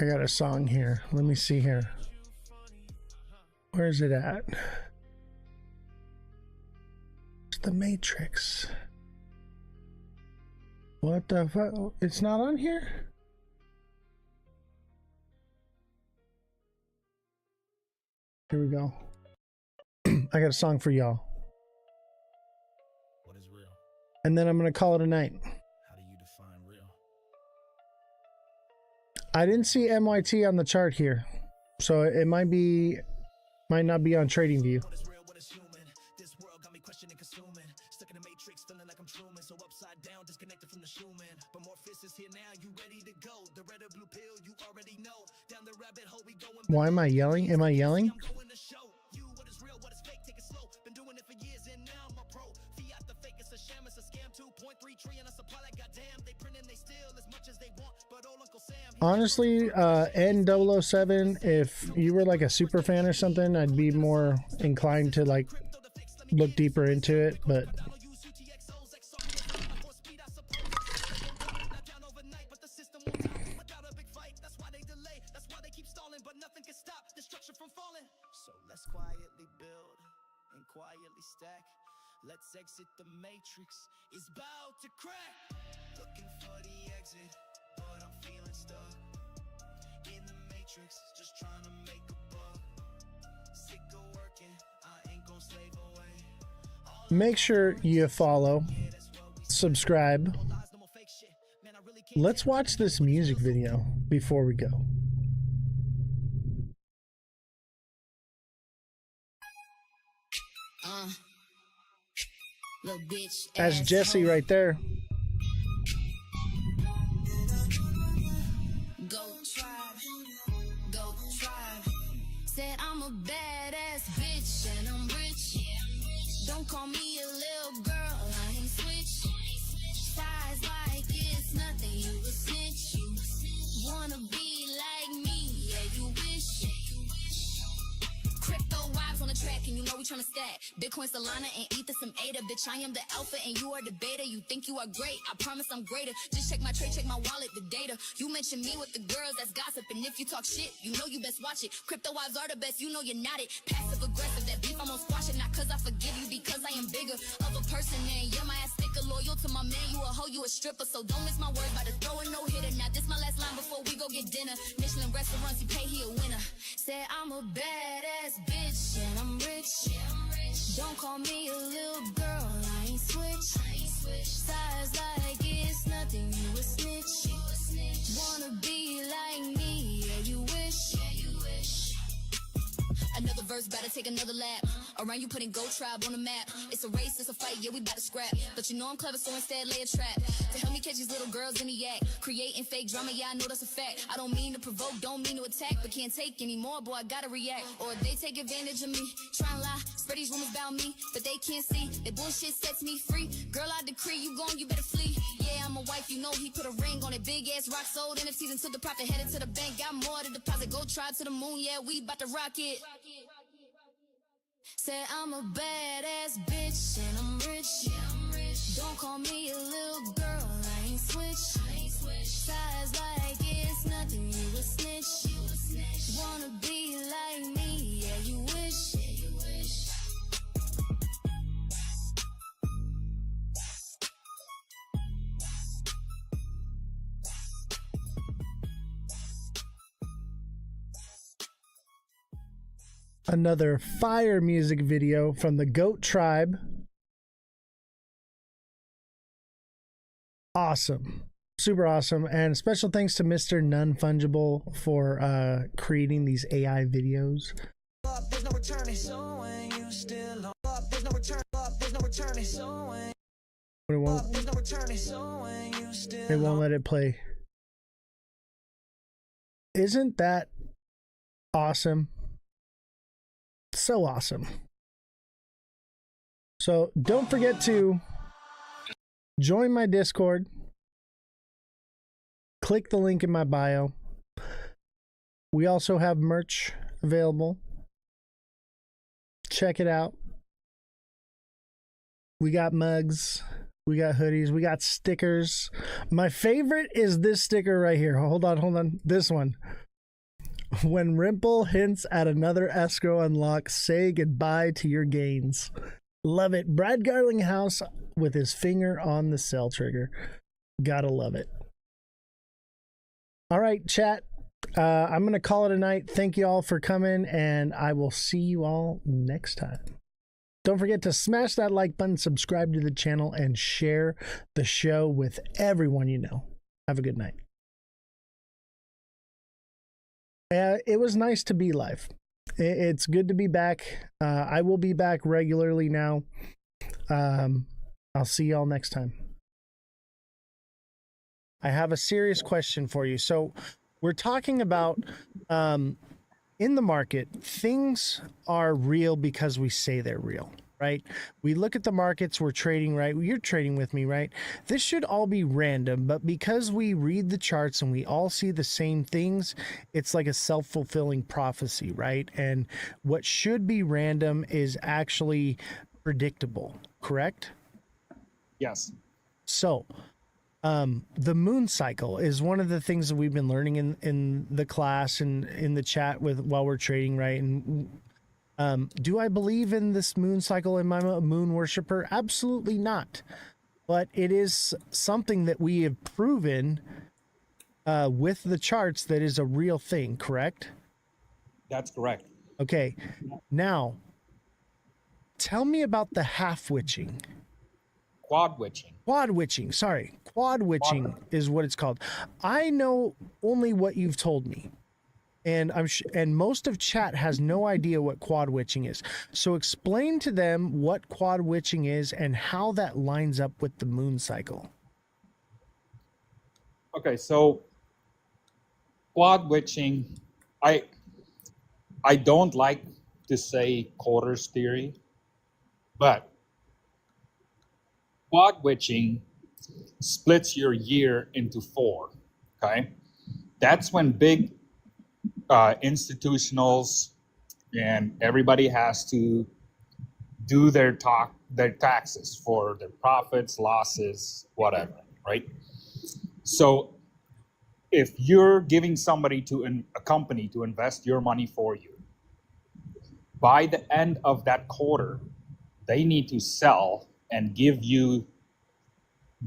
I got a song here. Let me see here. Where is it at? It's the Matrix. What the fuck? It's not on here? Here we go. I got a song for y'all. What is real? And then I'm going to call it a night. How do you define real? I didn't see MYT on the chart here, so it might not be on TradingView. Why am I yelling? Am I yelling? Honestly, N007, if you were like a super fan or something, I'd be more inclined to like look deeper into it, but so let's quietly build and quietly stack. Let's exit the matrix. It's about to crack. Looking for the exit, but I'm feeling stuck in the matrix, just trying to make a buck. Sick of working, I ain't gonna slave away. make sure you follow, subscribe. Let's watch this music video before we go. That's Jesse right there. Go tribe. Said I'm a badass bitch and I'm rich. Don't call me a little girl, I ain't switch. Size like it's nothing, you a snitch. Wanna be like me, yeah you wish. Crypto vibes on the track, and you know we tryna stack. Bitcoin, Solana, and Ether, some ADA. Bitch, I am the alpha, and you are the beta. You think you are great, I promise I'm greater. Just check my trade, check my wallet, the data. You mention me with the girls, that's gossip. And if you talk shit, you know you best watch it. Crypto vibes are the best, you know you're not it. Passive aggressive, that beef, I'm gonna squash it. Not cause I forgive you, because I am bigger of a person. And yeah, my ass sticker, loyal to my man. You a hoe, you a stripper, so don't miss my words. By to throw a no-hitter. Now this my last line before we go get dinner. Michelin restaurants, he pay, he a winner. Said I'm a badass bitch and I'm rich. Don't call me a little girl, I ain't switch. Size like it's nothing, you a snitch. Wanna be like me, yeah you wish. Another verse, better take another lap. Around you putting Go Tribe on the map. It's a race, it's a fight, yeah we bout to scrap. But you know I'm clever, so instead lay a trap to help me catch these little girls in the yak. Creating fake drama, yeah I know that's a fact. I don't mean to provoke, don't mean to attack, but can't take anymore, boy I gotta react. Or they take advantage of me, try and lie, spread these rumors about me, but they can't see that bullshit sets me free. Girl I decree, you gone, you better flee. Yeah I'm a wife, you know he put a ring on it. Big ass rock sold, NFTs into the profit, headed to the bank. Got more to deposit, Go Tribe to the moon, yeah we bout to rock it. Said I'm a badass bitch and I'm rich. Don't call me a little girl, I ain't switch. Size like it's nothing, you a snitch. Wanna be like me, yeah you wish. Another fire music video from the Goat Tribe. Awesome. Super awesome. And special thanks to Mr. Non-Fungible for creating these AI videos. There's no returning. So when you still up, there's no return. There's no returning. So when It won't let it play. Isn't that awesome? So awesome. So don't forget to join my Discord. Click the link in my bio. We also have merch available. Check it out. We got mugs. We got hoodies. We got stickers. My favorite is this sticker right here. Hold on. This one. When Rimple hints at another escrow unlock, say goodbye to your gains. Love it. Brad Garlinghouse with his finger on the sell trigger. Gotta love it. All right, chat. I'm going to call it a night. Thank you all for coming, and I will see you all next time. Don't forget to smash that like button, subscribe to the channel, and share the show with everyone you know. Have a good night. It was nice to be live. It's good to be back. I will be back regularly now. I'll see y'all next time. I have a serious question for you. So we're talking about in the market, things are real because we say they're real, right? We look at the markets, we're trading, right? You're trading with me, right? This should all be random, but because we read the charts and we all see the same things, it's like a self-fulfilling prophecy, right? And what should be random is actually predictable, correct? Yes. So, the moon cycle is one of the things that we've been learning in the class and in the chat with while we're trading, right? And do I believe in this moon cycle? Am I a moon worshiper? Absolutely not. But it is something that we have proven with the charts that is a real thing, correct? That's correct. Okay. Now, tell me about the half witching. Quad witching. Quad witching. Sorry. Quad witching is what it's called. I know only what you've told me. And and most of chat has no idea what quad witching is. So explain to them what quad witching is and how that lines up with the moon cycle. Okay, so quad witching, I don't like to say quarters theory, but quad witching splits your year into 4. Okay, that's when big institutionals and everybody has to do their taxes for their profits, losses, whatever, right? So if you're giving somebody a company to invest your money for you, by the end of that quarter, they need to sell and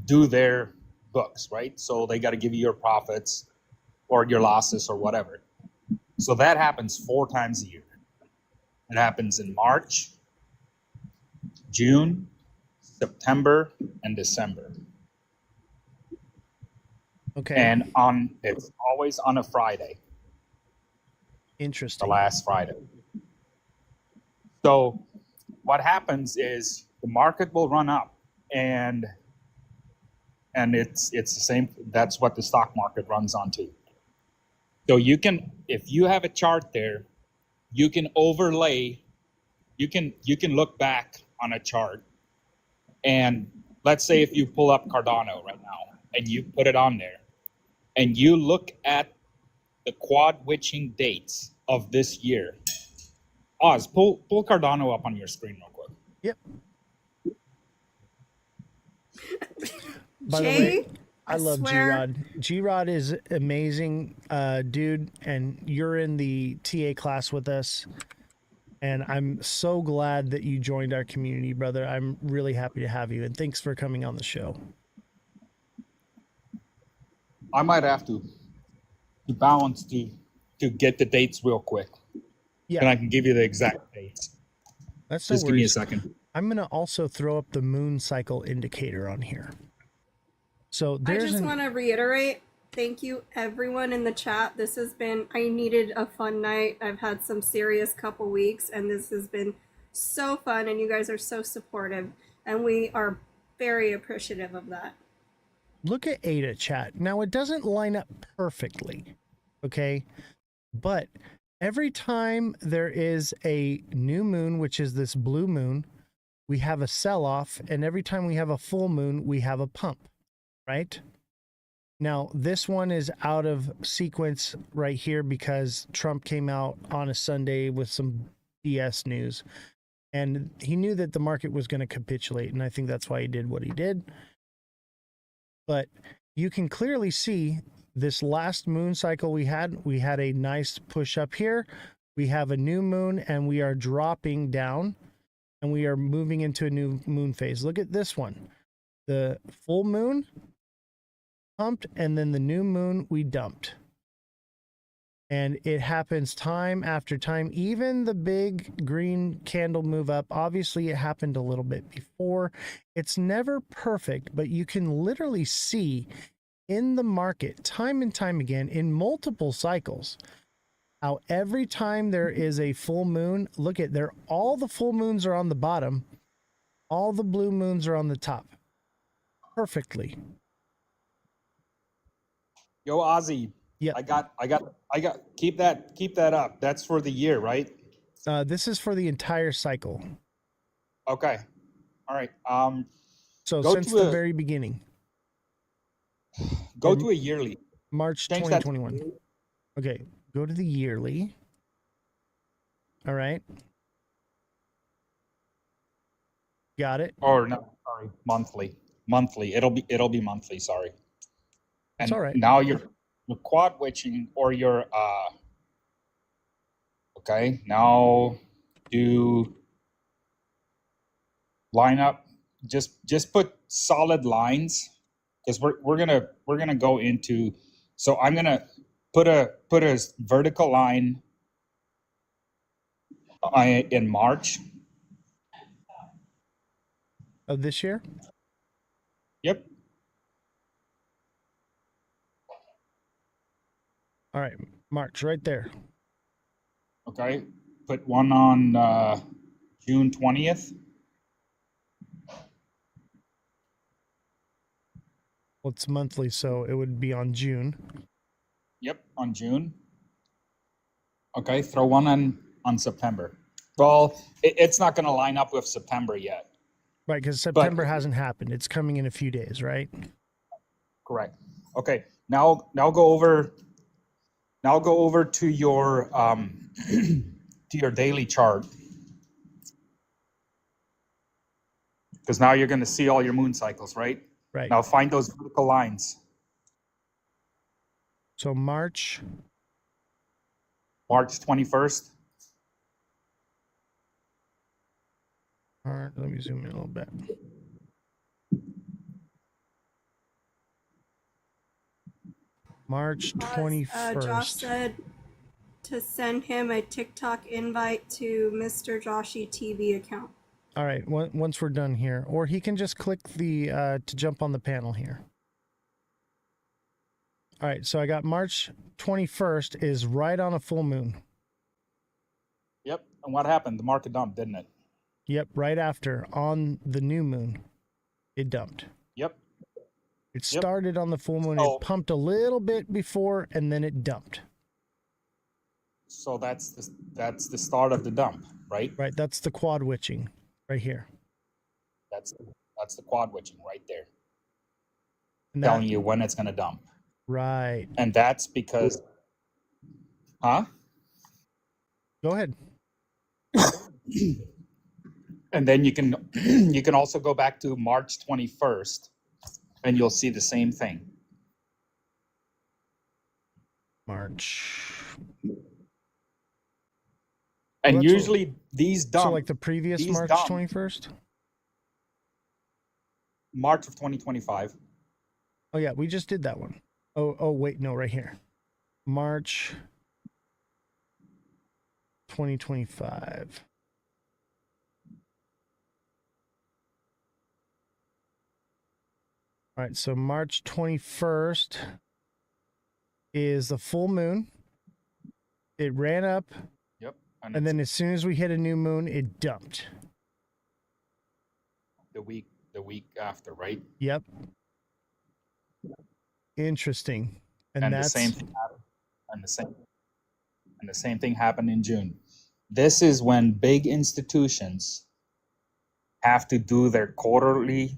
do their books, right? So they got to give you your profits or your losses or whatever. So that happens 4 times a year. It happens in March, June, September, and December. Okay. And it's always on a Friday. Interesting. The last Friday. So what happens is the market will run up and it's the same. That's what the stock market runs on too. So you can, if you have a chart there, you can overlay, you can look back on a chart, and let's say if you pull up Cardano right now and you put it on there and you look at the quad witching dates of this year. Oz, pull Cardano up on your screen real quick. Yep. By the Jay, way, I love G-Rod. G-Rod is amazing, dude, and you're in the TA class with us. And I'm so glad that you joined our community, brother. I'm really happy to have you, and thanks for coming on the show. I might have to balance to get the dates real quick. Yeah. And I can give you the exact dates. That's Just give me a second. I'm going to also throw up the moon cycle indicator on here. So I just want to reiterate, thank you everyone in the chat. This has been, I needed a fun night. I've had some serious couple weeks and this has been so fun and you guys are so supportive and we are very appreciative of that. Look at Ada chat. Now it doesn't line up perfectly, Okay. But every time there is a new moon, which is this blue moon, we have a sell-off, and every time we have a full moon, we have a pump, right? Now, this one is out of sequence right here because Trump came out on a Sunday with some BS news, and he knew that the market was going to capitulate, and I think that's why he did what he did. But you can clearly see this last moon cycle we had a nice push up here. We have a new moon, and we are dropping down, and we are moving into a new moon phase. Look at this one. The full moon pumped, and then the new moon we dumped. And it happens time after time. Even the big green candle move up, obviously it happened a little bit before. It's never perfect, but you can literally see in the market time and time again in multiple cycles how every time there is a full moon, look at there, all the full moons are on the bottom, all the blue moons are on the top. Perfectly. Yo, Ozzy. Yeah. I got. Keep that up. That's for the year, right? This is for the entire cycle. Okay. All right. So since the very beginning. Go to a yearly. March 2021. Okay. Go to the yearly. All right. Got it. Or no, sorry, monthly. Monthly. It'll be monthly. Sorry. And it's all right. Now you're quad witching, or you're okay. Now do line up. Just put solid lines, because we're gonna go into. So I'm gonna put a vertical line in March of this year. Yep. All right, March right there. Okay. Put one on June 20th. Well, it's monthly, so it would be on June. Yep, on June. Okay, throw one on September. Well, it's not going to line up with September yet. Right, because September hasn't happened. It's coming in a few days, right? Correct. Okay, now go over. Now go over to your to your daily chart, because now you're going to see all your moon cycles, right? Right. Now find those vertical lines. So March 21st. All right, let me zoom in a little bit. March 21st. Josh said to send him a TikTok invite to Mr. Joshy TV account. All right, once we're done here, or he can just click the to jump on the panel here. All right, so I got March 21st is right on a full moon. Yep. And what happened? The market dumped, didn't it? Yep, right after on the new moon, it dumped. Yep. It started on the full moon. It pumped a little bit before, and then it dumped. So that's the start of the dump, right? Right. That's the quad witching right here. That's the quad witching right there. And telling you when it's going to dump. Right. And that's because, huh? Go ahead. And then you can also go back to March 21st, and you'll see the same thing. March. And usually these dump. So like the previous March 21st? March of 2025. Oh yeah, we just did that one. Oh wait, no, right here. March 2025. All right, so March 21st is the full moon. It ran up. Yep. And then as soon as we hit a new moon, it dumped. The week after, right? Yep. Interesting. And that's the same thing. and the same thing happened in June. This is when big institutions have to do their quarterly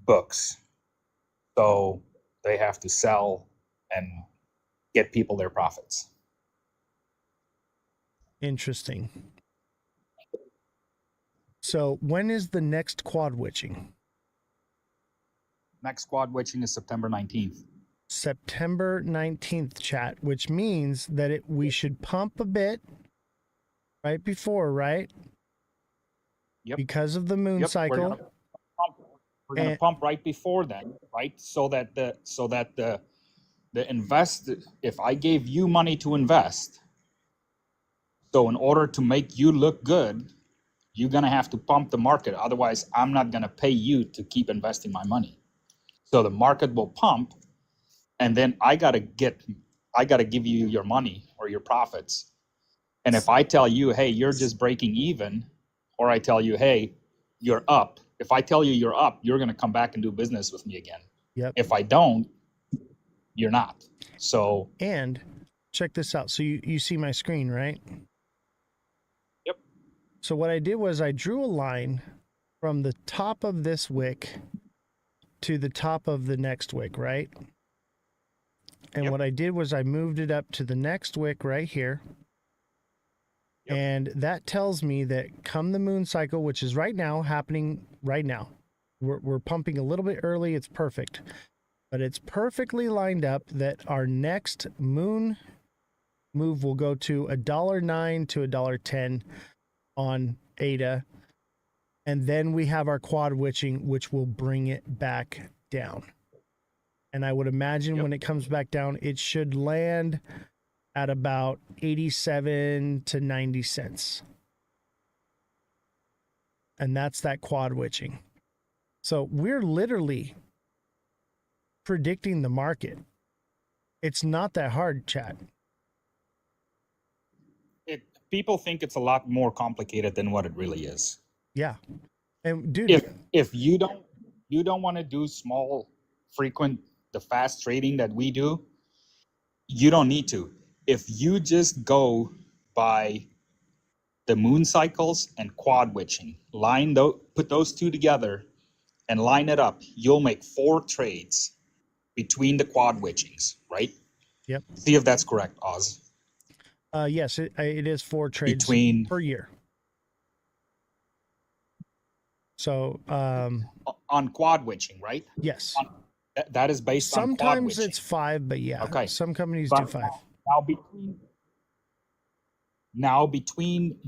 books. So they have to sell and get people their profits. Interesting. So when is the next quad witching? Next quad witching is September 19th. September 19th, chat, which means that we should pump a bit right before, right? Yep. Because of the moon cycle. We're gonna pump right before then, right? So that the invest, if I gave you money to invest, so in order to make you look good, you're gonna have to pump the market. Otherwise, I'm not gonna pay you to keep investing my money. So the market will pump, and then I gotta give you your money or your profits. And if I tell you, hey, you're just breaking even, or I tell you, hey, you're up. If I tell you you're up, you're gonna come back and do business with me again. Yep. If I don't, you're not. So, and check this out. So you see my screen, right? Yep. So what I did was I drew a line from the top of this wick to the top of the next wick, right? And what I did was I moved it up to the next wick right here. Yep. And that tells me that come the moon cycle, which is right now happening right now. We're pumping a little bit early. It's perfect. But it's perfectly lined up that our next moon move will go to $1.09 to $1.10 on ADA. And then we have our quad witching, which will bring it back down. And I would imagine when it comes back down, it should land at about 87 to 90 cents. And that's that quad witching. So we're literally predicting the market. It's not that hard, chat. People think it's a lot more complicated than what it really is. Yeah. And dude, if you don't want to do small, frequent, the fast trading that we do, you don't need to. If you just go by the moon cycles and quad witching, put those two together and line it up, you'll make 4 trades between the quad witchings, right? Yep. See if that's correct, Oz. Yes, it is 4 trades per year. So on quad witching, right? Yes. That is based on quad witching. Sometimes it's 5, but yeah. Okay. Some companies do 5. Now between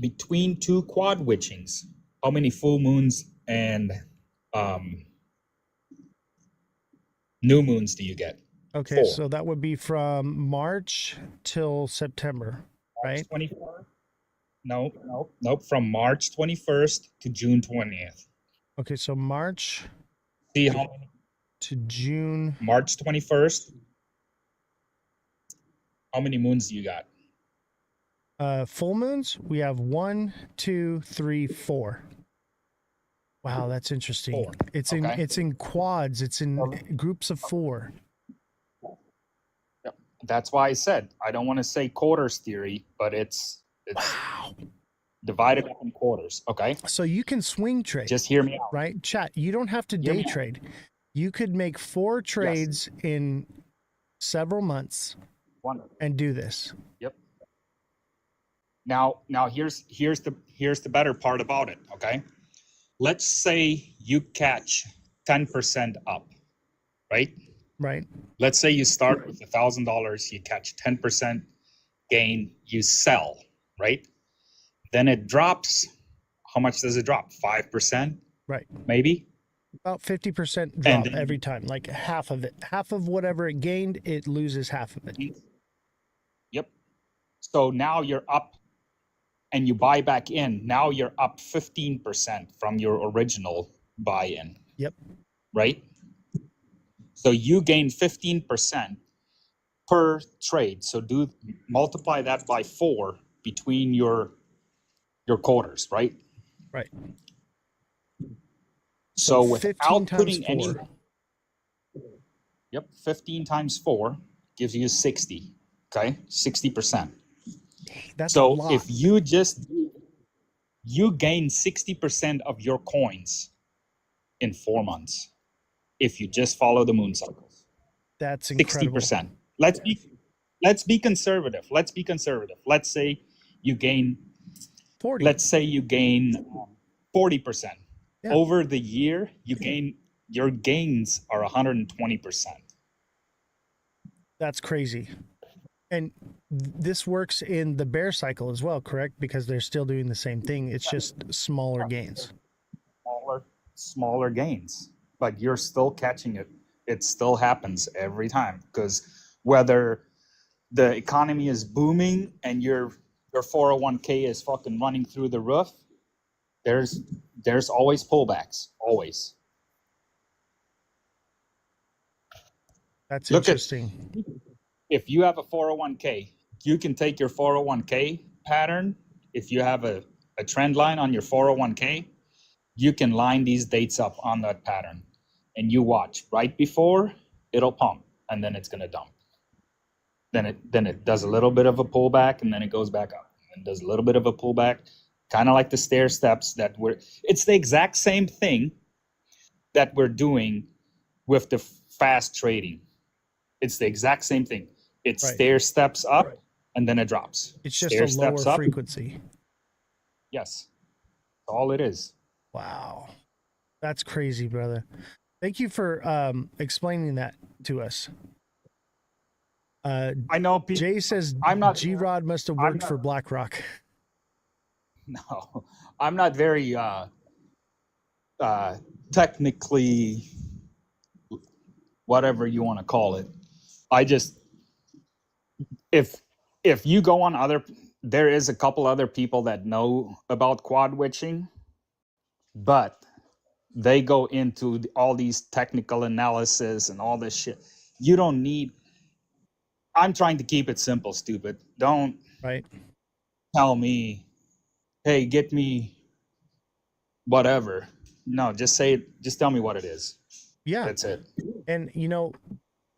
2 quad witchings, how many full moons and new moons do you get? Okay, 4. so that would be from March till September, right? 24? Nope. From March 21st to June 20th. Okay, so March to June. March 21st. How many moons do you got? Full moons, we have 1, 2, 3, 4. Wow, that's interesting. 4. It's in quads. It's in groups of 4. Yep. That's why I said I don't want to say quarters theory, but it's divided up in quarters. Okay. So you can swing trade. Just hear me out, right? Chat. You don't have to day trade. You could make 4 trades in several months and do this. Yep. Now here's the better part about it. Okay. Let's say you catch 10% up, right? Right. Let's say you start with $1,000, you catch 10% gain, you sell, right? Then it drops. How much does it drop? 5%? Right. Maybe? About 50% drop every time, like half of it. Half of whatever it gained, it loses half of it. Yep. So now you're up and you buy back in. Now you're up 15% from your original buy-in. Yep. Right? So you gain 15% per trade. So multiply that by 4 between your quarters, right? Right. So without putting any, 15 times 4 gives you 60. Okay, 60%. That's so a lot. If you gain 60% of your coins in 4 months if you just follow the moon cycles. That's incredible. 60%. Let's be conservative. Let's say you gain 40. Let's say you gain 40%. Yeah. Over the year, your gains are 120%. That's crazy. And this works in the bear cycle as well, correct? Because they're still doing the same thing. It's just smaller gains. Smaller gains, but you're still catching it. It still happens every time, because whether the economy is booming and your 401k is fucking running through the roof, there's always pullbacks, always. That's interesting. If you have a 401k, you can take your 401k pattern. If you have a trend line on your 401k, you can line these dates up on that pattern, and you watch. Right before, it'll pump, and then it's going to dump. Then it does a little bit of a pullback, and then it goes back up, and does a little bit of a pullback, kind of like the stair steps it's the exact same thing that we're doing with the fast trading. It's the exact same thing. It stair steps up, and then it drops. It's just stair a lower steps up. frequency. Yes. That's all it is. Wow. That's crazy, brother. Thank you for explaining that to us. I know Jay says G-Rod must have worked for BlackRock. No, I'm not very technically, whatever you want to call it. I just, if you go on there is a couple other people that know about quad witching, but they go into all these technical analysis and all this shit. You don't need. I'm trying to keep it simple, stupid. Don't tell me, hey, get me whatever. No, just say it. Just tell me what it is. Yeah. That's it. And,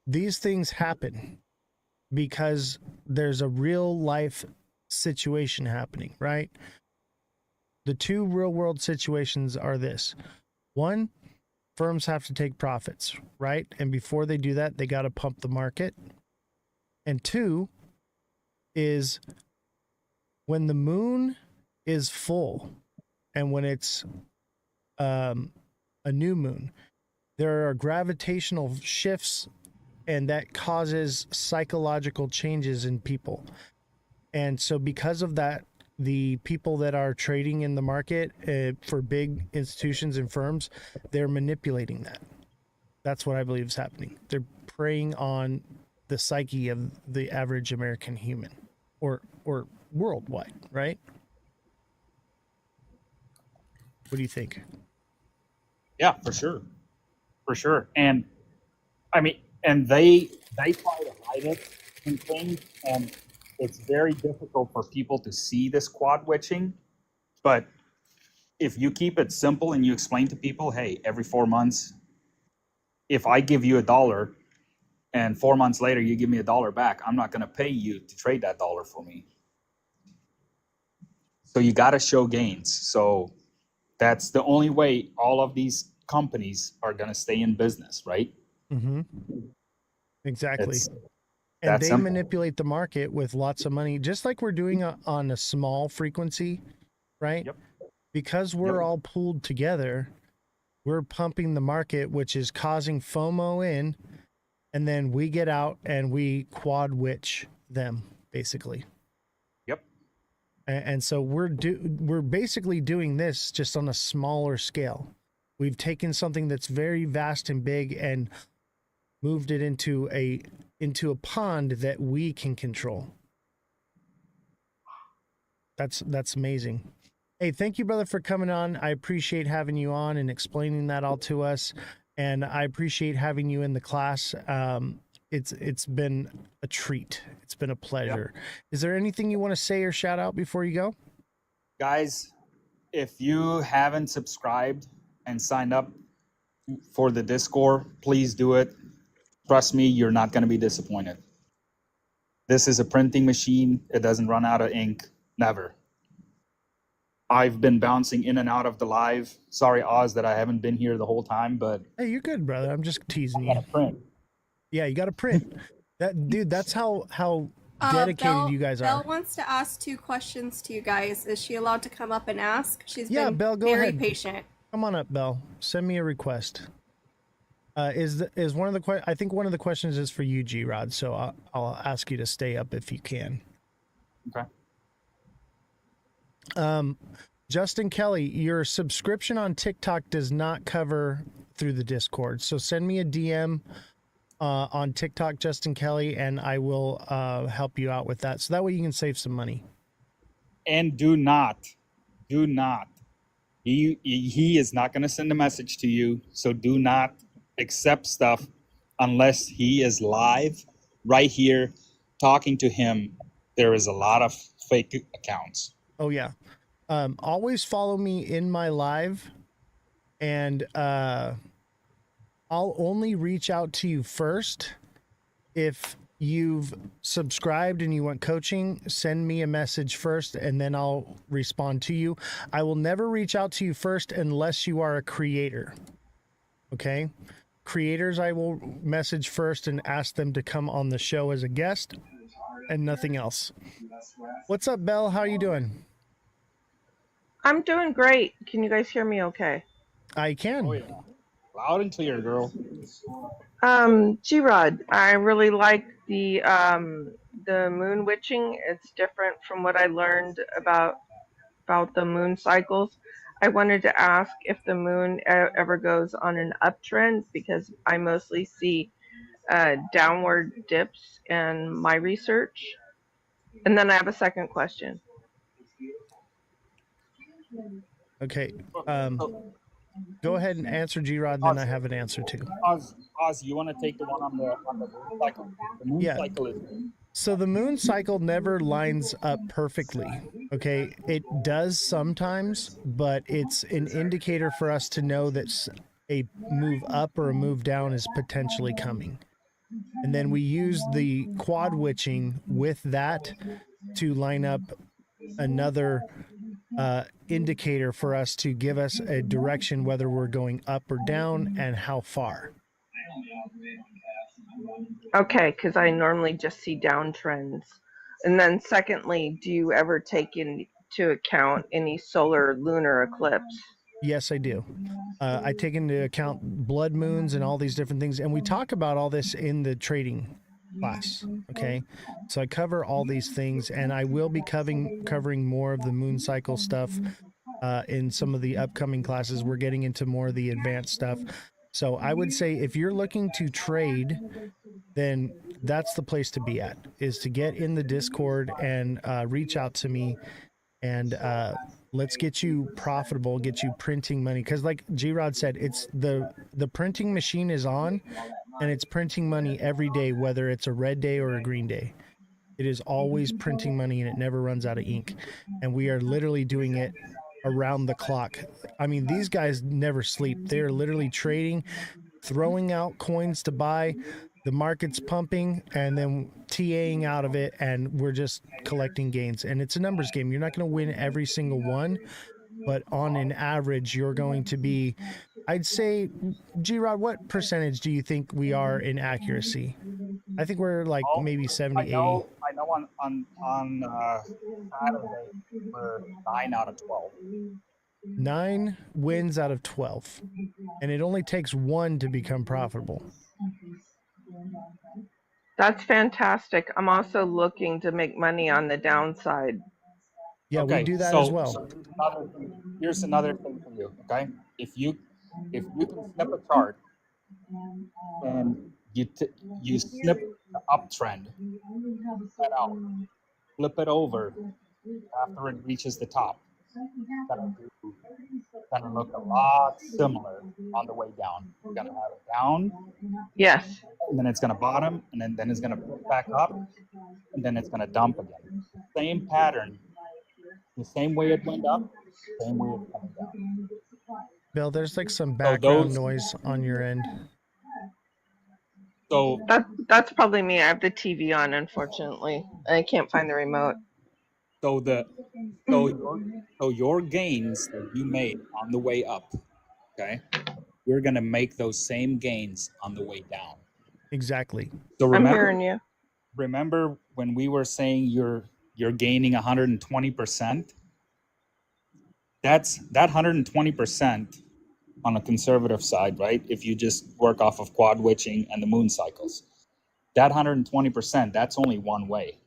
these things happen because there's a real life situation happening, right? The two real world situations are this. One, firms have to take profits, right? And before they do that, they got to pump the market. And two is when the moon is full and when it's a new moon, there are gravitational shifts, and that causes psychological changes in people. And so because of that, the people that are trading in the market for big institutions and firms, they're manipulating that. That's what I believe is happening. They're preying on the psyche of the average American human or worldwide, right? What do you think? Yeah, for sure. For sure. And I mean, and they try to hide it and things, and it's very difficult for people to see this quad witching. But if you keep it simple and you explain to people, hey, every 4 months, if I give you $1 and 4 months later you give me $1 back, I'm not going to pay you to trade that dollar for me. So you got to show gains. So that's the only way all of these companies are going to stay in business, right? Mm-hmm. Exactly. And That's they simple. manipulate the market with lots of money, just like we're doing on a small frequency, right? Yep. Because we're all pooled together, we're pumping the market, which is causing FOMO in, and then we get out and we quad witch them, basically. Yep. And so we're basically doing this just on a smaller scale. We've taken something that's very vast and big and moved it into a pond that we can control. That's amazing. Hey, thank you, brother, for coming on. I appreciate having you on and explaining that all to us. And I appreciate having you in the class. It's been a treat. It's been a pleasure. Yep. Is there anything you want to say or shout out before you go? Guys, if you haven't subscribed and signed up for the Discord, please do it. Trust me, you're not going to be disappointed. This is a printing machine. It doesn't run out of ink. Never. I've been bouncing in and out of the live. Sorry, Oz, that I haven't been here the whole time, but Hey, you're good, brother. I'm just teasing I gotta you. print. Yeah, you got to print. Dude, that's how dedicated you guys are. Belle wants to ask 2 questions to you guys. Is she allowed to come up and ask? She's been Belle, go very ahead. patient. Come on up, Belle. Send me a request. Is one of the I think one of the questions is for you, G-Rod. So I'll ask you to stay up if you can. Okay. Justin Kelly, your subscription on TikTok does not cover through the Discord. So send me a DM on TikTok, Justin Kelly, and I will help you out with that. So that way you can save some money. And do not. He is not going to send a message to you. So do not accept stuff unless he is live right here talking to him. There is a lot of fake accounts. Oh, yeah. Always follow me in my live, and I'll only reach out to you first if you've subscribed and you want coaching. Send me a message first, and then I'll respond to you. I will never reach out to you first unless you are a creator. Okay? Creators, I will message first and ask them to come on the show as a guest, and nothing else. What's up, Belle? How are you doing? I'm doing great. Can you guys hear me okay? I can. Oh, yeah. Loud and clear, girl. G-Rod, I really like the moon witching. It's different from what I learned about the moon cycles. I wanted to ask if the moon ever goes on an uptrend, because I mostly see downward dips in my research. And then I have a second question. Okay. Go ahead and answer, G-Rod, then I have an answer too. Oz, you want to take the one on the moon cycle? The moon cycle is... So the moon cycle never lines up perfectly. Okay, it does sometimes, but it's an indicator for us to know that a move up or a move down is potentially coming. And then we use the quad witching with that to line up another indicator for us to give us a direction whether we're going up or down and how far. Okay, because I normally just see downtrends. And then secondly, do you ever take into account any solar lunar eclipse? Yes, I do. I take into account blood moons and all these different things. And we talk about all this in the trading class. Okay. So I cover all these things, and I will be covering more of the moon cycle stuff in some of the upcoming classes. We're getting into more of the advanced stuff. So I would say if you're looking to trade, then that's the place to be at, is to get in the Discord and reach out to me, and let's get you profitable, get you printing money. Because like G-Rod said, it's the printing machine is on, and it's printing money every day, whether it's a red day or a green day. It is always printing money, and it never runs out of ink. And we are literally doing it around the clock. I mean, these guys never sleep. They're literally trading, throwing out coins to buy. The market's pumping, and then TAing out of it, and we're just collecting gains. And it's a numbers game. You're not going to win every single one, but on an average, you're going to be, I'd say, G-Rod, what percentage do you think we are in accuracy? I think we're like maybe 70, 80. I know on Saturday, we're 9 out of 12. 9 wins out of 12. And it only takes 1 to become profitable. That's fantastic. I'm also looking to make money on the downside. Yeah, okay, we do that as well. So here's another thing for you, okay? If you can snip a chart and you snip the uptrend that out, flip it over after it reaches the top, it's gonna look a lot similar on the way down. You're gonna have it down. Yes. And then it's gonna bottom, and then it's gonna pick back up, and then it's gonna dump again. Same pattern. The same way it went up, same way it's coming down. Bill, there's like some background noise on your end. So that's probably me. I have the TV on, unfortunately. I can't find the remote. so the so your gains that you made on the way up, okay, you're gonna make those same gains on the way down. Exactly. So I'm hearing you. remember when we were saying you're gaining 120%? That's that 120% on a conservative side, right? If you just work off of quad witching and the moon cycles. That 120%, that's only one way.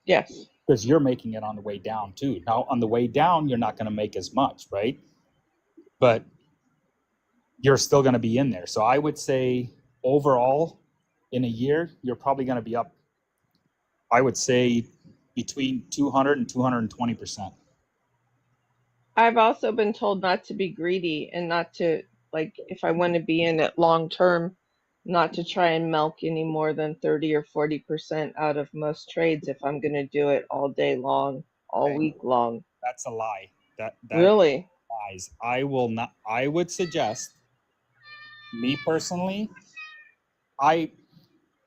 Yes. Because you're making it on the way down too. Now on the way down, you're not going to make as much, right? But you're still going to be in there. So I would say overall in a year, you're probably going to be up, I would say between 200 and 220%. I've also been told not to be greedy and not to, like, if I want to be in it long term, not to try and milk any more than 30 or 40% out of most trades if I'm going to do it all day long, all week long. That's a lie. That Really? lies. I will not. I would suggest, me personally,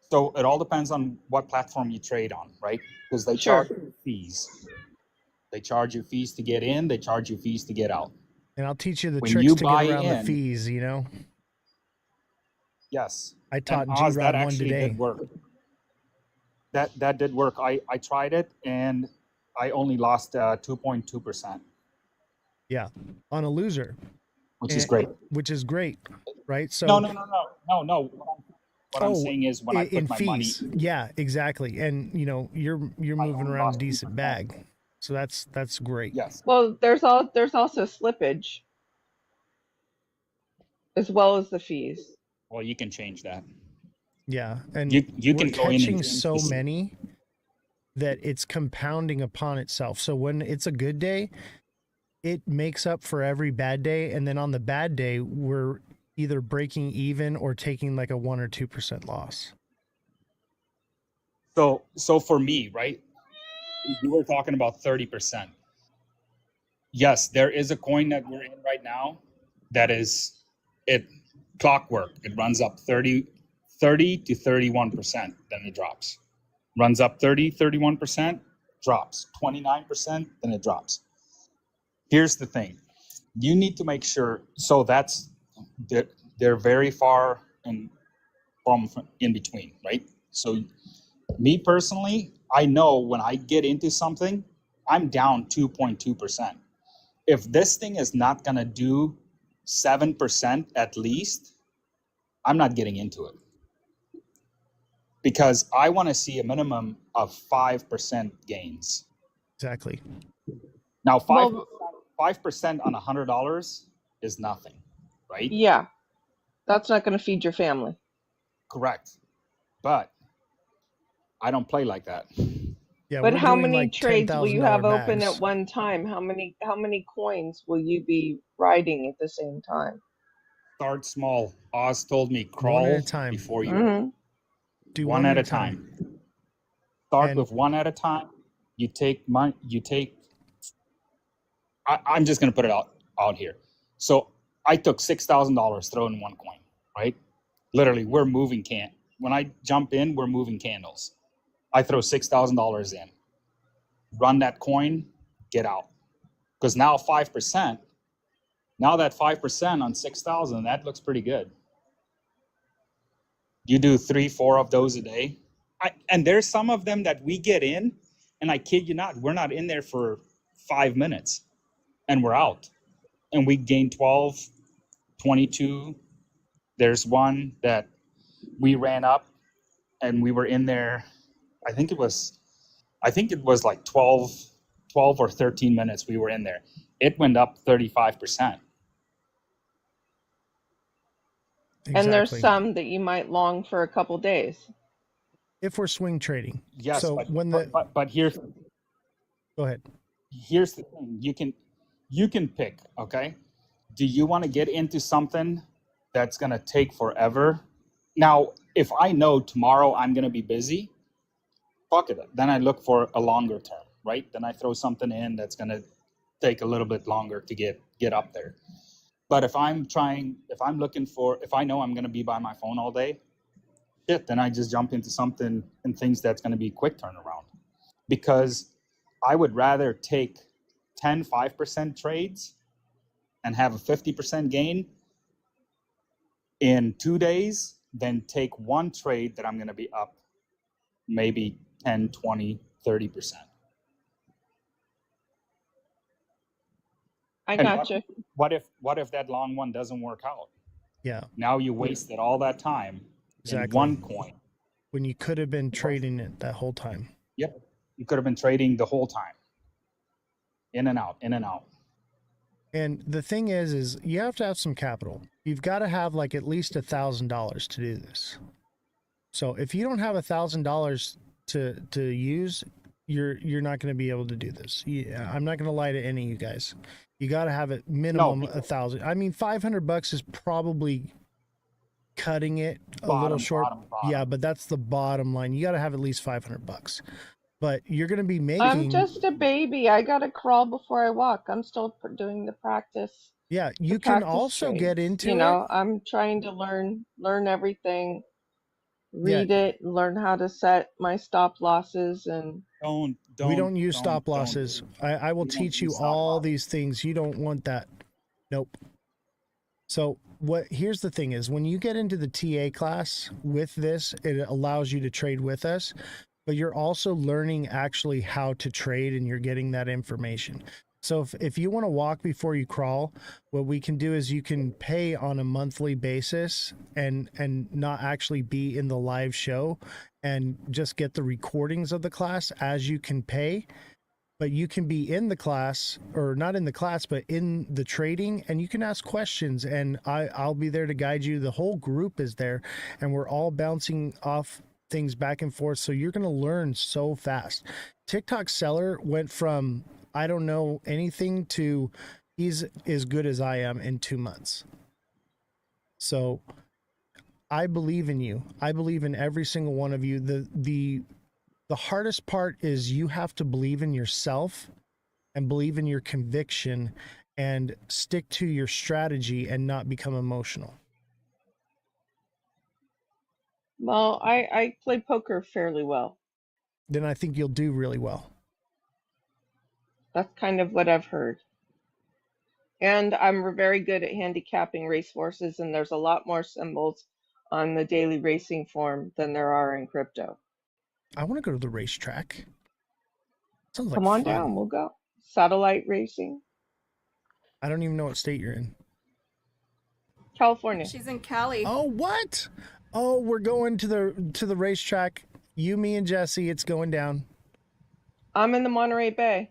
so it all depends on what platform you trade on, right? Because they charge you fees. They charge you fees to get in. They charge you fees to get out. And I'll teach you the When tricks you to get buy around the in- fees, you know? Yes. I taught And Oz, G-Rod that one actually today. did work. That did work. I tried it and I only lost 2.2%. Yeah, on a loser. Which is great. Which is great, right? So No. What I'm saying is when I put my fees. money. Yeah, exactly. And you're moving around a decent bag. So that's great. Yes. Well, there's also slippage as well as the fees. Well, you can change that. Yeah, and you we're can go in catching and so many that it's compounding upon itself. So when it's a good day, it makes up for every bad day, and then on the bad day, we're either breaking even or taking like a 1 or 2% loss. So for me, right? You were talking about 30%. Yes, there is a coin that we're in right now that is clockwork. It runs up 30 to 31%, then it drops. Runs up 31%, drops. 29%, then it drops. Here's the thing. You need to make sure, so they're very far from in between, right? So me personally, I know when I get into something, I'm down 2.2%. If this thing is not going to do 7% at least, I'm not getting into it. Because I want to see a minimum of 5% gains. Exactly. Now, 5% on $100 is nothing, right? Yeah. That's not going to feed your family. Correct. But I don't play like that. Yeah, but how many like trades will you have open bags at one time? How many coins will you be riding at the same time? Start small. Oz told me crawl one at a time before you do one at a time. Start with one at a time. You take money. I'm just gonna put it out here. So I took $6,000 thrown in one coin, right? Literally, we're moving when I jump in, we're moving candles. I throw $6,000 in, run that coin, get out. Because now 5%, now that 5% on 6,000, that looks pretty good. You do 3-4 of those a day. And there's some of them that we get in, and I kid you not, we're not in there for 5 minutes and we're out. And we gain 12, 22. There's one that we ran up and we were in there. I think it was like 12 or 13 minutes we were in there. It went up 35%. Exactly. And there's some that you might long for a couple days. If we're swing trading. Yes, so but here's go ahead. Here's the thing. You can pick, okay? Do you want to get into something that's going to take forever? Now, if I know tomorrow I'm going to be busy, fuck it. Then I look for a longer term, right? Then I throw something in that's going to take a little bit longer to get up there. But if I know I'm going to be by my phone all day, shit, then I just jump into something and things that's going to be quick turnaround. Because I would rather take 5% trades and have a 50% gain in 2 days than take one trade that I'm going to be up maybe 10, 20, 30%. I got you. What if that long one doesn't work out? Yeah. Now you wasted all that time in one coin. When you could have been trading it that whole time. Yep. You could have been trading the whole time. In and out, in and out. And the thing is you have to have some capital. You've got to have like at least $1,000 to do this. So if you don't have $1,000 to use, you're not going to be able to do this. Yeah, I'm not going to lie to any of you guys. You got to have it minimum 1,000. I mean, $500 is probably cutting it a little short. Bottom. Yeah, but that's the bottom line. You got to have at least $500. But you're going to be making. I'm just a baby. I gotta crawl before I walk. I'm still doing the practice. Yeah, you can also trades. get into You know, I'm trying to learn everything, read it, learn how to set my stop losses, and we don't use stop losses. I will teach you all these things. You don't want that. Nope. So here's the thing is when you get into the TA class with this, it allows you to trade with us, but you're also learning actually how to trade and you're getting that information. So if you want to walk before you crawl, what we can do is you can pay on a monthly basis and not actually be in the live show and just get the recordings of the class as you can pay. But you can be in the class, or not in the class, but in the trading, and you can ask questions, and I'll be there to guide you. The whole group is there, and we're all bouncing off things back and forth, so you're going to learn so fast. TikTok seller went from I don't know anything to he's as good as I am in 2 months. So I believe in you. I believe in every single one of you. The hardest part is you have to believe in yourself and believe in your conviction and stick to your strategy and not become emotional. Well, I play poker fairly well. Then I think you'll do really well. That's kind of what I've heard. And I'm very good at handicapping racehorses, and there's a lot more symbols on the daily racing form than there are in crypto. I want to go to the racetrack. Sounds like Come on fun. down, we'll go. Satellite racing. I don't even know what state you're in. California. She's in Cali. Oh, what? Oh, we're going to the racetrack. You, me, and Jesse. It's going down. I'm in the Monterey Bay.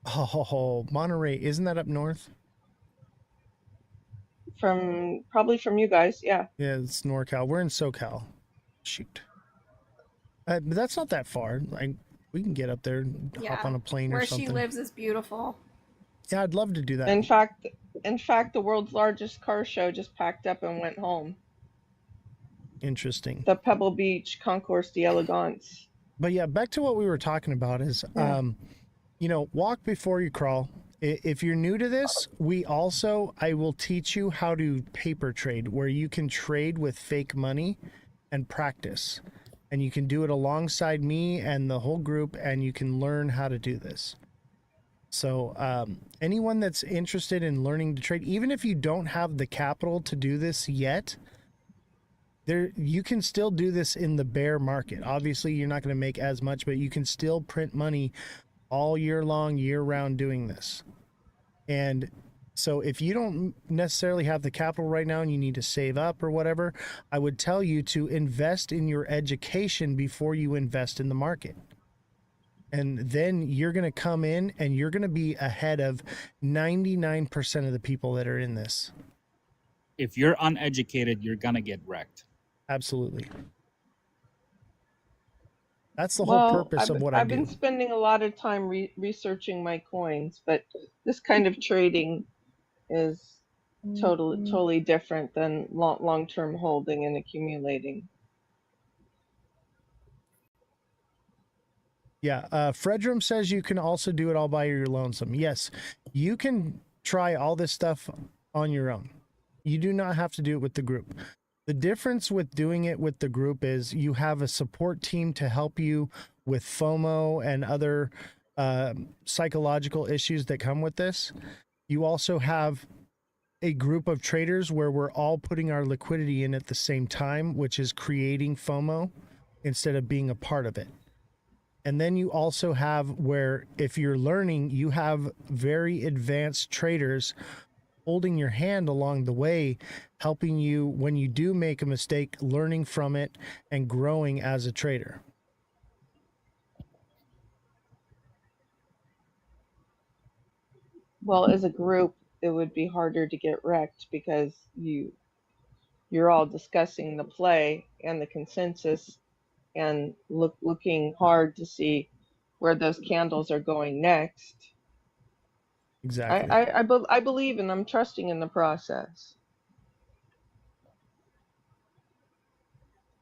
Oh, Monterey. Isn't that up north? Probably from you guys, yeah. Yeah, it's NorCal. We're in SoCal. Shoot. But that's not that far. Like we can get up there and hop on a plane or something. Where she lives is beautiful. Yeah, I'd love to do that. In fact, the world's largest car show just packed up and went home. Interesting. The Pebble Beach Concours d'Elegance. But yeah, back to what we were talking about is, walk before you crawl. If you're new to this, I will teach you how to paper trade, where you can trade with fake money and practice. And you can do it alongside me and the whole group, and you can learn how to do this. So anyone that's interested in learning to trade, even if you don't have the capital to do this yet, you can still do this in the bear market. Obviously, you're not going to make as much, but you can still print money all year long, year round doing this. And so if you don't necessarily have the capital right now and you need to save up or whatever, I would tell you to invest in your education before you invest in the market. And then you're going to come in and you're going to be ahead of 99% of the people that are in this. If you're uneducated, you're going to get wrecked. Absolutely. That's the whole purpose of what I do. I've been spending a lot of time researching my coins, but this kind of trading is totally different than long-term holding and accumulating. Yeah, Fredrum says you can also do it all by your lonesome. Yes, you can try all this stuff on your own. You do not have to do it with the group. The difference with doing it with the group is you have a support team to help you with FOMO and other psychological issues that come with this. You also have a group of traders where we're all putting our liquidity in at the same time, which is creating FOMO instead of being a part of it. And then you also have where if you're learning, you have very advanced traders holding your hand along the way, helping you when you do make a mistake, learning from it and growing as a trader. Well, as a group, it would be harder to get wrecked because you're all discussing the play and the consensus and looking hard to see where those candles are going next. Exactly. I believe and I'm trusting in the process.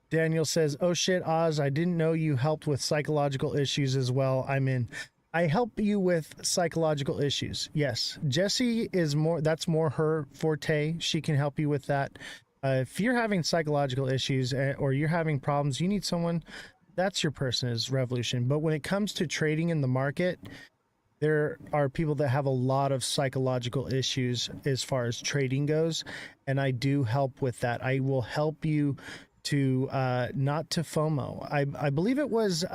Daniel says, "Oh shit, Oz, I didn't know you helped with psychological issues as well. I'm in. I help you with psychological issues. Yes. Jessie is that's more her forte. She can help you with that. If you're having psychological issues or you're having problems, you need someone, that's your person is Revolution. But when it comes to trading in the market, there are people that have a lot of psychological issues as far as trading goes. And I do help with that. I will help you to not to FOMO. I believe it was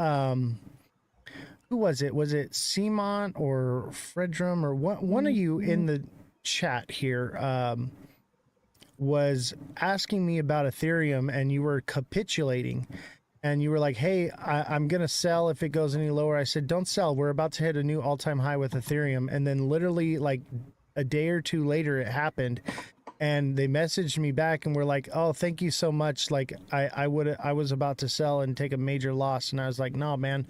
who was it? Was it Simon or Fredrum or one of you in the chat here was asking me about Ethereum, and you were capitulating, and you were like, "Hey, I'm gonna sell if it goes any lower." I said, "Don't sell. We're about to hit a new all-time high with Ethereum." And then literally like a day or two later, it happened. And they messaged me back and were like, "Oh, thank you so much. Like I was about to sell and take a major loss." And I was like, "No, man."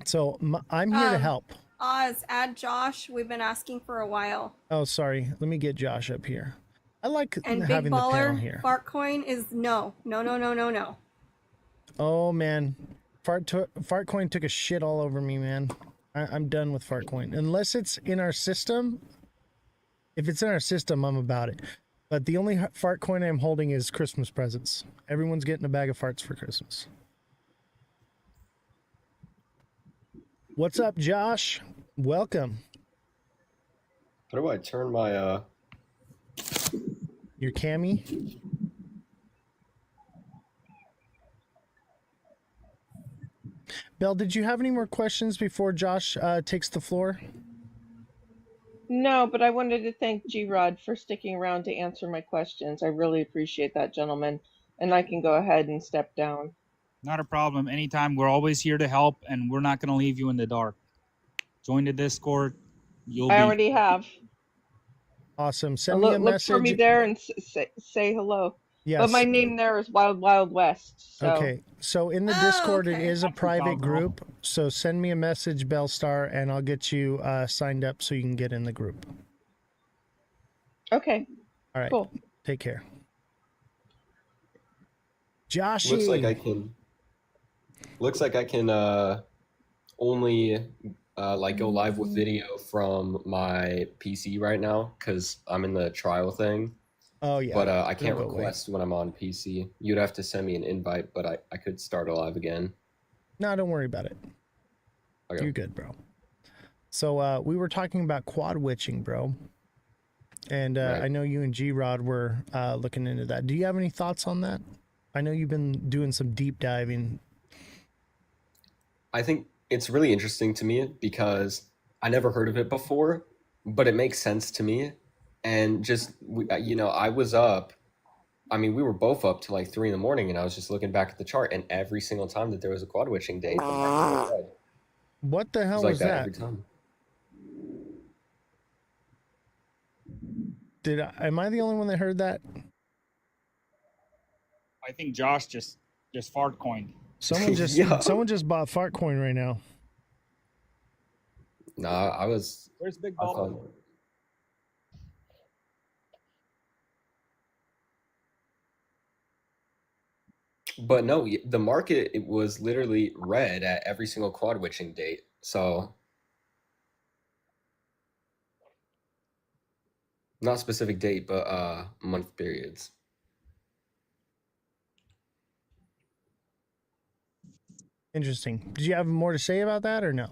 So I'm here to help. Oz, add Josh. We've been asking for a while. Oh, sorry. Let me get Josh up here. I like And having Big the panel Baller, here. Fartcoin is no. Oh man, Fartcoin took a shit all over me, man. I'm done with Fartcoin unless it's in our system. If it's in our system, I'm about it. But the only Fartcoin I'm holding is Christmas presents. Everyone's getting a bag of farts for Christmas. What's up, Josh? Welcome. How do I turn my your cami? Belle, did you have any more questions before Josh takes the floor? No, but I wanted to thank G-Rod for sticking around to answer my questions. I really appreciate that, gentlemen. And I can go ahead and step down. Not a problem. Anytime. We're always here to help, and we're not going to leave you in the dark. Join the Discord. I already have. Awesome. Send me a look message. for me there and say hello. Yes. But my name there is Wild Wild West. So. Okay. So in the Discord, it is a private group. So send me a message, Bellstar, and I'll get you signed up so you can get in the group. Okay. All right. Cool. Take care. Joshy. Looks like I can only like go live with video from my PC right now because I'm in the trial thing. Oh yeah. But I can't request when I'm on PC. You'd have to send me an invite, but I could start a live again. No, don't worry about it. Okay. You're good, bro. So we were talking about quad witching, bro. And right. I know you and G-Rod were looking into that. Do you have any thoughts on that? I know you've been doing some deep diving. I think it's really interesting to me because I never heard of it before, but it makes sense to me. And just, I was up. I mean, we were both up till like 3 a.m, and I was just looking back at the chart, and every single time that there was a quad witching day, what the hell was that? Every time. Am I the only one that heard that? I think Josh just fart coined. Someone just someone just bought Fartcoin right now. No, I was. Where's Big Ball? But no, the market, it was literally red at every single quad witching date. So Not specific date, but month periods. Interesting. Did you have more to say about that or no?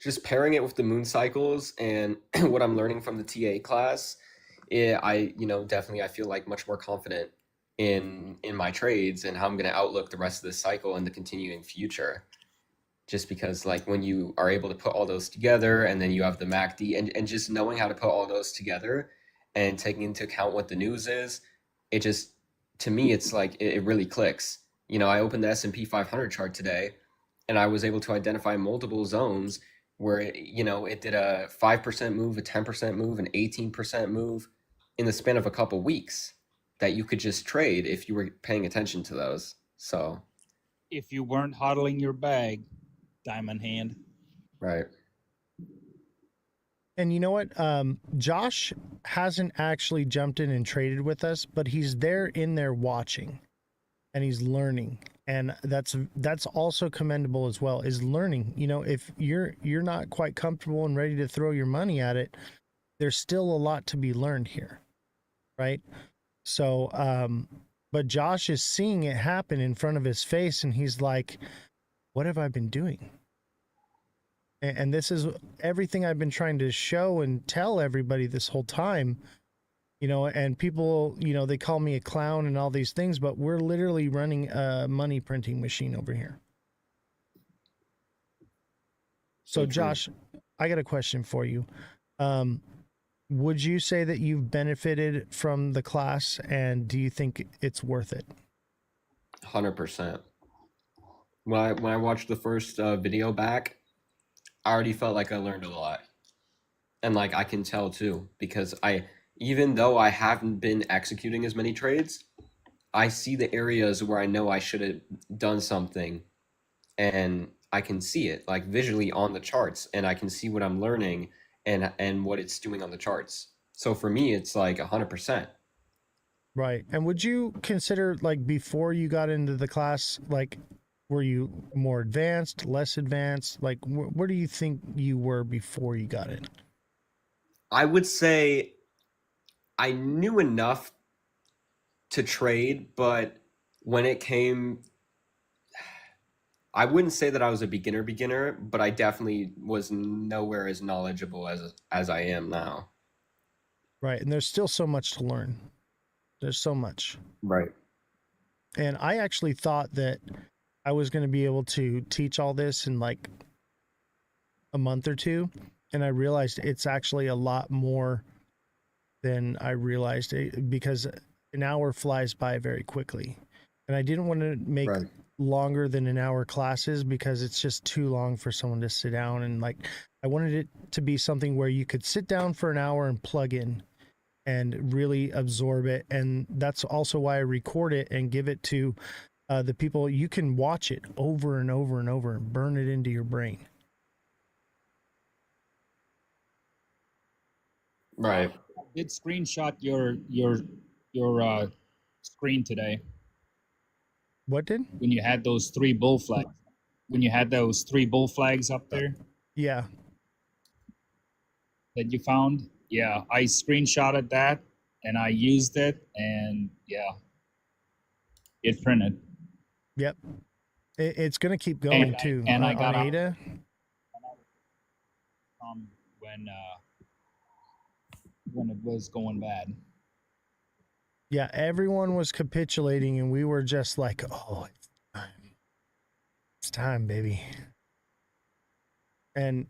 Just pairing it with the moon cycles and what I'm learning from the TA class, definitely I feel like much more confident in my trades and how I'm going to outlook the rest of this cycle and the continuing future. Just because like when you are able to put all those together and then you have the MACD and just knowing how to put all those together and taking into account what the news is, it just, to me, it's like it really clicks. I opened the S&P 500 chart today and I was able to identify multiple zones where it did a 5% move, a 10% move, an 18% move in the span of a couple weeks that you could just trade if you were paying attention to those. So if you weren't hodling your bag, diamond hand. Right. And you know what? Josh hasn't actually jumped in and traded with us, but he's there in there watching and he's learning. And that's also commendable as well, is learning. If you're not quite comfortable and ready to throw your money at it, there's still a lot to be learned here. Right. So, but Josh is seeing it happen in front of his face and he's like, what have I been doing? And this is everything I've been trying to show and tell everybody this whole time, and people, they call me a clown and all these things, but we're literally running a money printing machine over here. So Josh, I got a question for you. Would you say that you've benefited from the class and do you think it's worth it? 100%. When I watched the first video back, I already felt like I learned a lot. And like I can tell too, because even though I haven't been executing as many trades, I see the areas where I know I should have done something and I can see it like visually on the charts and I can see what I'm learning and what it's doing on the charts. So for me, it's like 100%. Right. And would you consider like before you got into the class, like, were you more advanced, less advanced? Like, where do you think you were before you got in? I would say I knew enough to trade, but when it came, I wouldn't say that I was a beginner, but I definitely was nowhere as knowledgeable as I am now. Right. And there's still so much to learn. There's so much. Right. And I actually thought that I was going to be able to teach all this in like a month or two. And I realized it's actually a lot more than I realized, because an hour flies by very quickly. And I didn't want to make longer than an hour classes because it's just too long for someone to sit down. And like, I wanted it to be something where you could sit down for an hour and plug in and really absorb it. And that's also why I record it and give it to the people. You can watch it over and over and over and burn it into your brain. Right. I did screenshot your screen today. What did? When you had those three bull flags. When you had those three bull flags up there. Yeah. That you found. Yeah, I screenshotted that and I used it, and yeah, it printed. Yep. It's going to keep going too. And I got on ADA. When it was going bad. Yeah, everyone was capitulating and we were just like, oh, it's time. It's time, baby. And,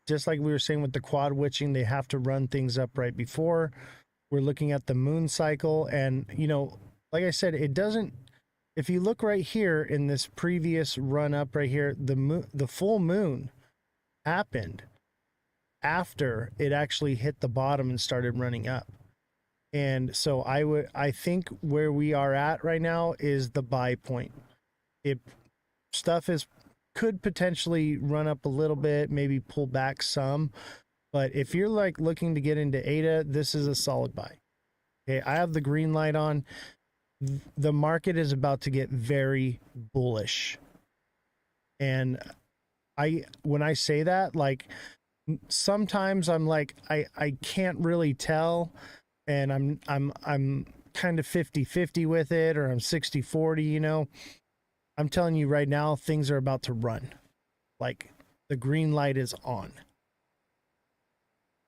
just like we were saying with the quad witching, they have to run things up right before. We're looking at the moon cycle. And, like I said, it doesn't, if you look right here in this previous run up right here, the full moon happened after it actually hit the bottom and started running up. And so I think where we are at right now is the buy point. Stuff could potentially run up a little bit, maybe pull back some. But if you're like looking to get into ADA, this is a solid buy. Okay, I have the green light on. The market is about to get very bullish. And when I say that, like, sometimes I'm like, I can't really tell, and I'm kind of 50-50 with it, or I'm 60-40, you know. I'm telling you right now, things are about to run. Like, the green light is on.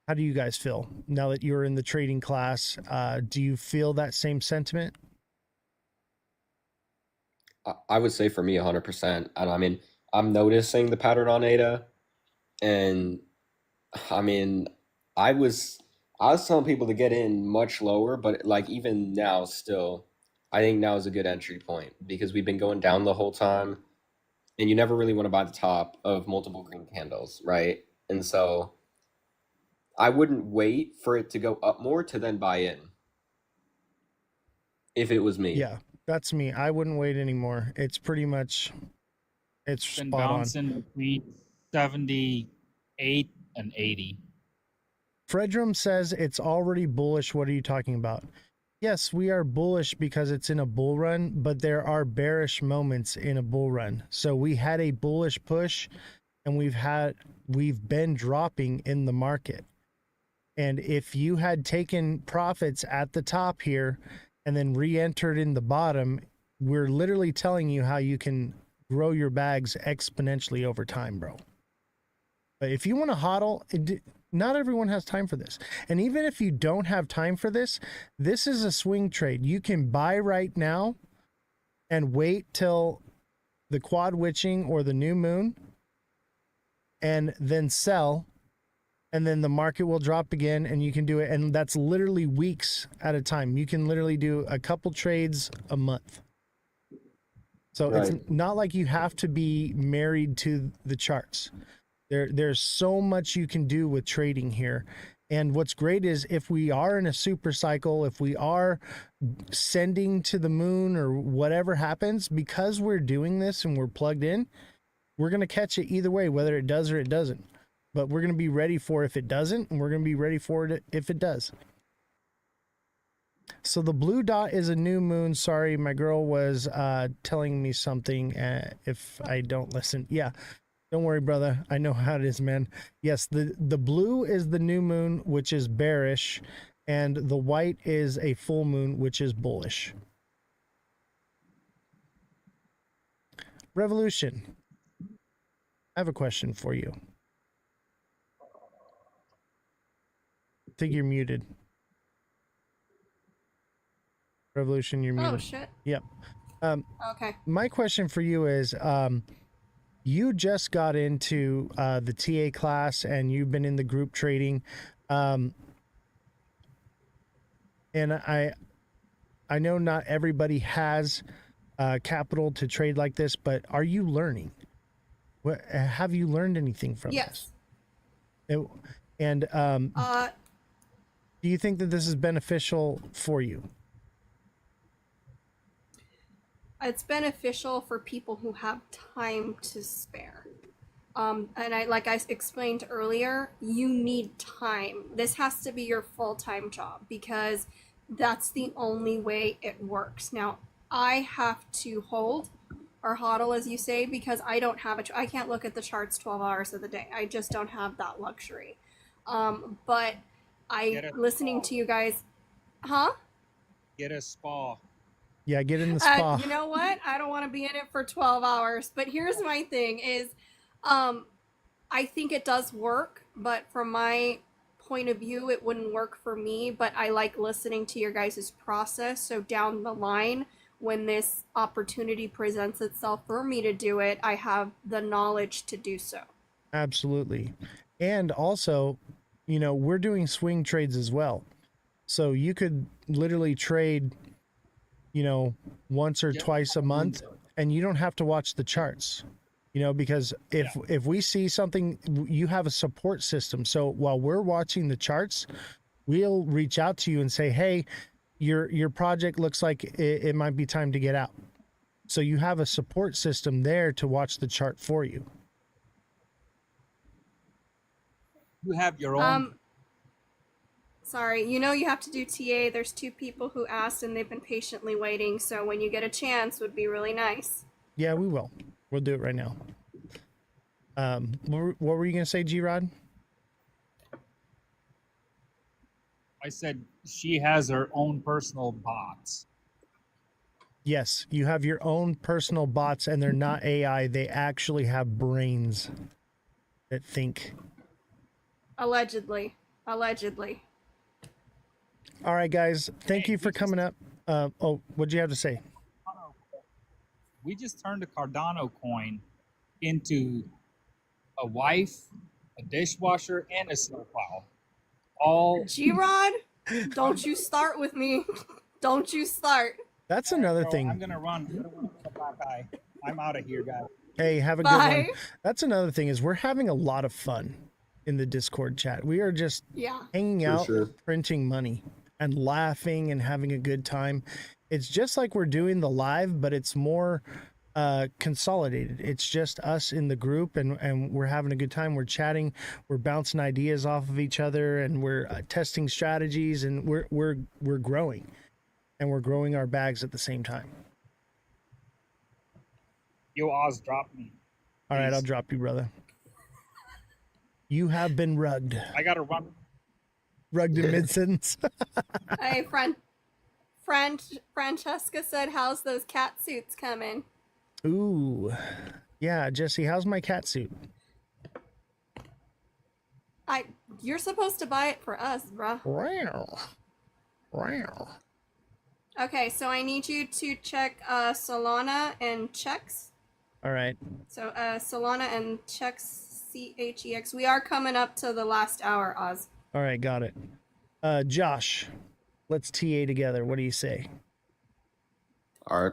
How do you guys feel now that you're in the trading class? Do you feel that same sentiment? I would say for me 100%. And I mean, I'm noticing the pattern on ADA, and I mean, I was I was telling people to get in much lower, but like even now still, I think now is a good entry point because we've been going down the whole time, and you never really want to buy the top of multiple green candles, right? And so I wouldn't wait for it to go up more to then buy in if it was me. Yeah, that's me. I wouldn't wait anymore. It's pretty much, it's Been spot on. bouncing between 78 and 80. Fredrum says it's already bullish. What are you talking about? Yes, we are bullish because it's in a bull run, but there are bearish moments in a bull run. So we had a bullish push, and we've been dropping in the market. And if you had taken profits at the top here and then re-entered in the bottom, we're literally telling you how you can grow your bags exponentially over time, bro. But if you want to hodl, not everyone has time for this. And even if you don't have time for this, this is a swing trade. You can buy right now and wait till the quad witching or the new moon and then sell, and then the market will drop again and you can do it. And that's literally weeks at a time. You can literally do a couple trades a month. So Right. It's not like you have to be married to the charts. There's so much you can do with trading here. And what's great is if we are in a super cycle, if we are sending to the moon or whatever happens, because we're doing this and we're plugged in, we're going to catch it either way, whether it does or it doesn't. But we're going to be ready for if it doesn't, and we're going to be ready for it if it does. So the blue dot is a new moon. Sorry, my girl was telling me something if I don't listen. Yeah. Don't worry, brother. I know how it is, man. Yes, the blue is the new moon, which is bearish, and the white is a full moon, which is bullish. Revolution. I have a question for you. I think you're muted. Revolution, you're muted. Oh, shit. Yep. Okay. My question for you is, you just got into the TA class and you've been in the group trading. And I know not everybody has capital to trade like this, but are you learning? Have you learned anything from Yes. this? And do you think that this is beneficial for you? It's beneficial for people who have time to spare. And like I explained earlier, you need time. This has to be your full-time job because that's the only way it works. Now, I have to hold or hodl, as you say, because I don't have I can't look at the charts 12 hours of the day. I just don't have that luxury. But listening to you guys, huh? Get a spa. Yeah, get in the spa. You know what? I don't want to be in it for 12 hours. But here's my thing is, I think it does work, but from my point of view, it wouldn't work for me. But I like listening to your guys' process. So down the line, when this opportunity presents itself for me to do it, I have the knowledge to do so. Absolutely. And also, you know, we're doing swing trades as well. So you could literally trade, you know, once or twice a month, and you don't have to watch the charts, you know, because if we see something, you have a support system. So while we're watching the charts, we'll reach out to you and say, hey, your project looks like it might be time to get out. So you have a support system there to watch the chart for you. You have your own. Sorry, you know you have to do TA. There's 2 people who asked and they've been patiently waiting. So when you get a chance, would be really nice. Yeah, we will. We'll do it right now. What were you going to say, G-Rod? I said she has her own personal bots. Yes, you have your own personal bots, and they're not AI. They actually have brains that think. Allegedly. All right, guys. Thank you for coming up. What'd you have to say? We just turned a Cardano coin into a wife, a dishwasher, and a snowplow. All G-Rod, don't you start with me. Don't you start. That's another thing. I'm gonna run. Bye. I'm out of here, guys. Hey, have a good one. That's another thing is we're having a lot of fun in the Discord chat. We are just hanging out, printing money and laughing and having a good time. It's just like we're doing the live, but it's more consolidated. It's just us in the group, and we're having a good time. We're chatting, we're bouncing ideas off of each other, and we're testing strategies, and we're growing, and we're growing our bags at the same time. Yo, Oz, drop me. All right, I'll drop you, brother. You have been rugged. I gotta run. Rugged in mid-sentence. Hey, Francesca said, how's those cat suits coming? Ooh. Yeah, Jesse, how's my cat suit? You're supposed to buy it for us, bruh. Wow. Okay, so I need you to check Solana and checks. All right. So Solana and checks, CHEX. We are coming up to the last hour, Oz. All right, got it. Josh, let's TA together. What do you say? All right.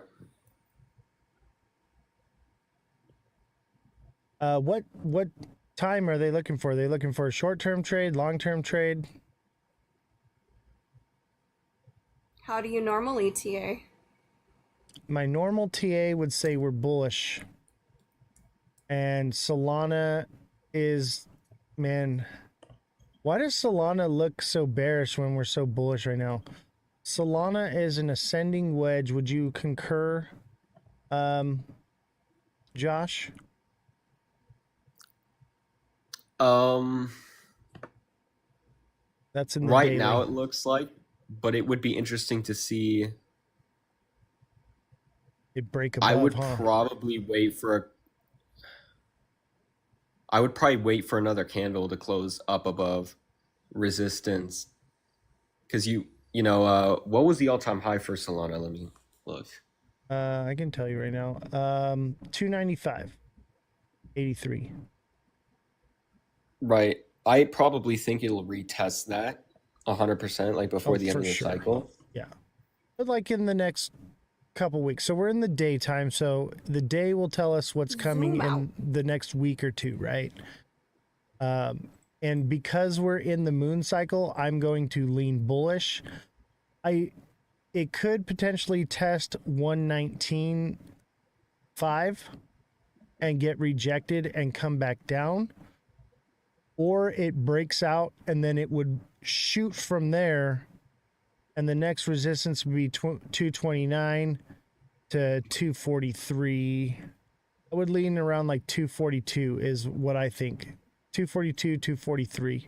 What time are they looking for? Are they looking for a short-term trade, long-term trade? How do you normally TA? My normal TA would say we're bullish. And Solana is, man, why does Solana look so bearish when we're so bullish right now? Solana is an ascending wedge. Would you concur, Josh? That's in the right daily. now it looks like, but it would be interesting to see it break above. I would probably wait for another candle to close up above resistance, because you know what was the all-time high for Solana? Let me look. I can tell you right now. 295.83. Right. I probably think it'll retest that 100%, like before the end of the cycle. Yeah. But like in the next couple weeks. So we're in the daytime, so the day will tell us what's coming in the next week or two, right? And because we're in the moon cycle, I'm going to lean bullish. It could potentially test 119.5 and get rejected and come back down. Or it breaks out and then it would shoot from there, and the next resistance would be 229 to 243. I would lean around like 242 is what I think. 242, 243.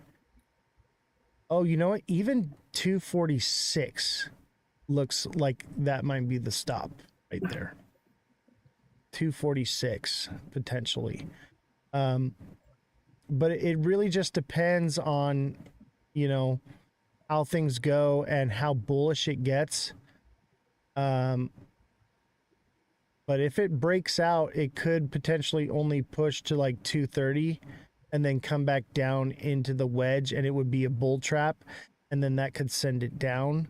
Oh, you know what? Even 246 looks like that might be the stop right there. 246 potentially. But it really just depends on, how things go and how bullish it gets. But if it breaks out, it could potentially only push to like 230 and then come back down into the wedge, and it would be a bull trap, and then that could send it down.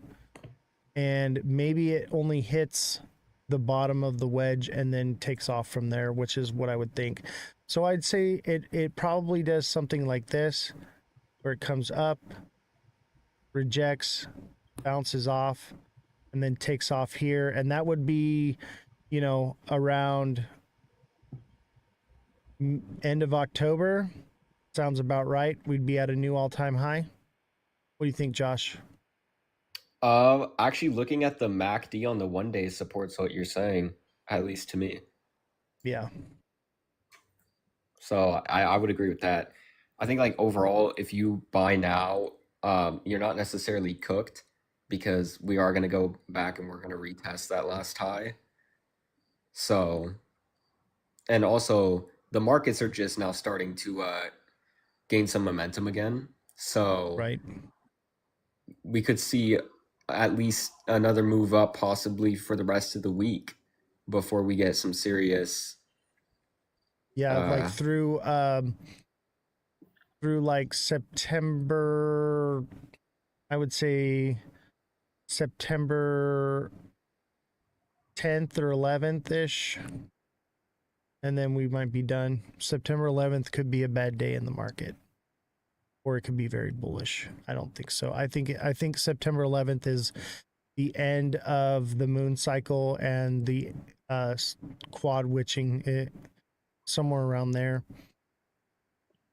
And maybe it only hits the bottom of the wedge and then takes off from there, which is what I would think. So I'd say it probably does something like this, where it comes up, rejects, bounces off, and then takes off here. And that would be, around end of October. Sounds about right. We'd be at a new all-time high. What do you think, Josh? Actually, looking at the MACD on the 1 day supports what you're saying, at least to me. Yeah. So I would agree with that. I think like overall, if you buy now, you're not necessarily cooked because we are going to go back and we're going to retest that last high. So, and also the markets are just now starting to gain some momentum again. So right, we could see at least another move up possibly for the rest of the week before we get some serious. Yeah, like through like September, I would say September 10th or 11th ish. And then we might be done. September 11th could be a bad day in the market, or it could be very bullish. I don't think so. I think September 11th is the end of the moon cycle and the quad witching, somewhere around there.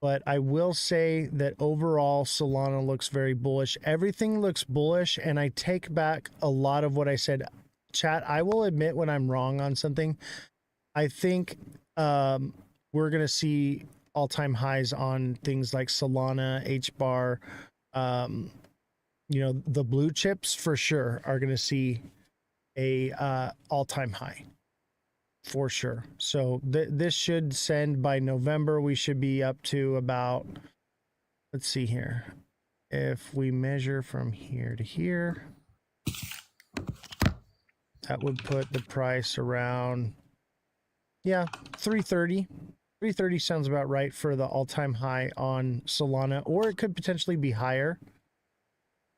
But I will say that overall Solana looks very bullish. Everything looks bullish, and I take back a lot of what I said. Chat, I will admit when I'm wrong on something. I think we're going to see all-time highs on things like Solana, HBAR, the blue chips for sure are going to see a all-time high for sure. So this should send by November. We should be up to about, let's see here. If we measure from here to here, that would put the price around, 330. 330 sounds about right for the all-time high on Solana, or it could potentially be higher.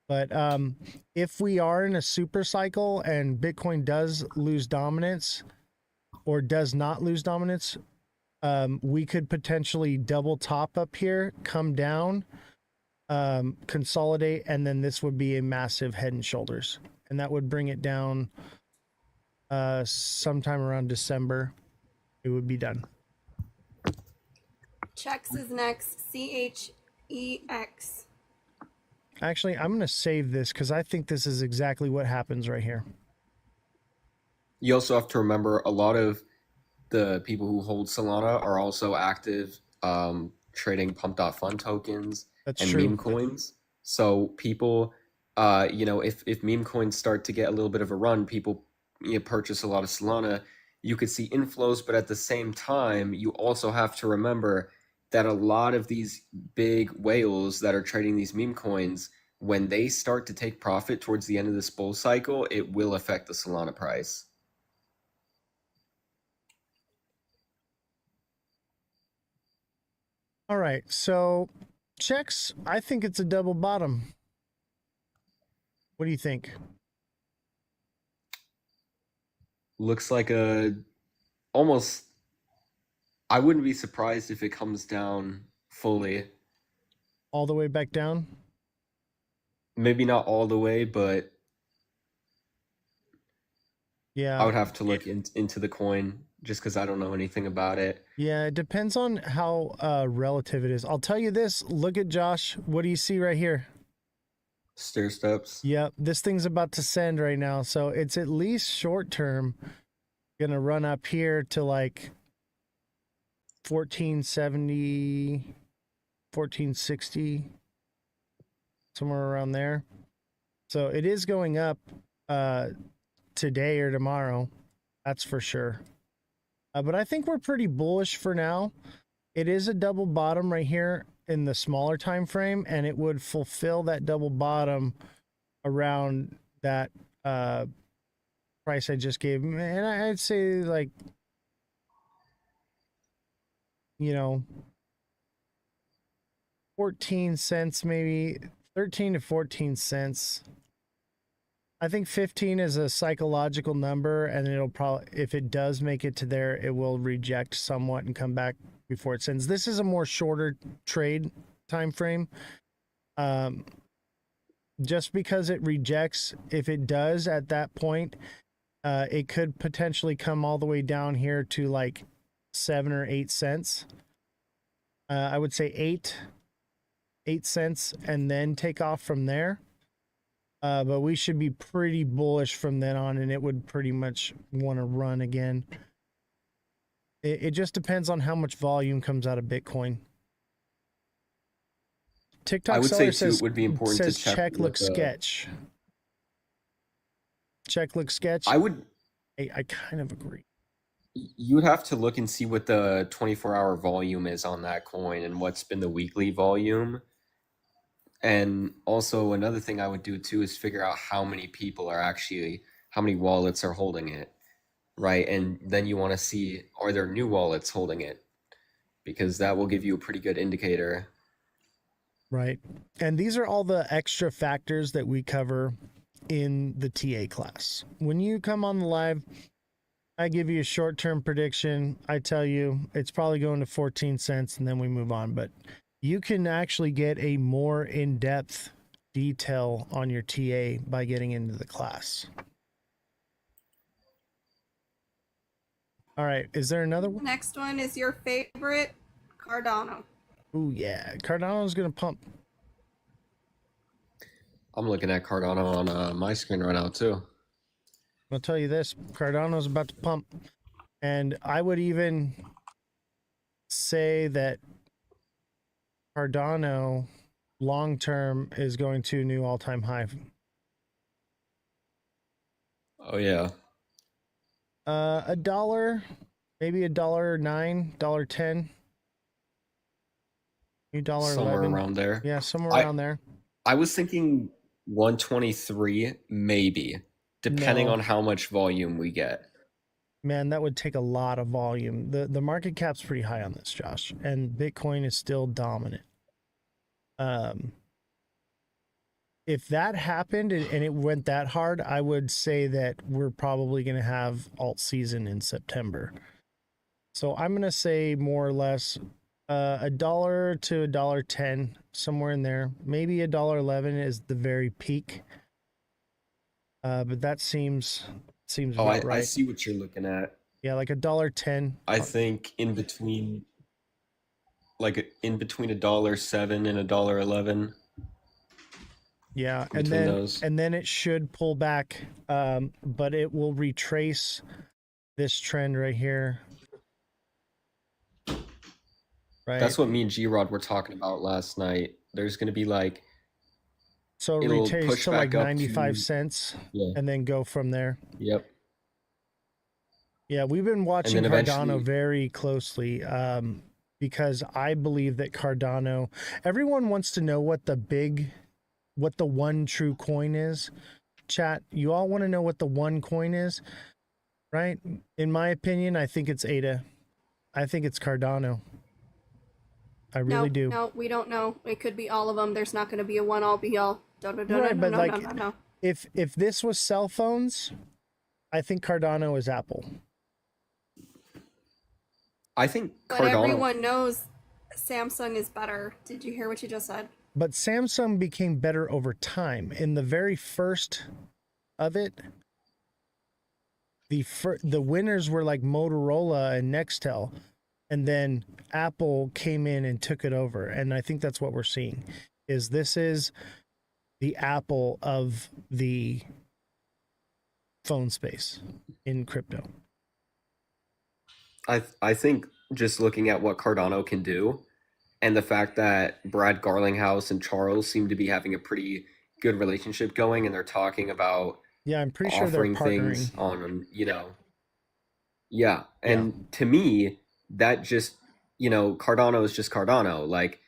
But if we are in a super cycle and Bitcoin does lose dominance or does not lose dominance, we could potentially double top up here, come down, consolidate, and then this would be a massive head and shoulders. And that would bring it down sometime around December. It would be done. Chex is next. CHEX. Actually, I'm going to save this because I think this is exactly what happens right here. You also have to remember a lot of the people who hold Solana are also active trading pump.fun tokens and meme coins. So people, if meme coins start to get a little bit of a run, people purchase a lot of Solana. You could see inflows, but at the same time, you also have to remember that a lot of these big whales that are trading these meme coins, when they start to take profit towards the end of this bull cycle, it will affect the Solana price. All right, so checks, I think it's a double bottom. What do you think? Looks like almost, I wouldn't be surprised if it comes down fully. All the way back down? Maybe not all the way, but yeah, I would have to look into the coin just because I don't know anything about it. Yeah, it depends on how relative it is. I'll tell you this. Look at Josh. What do you see right here? Stair steps. Yep, this thing's about to send right now. So it's at least short term going to run up here to like 1470, 1460, somewhere around there. So it is going up today or tomorrow. That's for sure. But I think we're pretty bullish for now. It is a double bottom right here in the smaller time frame, and it would fulfill that double bottom around that price I just gave. And I'd say like, 14 cents, maybe 13 to 14 cents. I think 15 is a psychological number, and it'll probably, if it does make it to there, it will reject somewhat and come back before it sends. This is a more shorter trade time frame. Just because it rejects, if it does at that point, it could potentially come all the way down here to like 7 or 8 cents. I would say 8 cents, and then take off from there. But we should be pretty bullish from then on, and it would pretty much want to run again. It just depends on how much volume comes out of Bitcoin. TikTok I would seller say too, says, it would be important to check check look with the. sketch. Check look sketch. I would. I kind of agree. You would have to look and see what the 24-hour volume is on that coin and what's been the weekly volume. And also another thing I would do too is figure out how many people are actually, how many wallets are holding it, right? And then you want to see, are there new wallets holding it? Because that will give you a pretty good indicator. Right. And these are all the extra factors that we cover in the TA class. When you come on the live, I give you a short-term prediction. I tell you it's probably going to 14 cents and then we move on. But you can actually get a more in-depth detail on your TA by getting into the class. All right. Is there another one? Next one is your favorite, Cardano. Oh, yeah. Cardano's going to pump. I'm looking at Cardano on my screen right now too. I'll tell you this, Cardano's about to pump. And I would even say that Cardano long-term is going to a new all-time high. Oh, yeah. $1, maybe $1.09, $1.10. $1.11. Somewhere around there. Yeah, somewhere around there. I was thinking 123, maybe, depending on how much volume we get. Man, that would take a lot of volume. The market cap's pretty high on this, Josh, and Bitcoin is still dominant. If that happened and it went that hard, I would say that we're probably going to have alt season in September. So I'm going to say more or less $1 to $1.10, somewhere in there. Maybe $1.11 is the very peak. But that seems about right. I see what you're looking at. Yeah, like $1.10. I think in between $1.07 and $1.11. Yeah, and then it should pull back, but it will retrace this trend right here. Right. That's what me and G-Rod were talking about last night. There's going to be so it retrace to like 95 cents and then go from there. Yep. Yeah, we've been watching Cardano very closely because I believe that Cardano, everyone wants to know what the one true coin is. Chat, you all want to know what the one coin is, right? In my opinion, I think it's ADA. I think it's Cardano. I really do. No, we don't know. It could be all of them. There's not going to be a one all be all. No. If this was cell phones, I think Cardano is Apple. I think Cardano. But everyone knows Samsung is better. Did you hear what you just said? But Samsung became better over time. In the very first of it, the winners were like Motorola and Nextel, and then Apple came in and took it over. And I think that's what we're seeing. This is the Apple of the phone space in crypto. I think just looking at what Cardano can do, and the fact that Brad Garlinghouse and Charles seem to be having a pretty good relationship going, and they're talking about I'm pretty sure they're partnering things on, and to me, that just, Cardano is just Cardano. Like,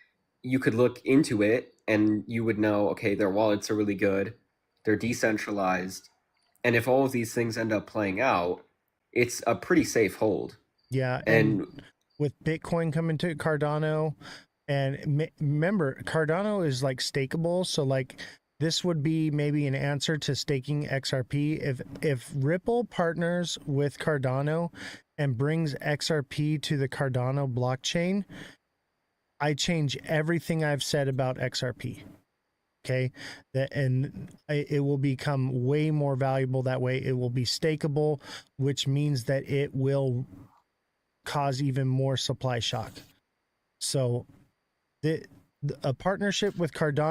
you could look into it and you would know, okay, their wallets are really good, they're decentralized, and if all of these things end up playing out, it's a pretty safe hold. Yeah, and with Bitcoin coming to Cardano, and remember, Cardano is like stakeable, so like this would be maybe an answer to staking XRP. If Ripple partners with Cardano and brings XRP to the Cardano blockchain, I change everything I've said about XRP. Okay, it will become way more valuable that way. It will be stakeable, which means that it will cause even more supply shock. So a partnership with Cardano